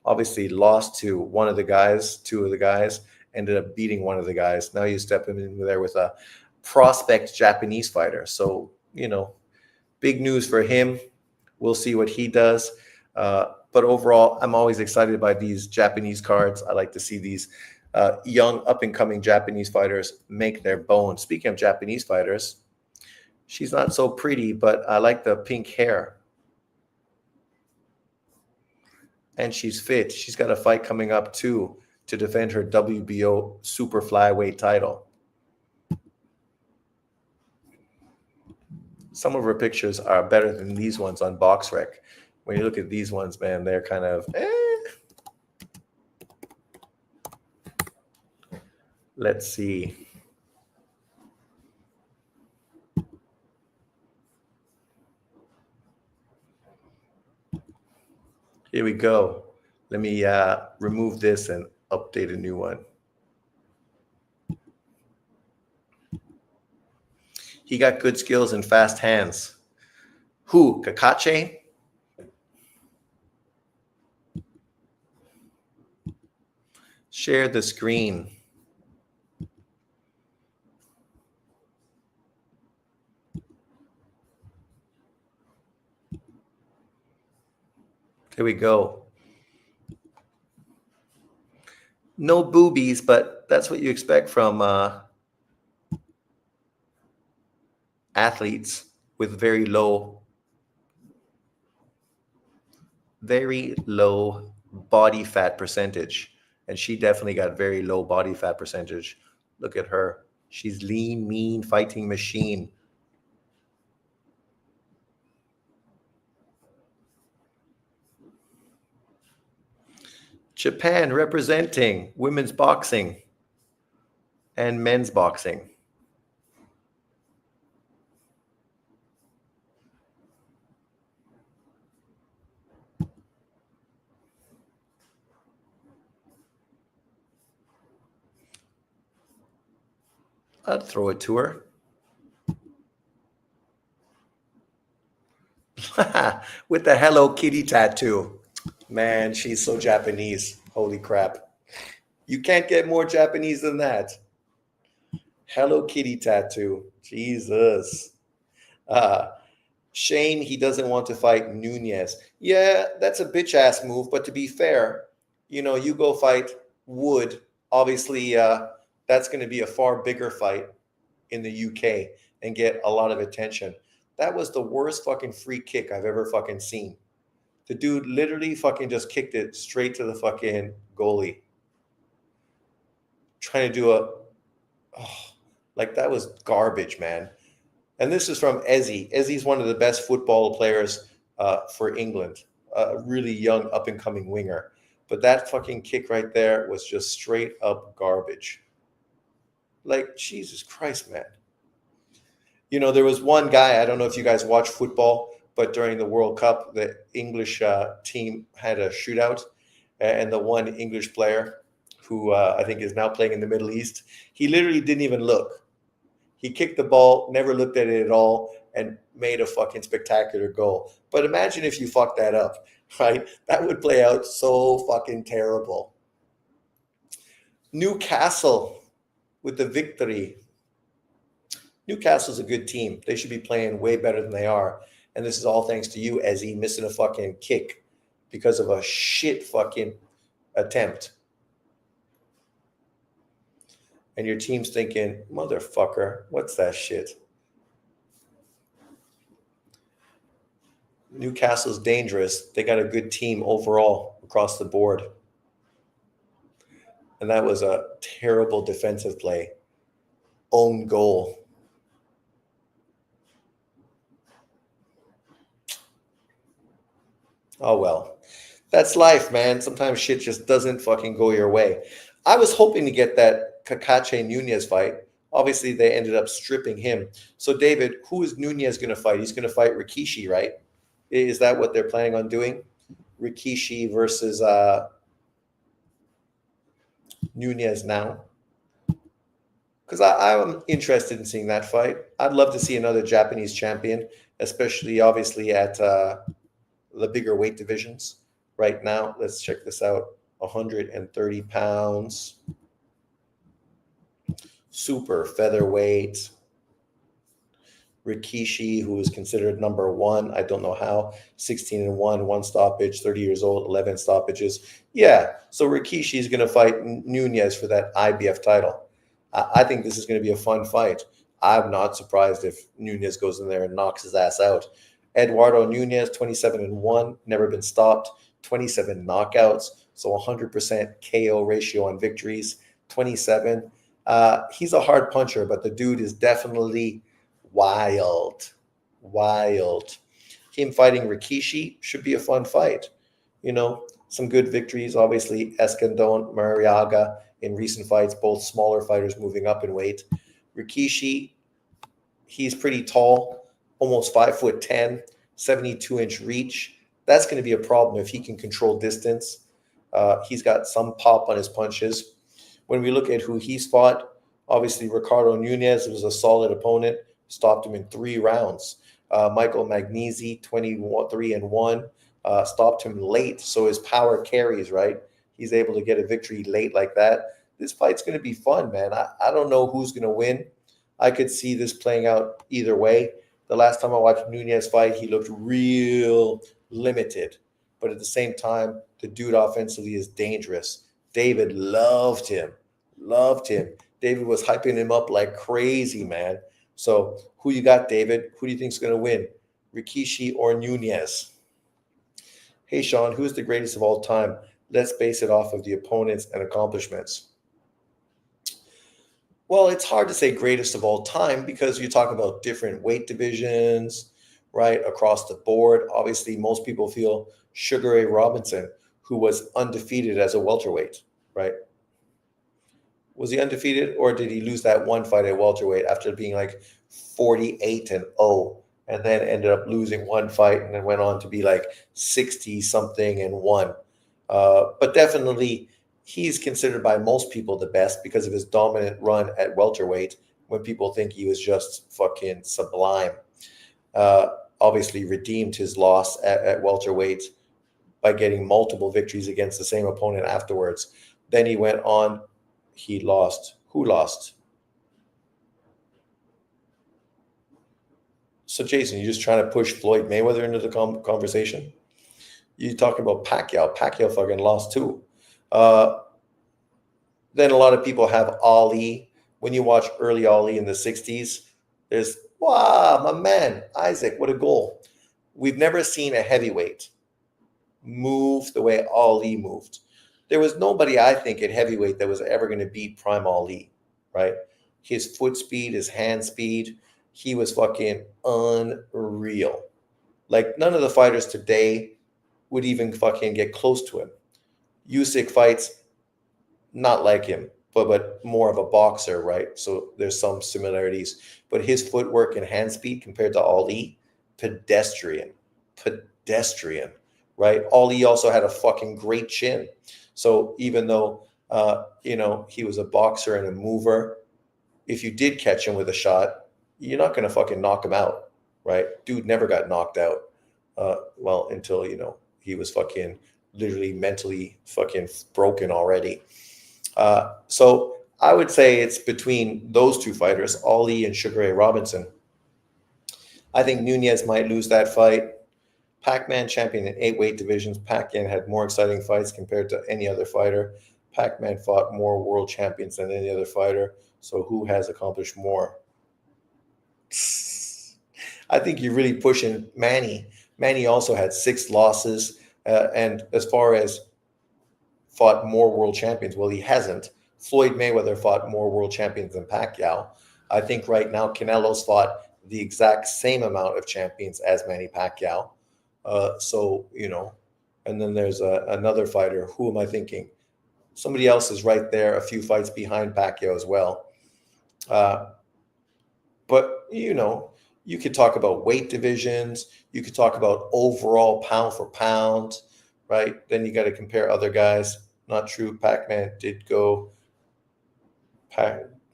Obviously lost to one of the guys, 2 of the guys, ended up beating one of the guys. Now you step in there with a prospect Japanese fighter. So, big news for him. We'll see what he does. But overall, I'm always excited by these Japanese cards. I like to see these young up-and-coming Japanese fighters make their bones. Speaking of Japanese fighters, she's not so pretty, but I like the pink hair. And she's fit. She's got a fight coming up too to defend her WBO super flyweight title. Some of her pictures are better than these ones on BoxRec. When you look at these ones, man, they're kind of Let's see. Here we go. Let me remove this and update a new one. He got good skills and fast hands. Who? Kakache? Share the screen. Here we go. No boobies, but that's what you expect from athletes with very low body fat percentage. And she definitely got very low body fat percentage. Look at her. She's lean, mean, fighting machine. Japan representing women's boxing and men's boxing. I'd throw it to her. With the Hello Kitty tattoo. Man, she's so Japanese. Holy crap. You can't get more Japanese than that. Hello Kitty tattoo. Jesus. Shame he doesn't want to fight Nunez. Yeah, that's a bitch ass move. But to be fair, you go fight Wood. Obviously, that's going to be a far bigger fight in the UK and get a lot of attention. That was the worst fucking free kick I've ever fucking seen. The dude literally fucking just kicked it straight to the fucking goalie. Trying to do that was garbage, man. And this is from Ezzy. Ezzy's one of the best football players for England, a really young up-and-coming winger. But that fucking kick right there was just straight up garbage. Like, Jesus Christ, man. You know, there was one guy, I don't know if you guys watch football, but during the World Cup, the English team had a shootout, and the one English player who I think is now playing in the Middle East, he literally didn't even look. He kicked the ball, never looked at it at all, and made a fucking spectacular goal. But imagine if you fucked that up, right? That would play out so fucking terrible. Newcastle with the victory. Newcastle's a good team. They should be playing way better than they are. And this is all thanks to you, Ezzy, missing a fucking kick because of a shit fucking attempt. And your team's thinking, motherfucker, what's that shit? Newcastle's dangerous. They got a good team overall across the board. And that was a terrible defensive play. Own goal. Oh, well. That's life, man. Sometimes shit just doesn't fucking go your way. I was hoping to get that Kakache Nunez fight. Obviously, they ended up stripping him. So, David, who is Nunez going to fight? He's going to fight Rikishi, right? Is that what they're planning on doing? Rikishi versus Nunez now? Because I'm interested in seeing that fight. I'd love to see another Japanese champion, especially, obviously, at the bigger weight divisions. Right now, let's check this out. 130 pounds. Super featherweight. Rikishi, who is considered number one. I don't know how. 16-1, one stoppage, 30 years old, 11 stoppages. Yeah, so Rikishi is going to fight Nunez for that IBF title. I think this is going to be a fun fight. I'm not surprised if Nunez goes in there and knocks his ass out. Eduardo Nunez, 27-1, never been stopped, 27 knockouts, so 100% KO ratio on victories, 27. He's a hard puncher, but the dude is definitely wild. Him fighting Rikishi should be a fun fight. You know, some good victories, obviously, Escandón, Mariaga in recent fights, both smaller fighters moving up in weight. Rikishi, he's pretty tall, almost 5'10", 72-inch reach. That's going to be a problem if he can control distance. He's got some pop on his punches. When we look at who he's fought, obviously Ricardo Nunez was a solid opponent, stopped him in 3 rounds. Michael Magnesi, 23-1, stopped him late, so his power carries, right? He's able to get a victory late like that. This fight's going to be fun, man. I don't know who's going to win. I could see this playing out either way. The last time I watched Nunez fight, he looked real limited. But at the same time, the dude offensively is dangerous. David loved him. David was hyping him up like crazy, man. So who you got, David? Who do you think is going to win? Rikishi or Nunez? Hey, Sean, who's the greatest of all time? Let's base it off of the opponents and accomplishments. Well, it's hard to say greatest of all time because you talk about different weight divisions, right, across the board. Obviously, most people feel Sugar Ray Robinson, who was undefeated as a welterweight, right? Was he undefeated, or did he lose that one fight at welterweight after being like 48-0 and then ended up losing one fight and then went on to be like 60-something and 1? But definitely, he's considered by most people the best because of his dominant run at welterweight when people think he was just fucking sublime. Obviously redeemed his loss at welterweight by getting multiple victories against the same opponent afterwards. Then he went on, he lost. Who lost? So, Jason, you're just trying to push Floyd Mayweather into the conversation? You talking about Pacquiao. Pacquiao fucking lost too. Then a lot of people have Ali. When you watch early Ali in the 60s, there's, wow, my man, Isaac, what a goal. We've never seen a heavyweight move the way Ali moved. There was nobody, I think, at heavyweight that was ever going to beat Prime Ali, right? His foot speed, his hand speed, he was fucking unreal. Like none of the fighters today would even fucking get close to him. Usyk fights not like him, but more of a boxer, right? So there's some similarities. But his footwork and hand speed compared to Ali, pedestrian, right? Ali also had a fucking great chin. So even though he was a boxer and a mover, if you did catch him with a shot, you're not gonna fucking knock him out, right? Dude never got knocked out. Well, until he was fucking literally mentally fucking broken already. So I would say it's between those two fighters, Ali and Sugar Ray Robinson. I think Nunez might lose that fight. Pac-Man champion in 8 weight divisions. Pac-Man had more exciting fights compared to any other fighter. Pac-Man fought more world champions than any other fighter. So who has accomplished more? I think you're really pushing Manny. Manny also had 6 losses. And as far as fought more world champions, well, he hasn't. Floyd Mayweather fought more world champions than Pacquiao. I think right now Canelo's fought the exact same amount of champions as Manny Pacquiao. And then there's another fighter. Who am I thinking? Somebody else is right there, a few fights behind Pacquiao as well. But you could talk about weight divisions. You could talk about overall pound for pound, right? Then you got to compare other guys. Not true. Pac-Man did go.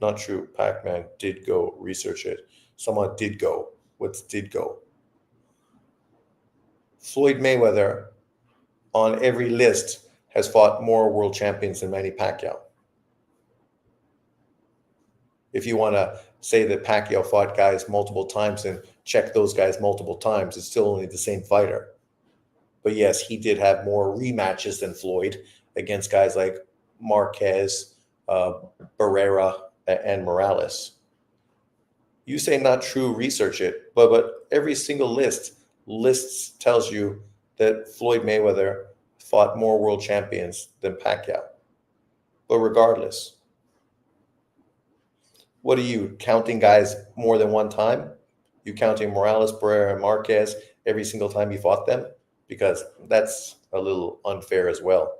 Not true. Pac-Man did go research it. Someone did go. What's did go? Floyd Mayweather on every list has fought more world champions than Manny Pacquiao. If you want to say that Pacquiao fought guys multiple times and check those guys multiple times, it's still only the same fighter. But yes, he did have more rematches than Floyd against guys like Marquez, Barrera, and Morales. You say not true, research it. But every single lists tells you that Floyd Mayweather fought more world champions than Pacquiao. But regardless, what are you counting guys more than one time? You counting Morales, Barrera, and Marquez every single time you fought them? Because that's a little unfair as well.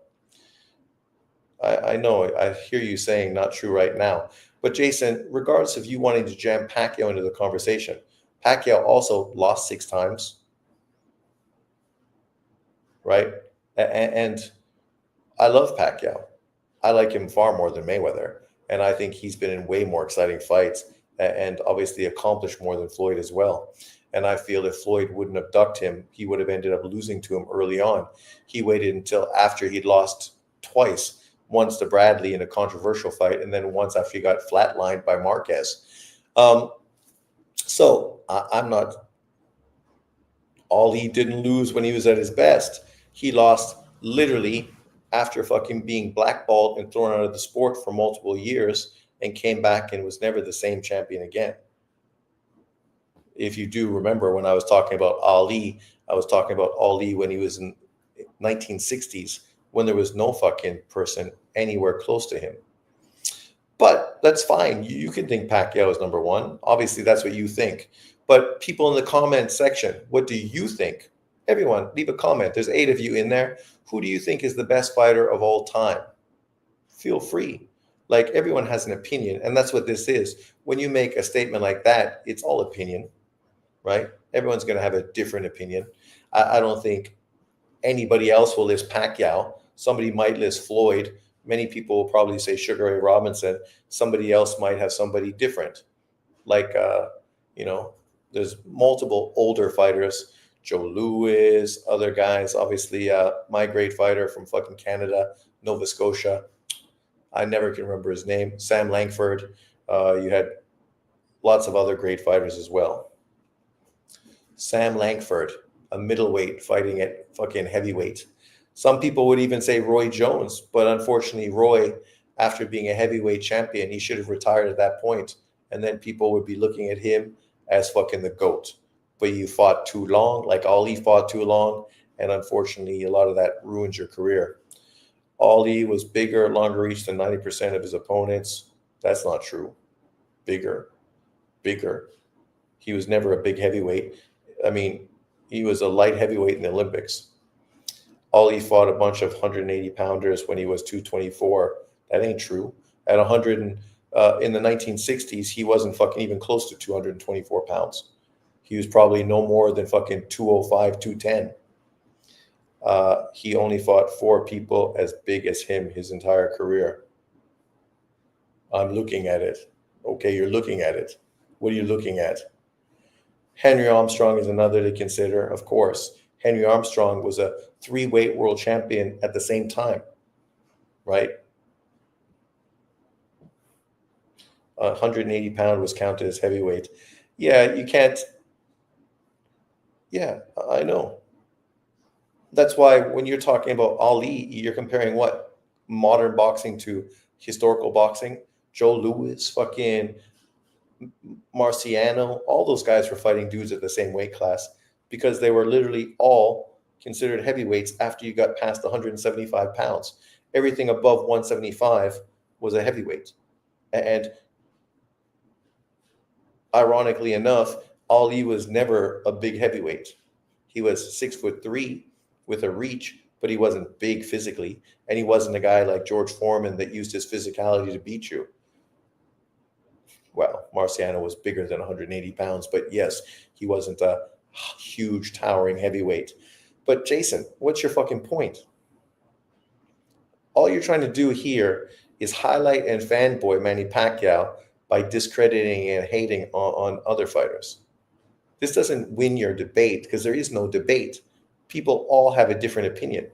I know, I hear you saying not true right now. But Jason, regardless of you wanting to jam Pacquiao into the conversation, Pacquiao also lost 6 times, right? And I love Pacquiao. I like him far more than Mayweather. And I think he's been in way more exciting fights and obviously accomplished more than Floyd as well. And I feel if Floyd wouldn't have ducked him, he would have ended up losing to him early on. He waited until after he'd lost twice, once to Bradley in a controversial fight, and then once after he got flatlined by Marquez. So I'm not, Ali didn't lose when he was at his best. He lost literally after fucking being blackballed and thrown out of the sport for multiple years and came back and was never the same champion again. If you do remember when I was talking about Ali, I was talking about Ali when he was in 1960s, when there was no fucking person anywhere close to him. But that's fine. You can think Pacquiao is number one. Obviously, that's what you think. But people in the comment section, what do you think? Everyone, leave a comment. There's 8 of you in there. Who do you think is the best fighter of all time? Feel free. Like, everyone has an opinion, and that's what this is. When you make a statement like that, it's all opinion, right? Everyone's going to have a different opinion. I don't think anybody else will list Pacquiao. Somebody might list Floyd. Many people will probably say Sugar Ray Robinson. Somebody else might have somebody different. Like, there's multiple older fighters, Joe Louis, other guys. Obviously, my great fighter from fucking Canada, Nova Scotia. I never can remember his name. Sam Langford. You had lots of other great fighters as well. Sam Langford, a middleweight fighting at fucking heavyweight. Some people would even say Roy Jones, but unfortunately, Roy, after being a heavyweight champion, he should have retired at that point, and then people would be looking at him as fucking the GOAT. But you fought too long, like Ali fought too long, and unfortunately, a lot of that ruined your career. Ali was bigger, longer reach than 90% of his opponents. That's not true. Bigger. He was never a big heavyweight. I mean, he was a light heavyweight in the Olympics. Ali fought a bunch of 180 pounders when he was 224. That ain't true. At 100 in the 1960s, he wasn't fucking even close to 224 pounds. He was probably no more than fucking 205, 210. He only fought 4 people as big as him his entire career. I'm looking at it. Okay, you're looking at it. What are you looking at? Henry Armstrong is another to consider, of course. Henry Armstrong was a 3-weight world champion at the same time, right? 180 pound was counted as heavyweight. Yeah, you can't. Yeah, I know. That's why when you're talking about Ali, you're comparing what? Modern boxing to historical boxing. Joe Louis, fucking Marciano, all those guys were fighting dudes at the same weight class because they were literally all considered heavyweights after you got past 175 pounds. Everything above 175 was a heavyweight. And ironically enough, Ali was never a big heavyweight. He was 6'3" with a reach, but he wasn't big physically. And he wasn't a guy like George Foreman that used his physicality to beat you. Well, Marciano was bigger than 180 pounds, but yes, he wasn't a huge, towering heavyweight. But Jason, what's your fucking point? All you're trying to do here is highlight and fanboy Manny Pacquiao by discrediting and hating on other fighters. This doesn't win your debate because there is no debate. People all have a different opinion.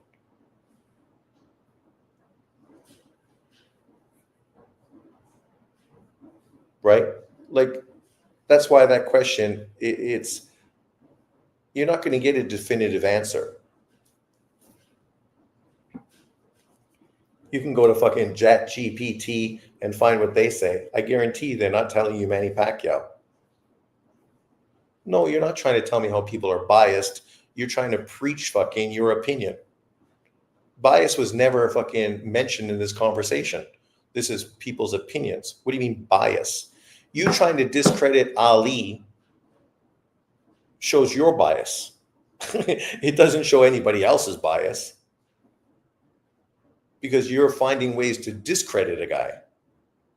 Right? Like, that's why that question, it's you're not going to get a definitive answer. You can go to fucking ChatGPT and find what they say. I guarantee they're not telling you Manny Pacquiao. No, you're not trying to tell me how people are biased. You're trying to preach fucking your opinion. Bias was never fucking mentioned in this conversation. This is people's opinions. What do you mean bias? You trying to discredit Ali shows your bias. It doesn't show anybody else's bias. Because you're finding ways to discredit a guy,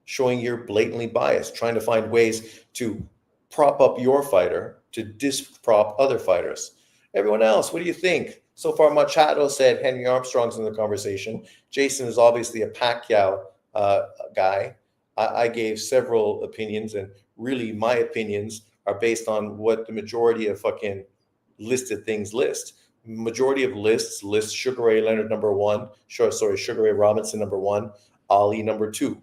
showing you're blatantly biased, trying to find ways to prop up your fighter, to disprop other fighters. Everyone else, what do you think? So far, Machado said Henry Armstrong's in the conversation. Jason is obviously a Pacquiao guy. I gave several opinions, and really my opinions are based on what the majority of fucking listed things list. Majority of lists list Sugar Ray Leonard number 1, Sugar Ray Robinson number 1, Ali number 2,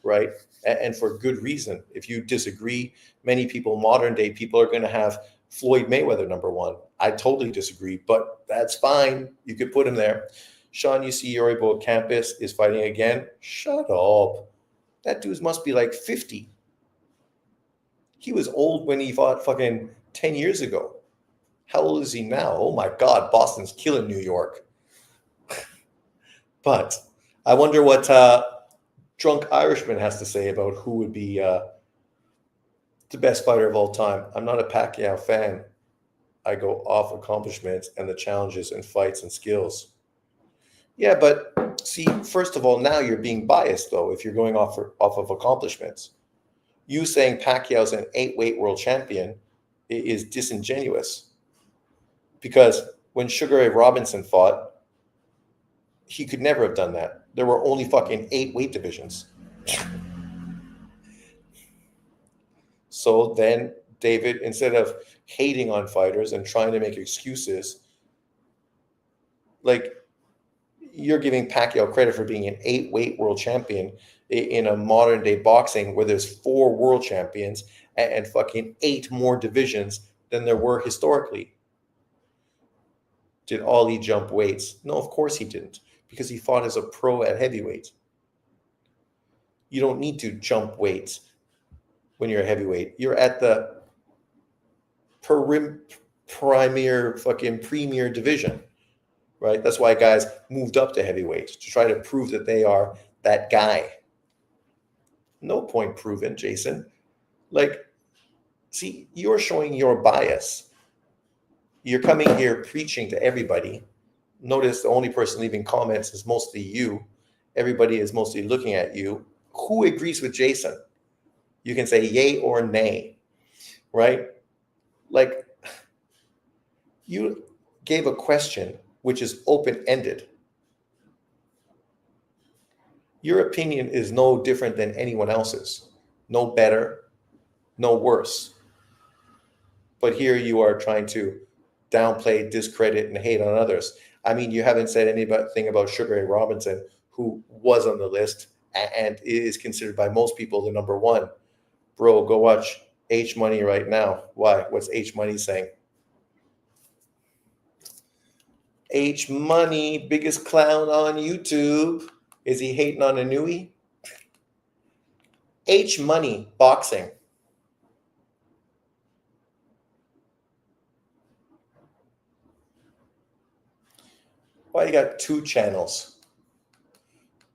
right? And for good reason. If you disagree, many people, modern day people, are going to have Floyd Mayweather number 1. I totally disagree, but that's fine. You could put him there. Sean UC Yoribo Campus is fighting again. Shut up. That dude must be like 50. He was old when he fought fucking 10 years ago. How old is he now? Oh my God, Boston's killing New York. But I wonder what Drunk Irishman has to say about who would be the best fighter of all time. I'm not a Pacquiao fan. I go off accomplishments and the challenges and fights and skills. Yeah, but see, first of all, now you're being biased, though, if you're going off of accomplishments. You saying Pacquiao's an 8-weight world champion is disingenuous. Because when Sugar Ray Robinson fought, he could never have done that. There were only fucking 8 weight divisions. So then David, instead of hating on fighters and trying to make excuses, like, you're giving Pacquiao credit for being an 8-weight world champion in a modern day boxing where there's 4 world champions and fucking 8 more divisions than there were historically. Did Ali jump weights? No, of course he didn't, because he fought as a pro at heavyweight. You don't need to jump weights when you're a heavyweight. You're at the premier division, right? That's why guys moved up to heavyweight, to try to prove that they are that guy. No point proven, Jason. Like, See, you're showing your bias. You're coming here preaching to everybody. Notice the only person leaving comments is mostly you. Everybody is mostly looking at you. Who agrees with Jason? You can say yay or nay, right? Like, you gave a question which is open-ended. Your opinion is no different than anyone else's. No better, no worse. But here you are trying to downplay, discredit, and hate on others. I mean, you haven't said anything about Sugar Ray Robinson, who was on the list and is considered by most people the number one. Bro, go watch H Money right now. Why? What's H Money saying? H Money, biggest clown on YouTube. Is he hating on Inui? H Money, boxing. Why you got two channels?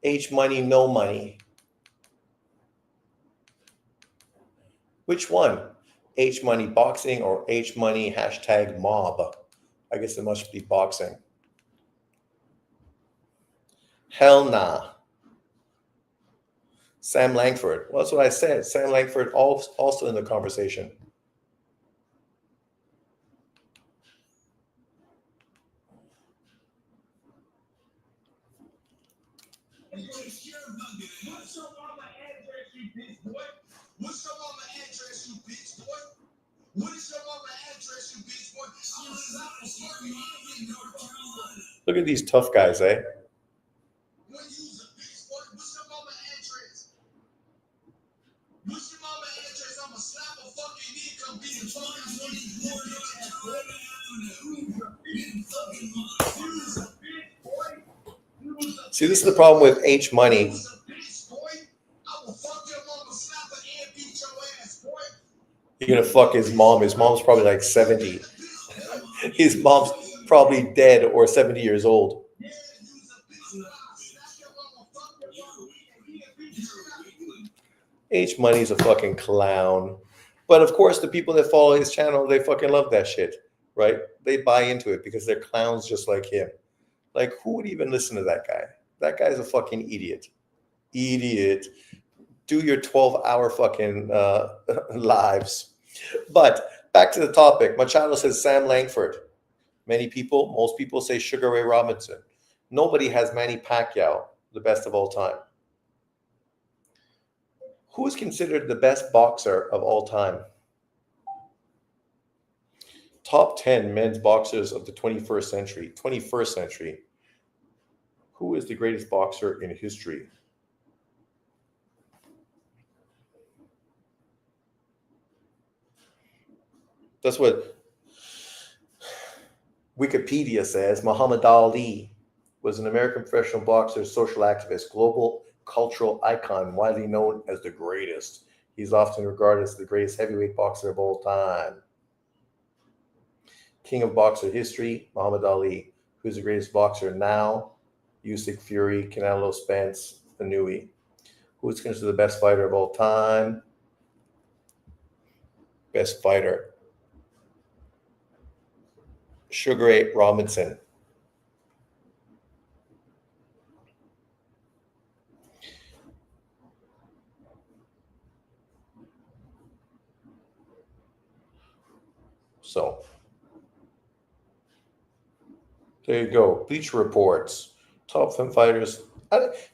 H Money, no money. Which one? H Money boxing or H Money hashtag mob? I guess it must be boxing. Hell nah. Sam Langford. Well, that's what I said. Sam Langford also in the conversation. What's your mama address, you bitch boy? What's your mama address, you bitch boy? What is your mama address, you bitch boy? Look at these tough guys, eh? When you's a bitch boy, what's your mama address? What's your mama address? I'ma slap a fucking knee, come be the See, this is the problem with H Money. You're gonna fuck his mom. His mom's probably like 70. His mom's probably dead or 70 years old. H Money's a fucking clown. But of course, the people that follow his channel, they fucking love that shit, right? They buy into it because they're clowns just like him. Like, who would even listen to that guy? That guy's a fucking idiot. Idiot. Do your 12-hour fucking lives. But back to the topic. Machado says Sam Langford. Most people say Sugar Ray Robinson. Nobody has Manny Pacquiao, the best of all time. Who is considered the best boxer of all time? Top 10 men's boxers of the 21st century. 21st century. Who is the greatest boxer in history? That's what Wikipedia says. Muhammad Ali was an American professional boxer, social activist, global cultural icon, widely known as the greatest. He's often regarded as the greatest heavyweight boxer of all time. King of boxer history, Muhammad Ali. Who's the greatest boxer now? Usyk, Fury, Canelo, Spence, Inui. Who is considered the best fighter of all time? Best fighter. Sugar Ray Robinson. So, there you go. Bleacher Reports. Top 10 fighters.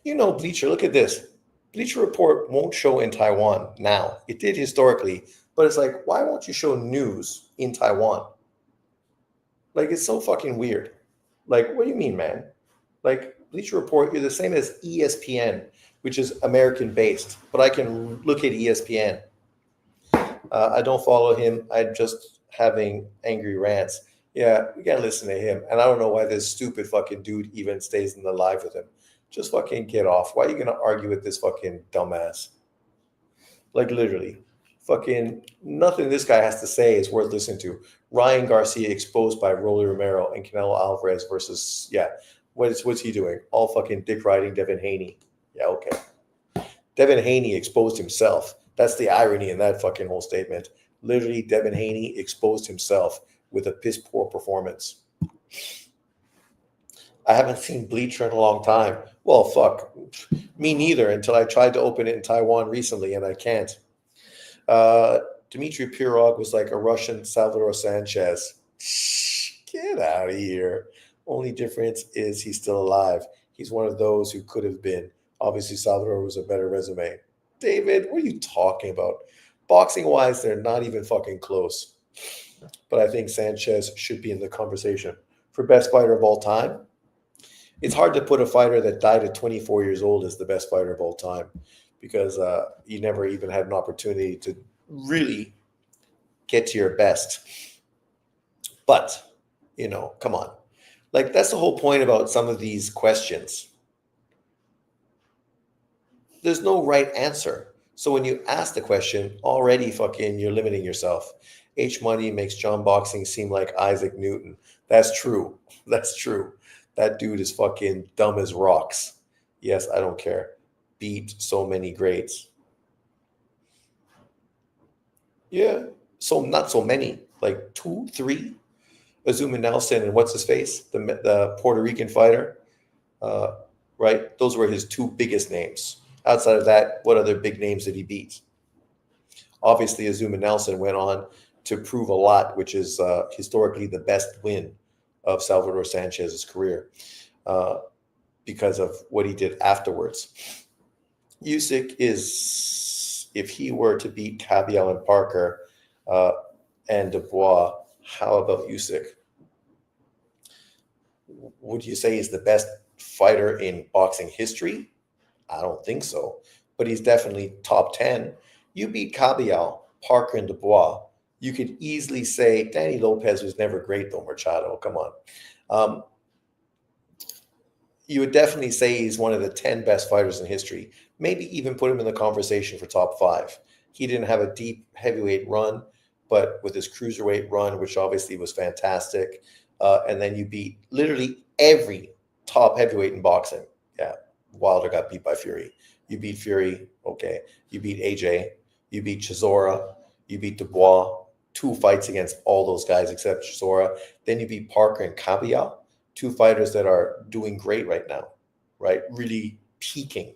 Bleacher, look at this. Bleacher Report won't show in Taiwan now. It did historically, but it's like, why won't you show news in Taiwan? Like, it's so fucking weird. Like, what do you mean, man? Like, Bleacher Report, you're the same as ESPN, which is American-based, but I can look at ESPN. I don't follow him. I'm just having angry rants. Yeah, we gotta listen to him. And I don't know why this stupid fucking dude even stays in the live with him. Just fucking get off. Why are you gonna argue with this fucking dumbass? Like, literally. Fucking nothing this guy has to say is worth listening to. Ryan Garcia exposed by Rolly Romero and Canelo Alvarez versus, what's he doing? All fucking dick riding Devin Haney. Yeah, okay. Devin Haney exposed himself. That's the irony in that fucking whole statement. Literally, Devin Haney exposed himself with a piss poor performance. I haven't seen Bleacher in a long time. Well, fuck. Me neither, until I tried to open it in Taiwan recently, and I can't. Dmitry Pirog was like a Russian Salvador Sanchez. Get out of here. Only difference is he's still alive. He's one of those who could have been. Obviously, Salvador was a better resume. David, what are you talking about? Boxing wise, they're not even fucking close. But I think Sanchez should be in the conversation. For best fighter of all time, it's hard to put a fighter that died at 24 years old as the best fighter of all time, because you never even had an opportunity to really get to your best. But, come on. Like, that's the whole point about some of these questions. There's no right answer. So when you ask the question, already fucking you're limiting yourself. H Money makes John Boxing seem like Isaac Newton. That's true. That's true. That dude is fucking dumb as rocks. Yes, I don't care. Beat so many greats. Yeah. So not so many. Like 2, 3. Azuma Nelson and what's his face? The Puerto Rican fighter. Right? Those were his 2 biggest names. Outside of that, what other big names did he beat? Obviously, Azuma Nelson went on to prove a lot, which is historically the best win of Salvador Sanchez's career because of what he did afterwards. Usyk is, if he were to beat Cavill and Parker and Dubois, how about Usyk? Would you say he's the best fighter in boxing history? I don't think so, but he's definitely top 10. You beat Cavill, Parker, and Dubois. You could easily say Danny Lopez was never great, though, Machado. Come on. You would definitely say he's one of the 10 best fighters in history. Maybe even put him in the conversation for top 5. He didn't have a deep heavyweight run, but with his cruiserweight run, which obviously was fantastic, and then you beat literally every top heavyweight in boxing. Yeah, Wilder got beat by Fury. You beat Fury, okay. You beat AJ. You beat Chisora. You beat Dubois. 2 fights against all those guys except Chisora. Then you beat Parker and Cavill. 2 fighters that are doing great right now, right? Really peaking.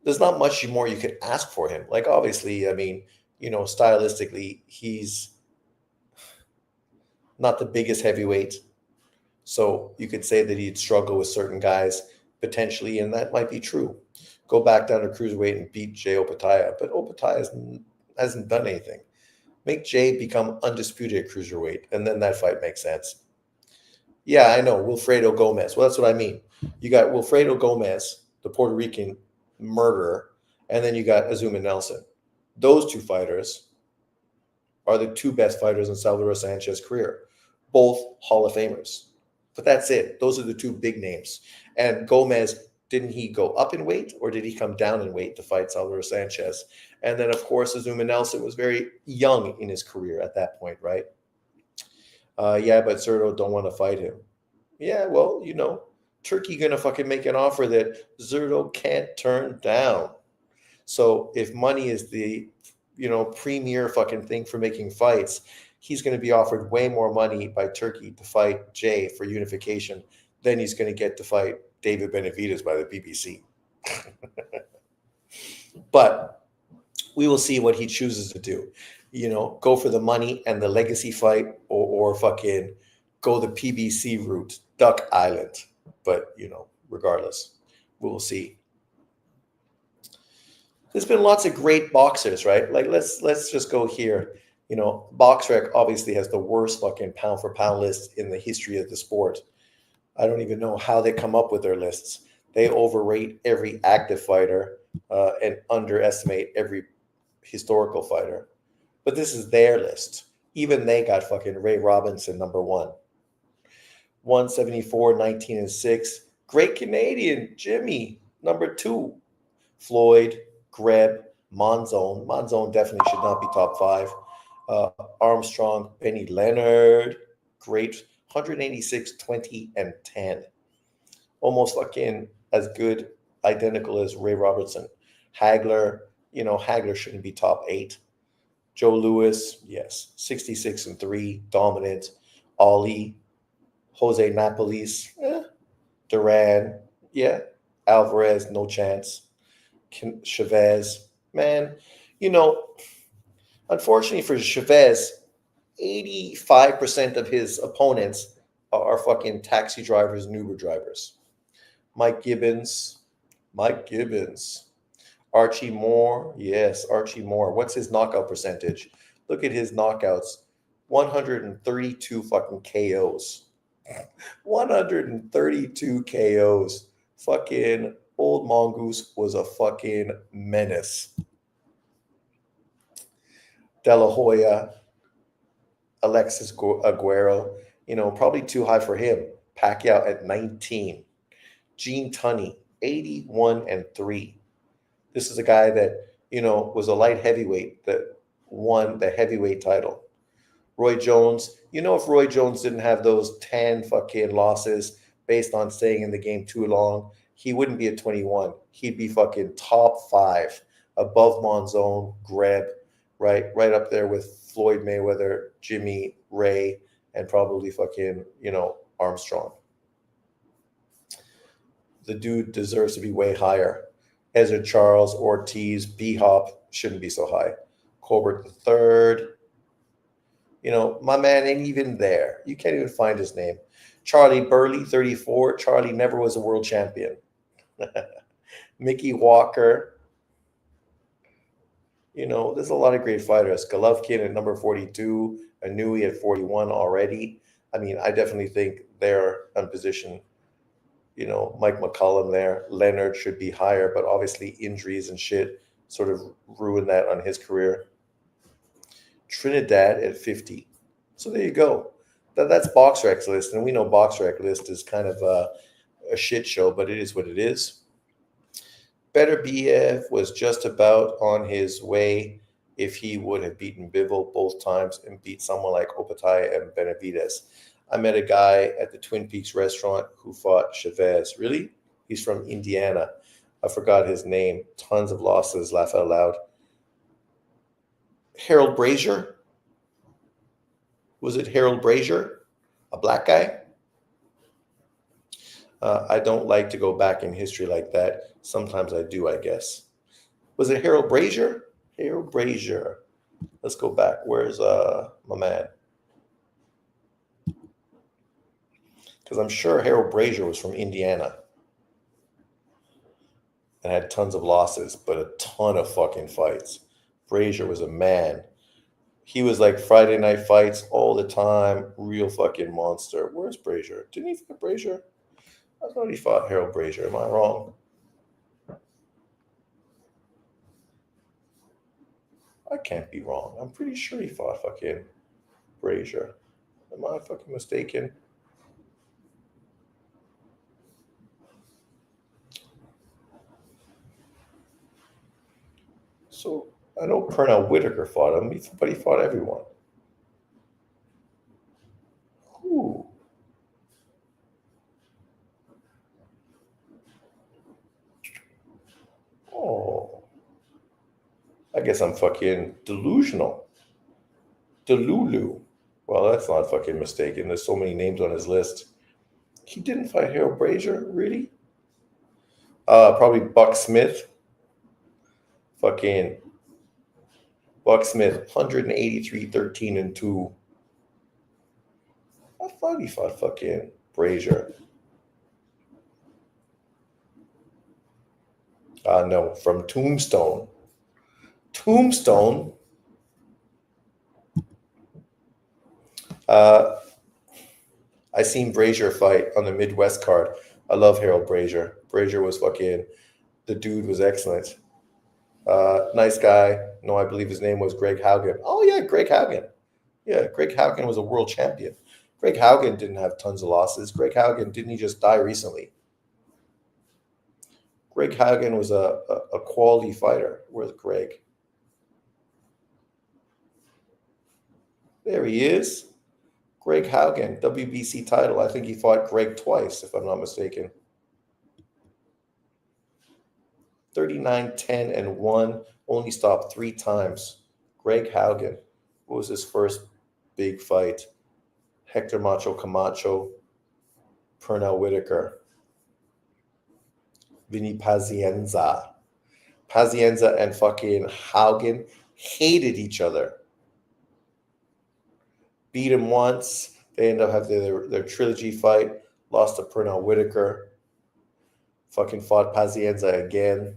There's not much more you could ask for him. Like, obviously, I mean, stylistically, he's not the biggest heavyweight. So you could say that he'd struggle with certain guys potentially, and that might be true. Go back down to cruiserweight and beat Jay Opataya, but Opataya hasn't done anything. Make Jay become undisputed at cruiserweight, and then that fight makes sense. Yeah, I know, Wilfredo Gomez. Well, that's what I mean. You got Wilfredo Gomez, the Puerto Rican murderer, and then you got Azuma Nelson. Those 2 fighters are the 2 best fighters in Salvador Sanchez's career, both Hall of Famers. But that's it. Those are the 2 big names. And Gomez, didn't he go up in weight or did he come down in weight to fight Salvador Sanchez? And then, of course, Azuma Nelson was very young in his career at that point, right? Yeah, but Zurdo don't want to fight him. Yeah, well, Turkey going to fucking make an offer that Zurdo can't turn down. So if money is the, premier fucking thing for making fights, he's going to be offered way more money by Turkey to fight Jay for unification than he's going to get to fight David Benavidez by the BBC. But we will see what he chooses to do. Go for the money and the legacy fight or fucking go the PBC route, Duck Island. But, regardless, we will see. There's been lots of great boxers, right? Like, let's just go here. BoxRec obviously has the worst fucking pound for pound list in the history of the sport. I don't even know how they come up with their lists. They overrate every active fighter and underestimate every historical fighter. But this is their list. Even they got fucking Ray Robinson number 1. 174, 19 and 6. Great Canadian, Jimmy, number 2. Floyd, Greb, Monzon. Monzon definitely should not be top 5. Armstrong, Benny Leonard, great. 186, 20, and 10. Almost fucking as good, identical as Ray Robertson. Hagler, Hagler shouldn't be top 8. Joe Louis, yes, 66-3, dominant. Ali, Jose Napolis, Duran, yeah. Alvarez, no chance. Chavez, man, you know, unfortunately for Chavez, 85% of his opponents are fucking taxi drivers and Uber drivers. Mike Gibbons, Archie Moore, yes, Archie Moore. What's his knockout percentage? Look at his knockouts. 132 fucking KOs. 132 KOs. Fucking old Mongoose was a fucking menace. De La Hoya, Alexis Aguero, probably too high for him. Pacquiao at 19. Gene Tunney, 81-3. This is a guy that, was a light heavyweight that won the heavyweight title. Roy Jones, if Roy Jones didn't have those 10 fucking losses based on staying in the game too long, he wouldn't be at 21. He'd be fucking top 5, above Monzon, Greb, right up there with Floyd Mayweather, Jimmy, Ray, and probably fucking, Armstrong. The dude deserves to be way higher. Ezra Charles, Ortiz, B-Hop shouldn't be so high. Colbert III, my man ain't even there. You can't even find his name. Charlie Burley, 34. Charlie never was a world champion. Mickey Walker. There's a lot of great fighters. Golovkin at number 42. Anui at 41 already. I mean, I definitely think they're in position. Mike McCollum there. Leonard should be higher, but obviously injuries and shit sort of ruined that on his career. Trinidad at 50. So there you go. That's BoxRec list, and we know BoxRec list is kind of a shit show, but it is what it is. Beterbiev was just about on his way if he would have beaten Bivol both times and beat someone like Opataya and Benavides. I met a guy at the Twin Peaks restaurant who fought Chavez. Really? He's from Indiana. I forgot his name. Tons of losses, laugh out loud. Harold Brazier? Was it Harold Brazier? A black guy? I don't like to go back in history like that. Sometimes I do, I guess. Was it Harold Brazier? Harold Brazier. Let's go back. Where's my man? Because I'm sure Harold Brazier was from Indiana and had tons of losses, but a ton of fucking fights. Brazier was a man. He was like Friday night fights all the time. Real fucking monster. Where's Brazier? Didn't he fight Brazier? I thought he fought Harold Brazier. Am I wrong? I can't be wrong. I'm pretty sure he fought fucking Brazier. Am I fucking mistaken? So I know Pernell Whitaker fought him, but he fought everyone. Who? Oh. I guess I'm fucking delusional. Delulu. Well, that's not fucking mistaken. There's so many names on his list. He didn't fight Harold Brazier, really? Probably Buck Smith. Fucking Buck Smith, 183, 13-2. I thought he fought fucking Brazier. No, from Tombstone. Tombstone. I seen Brazier fight on the Midwest card. I love Harold Brazier. Brazier was fucking, the dude was excellent. Nice guy. No, I believe his name was Greg Haugen. Oh, yeah, Greg Haugen. Yeah, Greg Haugen was a world champion. Greg Haugen didn't have tons of losses. Greg Haugen, didn't he just die recently? Greg Haugen was a quality fighter. Where's Greg? There he is. Greg Haugen, WBC title. I think he fought Greg twice, if I'm not mistaken. 39-10-1, only stopped 3 times. Greg Haugen. What was his first big fight? Hector Macho Camacho, Pernell Whitaker, Vinny Pazienza. Pazienza and fucking Haugen hated each other. Beat him once. They end up having their trilogy fight. Lost to Pernell Whitaker. Fucking fought Pazienza again.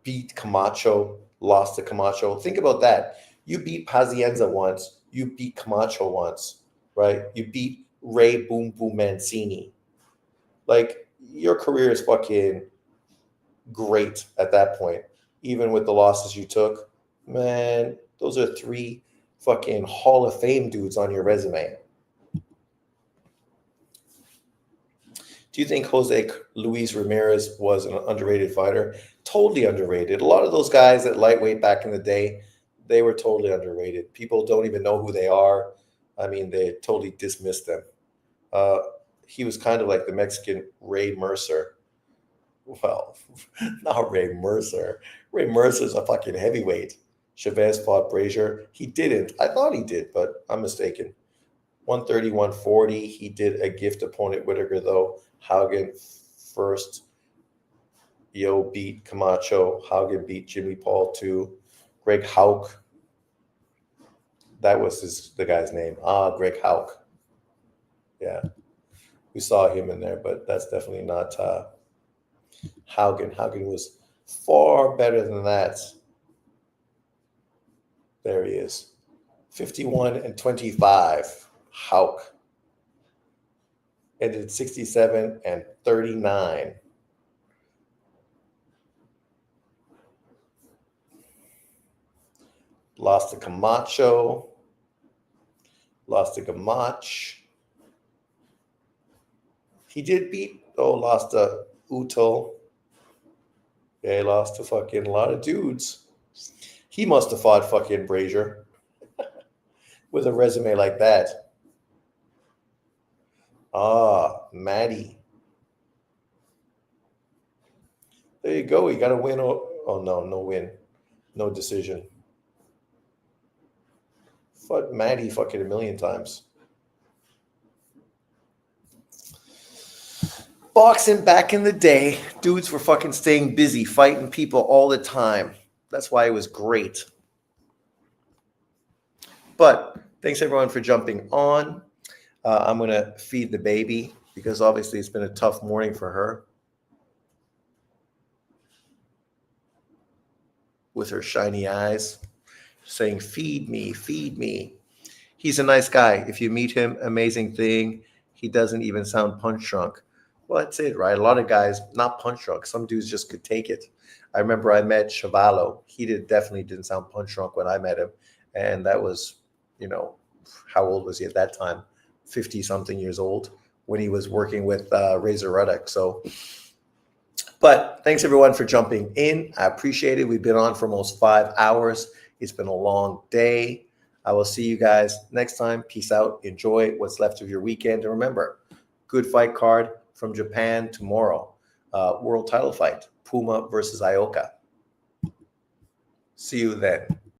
Beat Camacho. Lost to Camacho. Think about that. You beat Pazienza once. You beat Camacho once, right? You beat Ray Boom Boom Mancini. Like, your career is fucking great at that point. Even with the losses you took, man, those are 3 fucking Hall of Fame dudes on your resume. Do you think Jose Luis Ramirez was an underrated fighter? Totally underrated. A lot of those guys at lightweight back in the day, they were totally underrated. People don't even know who they are. I mean, they totally dismissed them. He was kind of like the Mexican Ray Mercer. Well, not Ray Mercer. Ray Mercer's a fucking heavyweight. Chavez fought Brazier. He didn't. I thought he did, but I'm mistaken. 130, 140. He did a gift opponent Whitaker, though. Haugen first. Yo beat Camacho. Haugen beat Jimmy Paul, too. Greg Hauk. That was the guy's name. Greg Hauk. Yeah. We saw him in there, but that's definitely not Haugen. Haugen was far better than that. There he is. 51-25. Hauk. Ended 67-39. Lost to Camacho. Lost to Gamach. He did beat, lost to Uto. Yeah, he lost to fucking a lot of dudes. He must have fought fucking Brazier with a resume like that. Maddie. There you go. You got to win. Oh, no win. No decision. Fought Maddie fucking a million times. Boxing back in the day, dudes were fucking staying busy, fighting people all the time. That's why it was great. But thanks everyone for jumping on. I'm going to feed the baby because obviously it's been a tough morning for her. With her shiny eyes, saying, feed me, feed me. He's a nice guy. If you meet him, amazing thing. He doesn't even sound punch drunk. Well, that's it, right? A lot of guys, not punch drunk. Some dudes just could take it. I remember I met Chavallo. He definitely didn't sound punch drunk when I met him. And that was, how old was he at that time? 50-something years old when he was working with Razor Ruddock. So, but thanks everyone for jumping in. I appreciate it. We've been on for almost 5 hours. It's been a long day. I will see you guys next time. Peace out. Enjoy what's left of your weekend. And remember, good fight card from Japan tomorrow. World title fight, Puma versus Ioka. See you then.